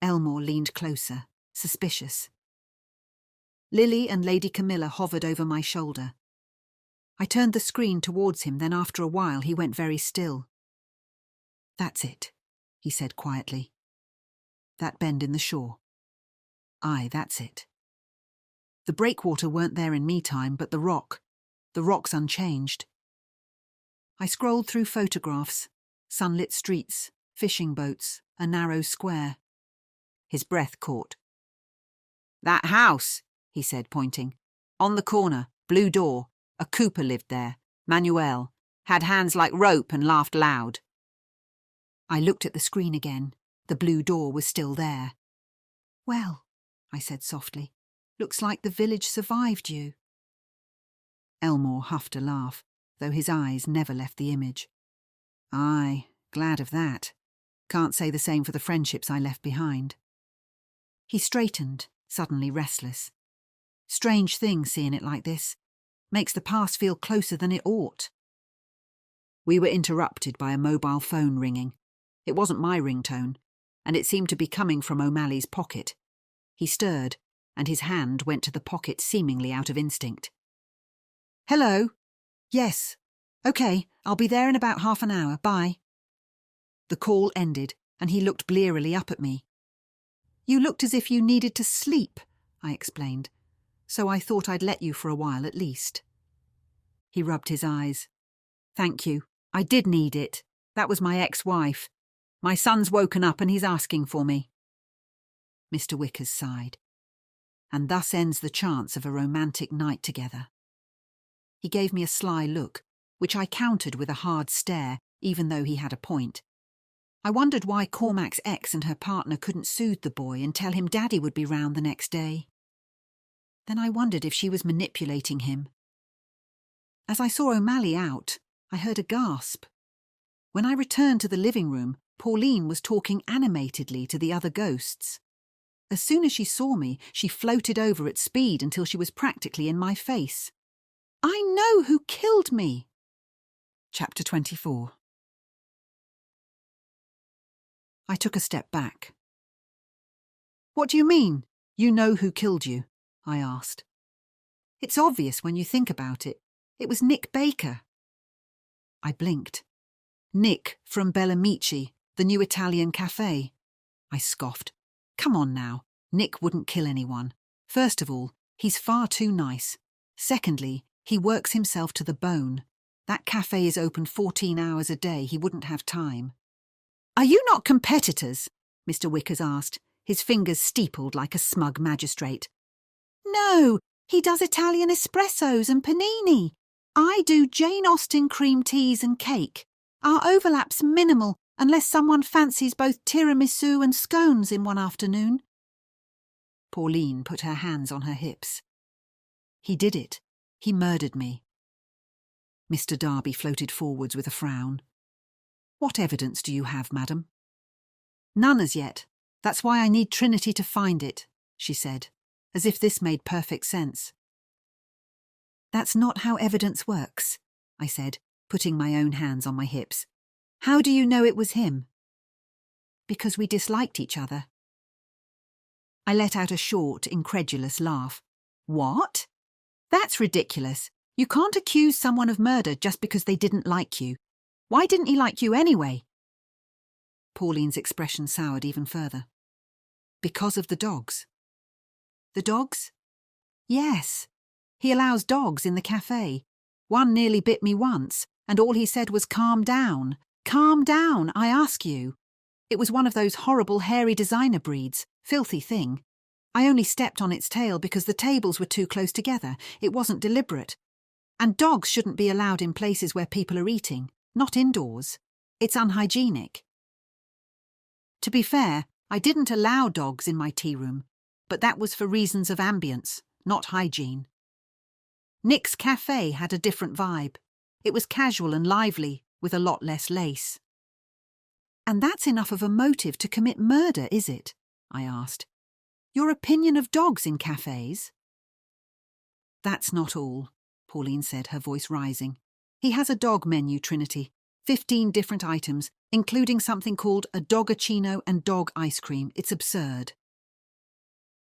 Elmore leaned closer, suspicious. Lily and Lady Camilla hovered over my shoulder. I turned the screen towards him, then after a while he went very still. "That's it," he said quietly. "That bend in the shore. Aye, that's it. The breakwater weren't there in me time, but the rock's unchanged." I scrolled through photographs, sunlit streets, fishing boats, a narrow square. His breath caught. "That house," he said, pointing. "On the corner, blue door. A cooper lived there, Manuel. Had hands like rope and laughed loud." I looked at the screen again. The blue door was still there. "Well," I said softly, "looks like the village survived you." Elmore huffed a laugh, though his eyes never left the image. "Aye, glad of that. Can't say the same for the friendships I left behind." He straightened, suddenly restless. Strange thing seeing it like this. Makes the past feel closer than it ought. We were interrupted by a mobile phone ringing. It wasn't my ringtone, and it seemed to be coming from O'Malley's pocket. He stirred, and his hand went to the pocket seemingly out of instinct. "Hello? Yes. OK, I'll be there in about half an hour. Bye." The call ended, and he looked blearily up at me. "You looked as if you needed to sleep," I explained, "so I thought I'd let you for a while at least." He rubbed his eyes. "Thank you. I did need it. That was my ex-wife. My son's woken up and he's asking for me." Mr. Wickers sighed. "And thus ends the chance of a romantic night together." He gave me a sly look, which I countered with a hard stare, even though he had a point. I wondered why Cormac's ex and her partner couldn't soothe the boy and tell him Daddy would be round the next day. Then I wondered if she was manipulating him. As I saw O'Malley out, I heard a gasp. When I returned to the living room, Pauline was talking animatedly to the other ghosts. As soon as she saw me, she floated over at speed until she was practically in my face. "I know who killed me!" Chapter 24. I took a step back. "What do you mean, you know who killed you?" I asked. "It's obvious when you think about it. It was Nick Baker." I blinked. "Nick from Bellamici, the new Italian cafe." I scoffed. "Come on now, Nick wouldn't kill anyone. First of all, he's far too nice. Secondly, he works himself to the bone. That cafe is open 14 hours a day, he wouldn't have time." "Are you not competitors?" Mr. Wickers asked, his fingers steepled like a smug magistrate. "No, he does Italian espressos and panini. I do Jane Austen cream teas and cake. Our overlap's minimal, unless someone fancies both tiramisu and scones in one afternoon." Pauline put her hands on her hips. "He did it. He murdered me." Mr. Darby floated forwards with a frown. "What evidence do you have, madam?" "None as yet. That's why I need Trinity to find it," she said, as if this made perfect sense. "That's not how evidence works," I said, putting my own hands on my hips. "How do you know it was him?" "Because we disliked each other." I let out a short, incredulous laugh. "What? That's ridiculous. You can't accuse someone of murder just because they didn't like you. Why didn't he like you anyway?" Pauline's expression soured even further. "Because of the dogs." "The dogs?" "Yes. He allows dogs in the cafe. One nearly bit me once, and all he said was, 'Calm down. Calm down, I ask you.' It was one of those horrible hairy designer breeds. Filthy thing. I only stepped on its tail because the tables were too close together. It wasn't deliberate. And dogs shouldn't be allowed in places where people are eating. Not indoors. It's unhygienic." To be fair, I didn't allow dogs in my tea room, but that was for reasons of ambience, not hygiene. Nick's cafe had a different vibe. It was casual and lively, with a lot less lace. "And that's enough of a motive to commit murder, is it?" I asked. "Your opinion of dogs in cafes?" "That's not all," Pauline said, her voice rising. "He has a dog menu, Trinity. 15 different items, including something called a dogacino and dog ice cream. It's absurd."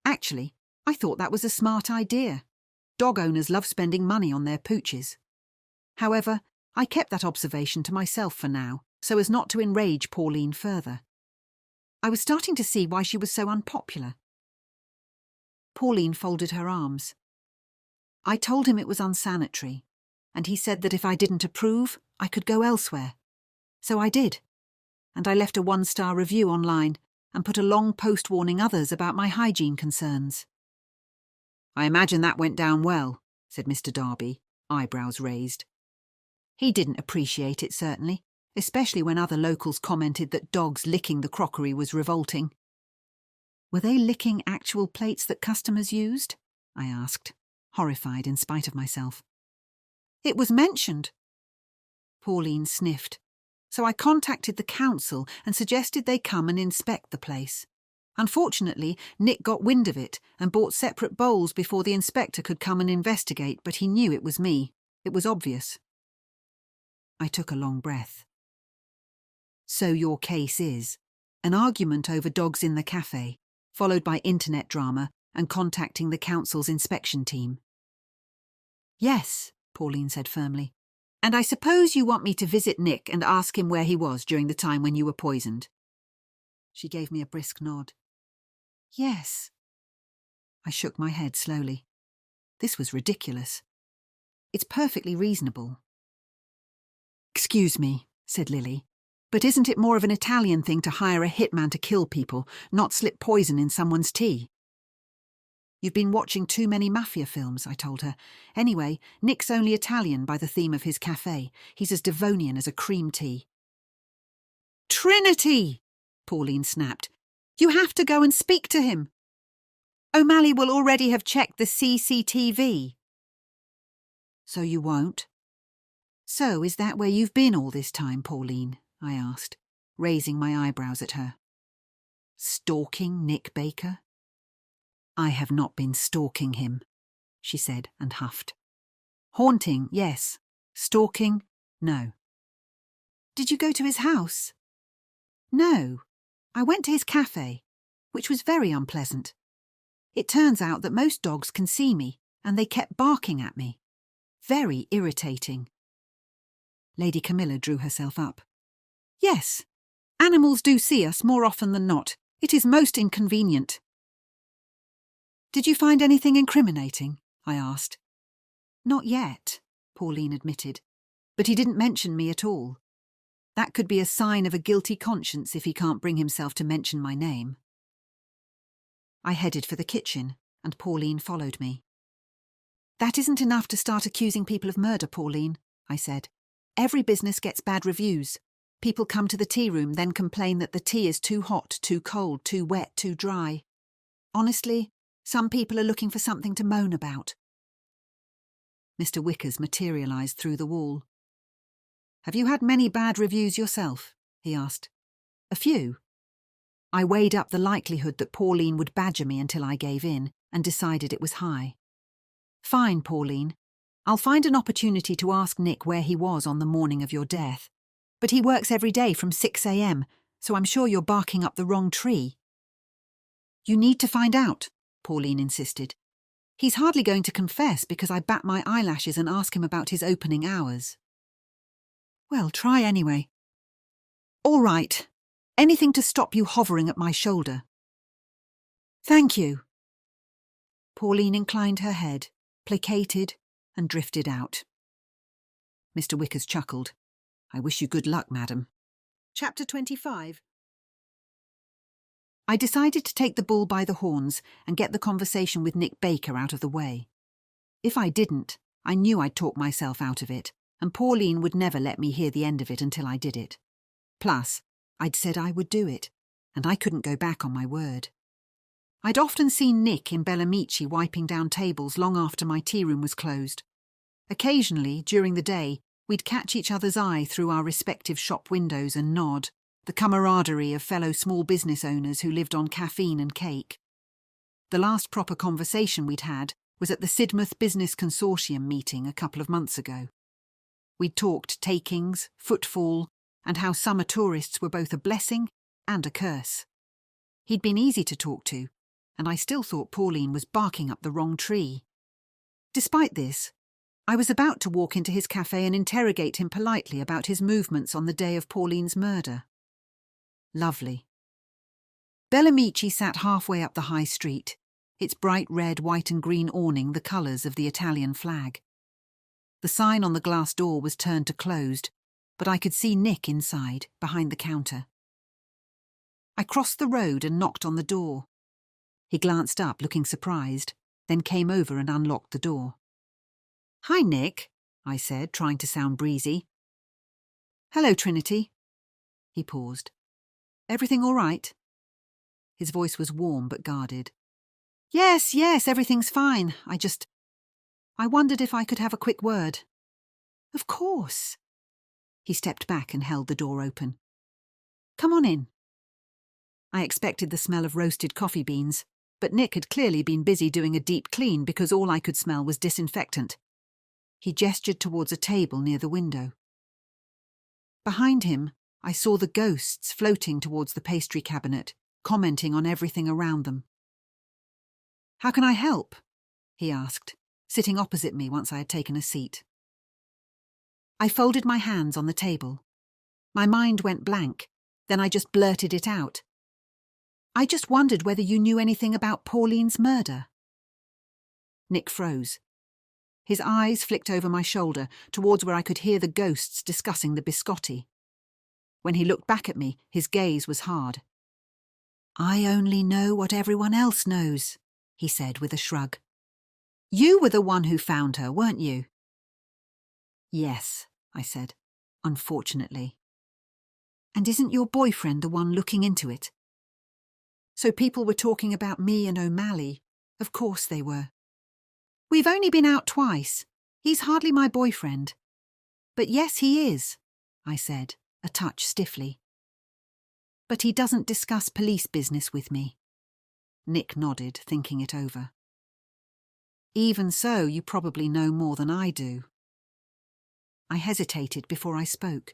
Actually, I thought that was a smart idea. Dog owners love spending money on their pooches. However, I kept that observation to myself for now, so as not to enrage Pauline further. I was starting to see why she was so unpopular. Pauline folded her arms. I told him it was unsanitary, and he said that if I didn't approve, I could go elsewhere. So I did, and I left a 1-star review online and put a long post warning others about my hygiene concerns. I imagine that went down well, said Mr. Darby, eyebrows raised. He didn't appreciate it, certainly, especially when other locals commented that dogs licking the crockery was revolting. Were they licking actual plates that customers used? I asked, horrified in spite of myself. It was mentioned. Pauline sniffed, so I contacted the council and suggested they come and inspect the place. Unfortunately, Nick got wind of it and bought separate bowls before the inspector could come and investigate, but he knew it was me. It was obvious. I took a long breath. So your case is an argument over dogs in the cafe, followed by internet drama and contacting the council's inspection team. Yes, Pauline said firmly. And I suppose you want me to visit Nick and ask him where he was during the time when you were poisoned. She gave me a brisk nod. Yes. I shook my head slowly. This was ridiculous. It's perfectly reasonable. Excuse me, said Lily, but isn't it more of an Italian thing to hire a hitman to kill people, not slip poison in someone's tea? You've been watching too many mafia films, I told her. Anyway, Nick's only Italian by the theme of his cafe. He's as Devonian as a cream tea. Trinity! Pauline snapped. You have to go and speak to him. O'Malley will already have checked the CCTV. So you won't? So is that where you've been all this time, Pauline? I asked, raising my eyebrows at her. Stalking Nick Baker? I have not been stalking him, she said and huffed. Haunting, yes. Stalking, no. Did you go to his house? No. I went to his cafe, which was very unpleasant. It turns out that most dogs can see me, and they kept barking at me. Very irritating. Lady Camilla drew herself up. Yes, animals do see us more often than not. It is most inconvenient. Did you find anything incriminating? I asked. Not yet, Pauline admitted, but he didn't mention me at all. That could be a sign of a guilty conscience if he can't bring himself to mention my name. I headed for the kitchen, and Pauline followed me. That isn't enough to start accusing people of murder, Pauline, I said. Every business gets bad reviews. People come to the tea room, then complain that the tea is too hot, too cold, too wet, too dry. Honestly, some people are looking for something to moan about. Mr. Wickers materialised through the wall. Have you had many bad reviews yourself? He asked. A few. I weighed up the likelihood that Pauline would badger me until I gave in, and decided it was high. Fine, Pauline. I'll find an opportunity to ask Nick where he was on the morning of your death. But he works every day from 6 a.m, so I'm sure you're barking up the wrong tree. You need to find out, Pauline insisted. He's hardly going to confess because I bat my eyelashes and ask him about his opening hours. Well, try anyway. All right. Anything to stop you hovering at my shoulder. Thank you. Pauline inclined her head, placated, and drifted out. Mr. Wickers chuckled. I wish you good luck, madam. Chapter 25. I decided to take the bull by the horns and get the conversation with Nick Baker out of the way. If I didn't, I knew I'd talk myself out of it, and Pauline would never let me hear the end of it until I did it. Plus, I'd said I would do it, and I couldn't go back on my word. I'd often seen Nick in Bellamici wiping down tables long after my tea room was closed. Occasionally, during the day, we'd catch each other's eye through our respective shop windows and nod, the camaraderie of fellow small business owners who lived on caffeine and cake. The last proper conversation we'd had was at the Sidmouth Business Consortium meeting a couple of months ago. We'd talked takings, footfall, and how summer tourists were both a blessing and a curse. He'd been easy to talk to, and I still thought Pauline was barking up the wrong tree. Despite this, I was about to walk into his cafe and interrogate him politely about his movements on the day of Pauline's murder. Lovely. Bellamici sat halfway up the high street, its bright red, white and green awning the colours of the Italian flag. The sign on the glass door was turned to closed, but I could see Nick inside, behind the counter. I crossed the road and knocked on the door. He glanced up, looking surprised, then came over and unlocked the door. "Hi, Nick," I said, trying to sound breezy. "Hello, Trinity." He paused. "Everything all right?" His voice was warm but guarded. Yes, everything's fine. I wondered if I could have a quick word." "Of course." He stepped back and held the door open. "Come on in." I expected the smell of roasted coffee beans, but Nick had clearly been busy doing a deep clean because all I could smell was disinfectant. He gestured towards a table near the window. Behind him, I saw the ghosts floating towards the pastry cabinet, commenting on everything around them. "How can I help?" he asked, sitting opposite me once I had taken a seat. I folded my hands on the table. My mind went blank, then I just blurted it out. "I just wondered whether you knew anything about Pauline's murder." Nick froze. His eyes flicked over my shoulder, towards where I could hear the ghosts discussing the biscotti. When he looked back at me, his gaze was hard. "I only know what everyone else knows," he said with a shrug. "You were the one who found her, weren't you?" "Yes," I said, "unfortunately." "And isn't your boyfriend the one looking into it?" So people were talking about me and O'Malley. Of course they were. "We've only been out twice. He's hardly my boyfriend." "But yes, he is," I said, a touch stiffly. "But he doesn't discuss police business with me." Nick nodded, thinking it over. "Even so, you probably know more than I do." I hesitated before I spoke.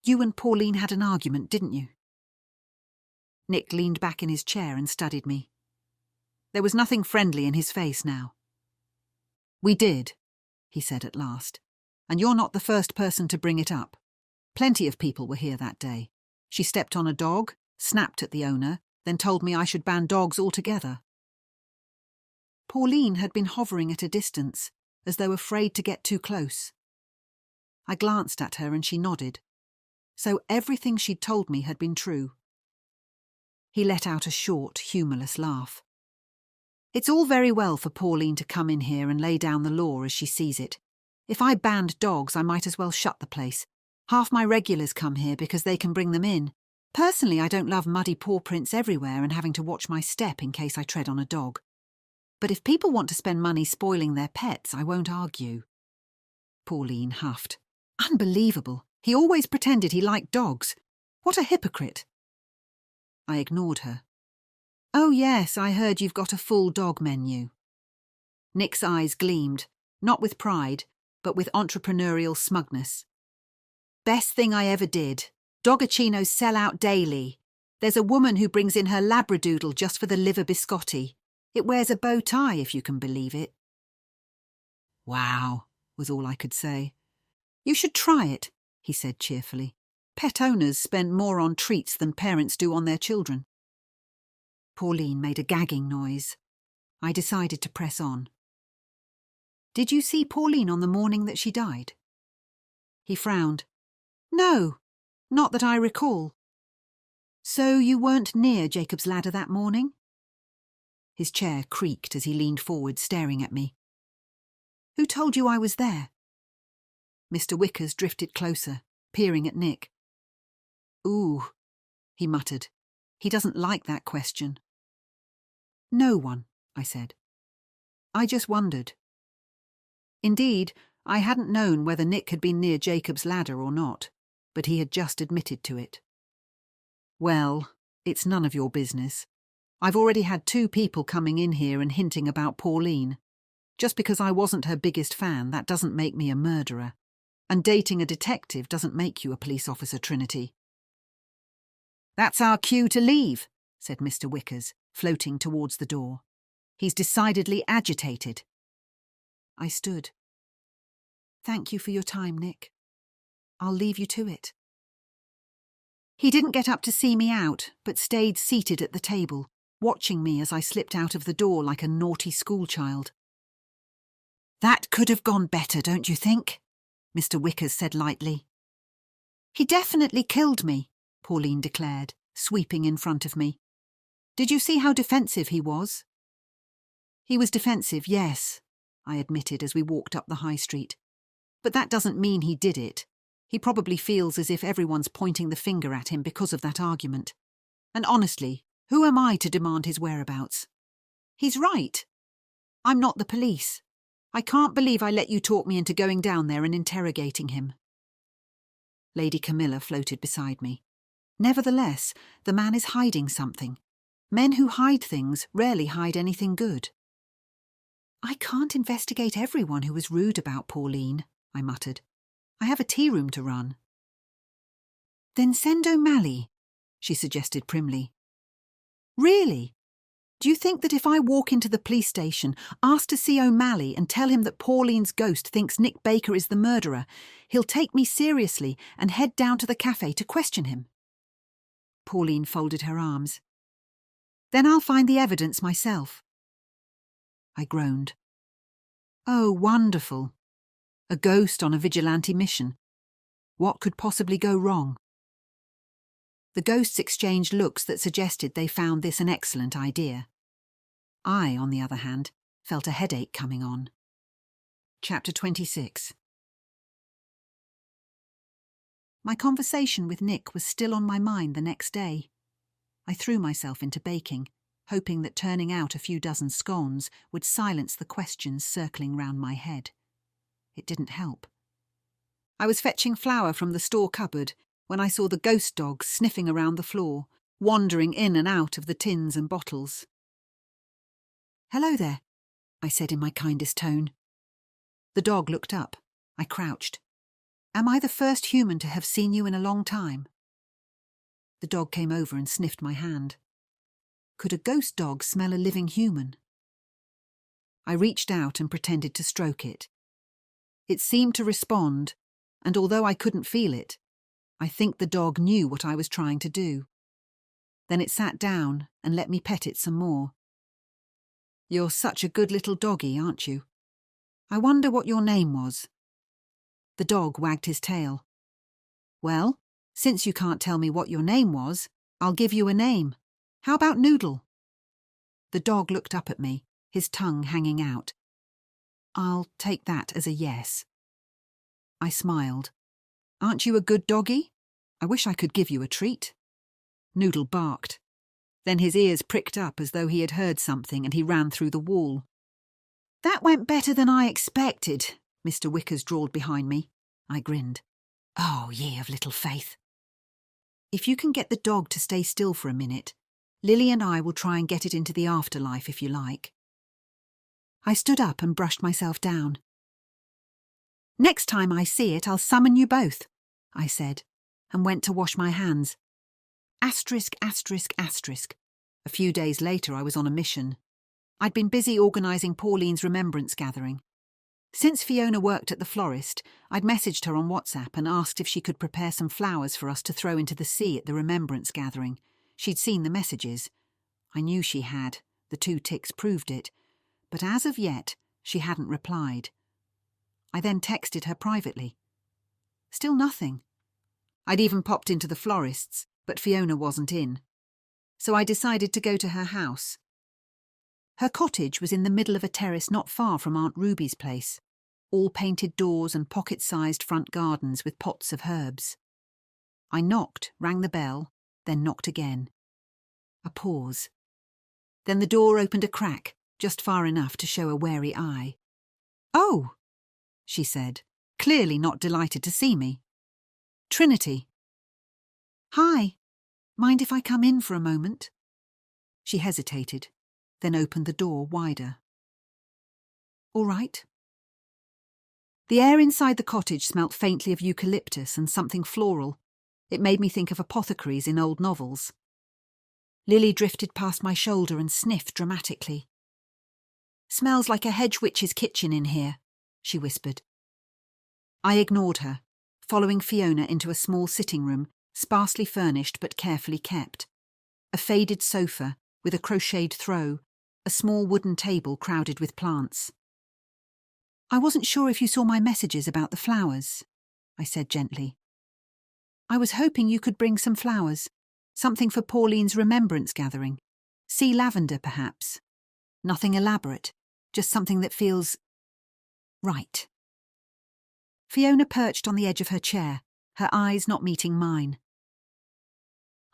"You and Pauline had an argument, didn't you?" Nick leaned back in his chair and studied me. There was nothing friendly in his face now. "We did," he said at last, "and you're not the first person to bring it up. Plenty of people were here that day. She stepped on a dog, snapped at the owner, then told me I should ban dogs altogether." Pauline had been hovering at a distance, as though afraid to get too close. I glanced at her and she nodded. So everything she'd told me had been true. He let out a short, humourless laugh. "It's all very well for Pauline to come in here and lay down the law as she sees it. If I banned dogs, I might as well shut the place. Half my regulars come here because they can bring them in. Personally, I don't love muddy paw prints everywhere and having to watch my step in case I tread on a dog. But if people want to spend money spoiling their pets, I won't argue." Pauline huffed. "Unbelievable. He always pretended he liked dogs. What a hypocrite." I ignored her. "Oh yes, I heard you've got a full dog menu." Nick's eyes gleamed, not with pride, but with entrepreneurial smugness. "Best thing I ever did. Doggichinos sell out daily. There's a woman who brings in her labradoodle just for the liver biscotti. It wears a bow tie, if you can believe it." "Wow," was all I could say. "You should try it," he said cheerfully. "Pet owners spend more on treats than parents do on their children." Pauline made a gagging noise. I decided to press on. "Did you see Pauline on the morning that she died?" He frowned. "No, not that I recall." "So you weren't near Jacob's Ladder that morning?" His chair creaked as he leaned forward, staring at me. "Who told you I was there?" Mr. Wickers drifted closer, peering at Nick. "Ooh," he muttered. "He doesn't like that question." "No one," I said. "I just wondered." Indeed, I hadn't known whether Nick had been near Jacob's Ladder or not, but he had just admitted to it. "Well, it's none of your business. I've already had 2 people coming in here and hinting about Pauline. Just because I wasn't her biggest fan, that doesn't make me a murderer. And dating a detective doesn't make you a police officer, Trinity." "That's our cue to leave," said Mr. Wickers, floating towards the door. He's decidedly agitated. I stood. Thank you for your time, Nick. I'll leave you to it. He didn't get up to see me out, but stayed seated at the table, watching me as I slipped out of the door like a naughty schoolchild. That could have gone better, don't you think? Mr. Wickers said lightly. He definitely killed me, Pauline declared, sweeping in front of me. Did you see how defensive he was? He was defensive, yes, I admitted as we walked up the high street. But that doesn't mean he did it. He probably feels as if everyone's pointing the finger at him because of that argument. And honestly, who am I to demand his whereabouts? He's right. I'm not the police. I can't believe I let you talk me into going down there and interrogating him. Lady Camilla floated beside me. Nevertheless, the man is hiding something. Men who hide things rarely hide anything good. I can't investigate everyone who was rude about Pauline, I muttered. I have a tea room to run. Then send O'Malley, she suggested primly. Really? Do you think that if I walk into the police station, ask to see O'Malley and tell him that Pauline's ghost thinks Nick Baker is the murderer, he'll take me seriously and head down to the cafe to question him? Pauline folded her arms. Then I'll find the evidence myself. I groaned. Oh, wonderful. A ghost on a vigilante mission. What could possibly go wrong? The ghosts exchanged looks that suggested they found this an excellent idea. I, on the other hand, felt a headache coming on. Chapter 26. My conversation with Nick was still on my mind the next day. I threw myself into baking, hoping that turning out a few dozen scones would silence the questions circling round my head. It didn't help. I was fetching flour from the store cupboard when I saw the ghost dog sniffing around the floor, wandering in and out of the tins and bottles. Hello there, I said in my kindest tone. The dog looked up. I crouched. Am I the first human to have seen you in a long time? The dog came over and sniffed my hand. Could a ghost dog smell a living human? I reached out and pretended to stroke it. It seemed to respond, and although I couldn't feel it, I think the dog knew what I was trying to do. Then it sat down and let me pet it some more. You're such a good little doggy, aren't you? I wonder what your name was. The dog wagged his tail. Well, since you can't tell me what your name was, I'll give you a name. How about Noodle? The dog looked up at me, his tongue hanging out. I'll take that as a yes. I smiled. Aren't you a good doggy? I wish I could give you a treat. Noodle barked. Then his ears pricked up as though he had heard something and he ran through the wall. That went better than I expected, Mr. Wickers drawled behind me. I grinned. Oh, ye of little faith. If you can get the dog to stay still for a minute, Lily and I will try and get it into the afterlife if you like. I stood up and brushed myself down. Next time I see it, I'll summon you both, I said, and went to wash my hands. Asterisk, asterisk, asterisk. A few days later I was on a mission. I'd been busy organising Pauline's remembrance gathering. Since Fiona worked at the florist, I'd messaged her on WhatsApp and asked if she could prepare some flowers for us to throw into the sea at the remembrance gathering. She'd seen the messages. I knew she had, the 2 ticks proved it, but as of yet she hadn't replied. I then texted her privately. Still nothing. I'd even popped into the florist's, but Fiona wasn't in. So I decided to go to her house. Her cottage was in the middle of a terrace not far from Aunt Ruby's place, all painted doors and pocket-sized front gardens with pots of herbs. I knocked, rang the bell, then knocked again. A pause. Then the door opened a crack, just far enough to show a wary eye. Oh, she said, clearly not delighted to see me. Trinity. Hi. Mind if I come in for a moment? She hesitated, then opened the door wider. All right. The air inside the cottage smelt faintly of eucalyptus and something floral. It made me think of apothecaries in old novels. Lily drifted past my shoulder and sniffed dramatically. "Smells like a hedge witch's kitchen in here," she whispered. I ignored her, following Fiona into a small sitting room, sparsely furnished but carefully kept. A faded sofa with a crocheted throw, a small wooden table crowded with plants. "I wasn't sure if you saw my messages about the flowers," I said gently. "I was hoping you could bring some flowers, something for Pauline's remembrance gathering. Sea lavender, perhaps. Nothing elaborate, just something that feels right." Fiona perched on the edge of her chair, her eyes not meeting mine.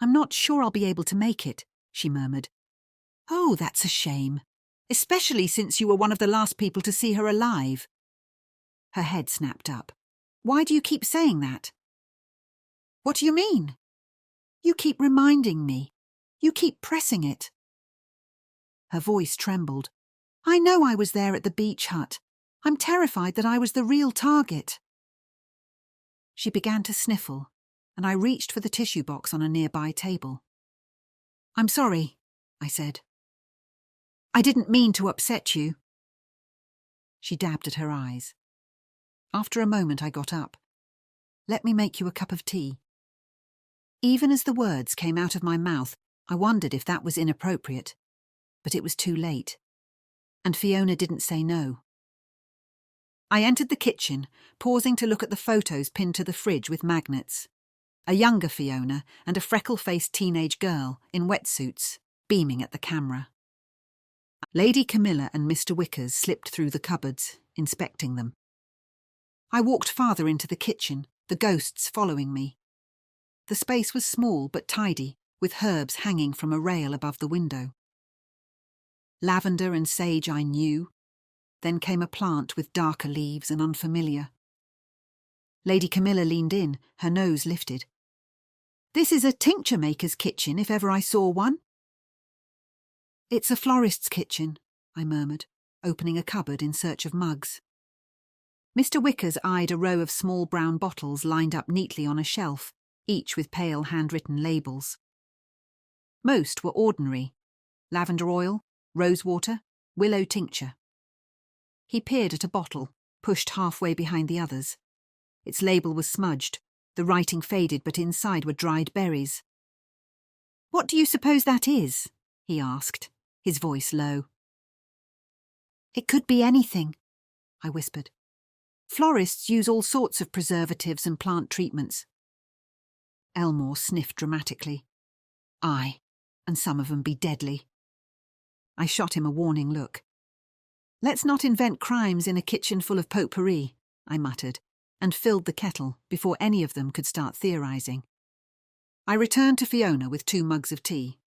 "I'm not sure I'll be able to make it," she murmured. "Oh, that's a shame. Especially since you were one of the last people to see her alive." Her head snapped up. "Why do you keep saying that?" "What do you mean?" "You keep reminding me. You keep pressing it." Her voice trembled. "I know I was there at the beach hut. I'm terrified that I was the real target." She began to sniffle, and I reached for the tissue box on a nearby table. "I'm sorry," I said. "I didn't mean to upset you." She dabbed at her eyes. After a moment I got up. "Let me make you a cup of tea." Even as the words came out of my mouth, I wondered if that was inappropriate. But it was too late. And Fiona didn't say no. I entered the kitchen, pausing to look at the photos pinned to the fridge with magnets. A younger Fiona and a freckle-faced teenage girl in wetsuits, beaming at the camera. Lady Camilla and Mr. Wickers slipped through the cupboards, inspecting them. I walked farther into the kitchen, the ghosts following me. The space was small but tidy, with herbs hanging from a rail above the window. Lavender and sage I knew. Then came a plant with darker leaves and unfamiliar. Lady Camilla leaned in, her nose lifted. "This is a tincture maker's kitchen, if ever I saw one." "It's a florist's kitchen," I murmured, opening a cupboard in search of mugs. Mr. Wickers eyed a row of small brown bottles lined up neatly on a shelf, each with pale handwritten labels. Most were ordinary: lavender oil, rosewater, willow tincture. He peered at a bottle, pushed halfway behind the others. Its label was smudged, the writing faded, but inside were dried berries. "What do you suppose that is?" he asked, his voice low. "It could be anything," I whispered. "Florists use all sorts of preservatives and plant treatments." Elmore sniffed dramatically. "Aye, and some of them be deadly." I shot him a warning look. "Let's not invent crimes in a kitchen full of potpourri," I muttered, and filled the kettle before any of them could start theorising. I returned to Fiona with 2 mugs of tea.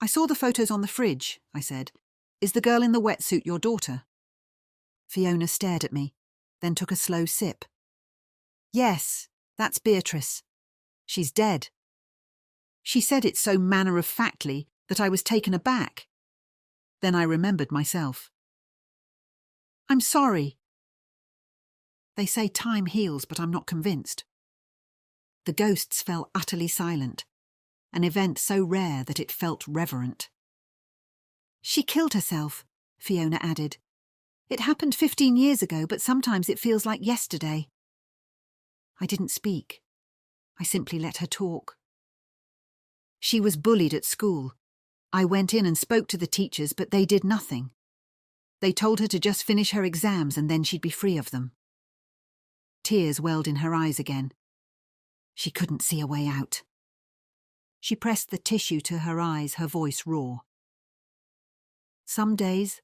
"I saw the photos on the fridge," I said. "Is the girl in the wetsuit your daughter?" Fiona stared at me, then took a slow sip. "Yes, that's Beatrice. She's dead." She said it so matter-of-factly that I was taken aback. Then I remembered myself. "I'm sorry." They say time heals, but I'm not convinced. The ghosts fell utterly silent, an event so rare that it felt reverent. "She killed herself," Fiona added. "It happened 15 years ago, but sometimes it feels like yesterday." I didn't speak. I simply let her talk. "She was bullied at school. I went in and spoke to the teachers, but they did nothing. They told her to just finish her exams and then she'd be free of them." Tears welled in her eyes again. She couldn't see a way out. She pressed the tissue to her eyes, her voice raw. "Some days,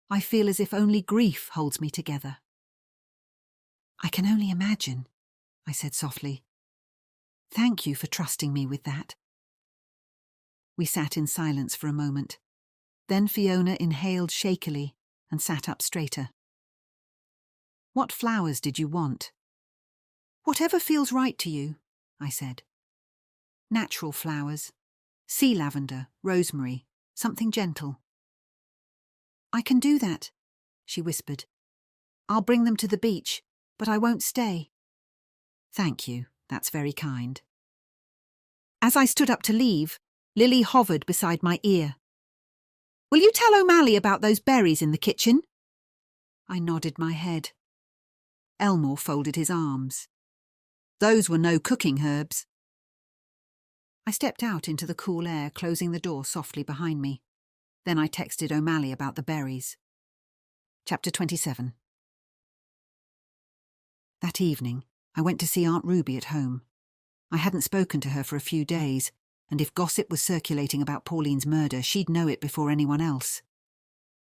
I feel as if only grief holds me together." "I can only imagine," I said softly. "Thank you for trusting me with that." We sat in silence for a moment. Then Fiona inhaled shakily and sat up straighter. "What flowers did you want?" "Whatever feels right to you," I said. "Natural flowers. Sea lavender, rosemary, something gentle." "I can do that," she whispered. "I'll bring them to the beach, but I won't stay." "Thank you, that's very kind." As I stood up to leave, Lily hovered beside my ear. "Will you tell O'Malley about those berries in the kitchen?" I nodded my head. Elmore folded his arms. "Those were no cooking herbs." I stepped out into the cool air, closing the door softly behind me. Then I texted O'Malley about the berries. Chapter 27. That evening, I went to see Aunt Ruby at home. I hadn't spoken to her for a few days, and if gossip was circulating about Pauline's murder, she'd know it before anyone else.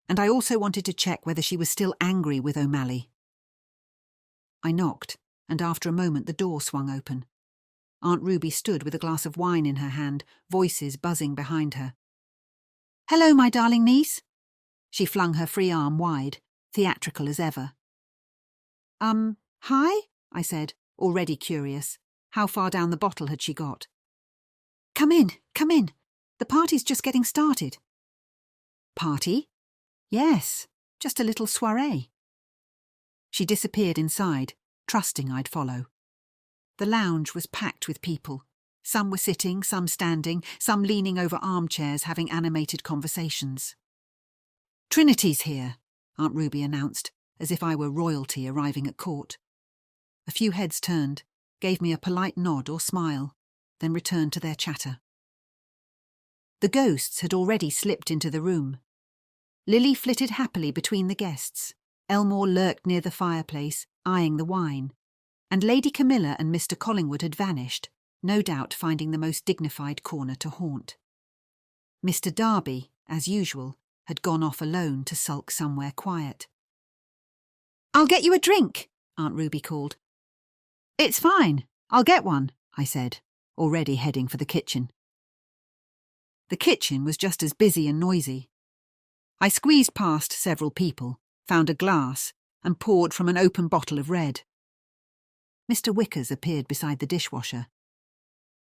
And I also wanted to check whether she was still angry with O'Malley. I knocked, and after a moment the door swung open. Aunt Ruby stood with a glass of wine in her hand, voices buzzing behind her. "Hello, my darling niece." She flung her free arm wide, theatrical as ever. Hi?" I said, already curious. How far down the bottle had she got? Come in. The party's just getting started." "Party?" "Yes, just a little soirée." She disappeared inside, trusting I'd follow. The lounge was packed with people. Some were sitting, some standing, some leaning over armchairs having animated conversations. "Trinity's here," Aunt Ruby announced, as if I were royalty arriving at court. A few heads turned, gave me a polite nod or smile, then returned to their chatter. The ghosts had already slipped into the room. Lily flitted happily between the guests. Elmore lurked near the fireplace, eyeing the wine, and Lady Camilla and Mr. Collingwood had vanished, no doubt finding the most dignified corner to haunt. Mr. Darby, as usual, had gone off alone to sulk somewhere quiet. "I'll get you a drink," Aunt Ruby called. "It's fine, I'll get one," I said, already heading for the kitchen. The kitchen was just as busy and noisy. I squeezed past several people, found a glass, and poured from an open bottle of red. Mr. Wickers appeared beside the dishwasher.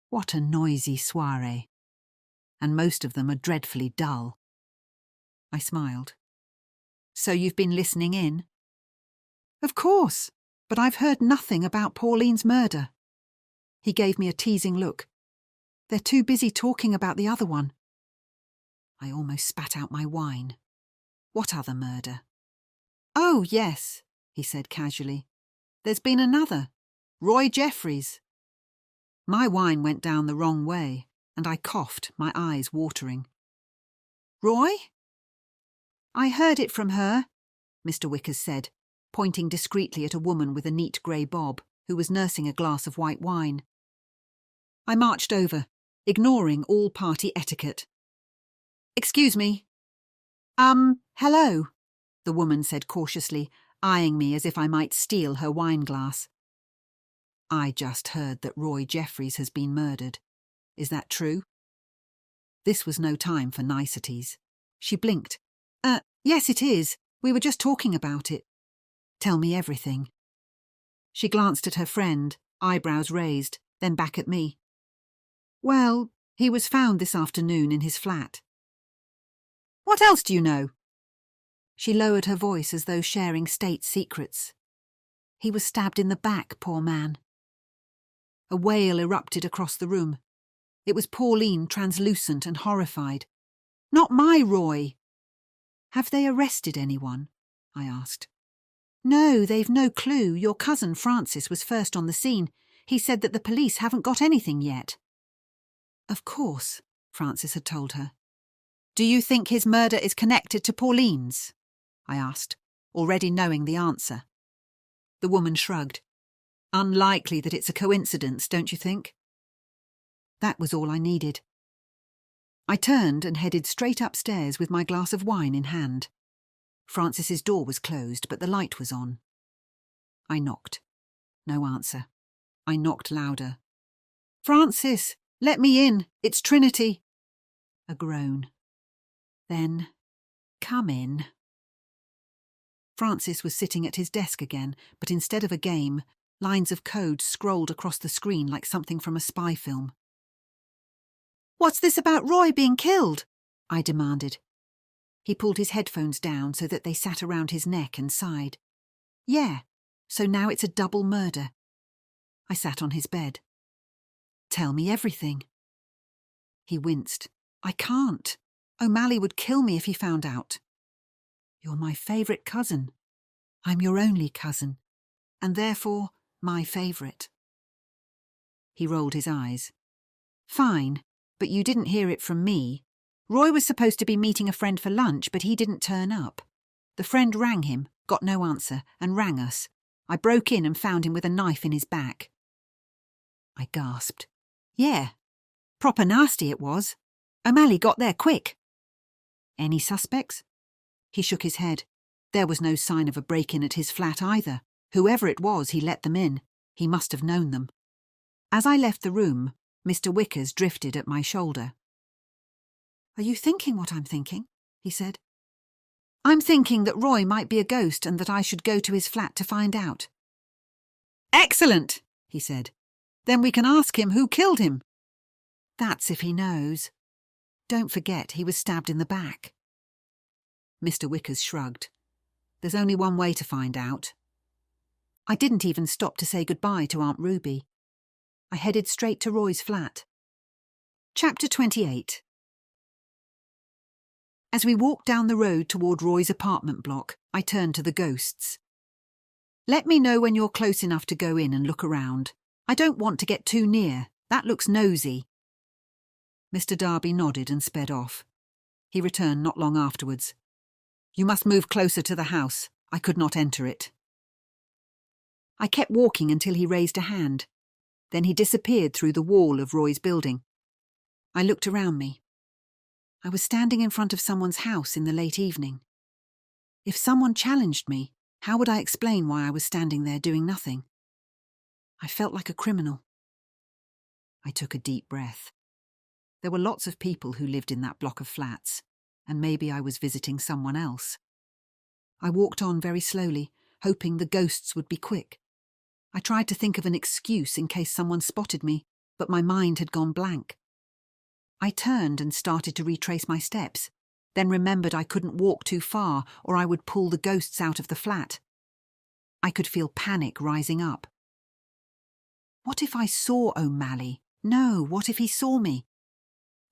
What a noisy soirée. And most of them are dreadfully dull. I smiled. "So you've been listening in?" "Of course, but I've heard nothing about Pauline's murder." He gave me a teasing look. "They're too busy talking about the other one." I almost spat out my wine. "What other murder?" "Oh, yes," he said casually. "There's been another. Roy Jeffries." My wine went down the wrong way, and I coughed, my eyes watering. "Roy?" "I heard it from her," Mr. Wickers said, pointing discreetly at a woman with a neat grey bob, who was nursing a glass of white wine. I marched over, ignoring all party etiquette. "Excuse me." Hello," the woman said cautiously, eyeing me as if I might steal her wine glass. "I just heard that Roy Jeffries has been murdered. Is that true?" This was no time for niceties. She blinked. Yes, it is. We were just talking about it." "Tell me everything." She glanced at her friend, eyebrows raised, then back at me. "Well, he was found this afternoon in his flat." "What else do you know?" She lowered her voice as though sharing state secrets. "He was stabbed in the back, poor man." A wail erupted across the room. It was Pauline, translucent and horrified. "Not my Roy!" "Have they arrested anyone?" I asked. "No, they've no clue. Your cousin Francis was first on the scene. He said that the police haven't got anything yet." "Of course," Francis had told her. "Do you think his murder is connected to Pauline's?" I asked, already knowing the answer. The woman shrugged. "Unlikely that it's a coincidence, don't you think?" That was all I needed. I turned and headed straight upstairs with my glass of wine in hand. Francis's door was closed, but the light was on. I knocked. No answer. I knocked louder. "Francis, let me in. It's Trinity." A groan. Then, "Come in." Francis was sitting at his desk again, but instead of a game, lines of code scrolled across the screen like something from a spy film. "What's this about Roy being killed?" I demanded. He pulled his headphones down so that they sat around his neck and sighed. "Yeah, so now it's a double murder." I sat on his bed. "Tell me everything." He winced. I can't. O'Malley would kill me if he found out. You're my favourite cousin. I'm your only cousin, and therefore my favourite. He rolled his eyes. Fine, but you didn't hear it from me. Roy was supposed to be meeting a friend for lunch, but he didn't turn up. The friend rang him, got no answer, and rang us. I broke in and found him with a knife in his back. I gasped. Yeah, proper nasty it was. O'Malley got there quick. Any suspects? He shook his head. There was no sign of a break-in at his flat either. Whoever it was, he let them in. He must have known them. As I left the room, Mr. Wickers drifted at my shoulder. Are you thinking what I'm thinking? He said. I'm thinking that Roy might be a ghost and that I should go to his flat to find out. Excellent, he said. Then we can ask him who killed him. That's if he knows. Don't forget he was stabbed in the back. Mr. Wickers shrugged. There's only one way to find out. I didn't even stop to say goodbye to Aunt Ruby. I headed straight to Roy's flat. Chapter 28. As we walked down the road toward Roy's apartment block, I turned to the ghosts. Let me know when you're close enough to go in and look around. I don't want to get too near. That looks nosy. Mr. Darby nodded and sped off. He returned not long afterwards. You must move closer to the house. I could not enter it. I kept walking until he raised a hand. Then he disappeared through the wall of Roy's building. I looked around me. I was standing in front of someone's house in the late evening. If someone challenged me, how would I explain why I was standing there doing nothing? I felt like a criminal. I took a deep breath. There were lots of people who lived in that block of flats, and maybe I was visiting someone else. I walked on very slowly, hoping the ghosts would be quick. I tried to think of an excuse in case someone spotted me, but my mind had gone blank. I turned and started to retrace my steps, then remembered I couldn't walk too far or I would pull the ghosts out of the flat. I could feel panic rising up. What if I saw O'Malley? No, what if he saw me?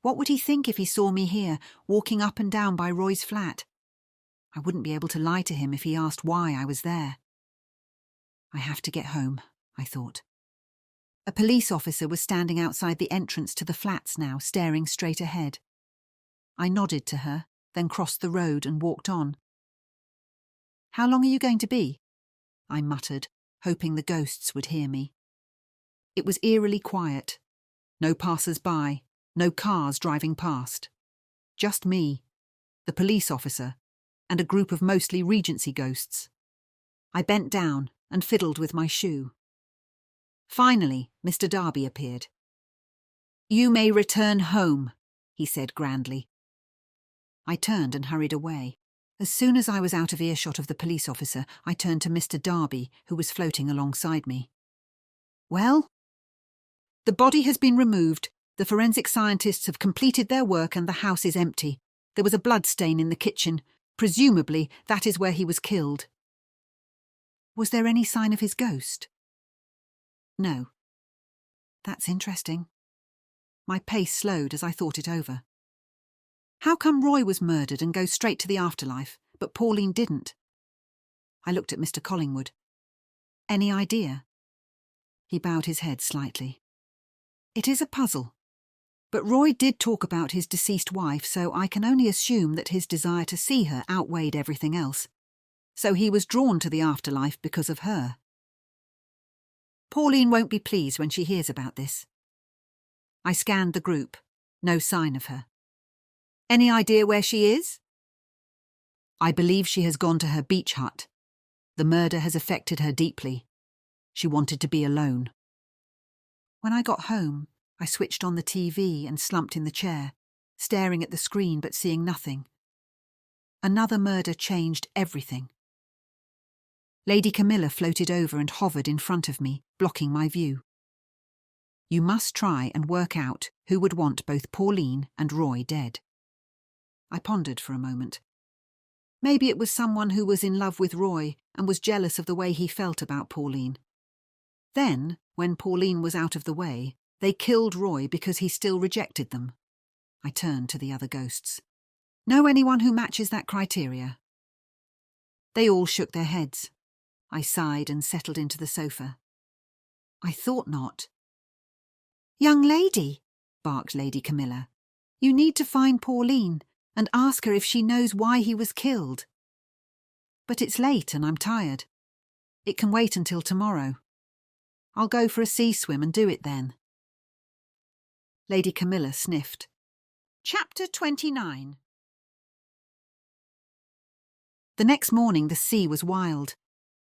What would he think if he saw me here, walking up and down by Roy's flat? I wouldn't be able to lie to him if he asked why I was there. I have to get home, I thought. A police officer was standing outside the entrance to the flats now, staring straight ahead. I nodded to her, then crossed the road and walked on. How long are you going to be? I muttered, hoping the ghosts would hear me. It was eerily quiet. No passers-by, no cars driving past. Just me, the police officer, and a group of mostly Regency ghosts. I bent down and fiddled with my shoe. Finally, Mr. Darby appeared. You may return home, he said grandly. I turned and hurried away. As soon as I was out of earshot of the police officer, I turned to Mr. Darby, who was floating alongside me. Well? The body has been removed. The forensic scientists have completed their work and the house is empty. There was a blood stain in the kitchen. Presumably, that is where he was killed. Was there any sign of his ghost? No. That's interesting. My pace slowed as I thought it over. How come Roy was murdered and goes straight to the afterlife, but Pauline didn't? I looked at Mr. Collingwood. Any idea? He bowed his head slightly. It is a puzzle. But Roy did talk about his deceased wife, so I can only assume that his desire to see her outweighed everything else. So he was drawn to the afterlife because of her. Pauline won't be pleased when she hears about this. I scanned the group. No sign of her. Any idea where she is? I believe she has gone to her beach hut. The murder has affected her deeply. She wanted to be alone. When I got home, I switched on the TV and slumped in the chair, staring at the screen but seeing nothing. Another murder changed everything. Lady Camilla floated over and hovered in front of me, blocking my view. You must try and work out who would want both Pauline and Roy dead. I pondered for a moment. Maybe it was someone who was in love with Roy and was jealous of the way he felt about Pauline. Then, when Pauline was out of the way, they killed Roy because he still rejected them. I turned to the other ghosts. Know anyone who matches that criteria? They all shook their heads. I sighed and settled into the sofa. I thought not. Young lady, barked Lady Camilla, you need to find Pauline and ask her if she knows why he was killed. But it's late and I'm tired. It can wait until tomorrow. I'll go for a sea swim and do it then. Lady Camilla sniffed. Chapter 29. The next morning the sea was wild.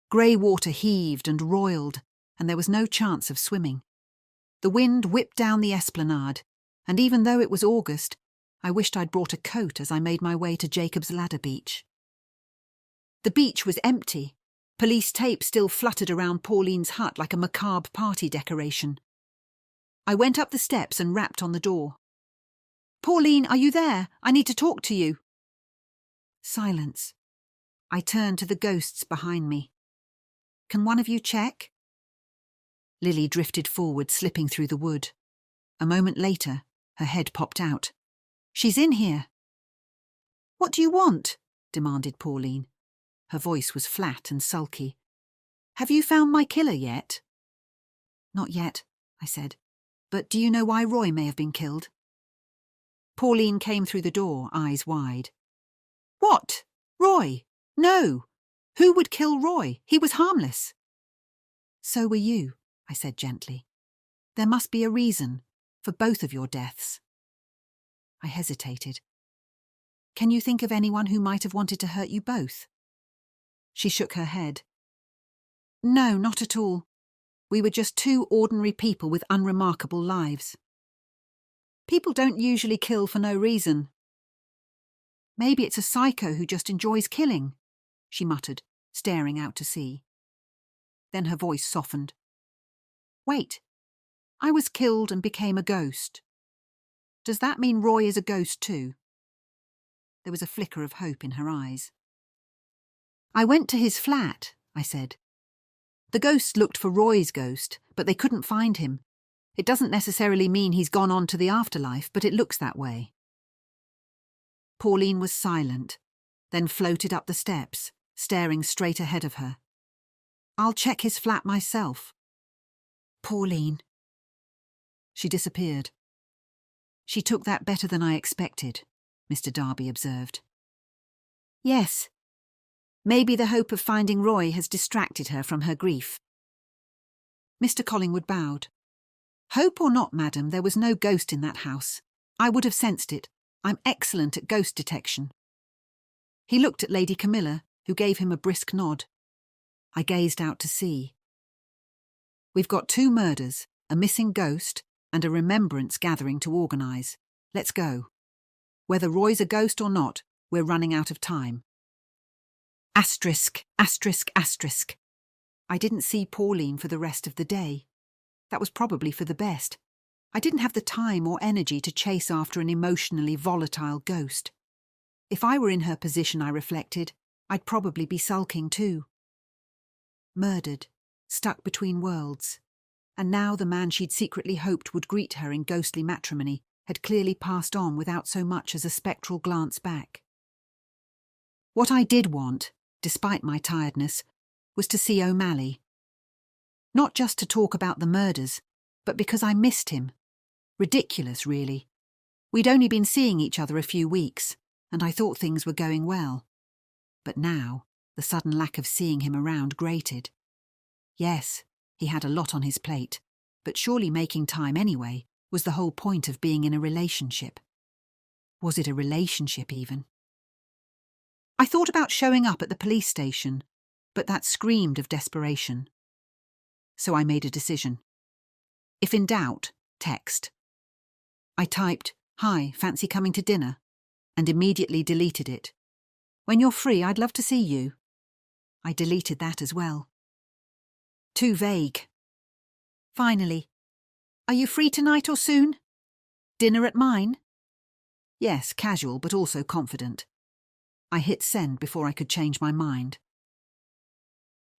Grey water heaved and roiled, and there was no chance of swimming. The wind whipped down the esplanade, and even though it was August, I wished I'd brought a coat as I made my way to Jacob's Ladder Beach. The beach was empty. Police tape still fluttered around Pauline's hut like a macabre party decoration. I went up the steps and rapped on the door. Pauline, are you there? I need to talk to you. Silence. I turned to the ghosts behind me. Can one of you check? Lily drifted forward, slipping through the wood. A moment later, her head popped out. She's in here. What do you want? Demanded Pauline. Her voice was flat and sulky. Have you found my killer yet? Not yet, I said. But do you know why Roy may have been killed? Pauline came through the door, eyes wide. What? Roy? No! Who would kill Roy? He was harmless. So were you, I said gently. There must be a reason for both of your deaths. I hesitated. Can you think of anyone who might have wanted to hurt you both? She shook her head. No, not at all. We were just two ordinary people with unremarkable lives. People don't usually kill for no reason. Maybe it's a psycho who just enjoys killing, she muttered, staring out to sea. Then her voice softened. Wait, I was killed and became a ghost. Does that mean Roy is a ghost too? There was a flicker of hope in her eyes. I went to his flat, I said. The ghosts looked for Roy's ghost, but they couldn't find him. It doesn't necessarily mean he's gone on to the afterlife, but it looks that way. Pauline was silent, then floated up the steps, staring straight ahead of her. I'll check his flat myself. Pauline. She disappeared. She took that better than I expected, Mr. Darby observed. Yes. Maybe the hope of finding Roy has distracted her from her grief. Mr. Collingwood bowed. Hope or not, madam, there was no ghost in that house. I would have sensed it. I'm excellent at ghost detection. He looked at Lady Camilla, who gave him a brisk nod. I gazed out to sea. We've got 2 murders, a missing ghost, and a remembrance gathering to organise. Let's go. Whether Roy's a ghost or not, we're running out of time. Asterisk, asterisk, asterisk. I didn't see Pauline for the rest of the day. That was probably for the best. I didn't have the time or energy to chase after an emotionally volatile ghost. If I were in her position, I reflected, I'd probably be sulking too. Murdered, stuck between worlds. And now the man she'd secretly hoped would greet her in ghostly matrimony had clearly passed on without so much as a spectral glance back. What I did want, despite my tiredness, was to see O'Malley. Not just to talk about the murders, but because I missed him. Ridiculous, really. We'd only been seeing each other a few weeks, and I thought things were going well. But now, the sudden lack of seeing him around grated. Yes, he had a lot on his plate, but surely making time anyway was the whole point of being in a relationship. Was it a relationship, even? I thought about showing up at the police station, but that screamed of desperation. So I made a decision. If in doubt, text. I typed, "Hi, fancy coming to dinner?" and immediately deleted it. "When you're free, I'd love to see you." I deleted that as well. Too vague. Finally, "Are you free tonight or soon? Dinner at mine?" Yes, casual, but also confident. I hit send before I could change my mind.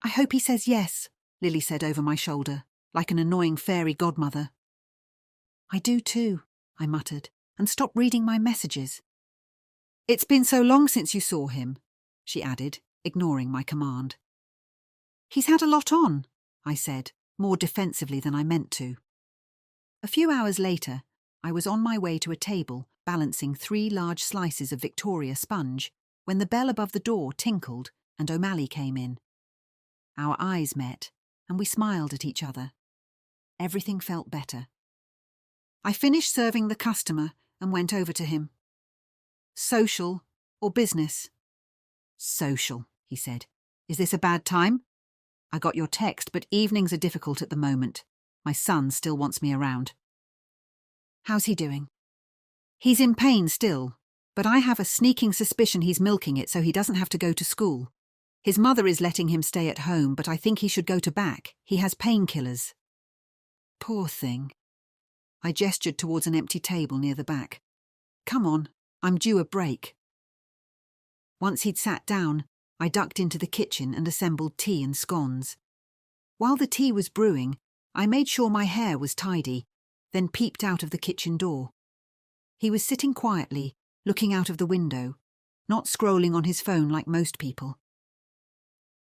"I hope he says yes," Lily said over my shoulder, like an annoying fairy godmother. "I do too," I muttered, and stop reading my messages. It's been so long since you saw him, she added, ignoring my command. He's had a lot on, I said, more defensively than I meant to. A few hours later, I was on my way to a table, balancing 3 large slices of Victoria sponge, when the bell above the door tinkled and O'Malley came in. Our eyes met, and we smiled at each other. Everything felt better. I finished serving the customer and went over to him. Social or business? Social, he said. Is this a bad time? I got your text, but evenings are difficult at the moment. My son still wants me around. How's he doing? He's in pain still, but I have a sneaking suspicion he's milking it so he doesn't have to go to school. His mother is letting him stay at home, but I think he should go to back. He has painkillers. Poor thing. I gestured towards an empty table near the back. Come on, I'm due a break. Once he'd sat down, I ducked into the kitchen and assembled tea and scones. While the tea was brewing, I made sure my hair was tidy, then peeped out of the kitchen door. He was sitting quietly, looking out of the window, not scrolling on his phone like most people.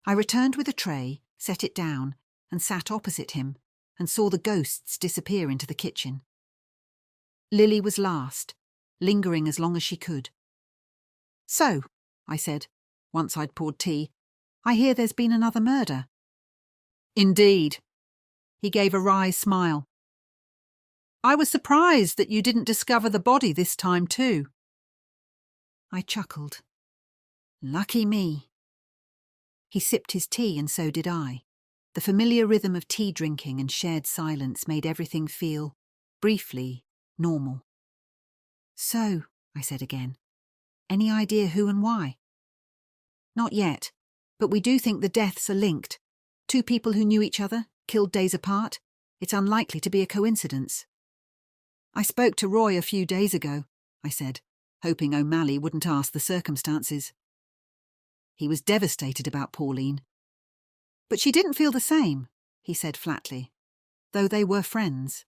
I returned with a tray, set it down, and sat opposite him, and saw the ghosts disappear into the kitchen. Lily was last, lingering as long as she could. So, I said, once I'd poured tea, I hear there's been another murder. Indeed. He gave a wry smile. I was surprised that you didn't discover the body this time too. I chuckled. Lucky me. He sipped his tea and so did I. The familiar rhythm of tea drinking and shared silence made everything feel, briefly, normal. So, I said again, any idea who and why? Not yet, but we do think the deaths are linked. 2 people who knew each other, killed days apart. It's unlikely to be a coincidence. I spoke to Roy a few days ago, I said, hoping O'Malley wouldn't ask the circumstances. He was devastated about Pauline. But she didn't feel the same, he said flatly, though they were friends.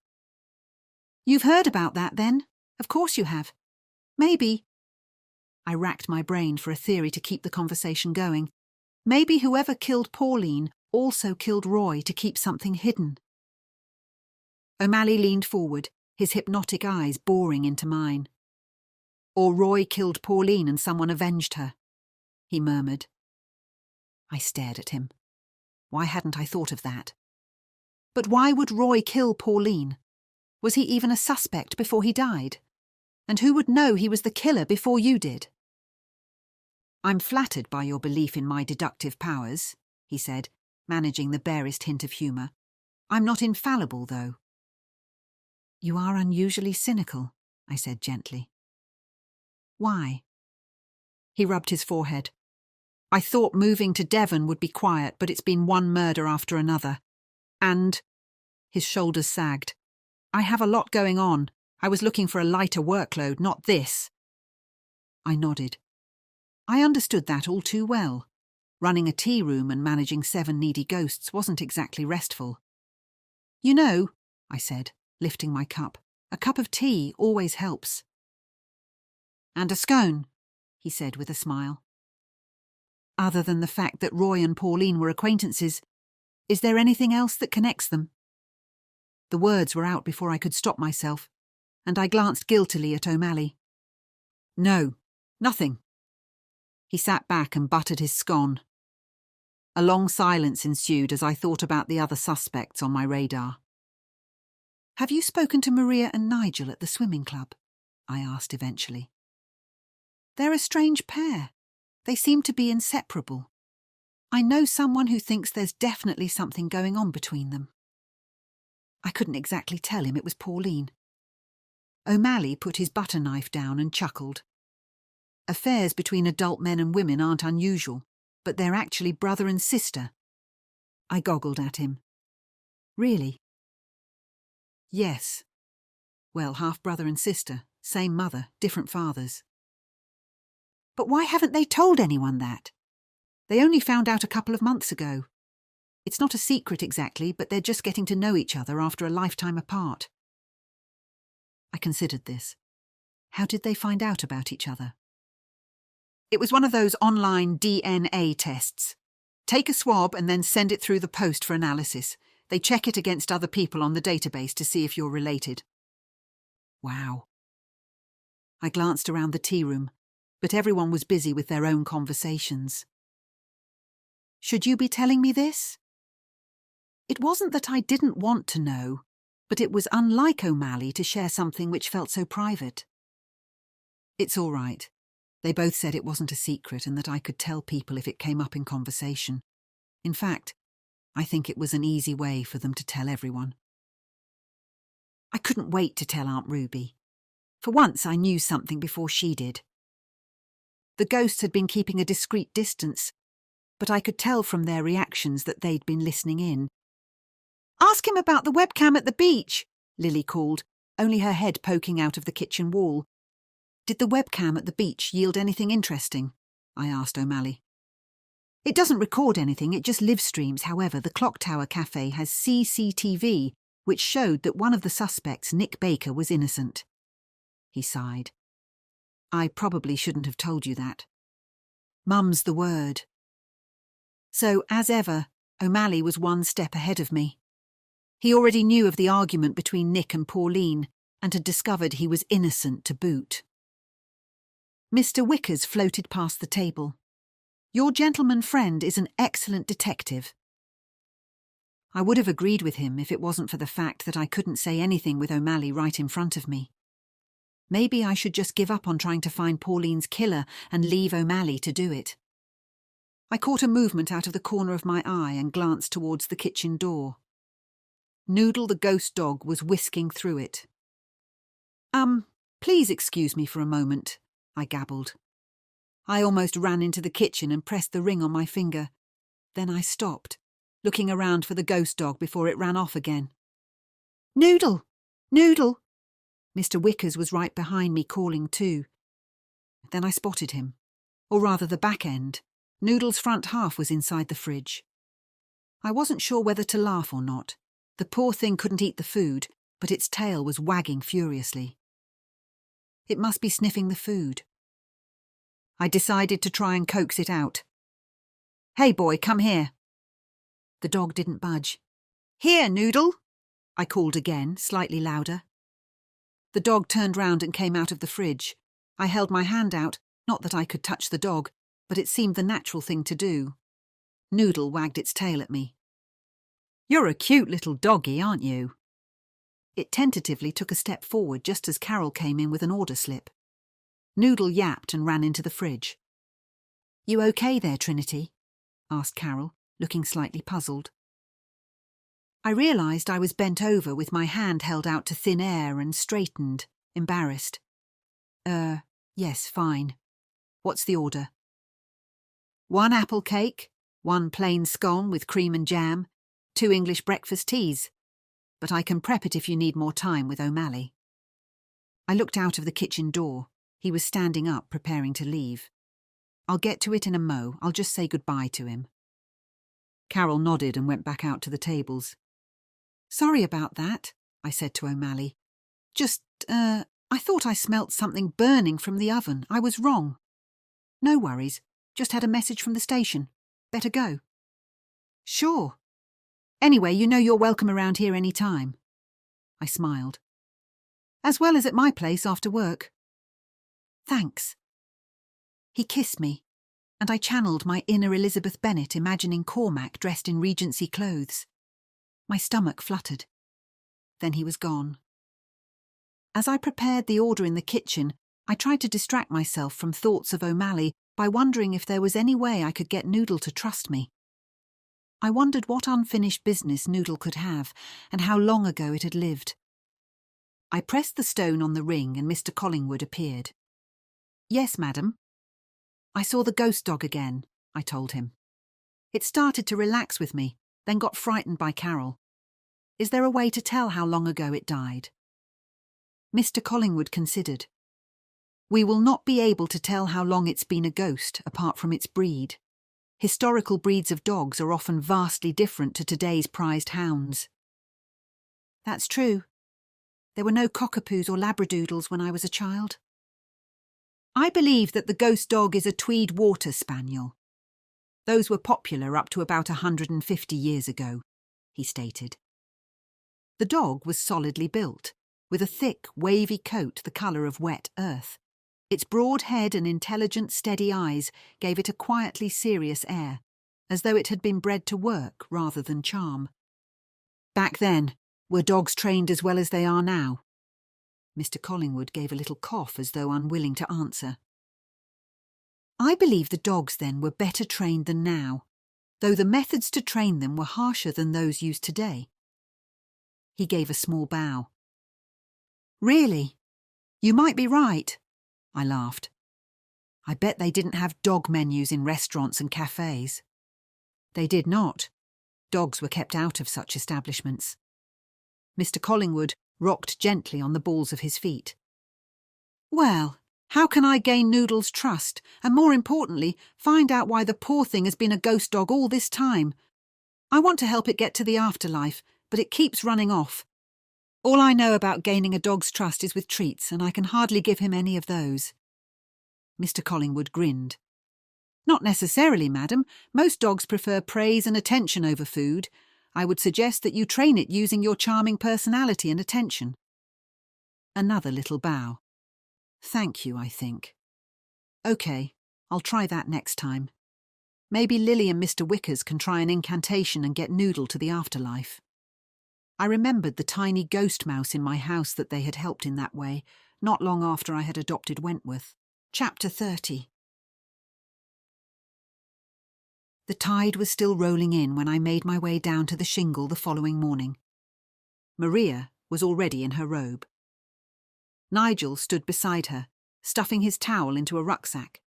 You've heard about that then? Of course you have. Maybe. I racked my brain for a theory to keep the conversation going. Maybe whoever killed Pauline also killed Roy to keep something hidden. O'Malley leaned forward, his hypnotic eyes boring into mine. Or Roy killed Pauline and someone avenged her, he murmured. I stared at him. Why hadn't I thought of that? But why would Roy kill Pauline? Was he even a suspect before he died? And who would know he was the killer before you did? I'm flattered by your belief in my deductive powers, he said, managing the barest hint of humour. I'm not infallible, though. You are unusually cynical, I said gently. Why? He rubbed his forehead. I thought moving to Devon would be quiet, but it's been one murder after another. And... His shoulders sagged. I have a lot going on. I was looking for a lighter workload, not this. I nodded. I understood that all too well. Running a tea room and managing 7 needy ghosts wasn't exactly restful. You know, I said, lifting my cup, a cup of tea always helps. And a scone, he said with a smile. Other than the fact that Roy and Pauline were acquaintances, is there anything else that connects them? The words were out before I could stop myself, and I glanced guiltily at O'Malley. No, nothing. He sat back and buttered his scone. A long silence ensued as I thought about the other suspects on my radar. Have you spoken to Maria and Nigel at the swimming club? I asked eventually. They're a strange pair. They seem to be inseparable. I know someone who thinks there's definitely something going on between them. I couldn't exactly tell him it was Pauline. O'Malley put his butter knife down and chuckled. Affairs between adult men and women aren't unusual, but they're actually brother and sister. I goggled at him. Really? Yes. Well, half-brother and sister, same mother, different fathers. But why haven't they told anyone that? They only found out a couple of months ago. It's not a secret exactly, but they're just getting to know each other after a lifetime apart. I considered this. How did they find out about each other? It was one of those online DNA tests. Take a swab and then send it through the post for analysis. They check it against other people on the database to see if you're related. Wow. I glanced around the tea room, but everyone was busy with their own conversations. Should you be telling me this? It wasn't that I didn't want to know, but it was unlike O'Malley to share something which felt so private. It's all right. They both said it wasn't a secret and that I could tell people if it came up in conversation. In fact, I think it was an easy way for them to tell everyone. I couldn't wait to tell Aunt Ruby. For once I knew something before she did. The ghosts had been keeping a discreet distance, but I could tell from their reactions that they'd been listening in. "Ask him about the webcam at the beach," Lily called, only her head poking out of the kitchen wall. "Did the webcam at the beach yield anything interesting?" I asked O'Malley. "It doesn't record anything, it just live streams. However, the Clock Tower Cafe has CCTV, which showed that one of the suspects, Nick Baker, was innocent." He sighed. "I probably shouldn't have told you that. Mum's the word." So, as ever, O'Malley was one step ahead of me. He already knew of the argument between Nick and Pauline, and had discovered he was innocent to boot. Mr. Wickers floated past the table. "Your gentleman friend is an excellent detective." I would have agreed with him if it wasn't for the fact that I couldn't say anything with O'Malley right in front of me. Maybe I should just give up on trying to find Pauline's killer and leave O'Malley to do it. I caught a movement out of the corner of my eye and glanced towards the kitchen door. Noodle the ghost dog was whisking through it. Please excuse me for a moment," I gabbled. I almost ran into the kitchen and pressed the ring on my finger. Then I stopped, looking around for the ghost dog before it ran off again. "Noodle! Noodle!" Mr. Wickers was right behind me, calling too. Then I spotted him, or rather the back end. Noodle's front half was inside the fridge. I wasn't sure whether to laugh or not. The poor thing couldn't eat the food, but its tail was wagging furiously. It must be sniffing the food. I decided to try and coax it out. "Hey boy, come here." The dog didn't budge. "Here, Noodle," I called again, slightly louder. The dog turned round and came out of the fridge. I held my hand out, not that I could touch the dog, but it seemed the natural thing to do. Noodle wagged its tail at me. "You're a cute little doggy, aren't you?" It tentatively took a step forward just as Carol came in with an order slip. Noodle yapped and ran into the fridge. "You okay there, Trinity?" asked Carol, looking slightly puzzled. I realised I was bent over with my hand held out to thin air and straightened, embarrassed. Yes, fine. What's the order?" "1 apple cake, 1 plain scone with cream and jam, 2 English breakfast teas. But I can prep it if you need more time with O'Malley." I looked out of the kitchen door. He was standing up, preparing to leave. "I'll get to it in a mo. I'll just say goodbye to him." Carol nodded and went back out to the tables. "Sorry about that," I said to O'Malley. I thought I smelt something burning from the oven. I was wrong." "No worries. Just had a message from the station. Better go." "Sure. Anyway, you know you're welcome around here any time." I smiled. "As well as at my place after work." "Thanks." He kissed me, and I channeled my inner Elizabeth Bennet, imagining Cormac dressed in Regency clothes. My stomach fluttered. Then he was gone. As I prepared the order in the kitchen, I tried to distract myself from thoughts of O'Malley by wondering if there was any way I could get Noodle to trust me. I wondered what unfinished business Noodle could have, and how long ago it had lived. I pressed the stone on the ring and Mr. Collingwood appeared. "Yes, madam." "I saw the ghost dog again," I told him. "It started to relax with me, then got frightened by Carol. Is there a way to tell how long ago it died?" Mr. Collingwood considered. "We will not be able to tell how long it's been a ghost, apart from its breed. Historical breeds of dogs are often vastly different to today's prized hounds." "That's true. There were no cockapoos or labradoodles when I was a child." I believe that the ghost dog is a Tweed Water Spaniel. Those were popular up to about 150 years ago, he stated. The dog was solidly built, with a thick, wavy coat the colour of wet earth. Its broad head and intelligent, steady eyes gave it a quietly serious air, as though it had been bred to work rather than charm. Back then, were dogs trained as well as they are now? Mr. Collingwood gave a little cough as though unwilling to answer. I believe the dogs then were better trained than now, though the methods to train them were harsher than those used today. He gave a small bow. Really? You might be right, I laughed. I bet they didn't have dog menus in restaurants and cafes. They did not. Dogs were kept out of such establishments. Mr. Collingwood rocked gently on the balls of his feet. Well, how can I gain Noodle's trust, and more importantly, find out why the poor thing has been a ghost dog all this time? I want to help it get to the afterlife, but it keeps running off. All I know about gaining a dog's trust is with treats, and I can hardly give him any of those. Mr. Collingwood grinned. Not necessarily, madam. Most dogs prefer praise and attention over food. I would suggest that you train it using your charming personality and attention. Another little bow. Thank you, I think. OK, I'll try that next time. Maybe Lily and Mr. Wickers can try an incantation and get Noodle to the afterlife. I remembered the tiny ghost mouse in my house that they had helped in that way, not long after I had adopted Wentworth. Chapter 30. The tide was still rolling in when I made my way down to the shingle the following morning. Maria was already in her robe. Nigel stood beside her, stuffing his towel into a rucksack.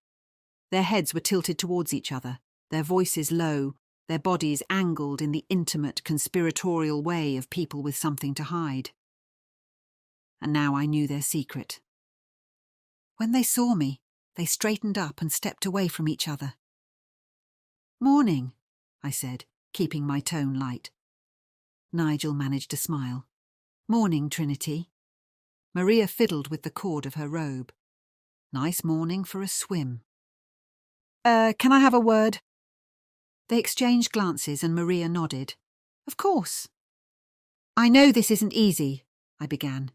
Their heads were tilted towards each other, their voices low, their bodies angled in the intimate, conspiratorial way of people with something to hide. And now I knew their secret. When they saw me, they straightened up and stepped away from each other. Morning, I said, keeping my tone light. Nigel managed a smile. Morning, Trinity. Maria fiddled with the cord of her robe. Nice morning for a swim. Can I have a word? They exchanged glances and Maria nodded. Of course. I know this isn't easy, I began.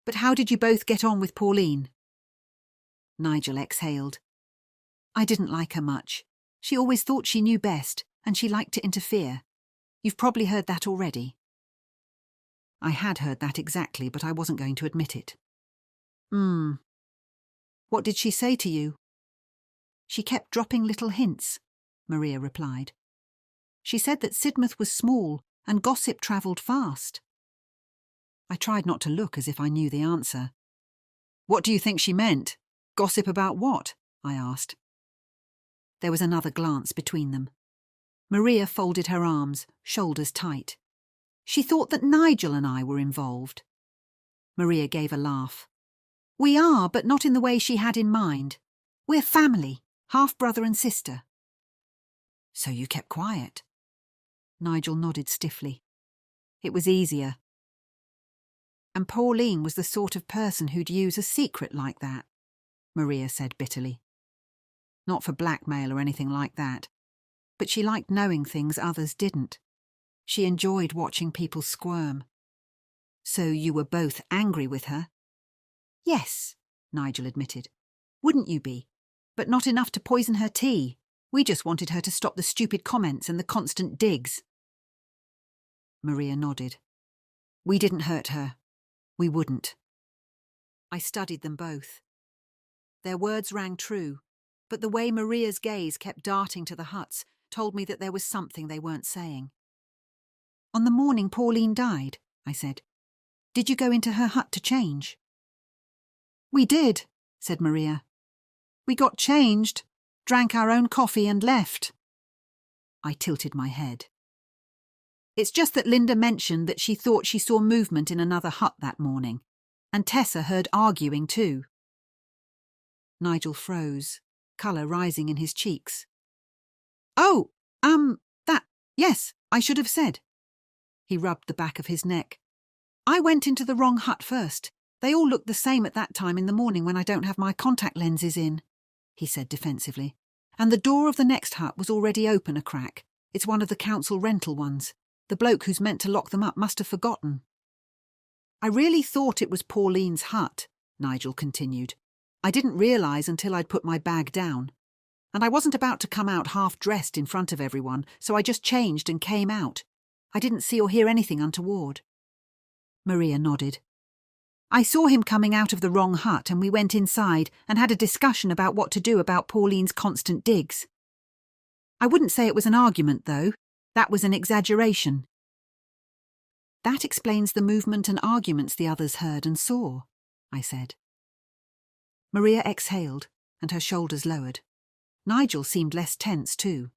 But how did you both get on with Pauline? Nigel exhaled. I didn't like her much. She always thought she knew best, and she liked to interfere. You've probably heard that already. I had heard that exactly, but I wasn't going to admit it. What did she say to you? She kept dropping little hints, Maria replied. She said that Sidmouth was small and gossip travelled fast. I tried not to look as if I knew the answer. What do you think she meant? Gossip about what? I asked. There was another glance between them. Maria folded her arms, shoulders tight. She thought that Nigel and I were involved. Maria gave a laugh. We are, but not in the way she had in mind. We're family, half-brother and sister. So you kept quiet? Nigel nodded stiffly. It was easier. And Pauline was the sort of person who'd use a secret like that, Maria said bitterly. Not for blackmail or anything like that, but she liked knowing things others didn't. She enjoyed watching people squirm. So you were both angry with her? Yes, Nigel admitted. Wouldn't you be? But not enough to poison her tea. We just wanted her to stop the stupid comments and the constant digs. Maria nodded. We didn't hurt her. We wouldn't. I studied them both. Their words rang true, but the way Maria's gaze kept darting to the huts told me that there was something they weren't saying. On the morning Pauline died, I said, did you go into her hut to change? We did, said Maria. We got changed, drank our own coffee and left. I tilted my head. It's just that Linda mentioned that she thought she saw movement in another hut that morning, and Tessa heard arguing too. Nigel froze, colour rising in his cheeks. Oh, yes, I should have said. He rubbed the back of his neck. I went into the wrong hut first. They all look the same at that time in the morning when I don't have my contact lenses in," he said defensively. "And the door of the next hut was already open a crack. It's one of the council rental ones. The bloke who's meant to lock them up must have forgotten." "I really thought it was Pauline's hut," Nigel continued. "I didn't realise until I'd put my bag down. And I wasn't about to come out half-dressed in front of everyone, so I just changed and came out. I didn't see or hear anything untoward." Maria nodded. "I saw him coming out of the wrong hut and we went inside and had a discussion about what to do about Pauline's constant digs. I wouldn't say it was an argument, though. That was an exaggeration." "That explains the movement and arguments the others heard and saw," I said. Maria exhaled, and her shoulders lowered. Nigel seemed less tense too.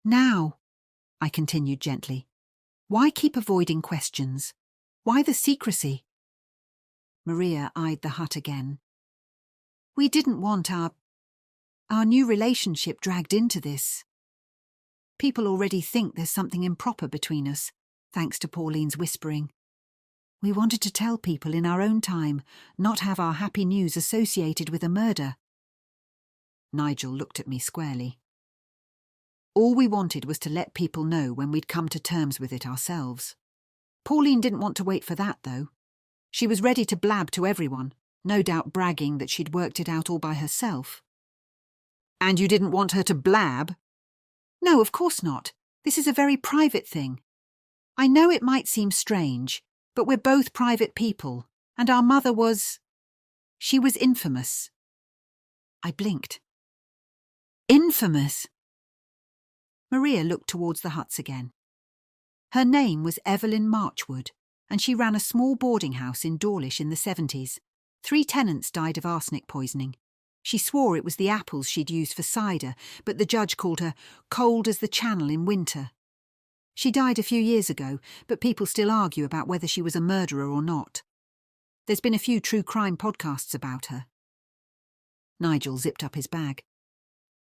"Now," I continued gently, "why keep avoiding questions? Why the secrecy?" Maria eyed the hut again. "We didn't want our new relationship dragged into this. People already think there's something improper between us, thanks to Pauline's whispering. We wanted to tell people in our own time, not have our happy news associated with a murder." Nigel looked at me squarely. "All we wanted was to let people know when we'd come to terms with it ourselves. Pauline didn't want to wait for that, though. She was ready to blab to everyone, no doubt bragging that she'd worked it out all by herself." "And you didn't want her to blab?" "No, of course not. This is a very private thing. I know it might seem strange, but we're both private people, and our mother was... she was infamous." I blinked. "Infamous?" Maria looked towards the huts again. "Her name was Evelyn Marchwood, and she ran a small boarding house in Dawlish in the 70s. 3 tenants died of arsenic poisoning. She swore it was the apples she'd used for cider, but the judge called her cold as the Channel in winter. She died a few years ago, but people still argue about whether she was a murderer or not. There's been a few true crime podcasts about her." Nigel zipped up his bag.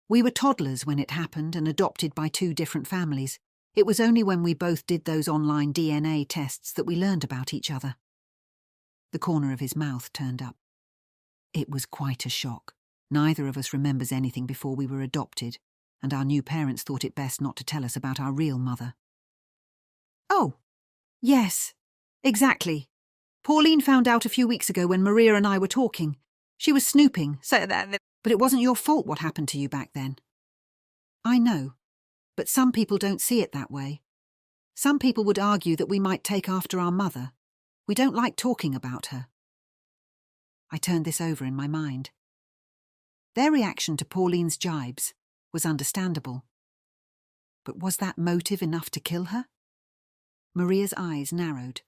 "We were toddlers when it happened and adopted by 2 different families. It was only when we both did those online DNA tests that we learned about each other." The corner of his mouth turned up. "It was quite a shock. Neither of us remembers anything before we were adopted, and our new parents thought it best not to tell us about our real mother." "Oh, yes, exactly. Pauline found out a few weeks ago when Maria and I were talking. She was snooping, but it wasn't your fault what happened to you back then." "I know, but some people don't see it that way. Some people would argue that we might take after our mother. We don't like talking about her." I turned this over in my mind. Their reaction to Pauline's jibes was understandable. But was that motive enough to kill her? Maria's eyes narrowed.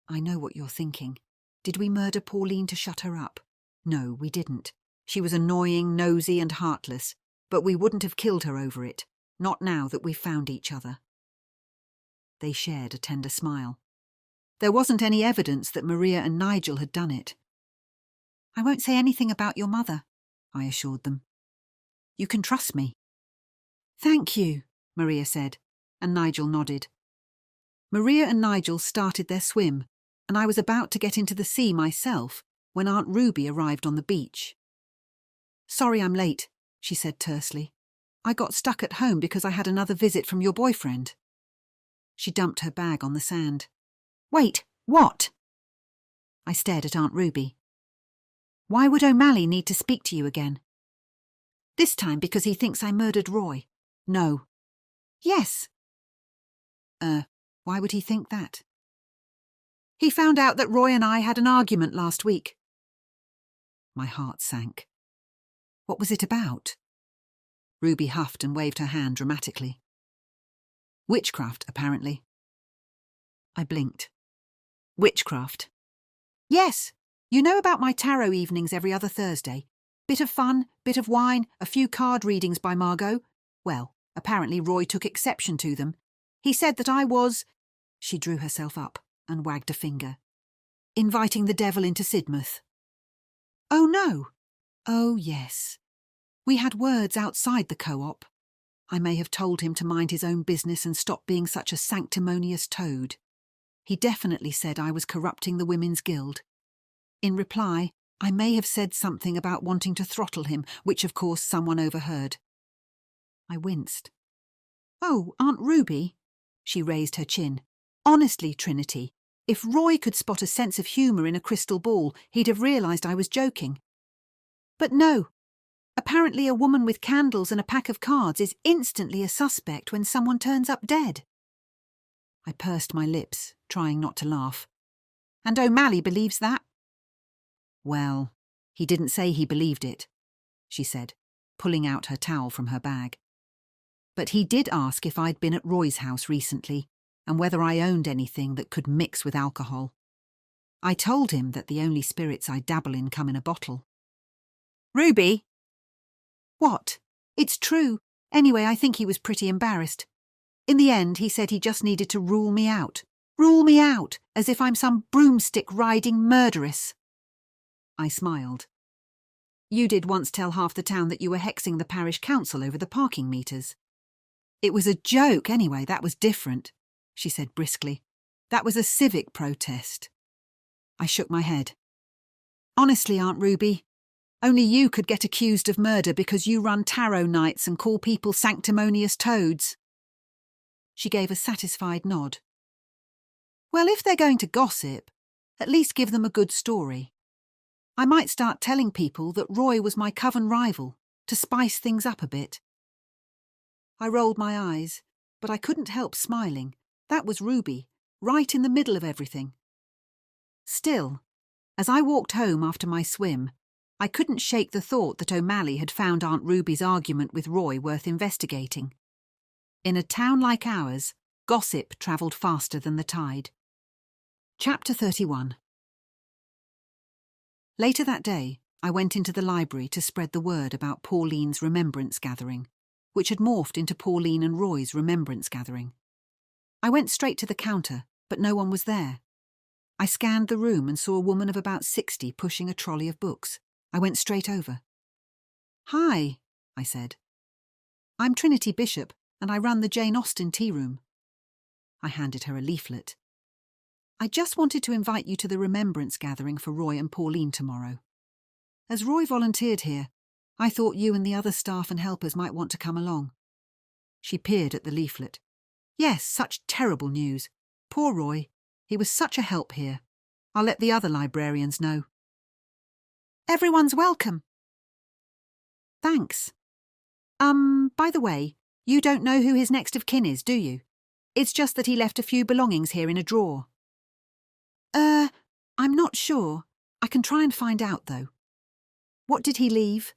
"I know what you're thinking. Did we murder Pauline to shut her up? No, we didn't. She was annoying, nosy and heartless, but we wouldn't have killed her over it, not now that we've found each other." They shared a tender smile. There wasn't any evidence that Maria and Nigel had done it. "I won't say anything about your mother," I assured them. "You can trust me." "Thank you," Maria said, and Nigel nodded. Maria and Nigel started their swim, and I was about to get into the sea myself when Aunt Ruby arrived on the beach. "Sorry I'm late," she said tersely. "I got stuck at home because I had another visit from your boyfriend." She dumped her bag on the sand. "Wait, what?" I stared at Aunt Ruby. "Why would O'Malley need to speak to you again?" "This time because he thinks I murdered Roy." "No." "Yes." Why would he think that?" "He found out that Roy and I had an argument last week." My heart sank. What was it about? Ruby huffed and waved her hand dramatically. "Witchcraft, apparently." I blinked. "Witchcraft?" "Yes. You know about my tarot evenings every other Thursday? Bit of fun, bit of wine, a few card readings by Margot. Well, apparently Roy took exception to them. He said that I was..." She drew herself up and wagged a finger. "Inviting the devil into Sidmouth." "Oh, no." "Oh, yes. We had words outside the co-op. I may have told him to mind his own business and stop being such a sanctimonious toad." He definitely said I was corrupting the Women's Guild. In reply, I may have said something about wanting to throttle him, which of course someone overheard. I winced. "Oh, Aunt Ruby?" She raised her chin. "Honestly, Trinity, if Roy could spot a sense of humour in a crystal ball, he'd have realised I was joking. But no. Apparently a woman with candles and a pack of cards is instantly a suspect when someone turns up dead." I pursed my lips, trying not to laugh. "And O'Malley believes that?" "Well, he didn't say he believed it," she said, pulling out her towel from her bag. "But he did ask if I'd been at Roy's house recently, and whether I owned anything that could mix with alcohol. I told him that the only spirits I dabble in come in a bottle." "Ruby!" "What? It's true. Anyway, I think he was pretty embarrassed. In the end, he said he just needed to rule me out. Rule me out, as if I'm some broomstick-riding murderess." I smiled. "You did once tell half the town that you were hexing the parish council over the parking meters." "It was a joke anyway, that was different," she said briskly. "That was a civic protest." I shook my head. "Honestly, Aunt Ruby, only you could get accused of murder because you run tarot nights and call people sanctimonious toads." She gave a satisfied nod. "Well, if they're going to gossip, at least give them a good story. I might start telling people that Roy was my coven rival, to spice things up a bit." I rolled my eyes, but I couldn't help smiling. That was Ruby, right in the middle of everything. Still, as I walked home after my swim, I couldn't shake the thought that O'Malley had found Aunt Ruby's argument with Roy worth investigating. In a town like ours, gossip travelled faster than the tide. Chapter 31. Later that day, I went into the library to spread the word about Pauline's remembrance gathering, which had morphed into Pauline and Roy's remembrance gathering. I went straight to the counter, but no one was there. I scanned the room and saw a woman of about 60 pushing a trolley of books. I went straight over. "Hi," I said. "I'm Trinity Bishop, and I run the Jane Austen tea room." I handed her a leaflet. "I just wanted to invite you to the remembrance gathering for Roy and Pauline tomorrow. As Roy volunteered here, I thought you and the other staff and helpers might want to come along." She peered at the leaflet. "Yes, such terrible news. Poor Roy. He was such a help here. I'll let the other librarians know." "Everyone's welcome." "Thanks. By the way, you don't know who his next of kin is, do you? It's just that he left a few belongings here in a drawer." I'm not sure. I can try and find out, though." "What did he leave?"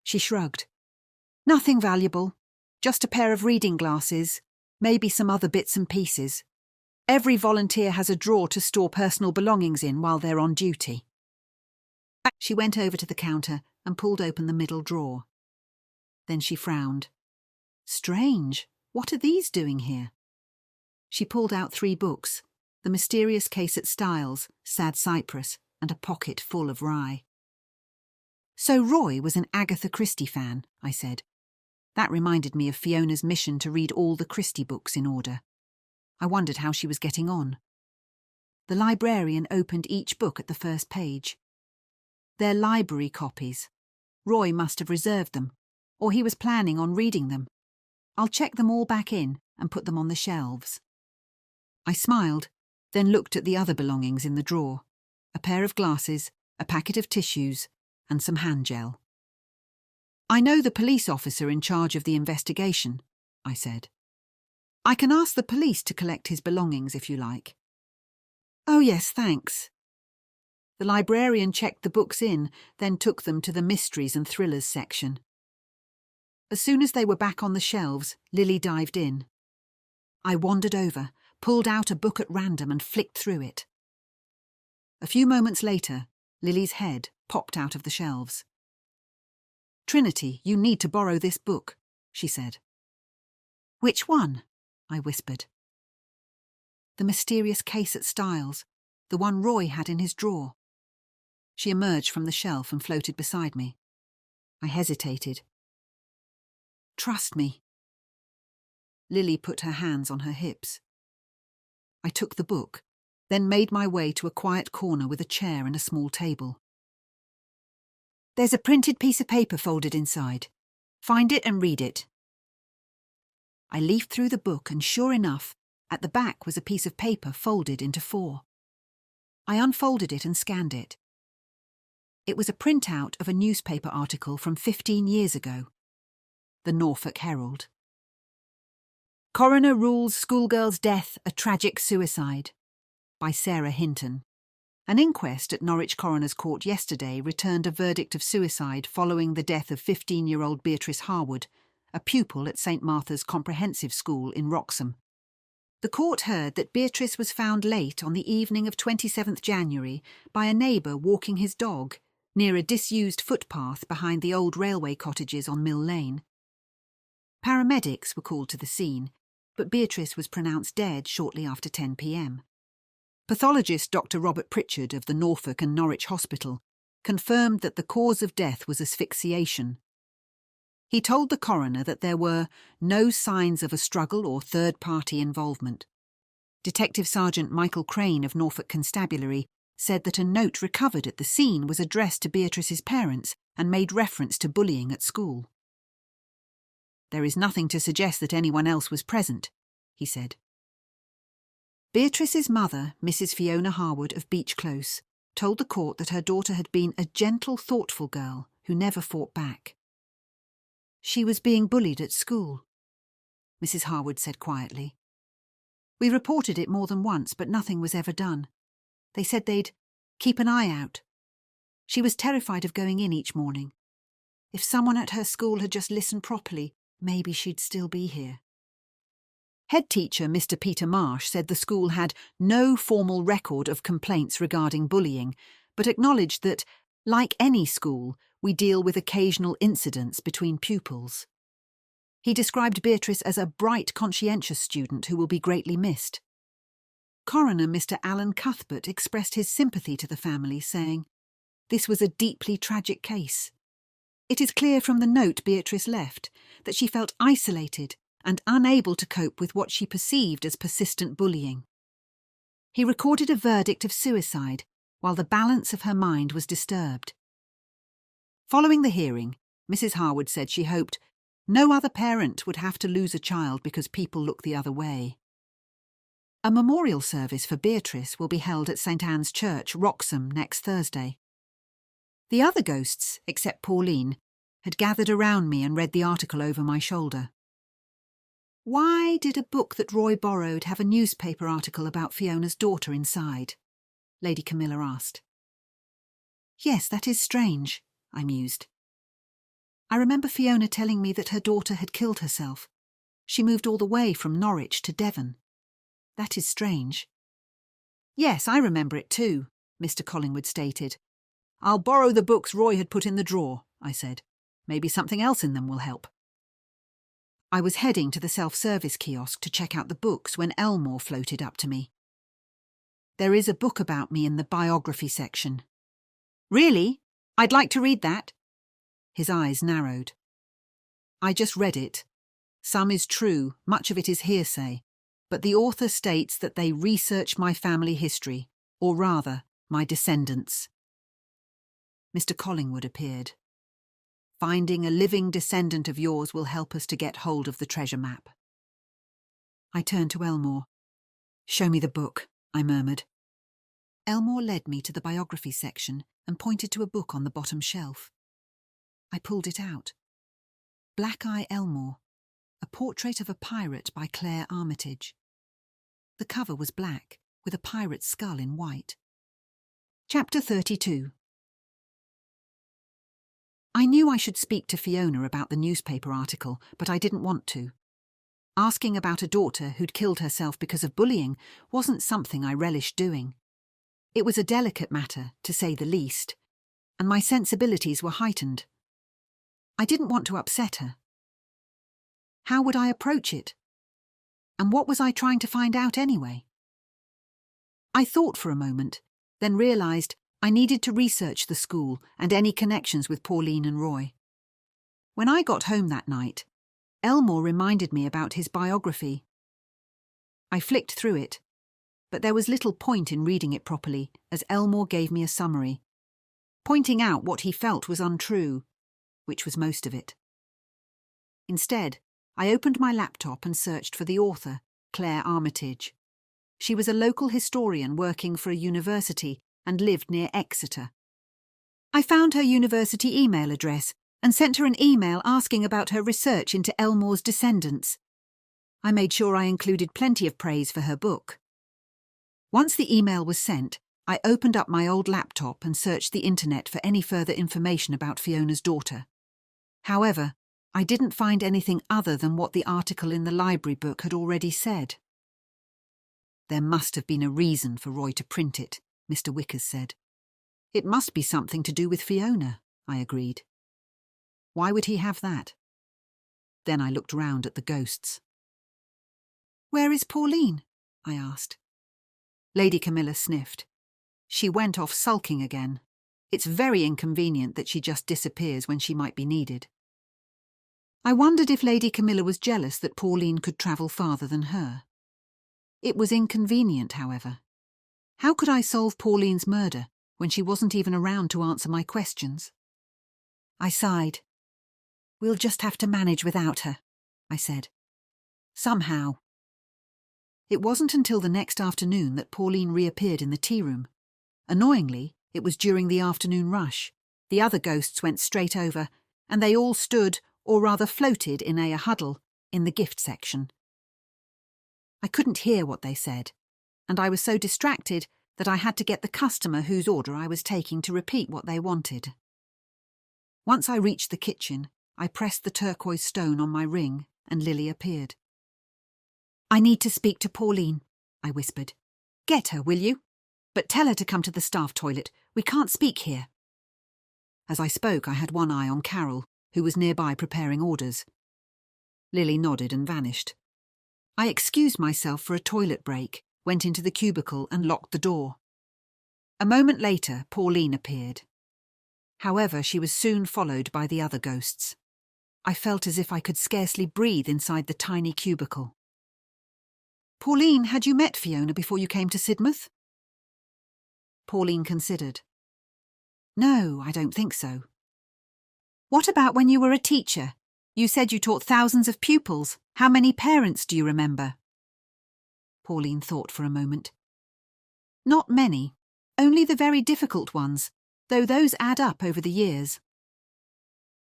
She shrugged. "Nothing valuable. Just a pair of reading glasses, maybe some other bits and pieces. Every volunteer has a drawer to store personal belongings in while they're on duty." She went over to the counter and pulled open the middle drawer. Then she frowned. "Strange. What are these doing here?" She pulled out 3 books, The Mysterious Case at Styles, Sad Cypress, and a pocket full of rye. "So Roy was an Agatha Christie fan," I said. That reminded me of Fiona's mission to read all the Christie books in order. I wondered how she was getting on. The librarian opened each book at the first page. "They're library copies. Roy must have reserved them, or he was planning on reading them. I'll check them all back in and put them on the shelves." I smiled, then looked at the other belongings in the drawer. A pair of glasses, a packet of tissues, and some hand gel. "I know the police officer in charge of the investigation," I said. "I can ask the police to collect his belongings if you like." "Oh yes, thanks." The librarian checked the books in, then took them to the mysteries and thrillers section. As soon as they were back on the shelves, Lily dived in. I wandered over, pulled out a book at random and flicked through it. A few moments later, Lily's head popped out of the shelves. "Trinity, you need to borrow this book," she said. "Which one?" I whispered. "The Mysterious Case at Styles, the one Roy had in his drawer." She emerged from the shelf and floated beside me. I hesitated. "Trust me." Lily put her hands on her hips. I took the book, then made my way to a quiet corner with a chair and a small table. There's a printed piece of paper folded inside. Find it and read it. I leafed through the book and sure enough, at the back was a piece of paper folded into 4. I unfolded it and scanned it. It was a printout of a newspaper article from 15 years ago. The Norfolk Herald. Coroner rules schoolgirl's death a tragic suicide. By Sarah Hinton. An inquest at Norwich Coroner's Court yesterday returned a verdict of suicide following the death of 15-year-old Beatrice Harwood, a pupil at St Martha's Comprehensive School in Wroxham. The court heard that Beatrice was found late on the evening of 27th January by a neighbour walking his dog near a disused footpath behind the old railway cottages on Mill Lane. Paramedics were called to the scene, but Beatrice was pronounced dead shortly after 10 p.m. Pathologist Dr. Robert Pritchard of the Norfolk and Norwich Hospital confirmed that the cause of death was asphyxiation. He told the coroner that there were no signs of a struggle or third-party involvement. Detective Sergeant Michael Crane of Norfolk Constabulary said that a note recovered at the scene was addressed to Beatrice's parents and made reference to bullying at school. There is nothing to suggest that anyone else was present, he said. Beatrice's mother, Mrs. Fiona Harwood of Beech Close, told the court that her daughter had been a gentle, thoughtful girl who never fought back. She was being bullied at school, Mrs. Harwood said quietly. We reported it more than once, but nothing was ever done. They said they'd keep an eye out. She was terrified of going in each morning. If someone at her school had just listened properly, maybe she'd still be here. Head teacher Mr. Peter Marsh said the school had no formal record of complaints regarding bullying, but acknowledged that, like any school, we deal with occasional incidents between pupils. He described Beatrice as a bright, conscientious student who will be greatly missed. Coroner Mr. Alan Cuthbert expressed his sympathy to the family, saying, "This was a deeply tragic case. It is clear from the note Beatrice left that she felt isolated and unable to cope with what she perceived as persistent bullying." He recorded a verdict of suicide while the balance of her mind was disturbed. Following the hearing, Mrs. Harwood said she hoped no other parent would have to lose a child because people look the other way. A memorial service for Beatrice will be held at St Anne's Church, Wroxham, next Thursday. The other ghosts, except Pauline, had gathered around me and read the article over my shoulder. Why did a book that Roy borrowed have a newspaper article about Fiona's daughter inside? Lady Camilla asked. Yes, that is strange, I mused. I remember Fiona telling me that her daughter had killed herself. She moved all the way from Norwich to Devon. That is strange. Yes, I remember it too, Mr. Collingwood stated. I'll borrow the books Roy had put in the drawer, I said. Maybe something else in them will help. I was heading to the self-service kiosk to check out the books when Elmore floated up to me. There is a book about me in the biography section. Really? I'd like to read that. His eyes narrowed. I just read it. Some is true, much of it is hearsay, but the author states that they research my family history, or rather, my descendants. Mr. Collingwood appeared. Finding a living descendant of yours will help us to get hold of the treasure map. I turned to Elmore. Show me the book, I murmured. Elmore led me to the biography section and pointed to a book on the bottom shelf. I pulled it out. Black Eye Elmore, a portrait of a pirate by Claire Armitage. The cover was black, with a pirate's skull in white. Chapter 32. I knew I should speak to Fiona about the newspaper article, but I didn't want to. Asking about a daughter who'd killed herself because of bullying wasn't something I relished doing. It was a delicate matter, to say the least, and my sensibilities were heightened. I didn't want to upset her. How would I approach it? And what was I trying to find out anyway? I thought for a moment, then realised I needed to research the school and any connections with Pauline and Roy. When I got home that night, Elmore reminded me about his biography. I flicked through it. but there was little point in reading it properly, as Elmore gave me a summary, pointing out what he felt was untrue, which was most of it. Instead, I opened my laptop and searched for the author, Claire Armitage. She was a local historian working for a university and lived near Exeter. I found her university email address and sent her an email asking about her research into Elmore's descendants. I made sure I included plenty of praise for her book. Once the email was sent, I opened up my old laptop and searched the internet for any further information about Fiona's daughter. However, I didn't find anything other than what the article in the library book had already said. There must have been a reason for Roy to print it, Mr. Wickers said. It must be something to do with Fiona, I agreed. Why would he have that? Then I looked round at the ghosts. Where is Pauline? I asked. Lady Camilla sniffed. She went off sulking again. It's very inconvenient that she just disappears when she might be needed. I wondered if Lady Camilla was jealous that Pauline could travel farther than her. It was inconvenient, however. How could I solve Pauline's murder when she wasn't even around to answer my questions? I sighed. We'll just have to manage without her, I said. Somehow. It wasn't until the next afternoon that Pauline reappeared in the tea room. Annoyingly, it was during the afternoon rush. The other ghosts went straight over, and they all stood, or rather floated in a huddle, in the gift section. I couldn't hear what they said, and I was so distracted that I had to get the customer whose order I was taking to repeat what they wanted. Once I reached the kitchen, I pressed the turquoise stone on my ring, and Lily appeared. I need to speak to Pauline, I whispered. Get her, will you? But tell her to come to the staff toilet. We can't speak here. As I spoke, I had one eye on Carol, who was nearby preparing orders. Lily nodded and vanished. I excused myself for a toilet break, went into the cubicle and locked the door. A moment later, Pauline appeared. However, she was soon followed by the other ghosts. I felt as if I could scarcely breathe inside the tiny cubicle. Pauline, had you met Fiona before you came to Sidmouth? Pauline considered. No, I don't think so. What about when you were a teacher? You said you taught thousands of pupils. How many parents do you remember? Pauline thought for a moment. Not many, only the very difficult ones, though those add up over the years.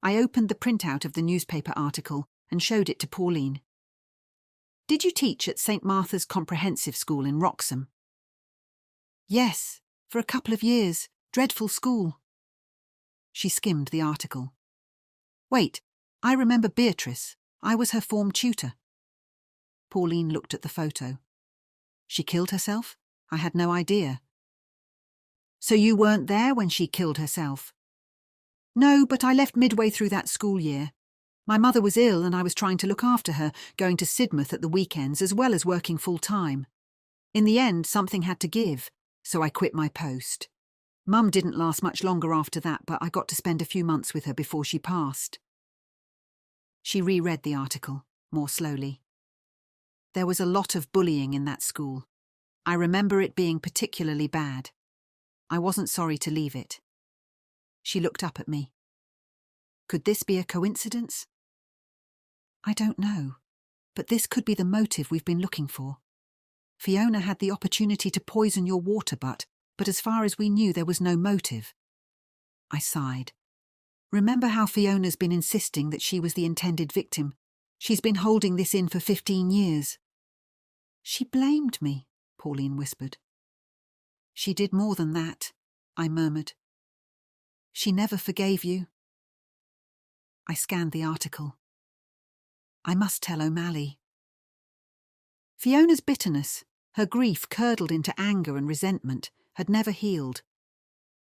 I opened the printout of the newspaper article and showed it to Pauline. Did you teach at St. Martha's Comprehensive School in Wroxham? Yes, for a couple of years. Dreadful school. She skimmed the article. Wait, I remember Beatrice. I was her form tutor. Pauline looked at the photo. She killed herself? I had no idea. So you weren't there when she killed herself? No, but I left midway through that school year. My mother was ill and I was trying to look after her, going to Sidmouth at the weekends as well as working full-time. In the end, something had to give, so I quit my post. Mum didn't last much longer after that, but I got to spend a few months with her before she passed. She reread the article, more slowly. There was a lot of bullying in that school. I remember it being particularly bad. I wasn't sorry to leave it. She looked up at me. Could this be a coincidence? I don't know, but this could be the motive we've been looking for. Fiona had the opportunity to poison your water butt, but as far as we knew there was no motive. I sighed. Remember how Fiona's been insisting that she was the intended victim? She's been holding this in for 15 years. She blamed me, Pauline whispered. She did more than that, I murmured. She never forgave you. I scanned the article. I must tell O'Malley. Fiona's bitterness, her grief curdled into anger and resentment, had never healed.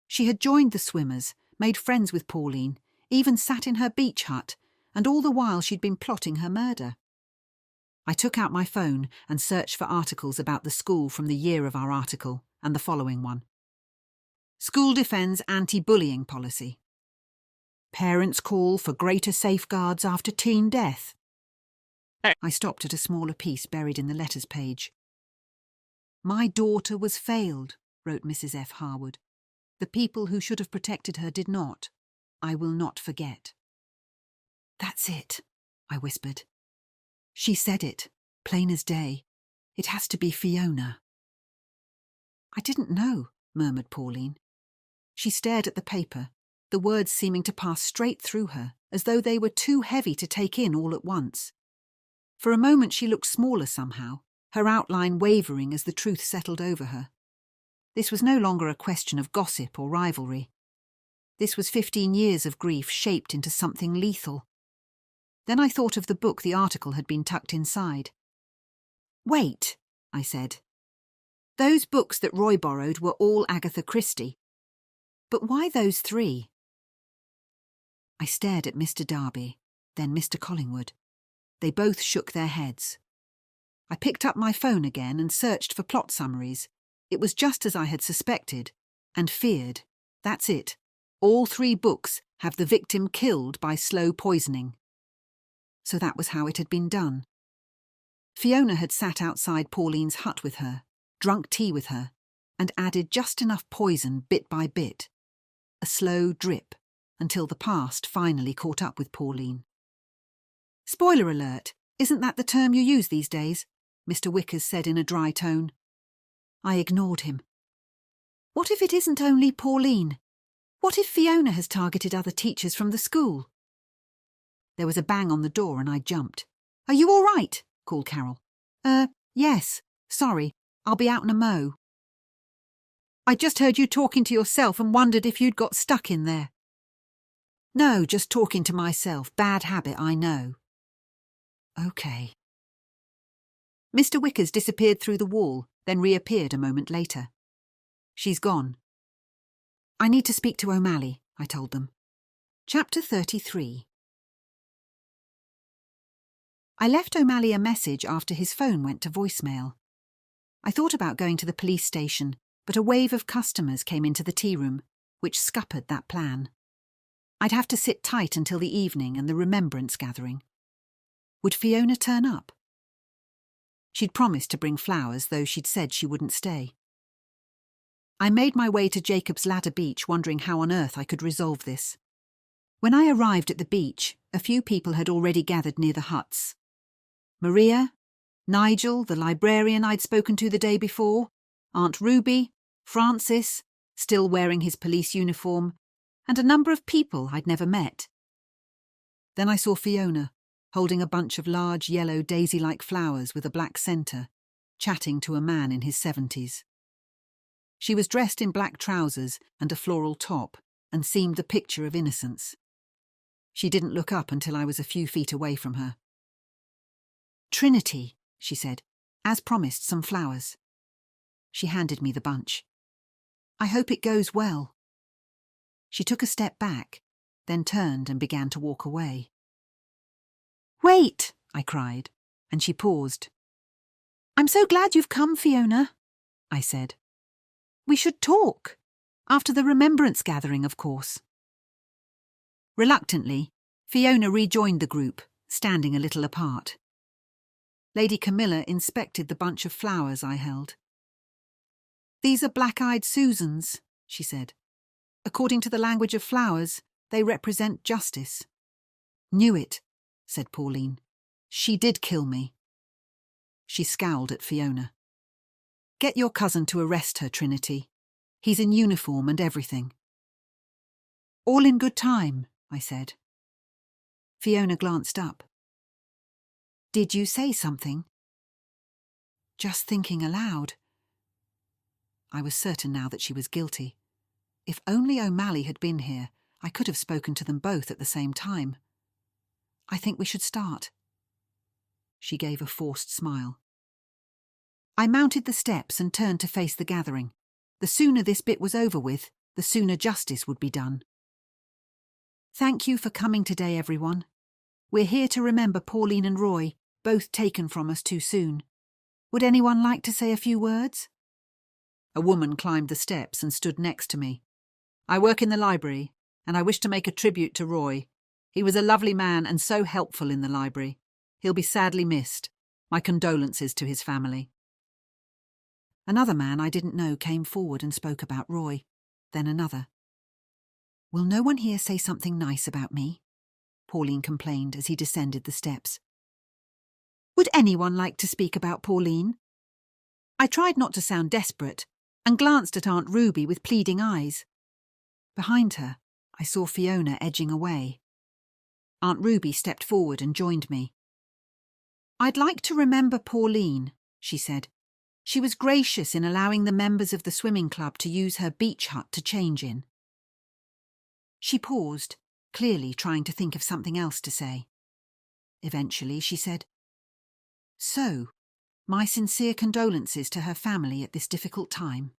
She had joined the swimmers, made friends with Pauline, even sat in her beach hut, and all the while she'd been plotting her murder. I took out my phone and searched for articles about the school from the year of our article, and the following one. School defends anti-bullying policy. Parents call for greater safeguards after teen death. I stopped at a smaller piece buried in the letters page. My daughter was failed, wrote Mrs. F. Harwood. The people who should have protected her did not. I will not forget. That's it, I whispered. She said it, plain as day. It has to be Fiona. I didn't know, murmured Pauline. She stared at the paper, the words seeming to pass straight through her, as though they were too heavy to take in all at once. For a moment she looked smaller somehow, her outline wavering as the truth settled over her. This was no longer a question of gossip or rivalry. This was 15 years of grief shaped into something lethal. Then I thought of the book the article had been tucked inside. Wait, I said. Those books that Roy borrowed were all Agatha Christie. But why those 3? I stared at Mr. Darby, then Mr. Collingwood. They both shook their heads. I picked up my phone again and searched for plot summaries. It was just as I had suspected, and feared. That's it. All 3 books have the victim killed by slow poisoning. So that was how it had been done. Fiona had sat outside Pauline's hut with her, drunk tea with her, and added just enough poison bit by bit. A slow drip, until the past finally caught up with Pauline. Spoiler alert, isn't that the term you use these days? Mr. Wickers said in a dry tone. I ignored him. What if it isn't only Pauline? What if Fiona has targeted other teachers from the school? There was a bang on the door and I jumped. Are you all right? Called Carol. Yes. Sorry, I'll be out in a mo. I just heard you talking to yourself and wondered if you'd got stuck in there. No, just talking to myself. Bad habit, I know. OK. Mr. Wickers disappeared through the wall, then reappeared a moment later. She's gone. I need to speak to O'Malley, I told them. Chapter 33. I left O'Malley a message after his phone went to voicemail. I thought about going to the police station, but a wave of customers came into the tea room, which scuppered that plan. I'd have to sit tight until the evening and the remembrance gathering. Would Fiona turn up? She'd promised to bring flowers, though she'd said she wouldn't stay. I made my way to Jacob's Ladder Beach, wondering how on earth I could resolve this. When I arrived at the beach, a few people had already gathered near the huts. Maria, Nigel, the librarian I'd spoken to the day before, Aunt Ruby, Francis, still wearing his police uniform, and a number of people I'd never met. Then I saw Fiona, holding a bunch of large yellow daisy-like flowers with a black centre, chatting to a man in his 70s. She was dressed in black trousers and a floral top, and seemed the picture of innocence. She didn't look up until I was a few feet away from her. Trinity, she said, as promised, some flowers. She handed me the bunch. I hope it goes well. She took a step back, then turned and began to walk away. Wait, I cried, and she paused. I'm so glad you've come, Fiona, I said. We should talk. After the remembrance gathering, of course. Reluctantly, Fiona rejoined the group, standing a little apart. Lady Camilla inspected the bunch of flowers I held. These are black-eyed Susans, she said. According to the language of flowers, they represent justice. Knew it, said Pauline. She did kill me. She scowled at Fiona. Get your cousin to arrest her, Trinity. He's in uniform and everything. All in good time, I said. Fiona glanced up. Did you say something? Just thinking aloud. I was certain now that she was guilty. If only O'Malley had been here, I could have spoken to them both at the same time. I think we should start. She gave a forced smile. I mounted the steps and turned to face the gathering. The sooner this bit was over with, the sooner justice would be done. Thank you for coming today, everyone. We're here to remember Pauline and Roy, both taken from us too soon. Would anyone like to say a few words? A woman climbed the steps and stood next to me. I work in the library, and I wish to make a tribute to Roy. He was a lovely man and so helpful in the library. He'll be sadly missed. My condolences to his family. Another man I didn't know came forward and spoke about Roy. Then another. "Will no one here say something nice about me?" Pauline complained as he descended the steps. "Would anyone like to speak about Pauline?" I tried not to sound desperate and glanced at Aunt Ruby with pleading eyes. Behind her, I saw Fiona edging away. Aunt Ruby stepped forward and joined me. "I'd like to remember Pauline," she said. "She was gracious in allowing the members of the swimming club to use her beach hut to change in." She paused, clearly trying to think of something else to say. Eventually she said, "So, my sincere condolences to her family at this difficult time."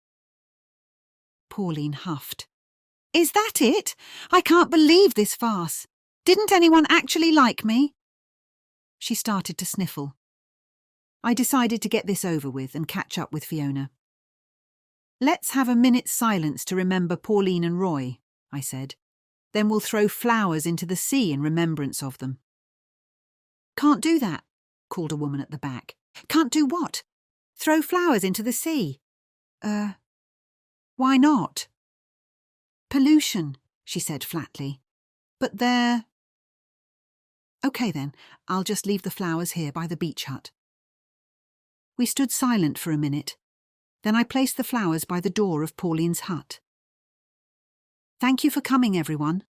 Pauline huffed. "Is that it? I can't believe this farce. Didn't anyone actually like me?" She started to sniffle. I decided to get this over with and catch up with Fiona. "Let's have a minute's silence to remember Pauline and Roy," I said. "Then we'll throw flowers into the sea in remembrance of them." "Can't do that," called a woman at the back. "Can't do what?" "Throw flowers into the sea." Why not?" "Pollution," she said flatly. "But they're—" "OK then, I'll just leave the flowers here by the beach hut." We stood silent for a minute. Then I placed the flowers by the door of Pauline's hut. "Thank you for coming, everyone."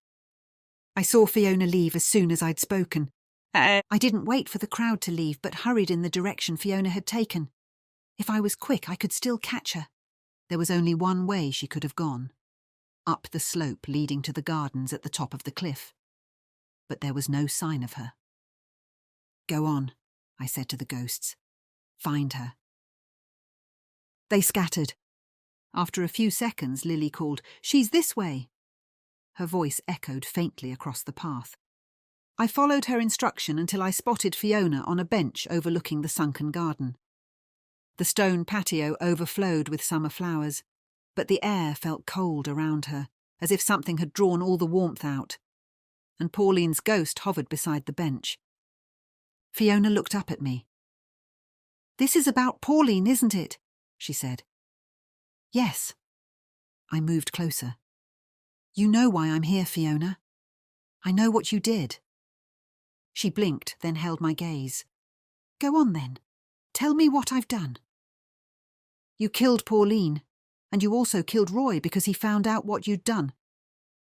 I saw Fiona leave as soon as I'd spoken. I didn't wait for the crowd to leave, but hurried in the direction Fiona had taken. If I was quick, I could still catch her. There was only one way she could have gone. Up the slope leading to the gardens at the top of the cliff. But there was no sign of her. "Go on," I said to the ghosts. "Find her." They scattered. After a few seconds, Lily called, "She's this way." Her voice echoed faintly across the path. I followed her instruction until I spotted Fiona on a bench overlooking the sunken garden. The stone patio overflowed with summer flowers, but the air felt cold around her, as if something had drawn all the warmth out, and Pauline's ghost hovered beside the bench. Fiona looked up at me. "This is about Pauline, isn't it?" she said. "Yes." I moved closer. "You know why I'm here, Fiona. I know what you did." She blinked, then held my gaze. "Go on then. Tell me what I've done." "You killed Pauline, and you also killed Roy because he found out what you'd done.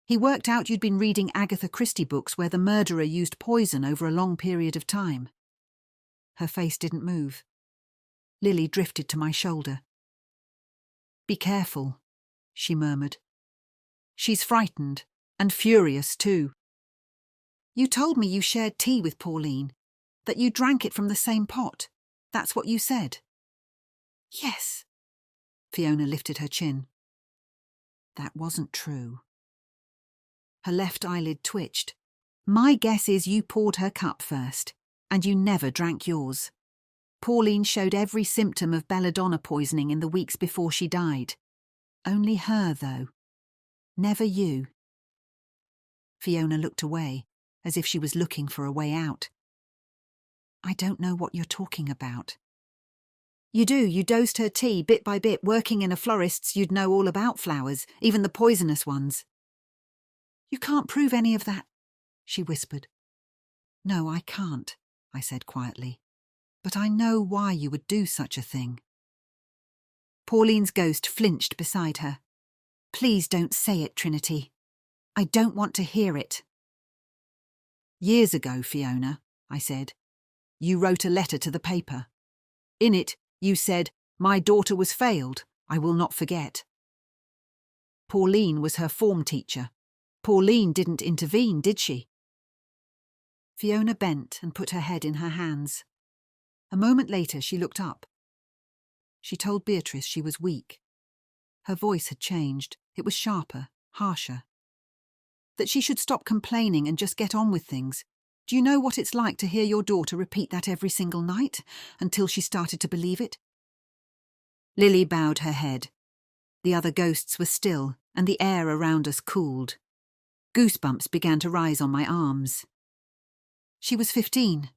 He worked out you'd been reading Agatha Christie books where the murderer used poison over a long period of time." Her face didn't move. Lily drifted to my shoulder. "Be careful," she murmured. "She's frightened, and furious too. You told me you shared tea with Pauline, that you drank it from the same pot. That's what you said." "Yes." Fiona lifted her chin. "That wasn't true." Her left eyelid twitched. "My guess is you poured her cup first, and you never drank yours. Pauline showed every symptom of belladonna poisoning in the weeks before she died. Only her, though. Never you." Fiona looked away, as if she was looking for a way out. "I don't know what you're talking about." "You do. You dosed her tea bit by bit. Working in a florist's, you'd know all about flowers, even the poisonous ones." "You can't prove any of that," she whispered. "No, I can't," I said quietly. "But I know why you would do such a thing." Pauline's ghost flinched beside her. "Please don't say it, Trinity. I don't want to hear it." "Years ago, Fiona," I said, "you wrote a letter to the paper. In it, you said, 'My daughter was failed. I will not forget.' Pauline was her form teacher. Pauline didn't intervene, did she?" Fiona bent and put her head in her hands. A moment later, she looked up. She told Beatrice she was weak. Her voice had changed. It was sharper, harsher. That she should stop complaining and just get on with things. Do you know what it's like to hear your daughter repeat that every single night, until she started to believe it? Lily bowed her head. The other ghosts were still, and the air around us cooled. Goosebumps began to rise on my arms. "She was 15,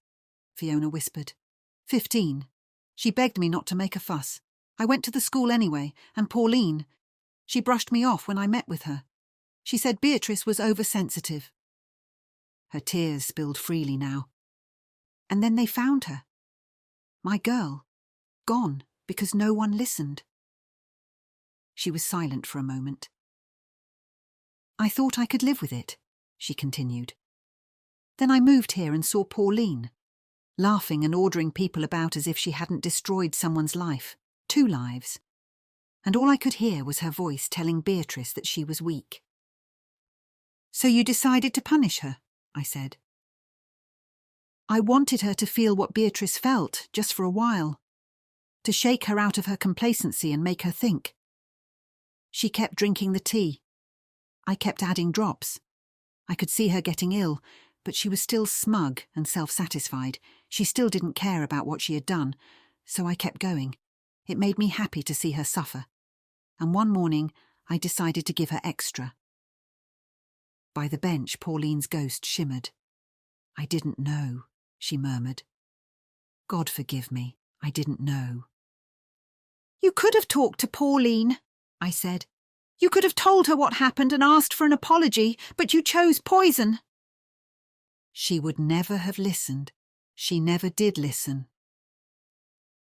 Fiona whispered. 15. She begged me not to make a fuss. I went to the school anyway, and Pauline, she brushed me off when I met with her. She said Beatrice was oversensitive. Her tears spilled freely now. And then they found her. My girl, gone because no one listened. She was silent for a moment. I thought I could live with it, she continued. Then I moved here and saw Pauline, laughing and ordering people about as if she hadn't destroyed someone's life, 2 lives. And all I could hear was her voice telling Beatrice that she was weak. So you decided to punish her, I said. I wanted her to feel what Beatrice felt, just for a while. To shake her out of her complacency and make her think. She kept drinking the tea. I kept adding drops. I could see her getting ill, but she was still smug and self-satisfied. She still didn't care about what she had done, so I kept going. It made me happy to see her suffer. And one morning, I decided to give her extra. By the bench, Pauline's ghost shimmered. I didn't know, she murmured. God forgive me, I didn't know. You could have talked to Pauline, I said. You could have told her what happened and asked for an apology, but you chose poison. She would never have listened. She never did listen.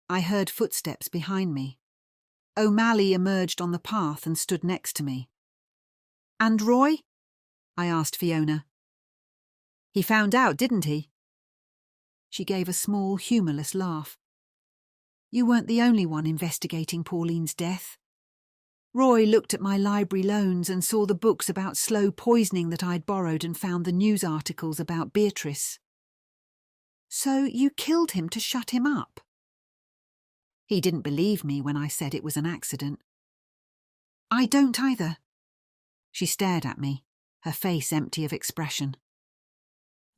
I heard footsteps behind me. O'Malley emerged on the path and stood next to me. And Roy? I asked Fiona. He found out, didn't he? She gave a small, humourless laugh. You weren't the only one investigating Pauline's death. Roy looked at my library loans and saw the books about slow poisoning that I'd borrowed and found the news articles about Beatrice. So you killed him to shut him up? He didn't believe me when I said it was an accident. I don't either. She stared at me, her face empty of expression.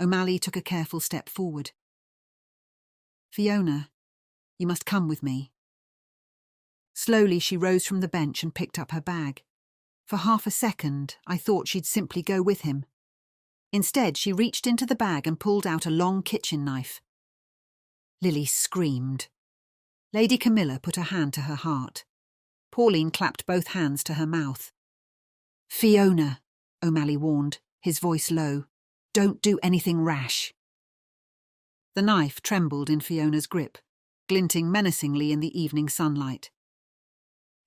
O'Malley took a careful step forward. Fiona, you must come with me. Slowly she rose from the bench and picked up her bag. For half a second, I thought she'd simply go with him. Instead, she reached into the bag and pulled out a long kitchen knife. Lily screamed. Lady Camilla put a hand to her heart. Pauline clapped both hands to her mouth. Fiona, O'Malley warned, his voice low. Don't do anything rash. The knife trembled in Fiona's grip, glinting menacingly in the evening sunlight.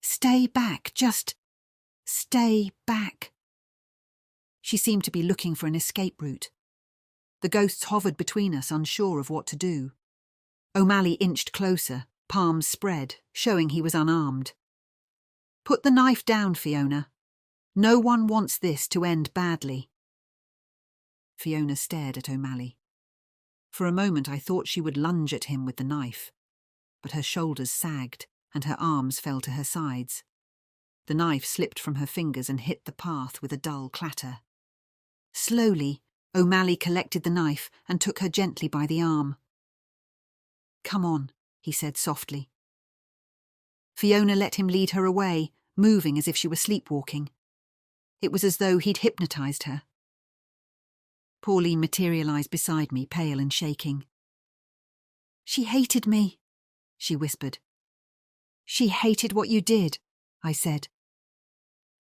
Stay back, just stay back. She seemed to be looking for an escape route. The ghosts hovered between us, unsure of what to do. O'Malley inched closer, palms spread, showing he was unarmed. Put the knife down, Fiona. No one wants this to end badly. Fiona stared at O'Malley. For a moment I thought she would lunge at him with the knife, but her shoulders sagged and her arms fell to her sides. The knife slipped from her fingers and hit the path with a dull clatter. Slowly, O'Malley collected the knife and took her gently by the arm. Come on, he said softly. Fiona let him lead her away, moving as if she were sleepwalking. It was as though he'd hypnotised her. Pauline materialised beside me, pale and shaking. She hated me, she whispered. She hated what you did, I said.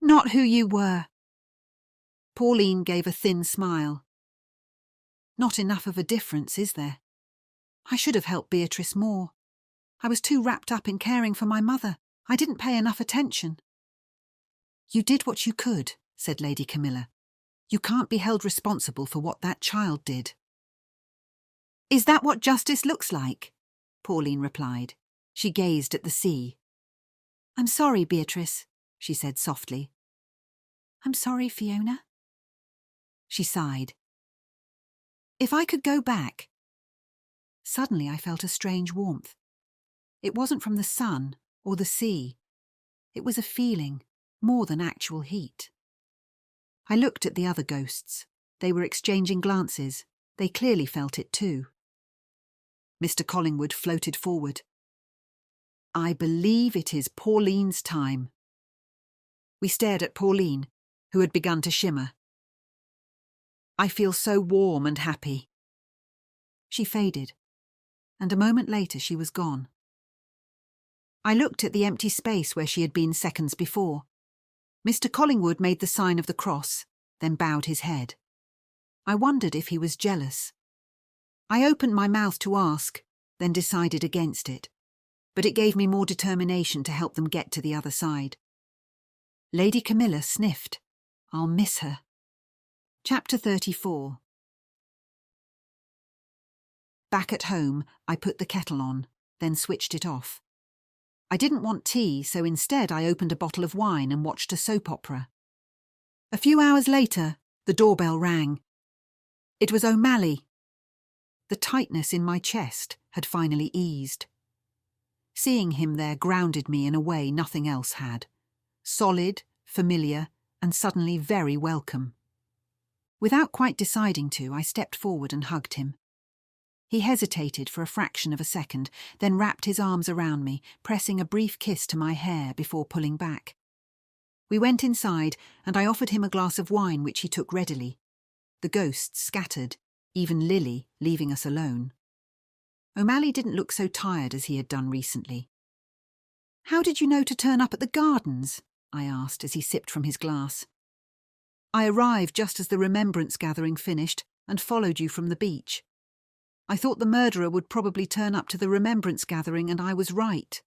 Not who you were. Pauline gave a thin smile. Not enough of a difference, is there? I should have helped Beatrice more. I was too wrapped up in caring for my mother. I didn't pay enough attention. You did what you could, said Lady Camilla. You can't be held responsible for what that child did. Is that what justice looks like? Pauline replied. She gazed at the sea. I'm sorry, Beatrice, she said softly. I'm sorry, Fiona. She sighed. If I could go back. Suddenly I felt a strange warmth. It wasn't from the sun or the sea. It was a feeling, more than actual heat. I looked at the other ghosts. They were exchanging glances. They clearly felt it too. Mr. Collingwood floated forward. I believe it is Pauline's time. We stared at Pauline, who had begun to shimmer. I feel so warm and happy. She faded, and a moment later she was gone. I looked at the empty space where she had been seconds before. Mr. Collingwood made the sign of the cross, then bowed his head. I wondered if he was jealous. I opened my mouth to ask, then decided against it, but it gave me more determination to help them get to the other side. Lady Camilla sniffed. I'll miss her. Chapter 34. Back at home, I put the kettle on, then switched it off. I didn't want tea, so instead I opened a bottle of wine and watched a soap opera. A few hours later, the doorbell rang. It was O'Malley. The tightness in my chest had finally eased. Seeing him there grounded me in a way nothing else had. Solid, familiar, and suddenly very welcome. Without quite deciding to, I stepped forward and hugged him. He hesitated for a fraction of a second, then wrapped his arms around me, pressing a brief kiss to my hair before pulling back. We went inside, and I offered him a glass of wine, which he took readily. The ghosts scattered, even Lily leaving us alone. O'Malley didn't look so tired as he had done recently. "How did you know to turn up at the gardens?" I asked as he sipped from his glass. "I arrived just as the remembrance gathering finished and followed you from the beach. I thought the murderer would probably turn up to the remembrance gathering, and I was right."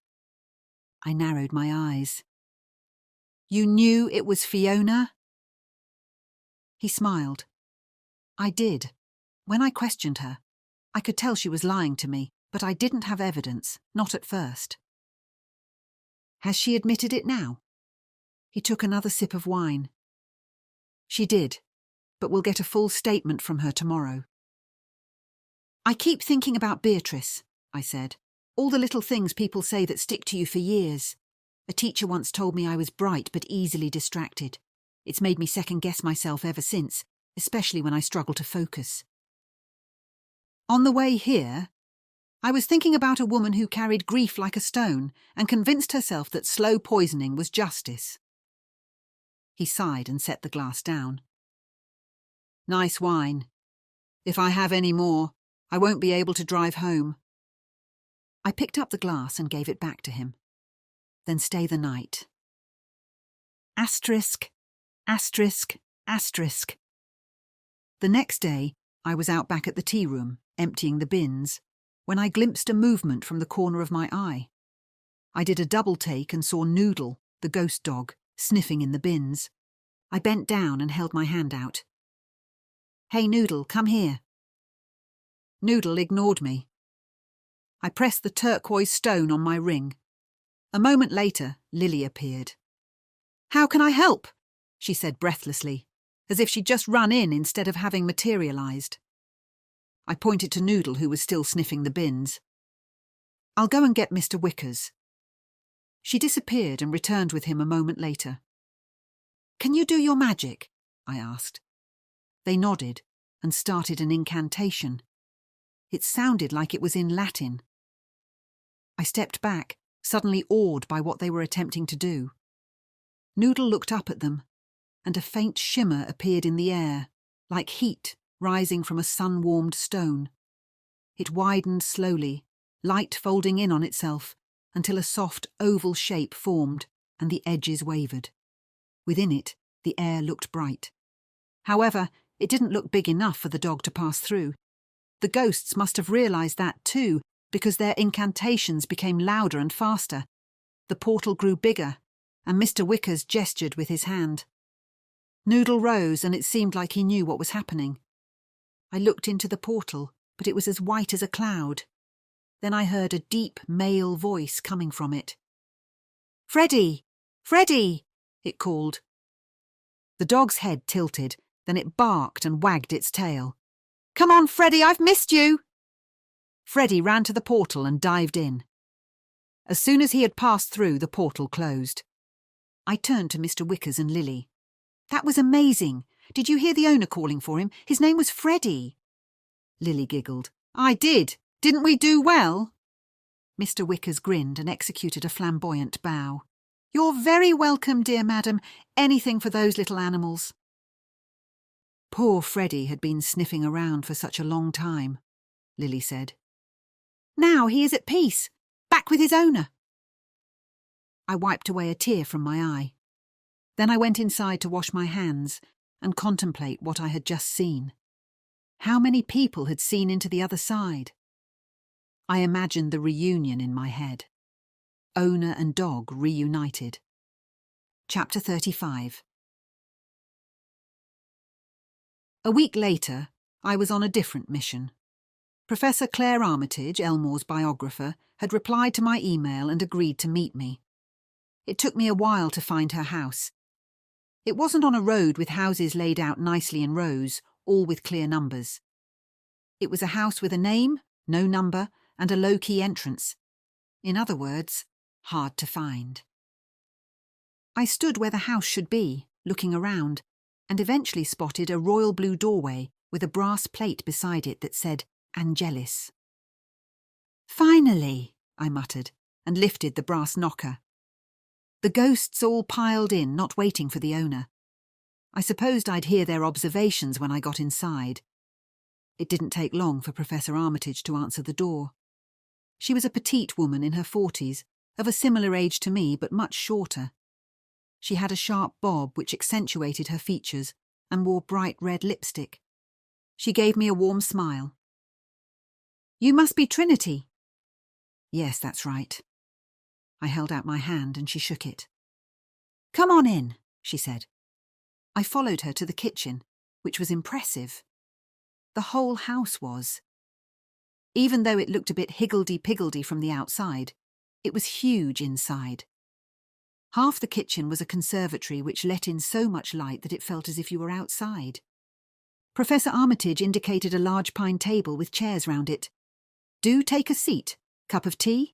I narrowed my eyes. "You knew it was Fiona?" He smiled. "I did. When I questioned her, I could tell she was lying to me, but I didn't have evidence, not at first." "Has she admitted it now?" He took another sip of wine. "She did, but we'll get a full statement from her tomorrow." "I keep thinking about Beatrice," I said. "All the little things people say that stick to you for years. A teacher once told me I was bright but easily distracted. It's made me second-guess myself ever since, especially when I struggle to focus." On the way here, I was thinking about a woman who carried grief like a stone and convinced herself that slow poisoning was justice. He sighed and set the glass down. "Nice wine. If I have any more, I won't be able to drive home." I picked up the glass and gave it back to him. "Then stay the night." Asterisk, asterisk, asterisk. The next day, I was out back at the tea room, emptying the bins, when I glimpsed a movement from the corner of my eye. I did a double take and saw Noodle, the ghost dog, sniffing in the bins. I bent down and held my hand out. "Hey, Noodle, come here." Noodle ignored me. I pressed the turquoise stone on my ring. A moment later, Lily appeared. "How can I help?" she said breathlessly, as if she'd just run in instead of having materialised. I pointed to Noodle, who was still sniffing the bins. "I'll go and get Mr. Wickers." She disappeared and returned with him a moment later. "Can you do your magic?" I asked. They nodded and started an incantation. It sounded like it was in Latin. I stepped back, suddenly awed by what they were attempting to do. Noodle looked up at them, and a faint shimmer appeared in the air, like heat rising from a sun-warmed stone. It widened slowly, light folding in on itself, until a soft oval shape formed and the edges wavered. Within it, the air looked bright. However, it didn't look big enough for the dog to pass through. The ghosts must have realised that too, because their incantations became louder and faster. The portal grew bigger, and Mr. Wickers gestured with his hand. Noodle rose, and it seemed like he knew what was happening. I looked into the portal, but it was as white as a cloud. Then I heard a deep male voice coming from it. "Freddie! Freddie!" it called. The dog's head tilted, then it barked and wagged its tail. "Come on, Freddie, I've missed you!" Freddie ran to the portal and dived in. As soon as he had passed through, the portal closed. I turned to Mr. Wickers and Lily. "That was amazing. Did you hear the owner calling for him? His name was Freddie." Lily giggled. "I did. Didn't we do well?" Mr. Wickers grinned and executed a flamboyant bow. "You're very welcome, dear madam. Anything for those little animals." Poor Freddie had been sniffing around for such a long time, Lily said. "Now he is at peace, back with his owner." I wiped away a tear from my eye. Then I went inside to wash my hands and contemplate what I had just seen. How many people had seen into the other side? I imagined the reunion in my head. Owner and dog reunited. Chapter 35. A week later, I was on a different mission. Professor Claire Armitage, Elmore's biographer, had replied to my email and agreed to meet me. It took me a while to find her house. It wasn't on a road with houses laid out nicely in rows, all with clear numbers. It was a house with a name, no number, and a low-key entrance. In other words, hard to find. I stood where the house should be, looking around, and eventually spotted a royal blue doorway with a brass plate beside it that said Angelis. "Finally," I muttered, and lifted the brass knocker. The ghosts all piled in, not waiting for the owner. I supposed I'd hear their observations when I got inside. It didn't take long for Professor Armitage to answer the door. She was a petite woman in her 40s, of a similar age to me but much shorter. She had a sharp bob which accentuated her features and wore bright red lipstick. She gave me a warm smile. "You must be Trinity." "Yes, that's right." I held out my hand and she shook it. "Come on in," she said. I followed her to the kitchen, which was impressive. The whole house was. Even though it looked a bit higgledy-piggledy from the outside, it was huge inside. Half the kitchen was a conservatory which let in so much light that it felt as if you were outside. Professor Armitage indicated a large pine table with chairs round it. "Do take a seat. Cup of tea?"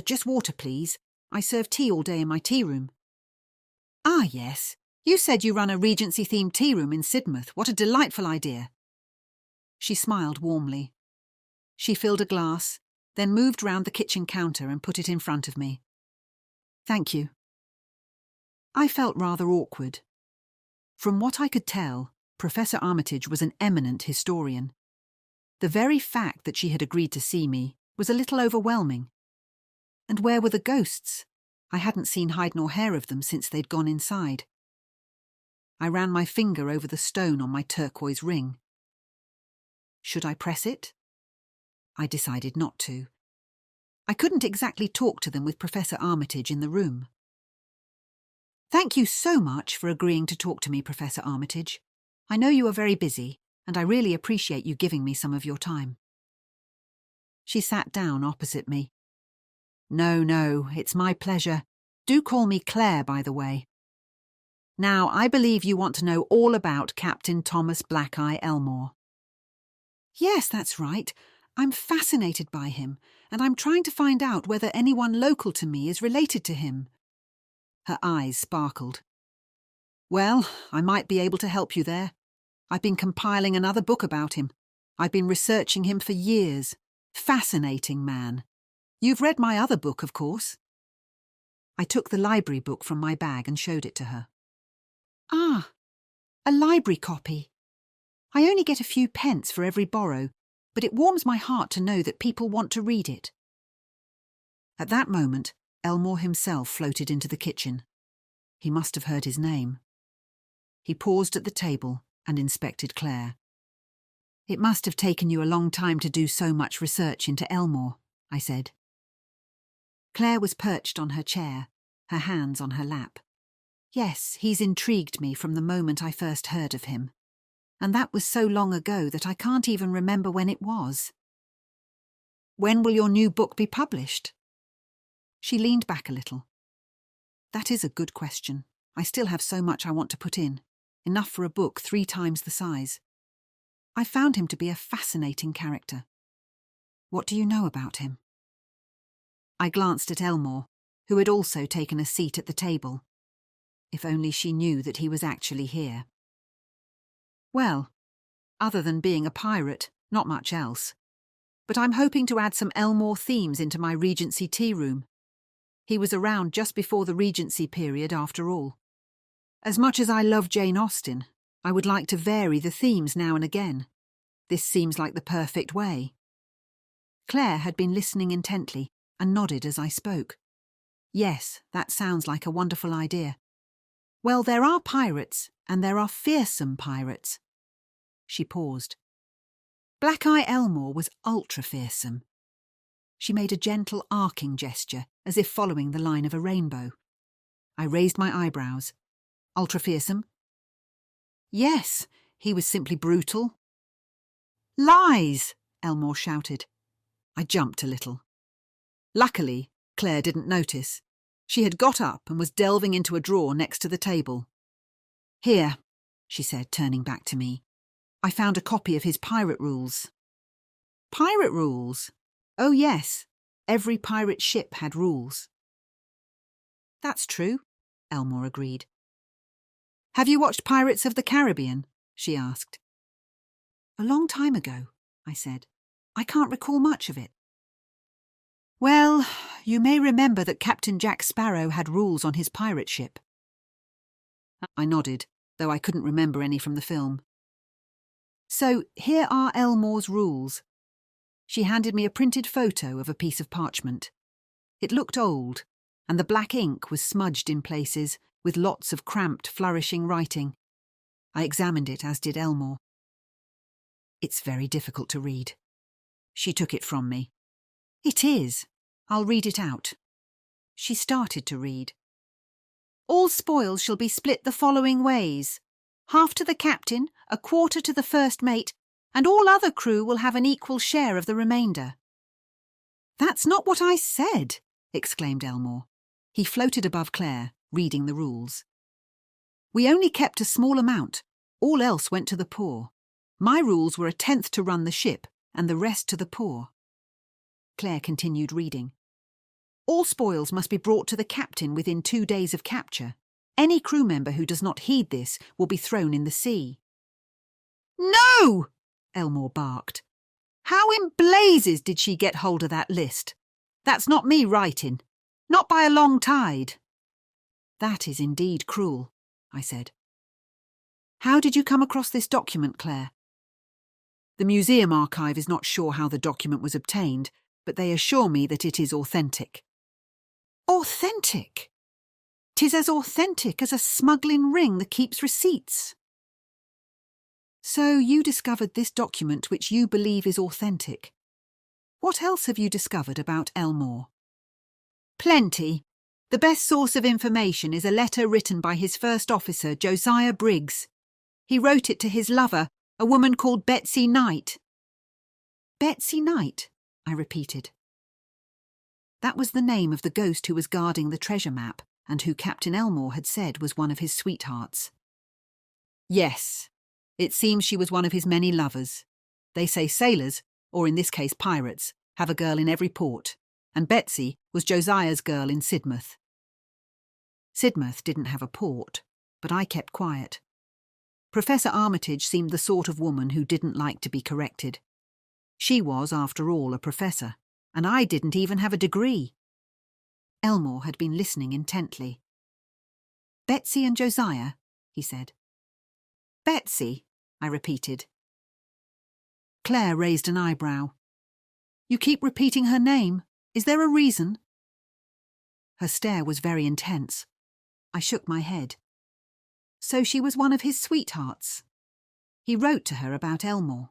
Just water, please. I serve tea all day in my tea room." "Ah, yes. You said you run a Regency-themed tea room in Sidmouth. What a delightful idea." She smiled warmly. She filled a glass, then moved round the kitchen counter and put it in front of me. "Thank you." I felt rather awkward. From what I could tell, Professor Armitage was an eminent historian. The very fact that she had agreed to see me was a little overwhelming. And where were the ghosts? I hadn't seen hide nor hair of them since they'd gone inside. I ran my finger over the stone on my turquoise ring. Should I press it? I decided not to. I couldn't exactly talk to them with Professor Armitage in the room. "Thank you so much for agreeing to talk to me, Professor Armitage. I know you are very busy, and I really appreciate you giving me some of your time." She sat down opposite me. No, it's my pleasure. Do call me Claire, by the way. Now, I believe you want to know all about Captain Thomas Blackeye Elmore." "Yes, that's right. I'm fascinated by him, and I'm trying to find out whether anyone local to me is related to him." Her eyes sparkled. "Well, I might be able to help you there. I've been compiling another book about him. I've been researching him for years. Fascinating man. You've read my other book, of course." I took the library book from my bag and showed it to her. "Ah, a library copy. I only get a few pence for every borrow, but it warms my heart to know that people want to read it." At that moment, Elmore himself floated into the kitchen. He must have heard his name. He paused at the table and inspected Claire. "It must have taken you a long time to do so much research into Elmore," I said. Claire was perched on her chair, her hands on her lap. "Yes, he's intrigued me from the moment I first heard of him. And that was so long ago that I can't even remember when it was." "When will your new book be published?" She leaned back a little. "That is a good question. I still have so much I want to put in, enough for a book 3 times the size. I found him to be a fascinating character. What do you know about him?" I glanced at Elmore, who had also taken a seat at the table. If only she knew that he was actually here. "Well, other than being a pirate, not much else. But I'm hoping to add some Elmore themes into my Regency tea room. He was around just before the Regency period after all. As much as I love Jane Austen, I would like to vary the themes now and again. This seems like the perfect way." Claire had been listening intently and nodded as I spoke. Yes, that sounds like a wonderful idea. Well, there are pirates, and there are fearsome pirates. She paused. Black-Eye Elmore was ultra-fearsome. She made a gentle arcing gesture, as if following the line of a rainbow. I raised my eyebrows. Ultra-fearsome? Yes, he was simply brutal. Lies! Elmore shouted. I jumped a little. Luckily, Claire didn't notice. She had got up and was delving into a drawer next to the table. Here, she said, turning back to me. I found a copy of his pirate rules. Pirate rules? Oh yes, every pirate ship had rules. That's true, Elmore agreed. Have you watched Pirates of the Caribbean? She asked. A long time ago, I said. I can't recall much of it. Well, you may remember that Captain Jack Sparrow had rules on his pirate ship. I nodded, though I couldn't remember any from the film. So here are Elmore's rules. She handed me a printed photo of a piece of parchment. It looked old, and the black ink was smudged in places, with lots of cramped, flourishing writing. I examined it, as did Elmore. It's very difficult to read. She took it from me. It is. I'll read it out. She started to read. All spoils shall be split the following ways. Half to the captain, a quarter to the first mate, and all other crew will have an equal share of the remainder. That's not what I said, exclaimed Elmore. He floated above Claire, reading the rules. We only kept a small amount. All else went to the poor. My rules were 1/10 to run the ship, and the rest to the poor. Claire continued reading. All spoils must be brought to the captain within 2 days of capture. Any crew member who does not heed this will be thrown in the sea. No! Elmore barked. How in blazes did she get hold of that list? That's not me writing. Not by a long tide. That is indeed cruel, I said. How did you come across this document, Claire? The museum archive is not sure how the document was obtained, but they assure me that it is authentic. Authentic? 'Tis as authentic as a smuggling ring that keeps receipts. So you discovered this document which you believe is authentic. What else have you discovered about Elmore? Plenty. The best source of information is a letter written by his first officer, Josiah Briggs. He wrote it to his lover, a woman called Betsy Knight. Betsy Knight, I repeated. That was the name of the ghost who was guarding the treasure map and who Captain Elmore had said was one of his sweethearts. Yes, it seems she was one of his many lovers. They say sailors, or in this case pirates, have a girl in every port, and Betsy was Josiah's girl in Sidmouth. Sidmouth didn't have a port, but I kept quiet. Professor Armitage seemed the sort of woman who didn't like to be corrected. She was, after all, a professor, and I didn't even have a degree. Elmore had been listening intently. Betsy and Josiah, he said. Betsy, I repeated. Claire raised an eyebrow. You keep repeating her name. Is there a reason? Her stare was very intense. I shook my head. So she was one of his sweethearts. He wrote to her about Elmore.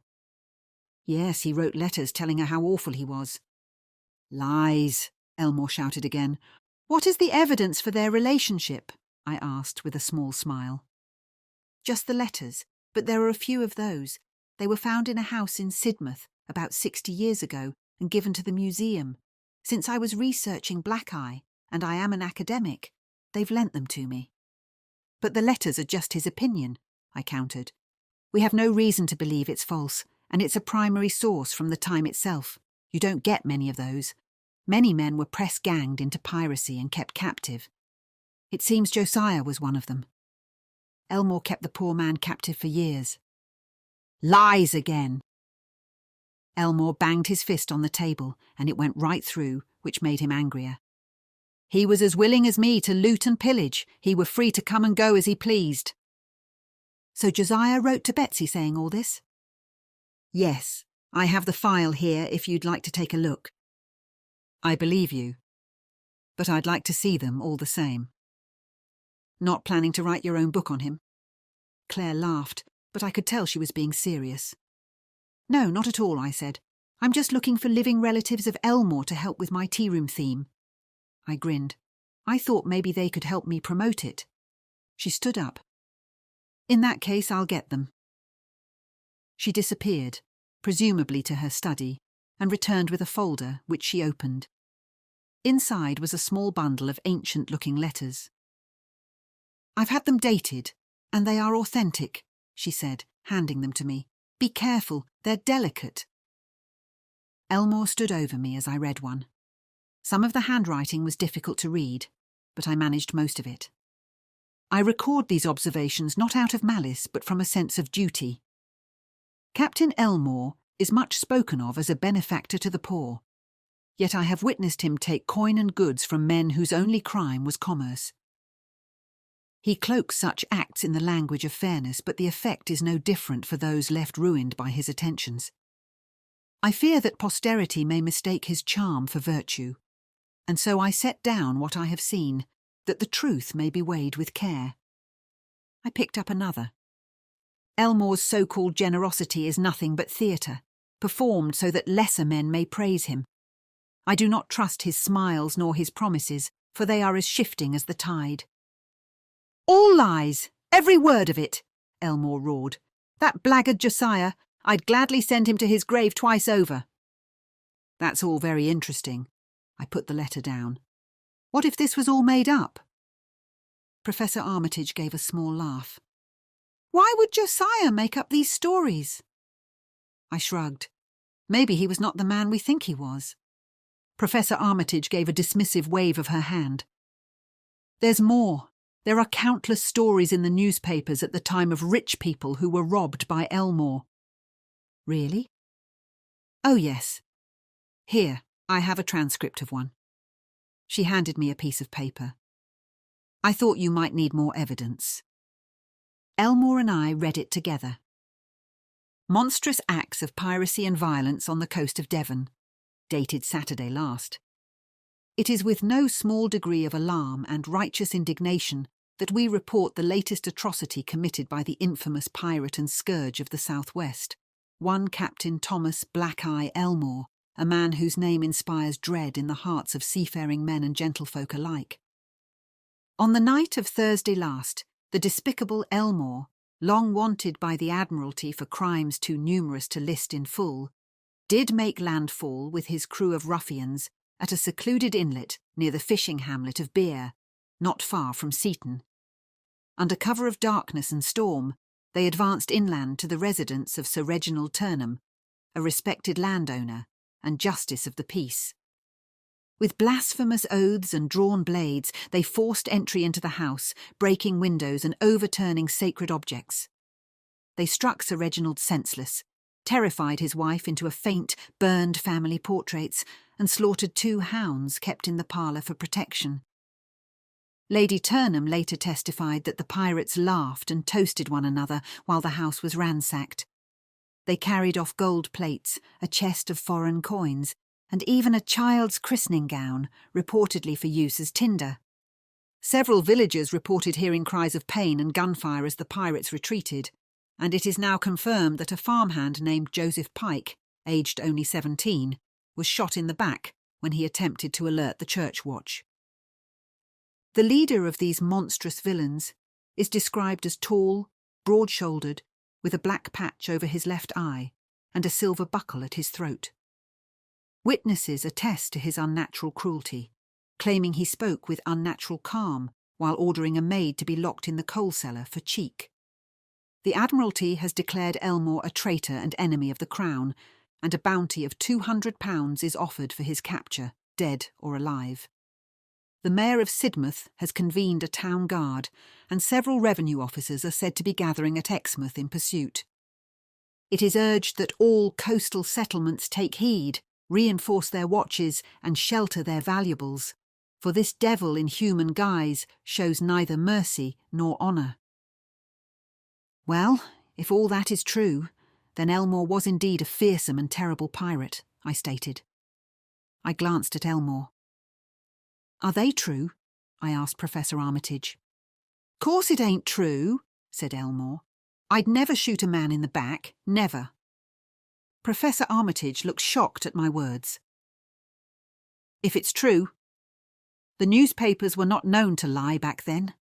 Yes, he wrote letters telling her how awful he was. Lies, Elmore shouted again. What is the evidence for their relationship? I asked with a small smile. Just the letters, but there are a few of those. They were found in a house in Sidmouth about 60 years ago and given to the museum. Since I was researching Black-Eye, and I am an academic, they've lent them to me. But the letters are just his opinion, I countered. We have no reason to believe it's false, and it's a primary source from the time itself. You don't get many of those. Many men were press-ganged into piracy and kept captive. It seems Josiah was one of them. Elmore kept the poor man captive for years. Lies again! Elmore banged his fist on the table, and it went right through, which made him angrier. He was as willing as me to loot and pillage. He were free to come and go as he pleased. So Josiah wrote to Betsy saying all this? Yes, I have the file here if you'd like to take a look. I believe you. but I'd like to see them all the same. Not planning to write your own book on him? Claire laughed, but I could tell she was being serious. No, not at all, I said. I'm just looking for living relatives of Elmore to help with my tea room theme. I grinned. I thought maybe they could help me promote it. She stood up. In that case, I'll get them. She disappeared, presumably to her study, and returned with a folder, which she opened. Inside was a small bundle of ancient-looking letters. I've had them dated, and they are authentic, she said, handing them to me. Be careful, they're delicate. Elmore stood over me as I read one. Some of the handwriting was difficult to read, but I managed most of it. I record these observations not out of malice, but from a sense of duty. Captain Elmore is much spoken of as a benefactor to the poor, yet I have witnessed him take coin and goods from men whose only crime was commerce. He cloaks such acts in the language of fairness, but the effect is no different for those left ruined by his attentions. I fear that posterity may mistake his charm for virtue, and so I set down what I have seen, that the truth may be weighed with care. I picked up another. Elmore's so-called generosity is nothing but theatre, performed so that lesser men may praise him. I do not trust his smiles nor his promises, for they are as shifting as the tide. All lies, every word of it, Elmore roared. That blackguard Josiah, I'd gladly send him to his grave twice over. That's all very interesting. I put the letter down. What if this was all made up? Professor Armitage gave a small laugh. Why would Josiah make up these stories? I shrugged. Maybe he was not the man we think he was. Professor Armitage gave a dismissive wave of her hand. There's more. There are countless stories in the newspapers at the time of rich people who were robbed by Elmore. Really? Oh, yes. Here, I have a transcript of one. She handed me a piece of paper. I thought you might need more evidence. Elmore and I read it together. Monstrous acts of piracy and violence on the coast of Devon, dated Saturday last. It is with no small degree of alarm and righteous indignation that we report the latest atrocity committed by the infamous pirate and scourge of the southwest, one Captain Thomas Black-Eye Elmore, a man whose name inspires dread in the hearts of seafaring men and gentlefolk alike. On the night of Thursday last, the despicable Elmore, long wanted by the Admiralty for crimes too numerous to list in full, did make landfall with his crew of ruffians at a secluded inlet near the fishing hamlet of Beer, not far from Seaton. Under cover of darkness and storm, they advanced inland to the residence of Sir Reginald Turnham, a respected landowner and justice of the peace. With blasphemous oaths and drawn blades, they forced entry into the house, breaking windows and overturning sacred objects. They struck Sir Reginald senseless, terrified his wife into a faint, burned family portraits, and slaughtered 2 hounds kept in the parlour for protection. Lady Turnham later testified that the pirates laughed and toasted one another while the house was ransacked. They carried off gold plates, a chest of foreign coins, and even a child's christening gown, reportedly for use as tinder. Several villagers reported hearing cries of pain and gunfire as the pirates retreated, and it is now confirmed that a farmhand named Joseph Pike, aged only 17, was shot in the back when he attempted to alert the church watch. The leader of these monstrous villains is described as tall, broad-shouldered, with a black patch over his left eye and a silver buckle at his throat. Witnesses attest to his unnatural cruelty, claiming he spoke with unnatural calm while ordering a maid to be locked in the coal cellar for cheek. The Admiralty has declared Elmore a traitor and enemy of the Crown, and a bounty of £200 is offered for his capture, dead or alive. The Mayor of Sidmouth has convened a town guard, and several revenue officers are said to be gathering at Exmouth in pursuit. It is urged that all coastal settlements take heed, reinforce their watches, and shelter their valuables, for this devil in human guise shows neither mercy nor honour. Well, if all that is true, then Elmore was indeed a fearsome and terrible pirate, I stated. I glanced at Elmore. Are they true? I asked Professor Armitage. Course it ain't true, said Elmore. I'd never shoot a man in the back, never. Professor Armitage looked shocked at my words. If it's true, the newspapers were not known to lie back then.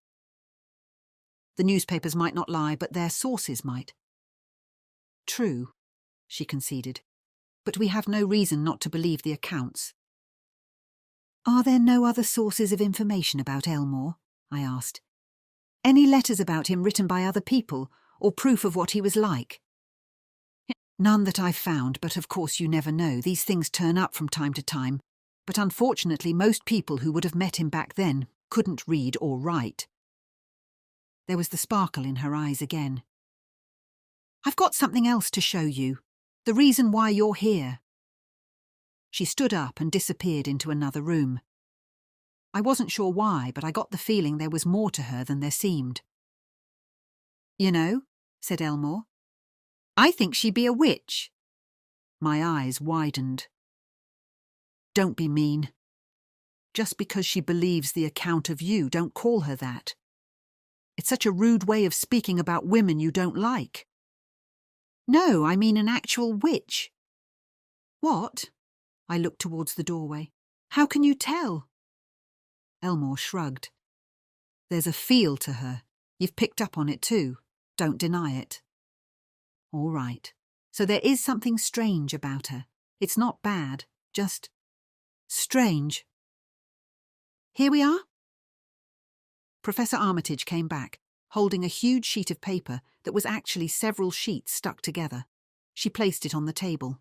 The newspapers might not lie, but their sources might. True, she conceded, but we have no reason not to believe the accounts. Are there no other sources of information about Elmore? I asked. Any letters about him written by other people, or proof of what he was like? None that I've found, but of course you never know. These things turn up from time to time, but unfortunately most people who would have met him back then couldn't read or write. There was the sparkle in her eyes again. I've got something else to show you. The reason why you're here. She stood up and disappeared into another room. I wasn't sure why, but I got the feeling there was more to her than there seemed. You know, said Elmore, I think she'd be a witch. My eyes widened. Don't be mean. Just because she believes the account of you, don't call her that. It's such a rude way of speaking about women you don't like. No, I mean an actual witch. What? I looked towards the doorway. How can you tell? Elmore shrugged. There's a feel to her. You've picked up on it too. Don't deny it. All right. So there is something strange about her. It's not bad, just strange. Here we are. Professor Armitage came back, holding a huge sheet of paper that was actually several sheets stuck together. She placed it on the table.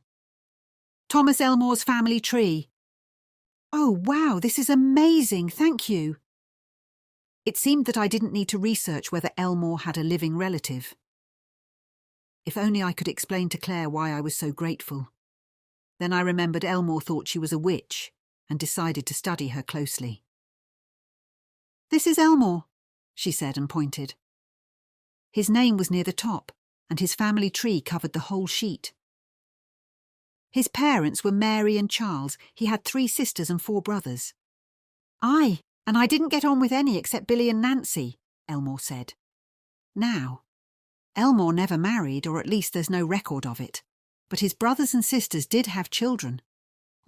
Thomas Elmore's family tree. Oh, wow, this is amazing, thank you. It seemed that I didn't need to research whether Elmore had a living relative. If only I could explain to Claire why I was so grateful. Then I remembered Elmore thought she was a witch and decided to study her closely. This is Elmore, she said and pointed. His name was near the top, and his family tree covered the whole sheet. His parents were Mary and Charles. He had 3 sisters and 4 brothers. Aye, and I didn't get on with any except Billy and Nancy, Elmore said. Now, Elmore never married, or at least there's no record of it, but his brothers and sisters did have children,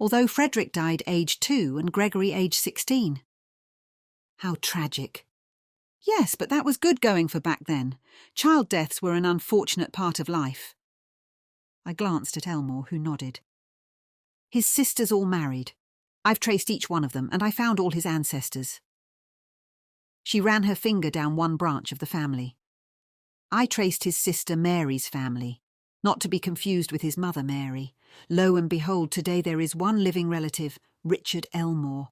although Frederick died aged 2 and Gregory aged 16. How tragic. Yes, but that was good going for back then. Child deaths were an unfortunate part of life. I glanced at Elmore, who nodded. His sisters all married. I've traced each one of them, and I found all his ancestors. She ran her finger down one branch of the family. I traced his sister Mary's family, not to be confused with his mother Mary. Lo and behold, today there is one living relative, Richard Elmore.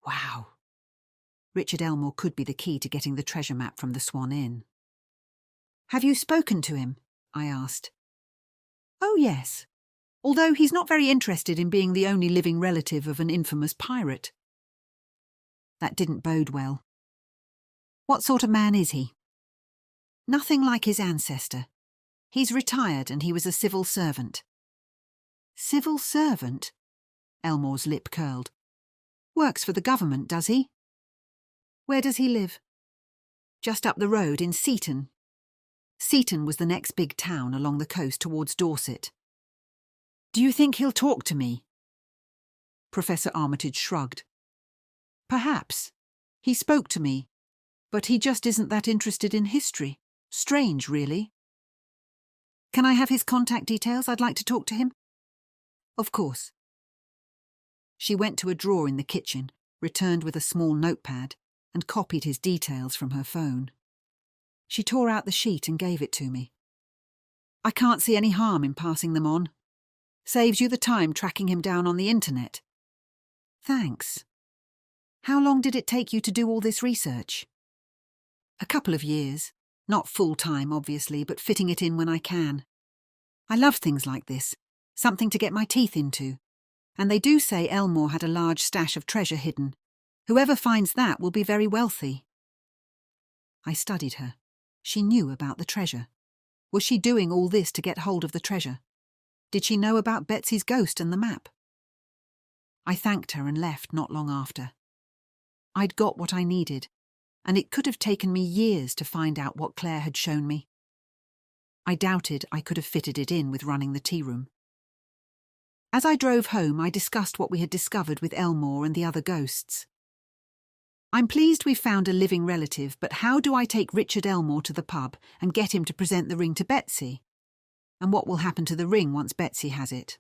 Wow. Richard Elmore could be the key to getting the treasure map from the Swan Inn. Have you spoken to him? I asked. Oh, yes. Although he's not very interested in being the only living relative of an infamous pirate. That didn't bode well. What sort of man is he? Nothing like his ancestor. He's retired and he was a civil servant. Civil servant? Elmore's lip curled. Works for the government, does he? Where does he live? Just up the road in Seaton. Seaton was the next big town along the coast towards Dorset. Do you think he'll talk to me? Professor Armitage shrugged. Perhaps. He spoke to me, but he just isn't that interested in history. Strange, really. Can I have his contact details? I'd like to talk to him. Of course. She went to a drawer in the kitchen, returned with a small notepad, and copied his details from her phone. She tore out the sheet and gave it to me. I can't see any harm in passing them on. Saves you the time tracking him down on the internet. Thanks. How long did it take you to do all this research? A couple of years. Not full-time, obviously, but fitting it in when I can. I love things like this. Something to get my teeth into. And they do say Elmore had a large stash of treasure hidden. Whoever finds that will be very wealthy. I studied her. She knew about the treasure. Was she doing all this to get hold of the treasure? Did she know about Betsy's ghost and the map? I thanked her and left not long after. I'd got what I needed, and it could have taken me years to find out what Claire had shown me. I doubted I could have fitted it in with running the tea room. As I drove home, I discussed what we had discovered with Elmore and the other ghosts. I'm pleased we've found a living relative, but how do I take Richard Elmore to the pub and get him to present the ring to Betsy? And what will happen to the ring once Betsy has it?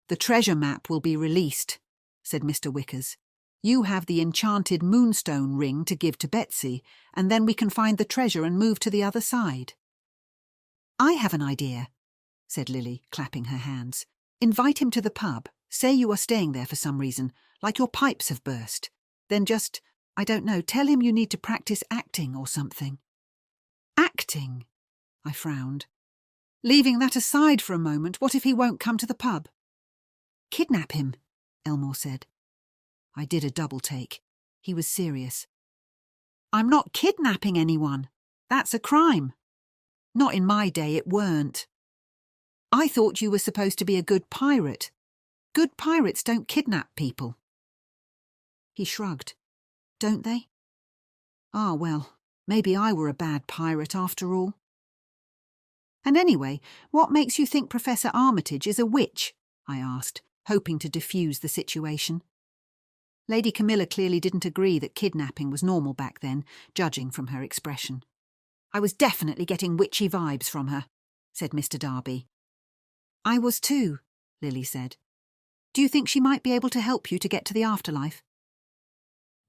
The treasure map will be released, said Mr. Wickers. You have the enchanted moonstone ring to give to Betsy, and then we can find the treasure and move to the other side. I have an idea, said Lily, clapping her hands. Invite him to the pub. Say you are staying there for some reason, like your pipes have burst. Then just, I don't know, tell him you need to practice acting or something. Acting? I frowned. Leaving that aside for a moment, what if he won't come to the pub? Kidnap him, Elmore said. I did a double take. He was serious. I'm not kidnapping anyone. That's a crime. Not in my day, it weren't. I thought you were supposed to be a good pirate. Good pirates don't kidnap people. He shrugged. Don't they? Ah, well, maybe I were a bad pirate after all. And anyway, what makes you think Professor Armitage is a witch? I asked, hoping to diffuse the situation. Lady Camilla clearly didn't agree that kidnapping was normal back then, judging from her expression. I was definitely getting witchy vibes from her, said Mr. Darby. I was too, Lily said. Do you think she might be able to help you to get to the afterlife?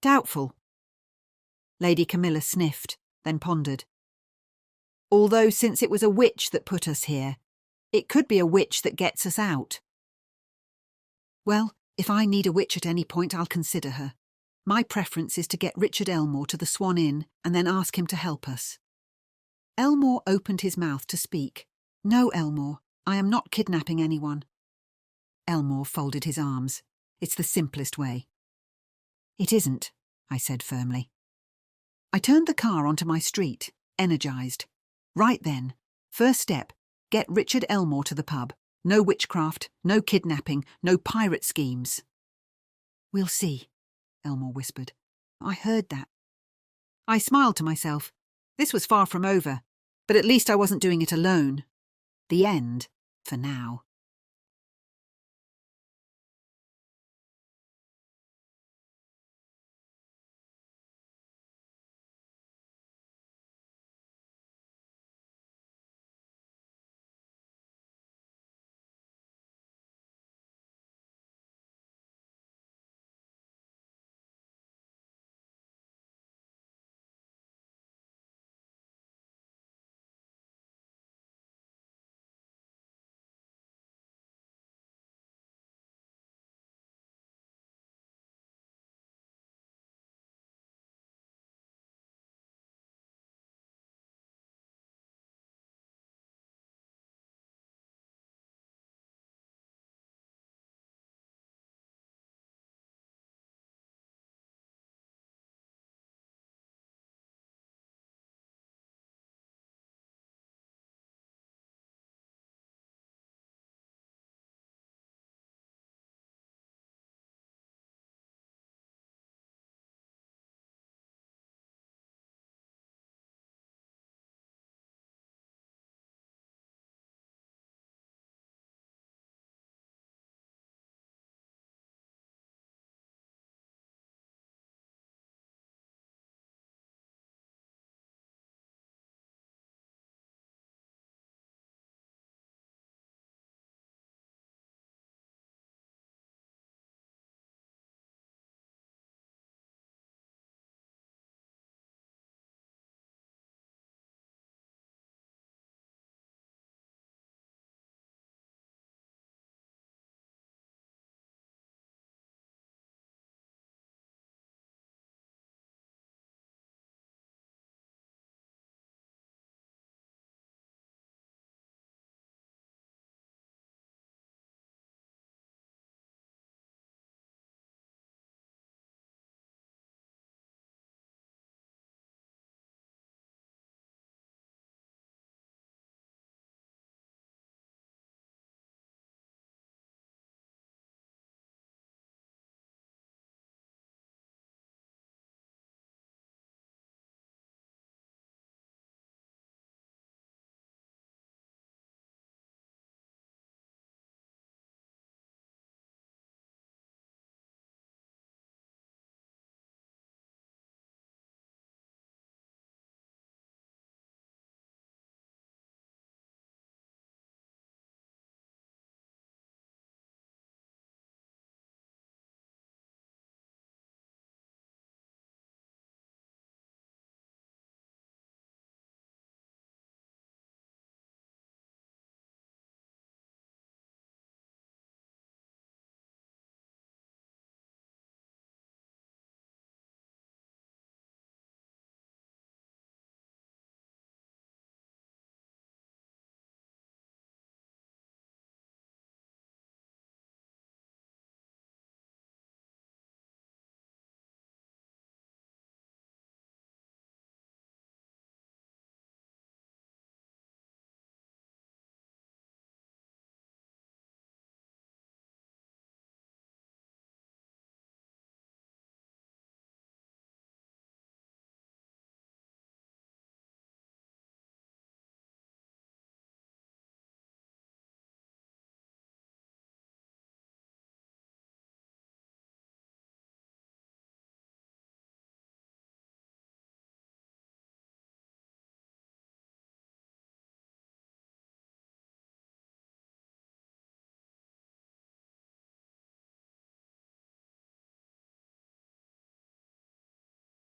Doubtful. Lady Camilla sniffed, then pondered. Although since it was a witch that put us here, it could be a witch that gets us out. Well, if I need a witch at any point, I'll consider her. My preference is to get Richard Elmore to the Swan Inn and then ask him to help us. Elmore opened his mouth to speak. No, Elmore, I am not kidnapping anyone. Elmore folded his arms. It's the simplest way. It isn't, I said firmly. I turned the car onto my street, energised. Right then, first step, get Richard Elmore to the pub. No witchcraft, no kidnapping, no pirate schemes. We'll see, Elmore whispered. I heard that. I smiled to myself. This was far from over, but at least I wasn't doing it alone. The end, for now.